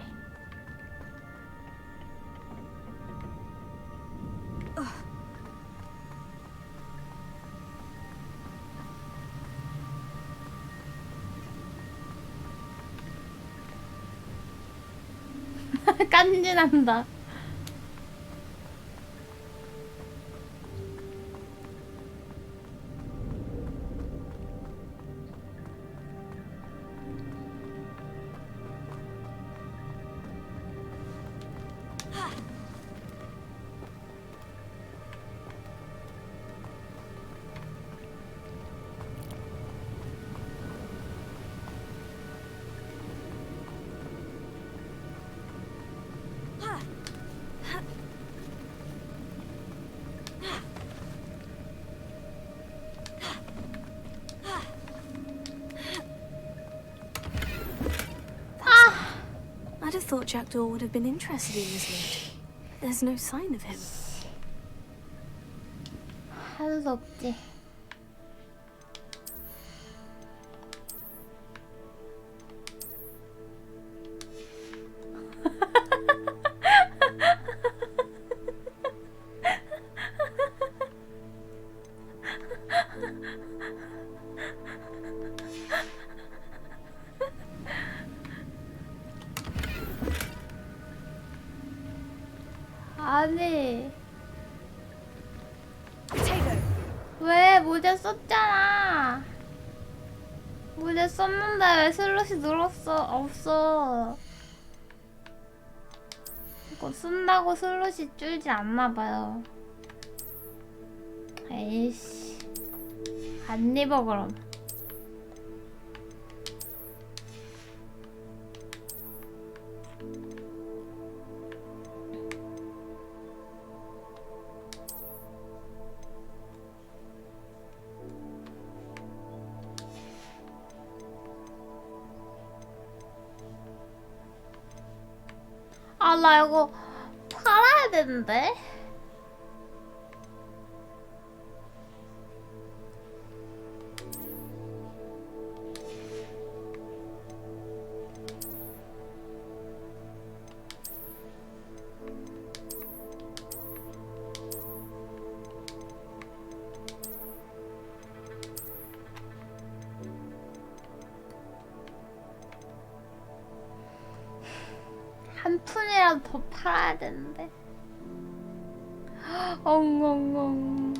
깐지난다. I'd have thought Jackdaw would have been interested in this loot. There's no sign of him. 할 수 없지. 아니. 왜 모자 썼잖아. 모자 썼는데 왜 슬롯이 늘었어? 없어. 이거 쓴다고 슬롯이 줄지 않나봐요. 에이씨. 안 입어 그럼. 아, 나 이거 팔아야 되는데? 한 푼이라도 더 팔아야 되는데. 엉엉엉.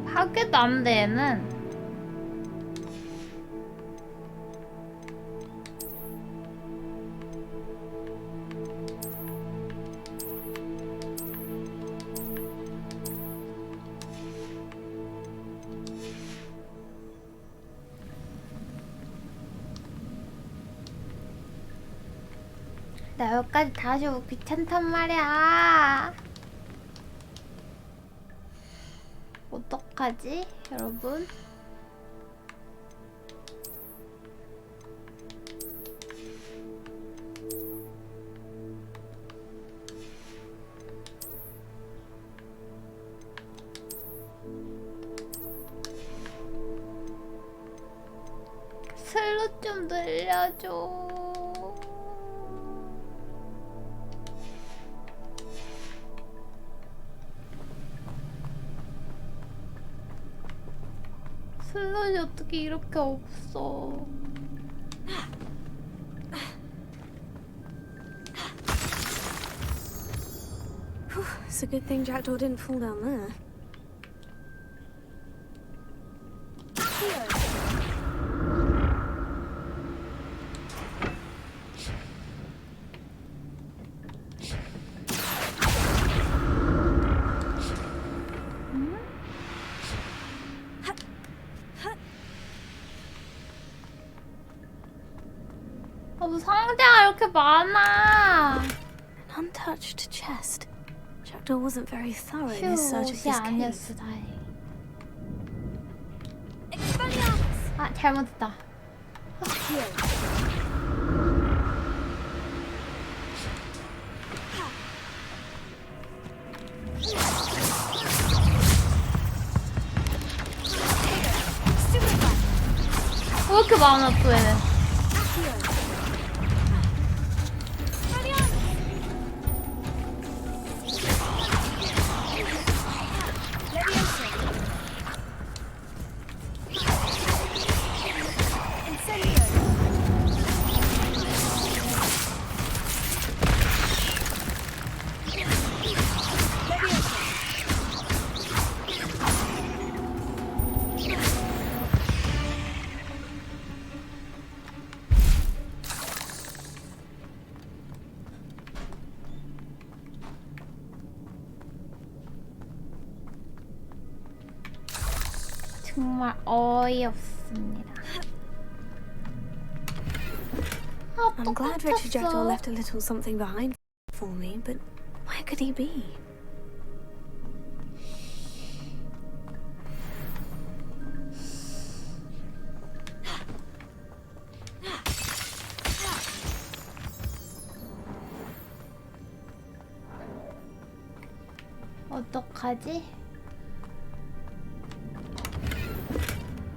파괴도 안 돼, 얘는. 나 여기까지 다시 오고 귀찮단 말이야. 어떡하지, 여러분? 슬롯 좀 늘려줘. 슬롯이 어떻게 이렇게 없어? It's a good thing Jackdaw didn't fall down there. 상자가 이렇게 많아. An untouched chest. Jackdaw wasn't very thorough in his search of this 아니었어, cave. 다행히. 아, 잘못했다. 왜 이렇게 많아 또 얘는? 정말 어이없습니다. I'm glad Richard Jackdaw left a little something behind for me, but where could he be? 어떡하지?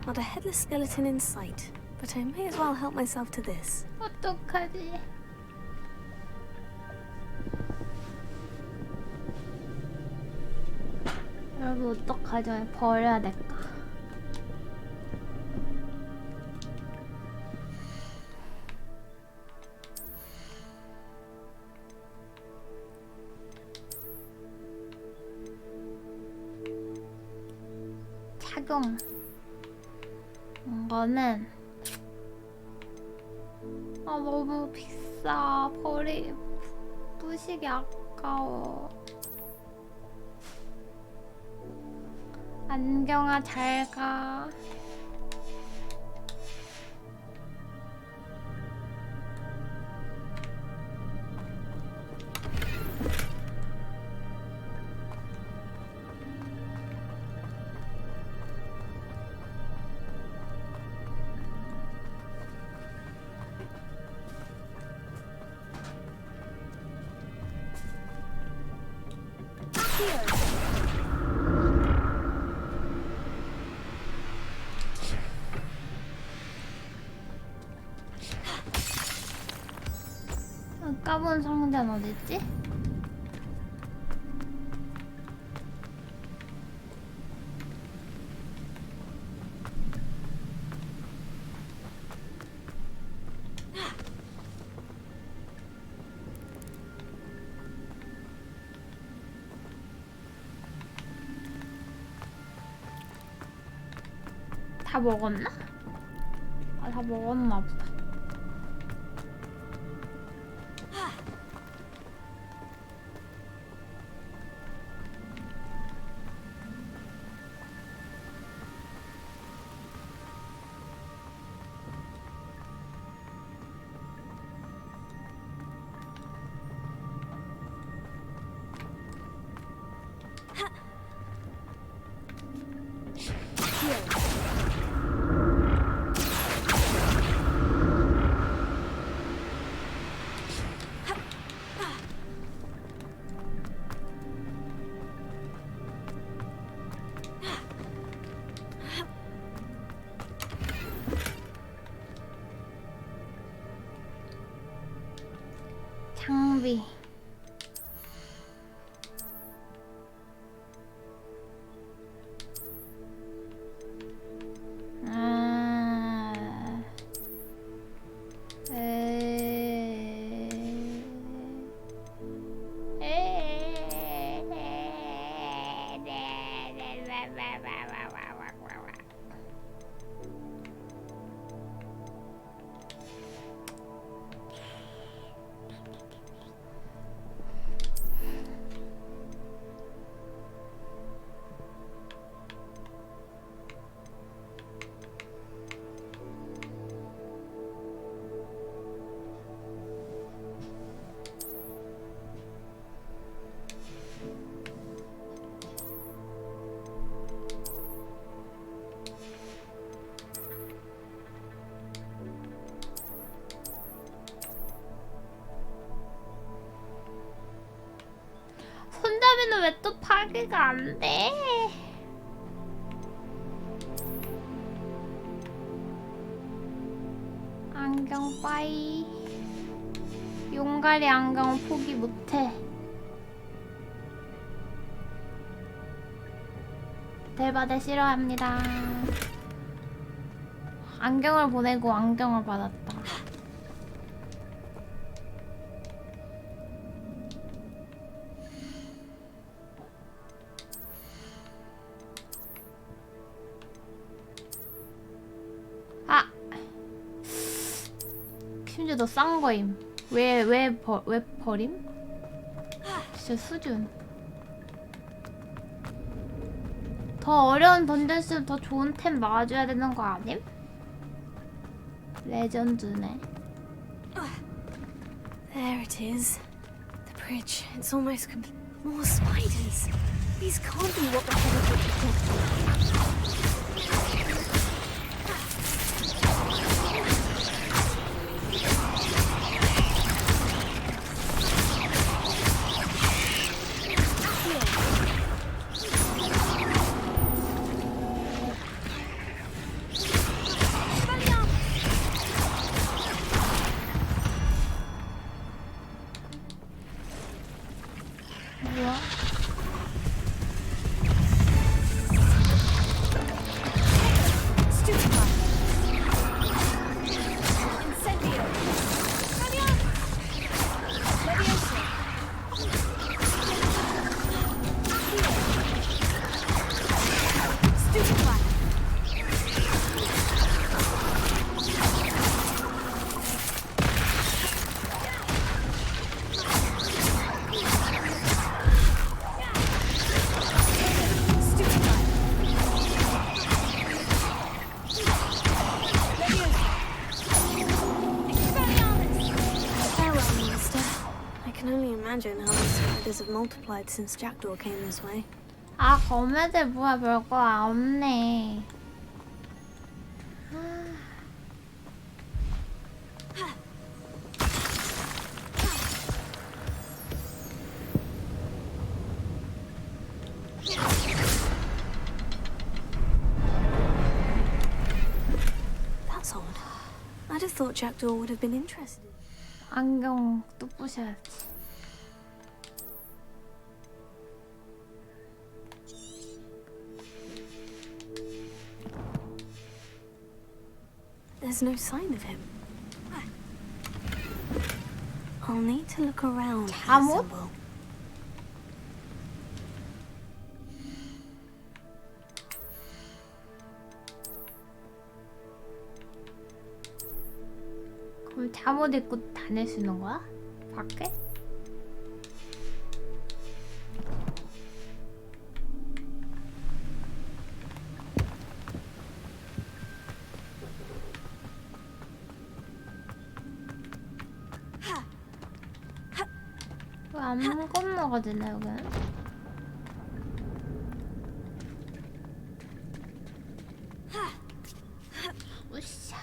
Not a headless skeleton in sight, but I may as well help myself to this. 어떡하지? 여러분 어떡하죠? 버려야 될까? 이동. 이거는 너무 비싸. 부식이 아까워. 안경아 잘 가. 까본 상자는 어딨지? 다 먹었나? 다 먹었나 보다. 장비. 손잡이는 왜 또 파괴가 안 돼? 안경 빠이. 용가리 안경은 포기 못해. 대바대 싫어합니다. 안경을 보내고 안경을 받았다. 심지어 더 싼 거임. 왜 버림? 진짜 수준. 더 어려운 던전 쓰면 더 좋은 템 나와줘야 되는 거 아님? 레전드네. There it is. The bridge. It's almost complete. More spiders. These can't be what the hell are protecting. imagine how the spiders have multiplied since Jackdaw came this way. 아, 검애들 뭐야, 별거 없네. That's odd. I'd have thought Jackdaw would have been interested. 안경 또 부셔야지. There's no sign of him. I'll need to look around for the symbol. 그럼 잠옷 입고 다닐 수 있는 거야? 밖에? 왜 안 건너가지네 여기는? 으쌰.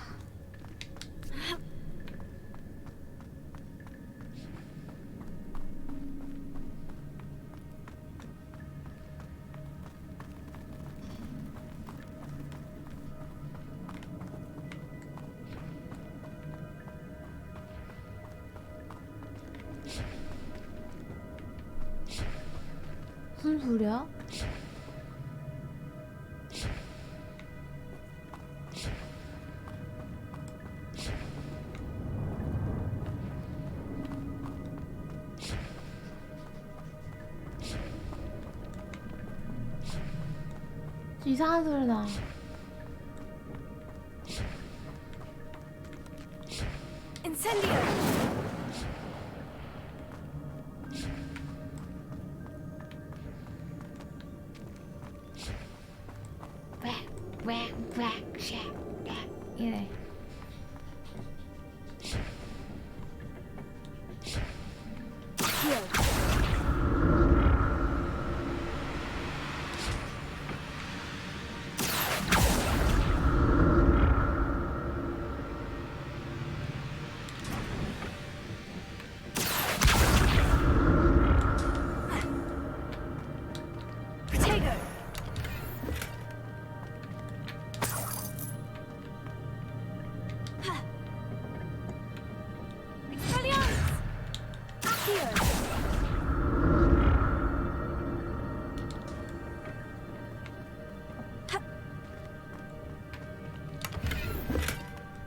무슨 소리야? 이상한 소리 나. Incendio! 이래.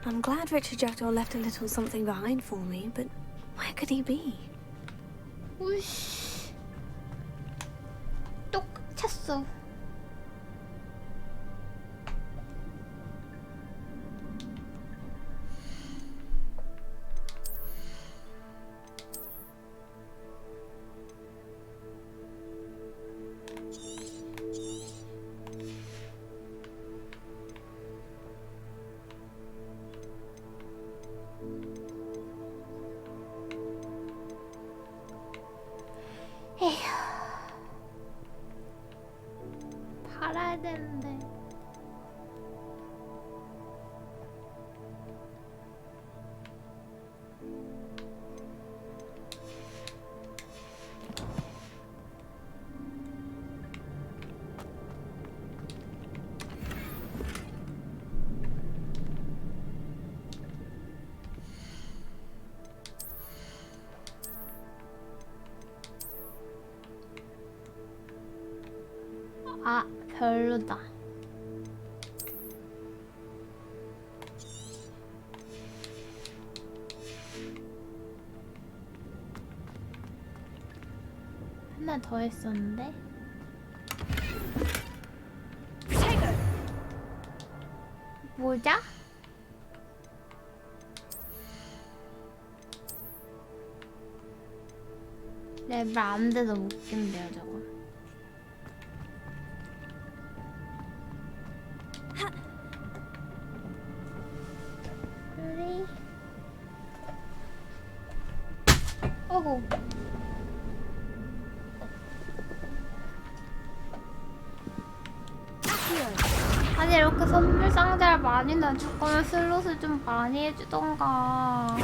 I'm glad Richard Jackdaw left a little something behind for me, but where could he be? 우씨. 똑 찼어. 팔아야 되는데. 아, 별로다. 하나 더 했었는데. 모자? 레벨 안 돼서 못 낀대요, 저거. 어구. 아니 이렇게 선물 상자를 많이 내줄 거면 슬롯을 좀 많이 해주던가.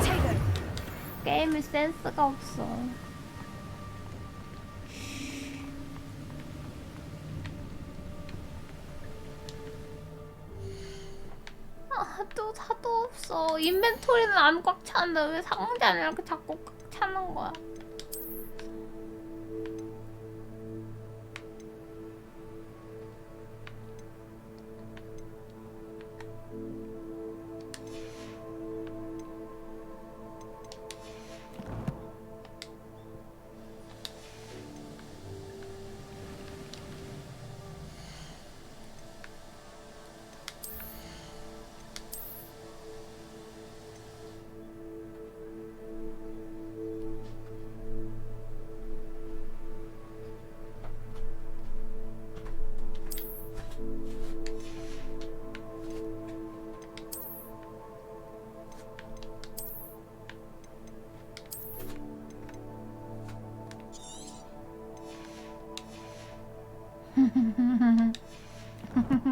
게임이 센스가 없어. 또 사도 없어. 인벤토리는 안 꽉 차는데 왜 상자는 이렇게 자꾸 꽉 차는 거야?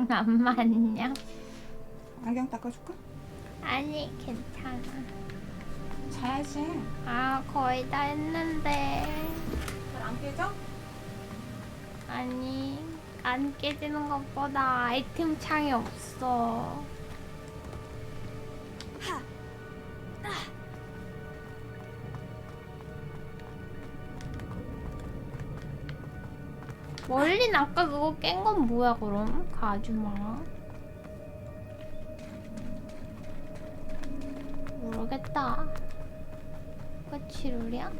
안 맞냐? 안경 닦아줄까? 아니 괜찮아. 자야지. 아 거의 다 했는데. 안 깨져? 아니 안 깨지는 것보다 아이템 창이 없어. 멀린 아까 그거 깬 건 뭐야 그럼? 그 아줌마 모르겠다. 그치 룰이야?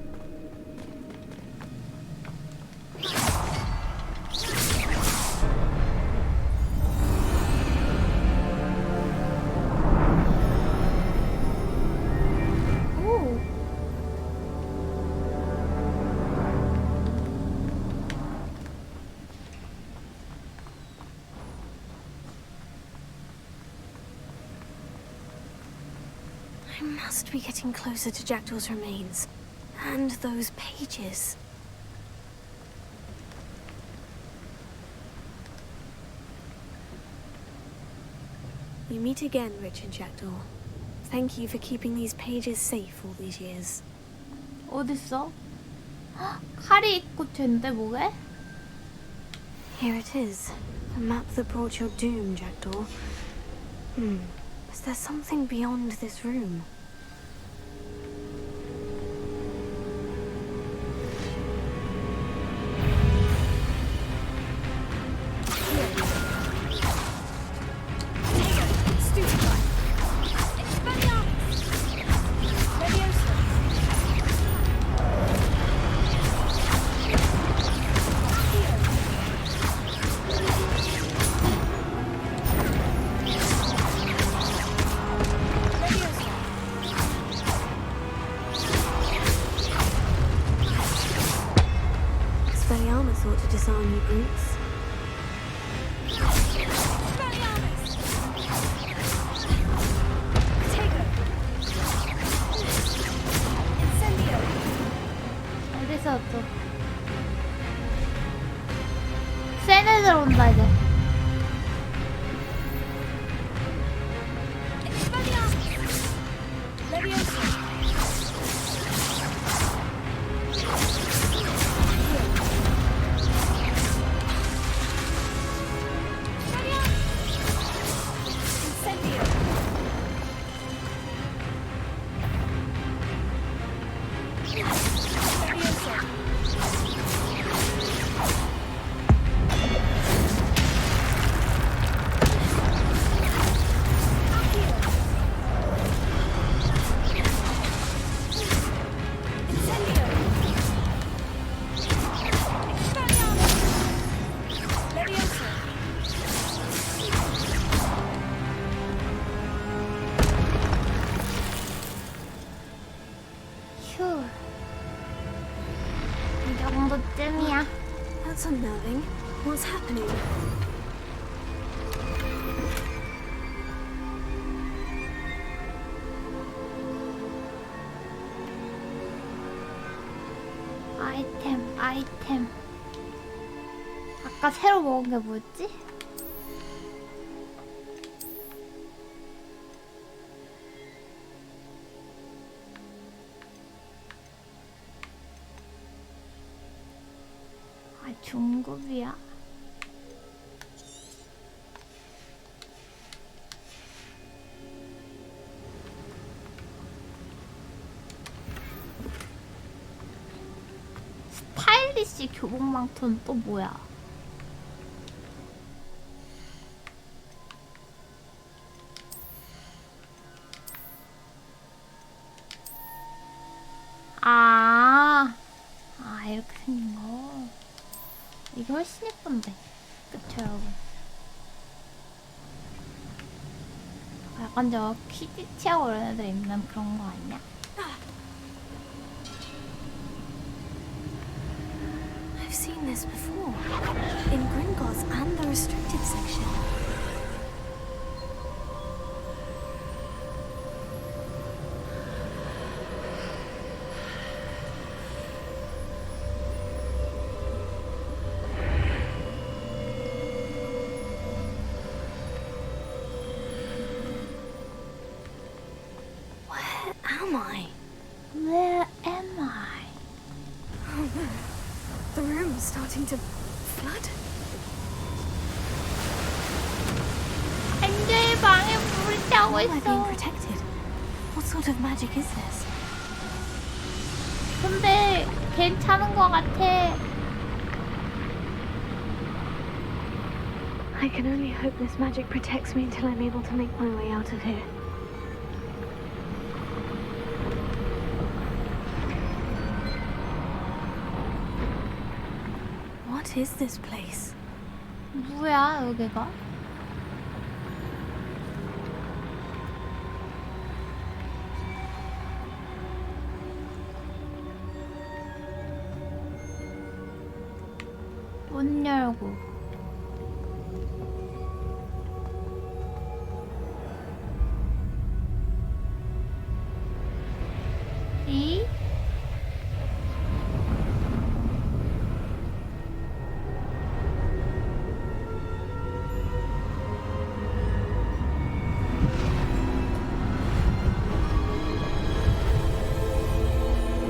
I must be getting closer to Jackdaw's remains. And those pages. We meet again, Richard Jackdaw. Thank you for keeping these pages safe all these years. 어딨어? 헉, 칼이 꽂혀있는데 뭐게? Here it is. The map that brought your doom, Jackdaw. Is there something beyond this room? Thought to disarm you brutes. 어디서 또 센 애들 온다 이제. That's unnerving. What's happening? 아이템. 아까 새로 먹은 게 뭐였지? 등급이야? 스타일리시 교복망토는 또 뭐야? 이렇게 생긴 거. 이게 훨씬 예쁜데. 그쵸, 여러분? 약간 저 키티치하고 이런 애들 입는 그런 거 아니야? I've seen this before. In Gringotts and the restricted section. Where am I? The room's starting to flood. 안돼, 방에 불이 타고 How am I being 있어. protected? What sort of magic is this? 근데 괜찮은 거 같아. I can only hope this magic protects me until I'm able to make my way out of here. What is this place? 뭐야 여기가? 문 열고. 이?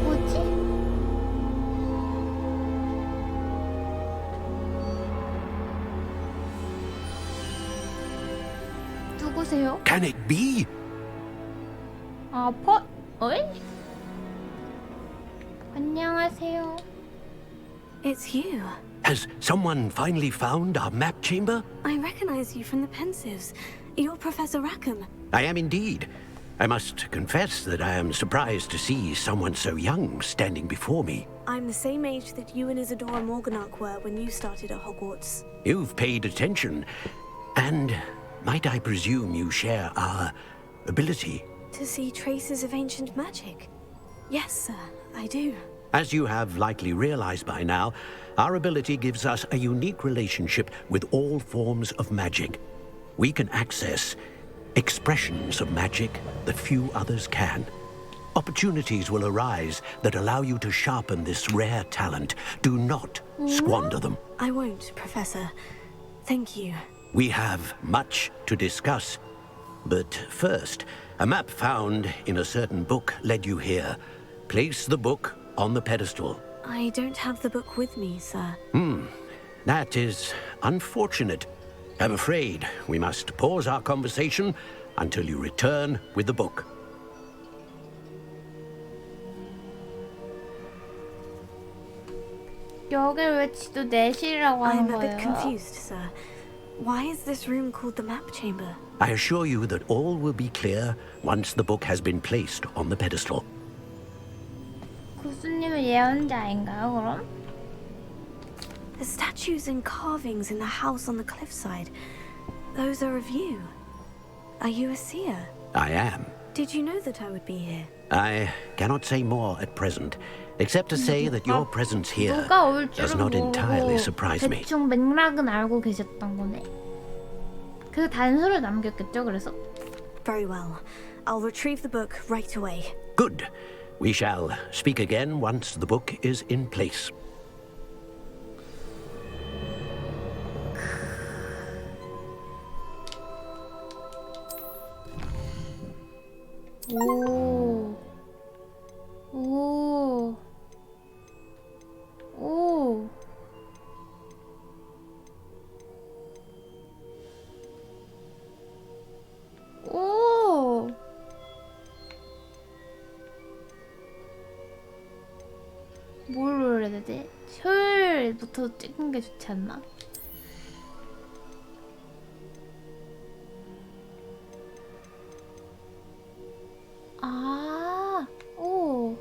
뭐지? 누구세요? Can it be? 어이? 안녕하세요. It's you. Has someone finally found our map chamber? I recognize you from the Pensives. You're Professor Rackham. I am indeed. I must confess that I am surprised to see someone so young standing before me. I'm the same age that you and Isadora Morganach were when you started at Hogwarts. You've paid attention. And might I presume you share our ability? To see traces of ancient magic? Yes, sir, I do. As you have likely realized by now, our ability gives us a unique relationship with all forms of magic. We can access expressions of magic that few others can. Opportunities will arise that allow you to sharpen this rare talent. Do not squander them. I won't, Professor. Thank you. We have much to discuss. But first, a map found in a certain book led you here. Place the book on the pedestal. I don't have the book with me, sir. That is unfortunate. I'm afraid we must pause our conversation until you return with the book. 여길 왜 지도 내실이라고 하는 I'm a bit 거예요? confused, sir. Why is this room called the map chamber? I assure you that all will be clear once the book has been placed on the pedestal. 교수님은 예언자인가요, 그럼? The statues and carvings in the house on the cliffside. Those are of you. Are you a seer? I am. Did you know that I would be here? I cannot say more at present, except to say that your presence here 누가 올 does 줄은 not entirely 모르고 surprise me. 대충 맥락은 알고 계셨던 거네. 그 단서를 남겼겠죠, 그래서? Very well. I'll retrieve the book right away. Good. We shall speak again once the book is in place. 오. 오. 오. 해야지? 효율부터 찍는 게 좋지 않나? 아, 오.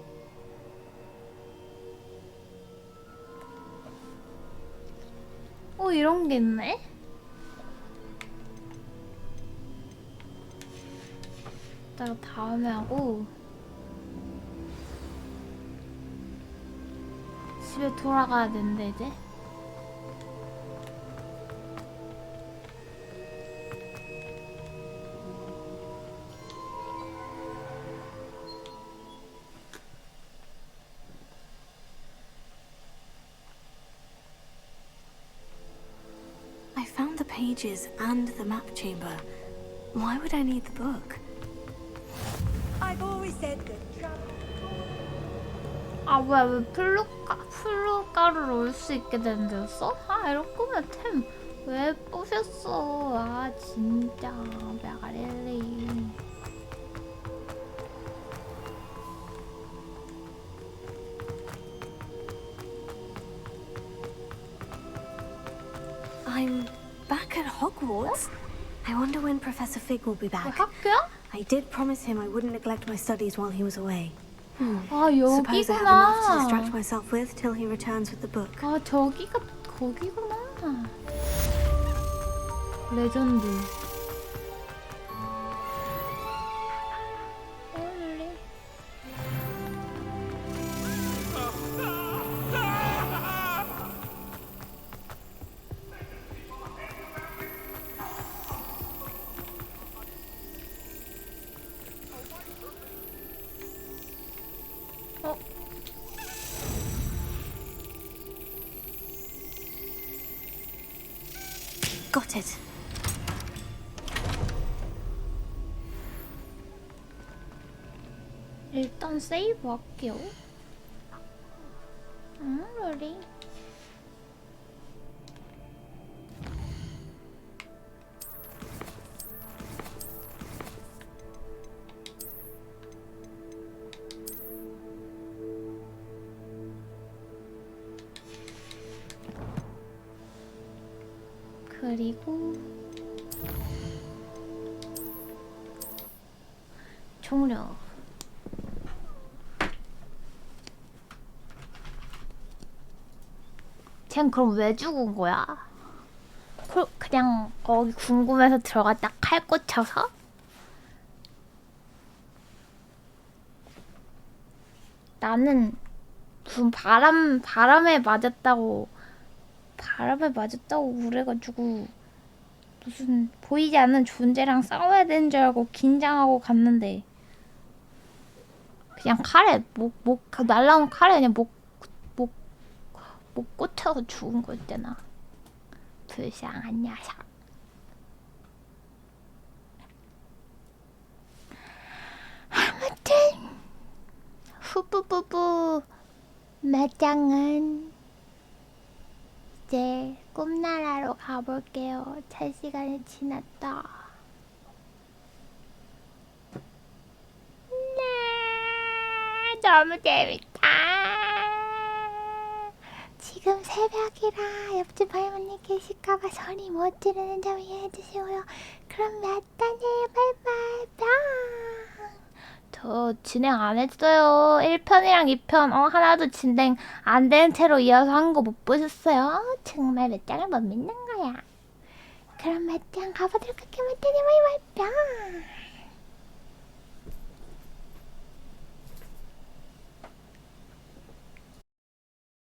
오, 이런 게 있네? 이따가 다음에 하고 집에 돌아가야 되는데 이제. I found the pages and the map chamber. Why would I need the book? I've always said that travel. 아 뭐야, 왜 플루가루를 올 수 있게 된 데였어? 아 이럴 거면 템 왜 부셨어? 아 진짜 먀릴리. I'm back at Hogwarts. I wonder when Professor Fig will be back. 학교야? I did promise him I wouldn't neglect my studies while he was away. 아 Suppose I have enough to 여기구나. distract myself with till he returns with the book. 아 저기가 거기구나. 레전드. Got it. 일단 세이브 할게요. 로리. 그리고 종료. 쟨 그럼 왜 죽은 거야? 그냥 거기 궁금해서 들어갔다 칼 꽂혀서? 나는 무슨 바람에 맞았다고 그래가지고 무슨 보이지 않는 존재랑 싸워야 되는 줄 알고 긴장하고 갔는데 그냥 칼에 날라온 칼에 그냥 목 꽂혀서 죽은 거 있잖아. 불쌍한 녀석. 아무튼 후부부부 매장은 이제 꿈나라로 가볼게요. 잘 시간이 지났다. 네, 너무 재밌다. 지금 새벽이라 옆집 할머니 계실까봐 소리 못 지르는 점 이해해주시고요. 그럼 몇 단에 바이바이 뿅. 저 진행 안 했어요. 1편이랑 2편 하나도 진행 안 된 채로 이어서 한 거 못 보셨어요? 정말 몇 장을 못 믿는 거야. 그럼 몇 장 가보도록 할게요. 몇 단에 바이바이 뿅.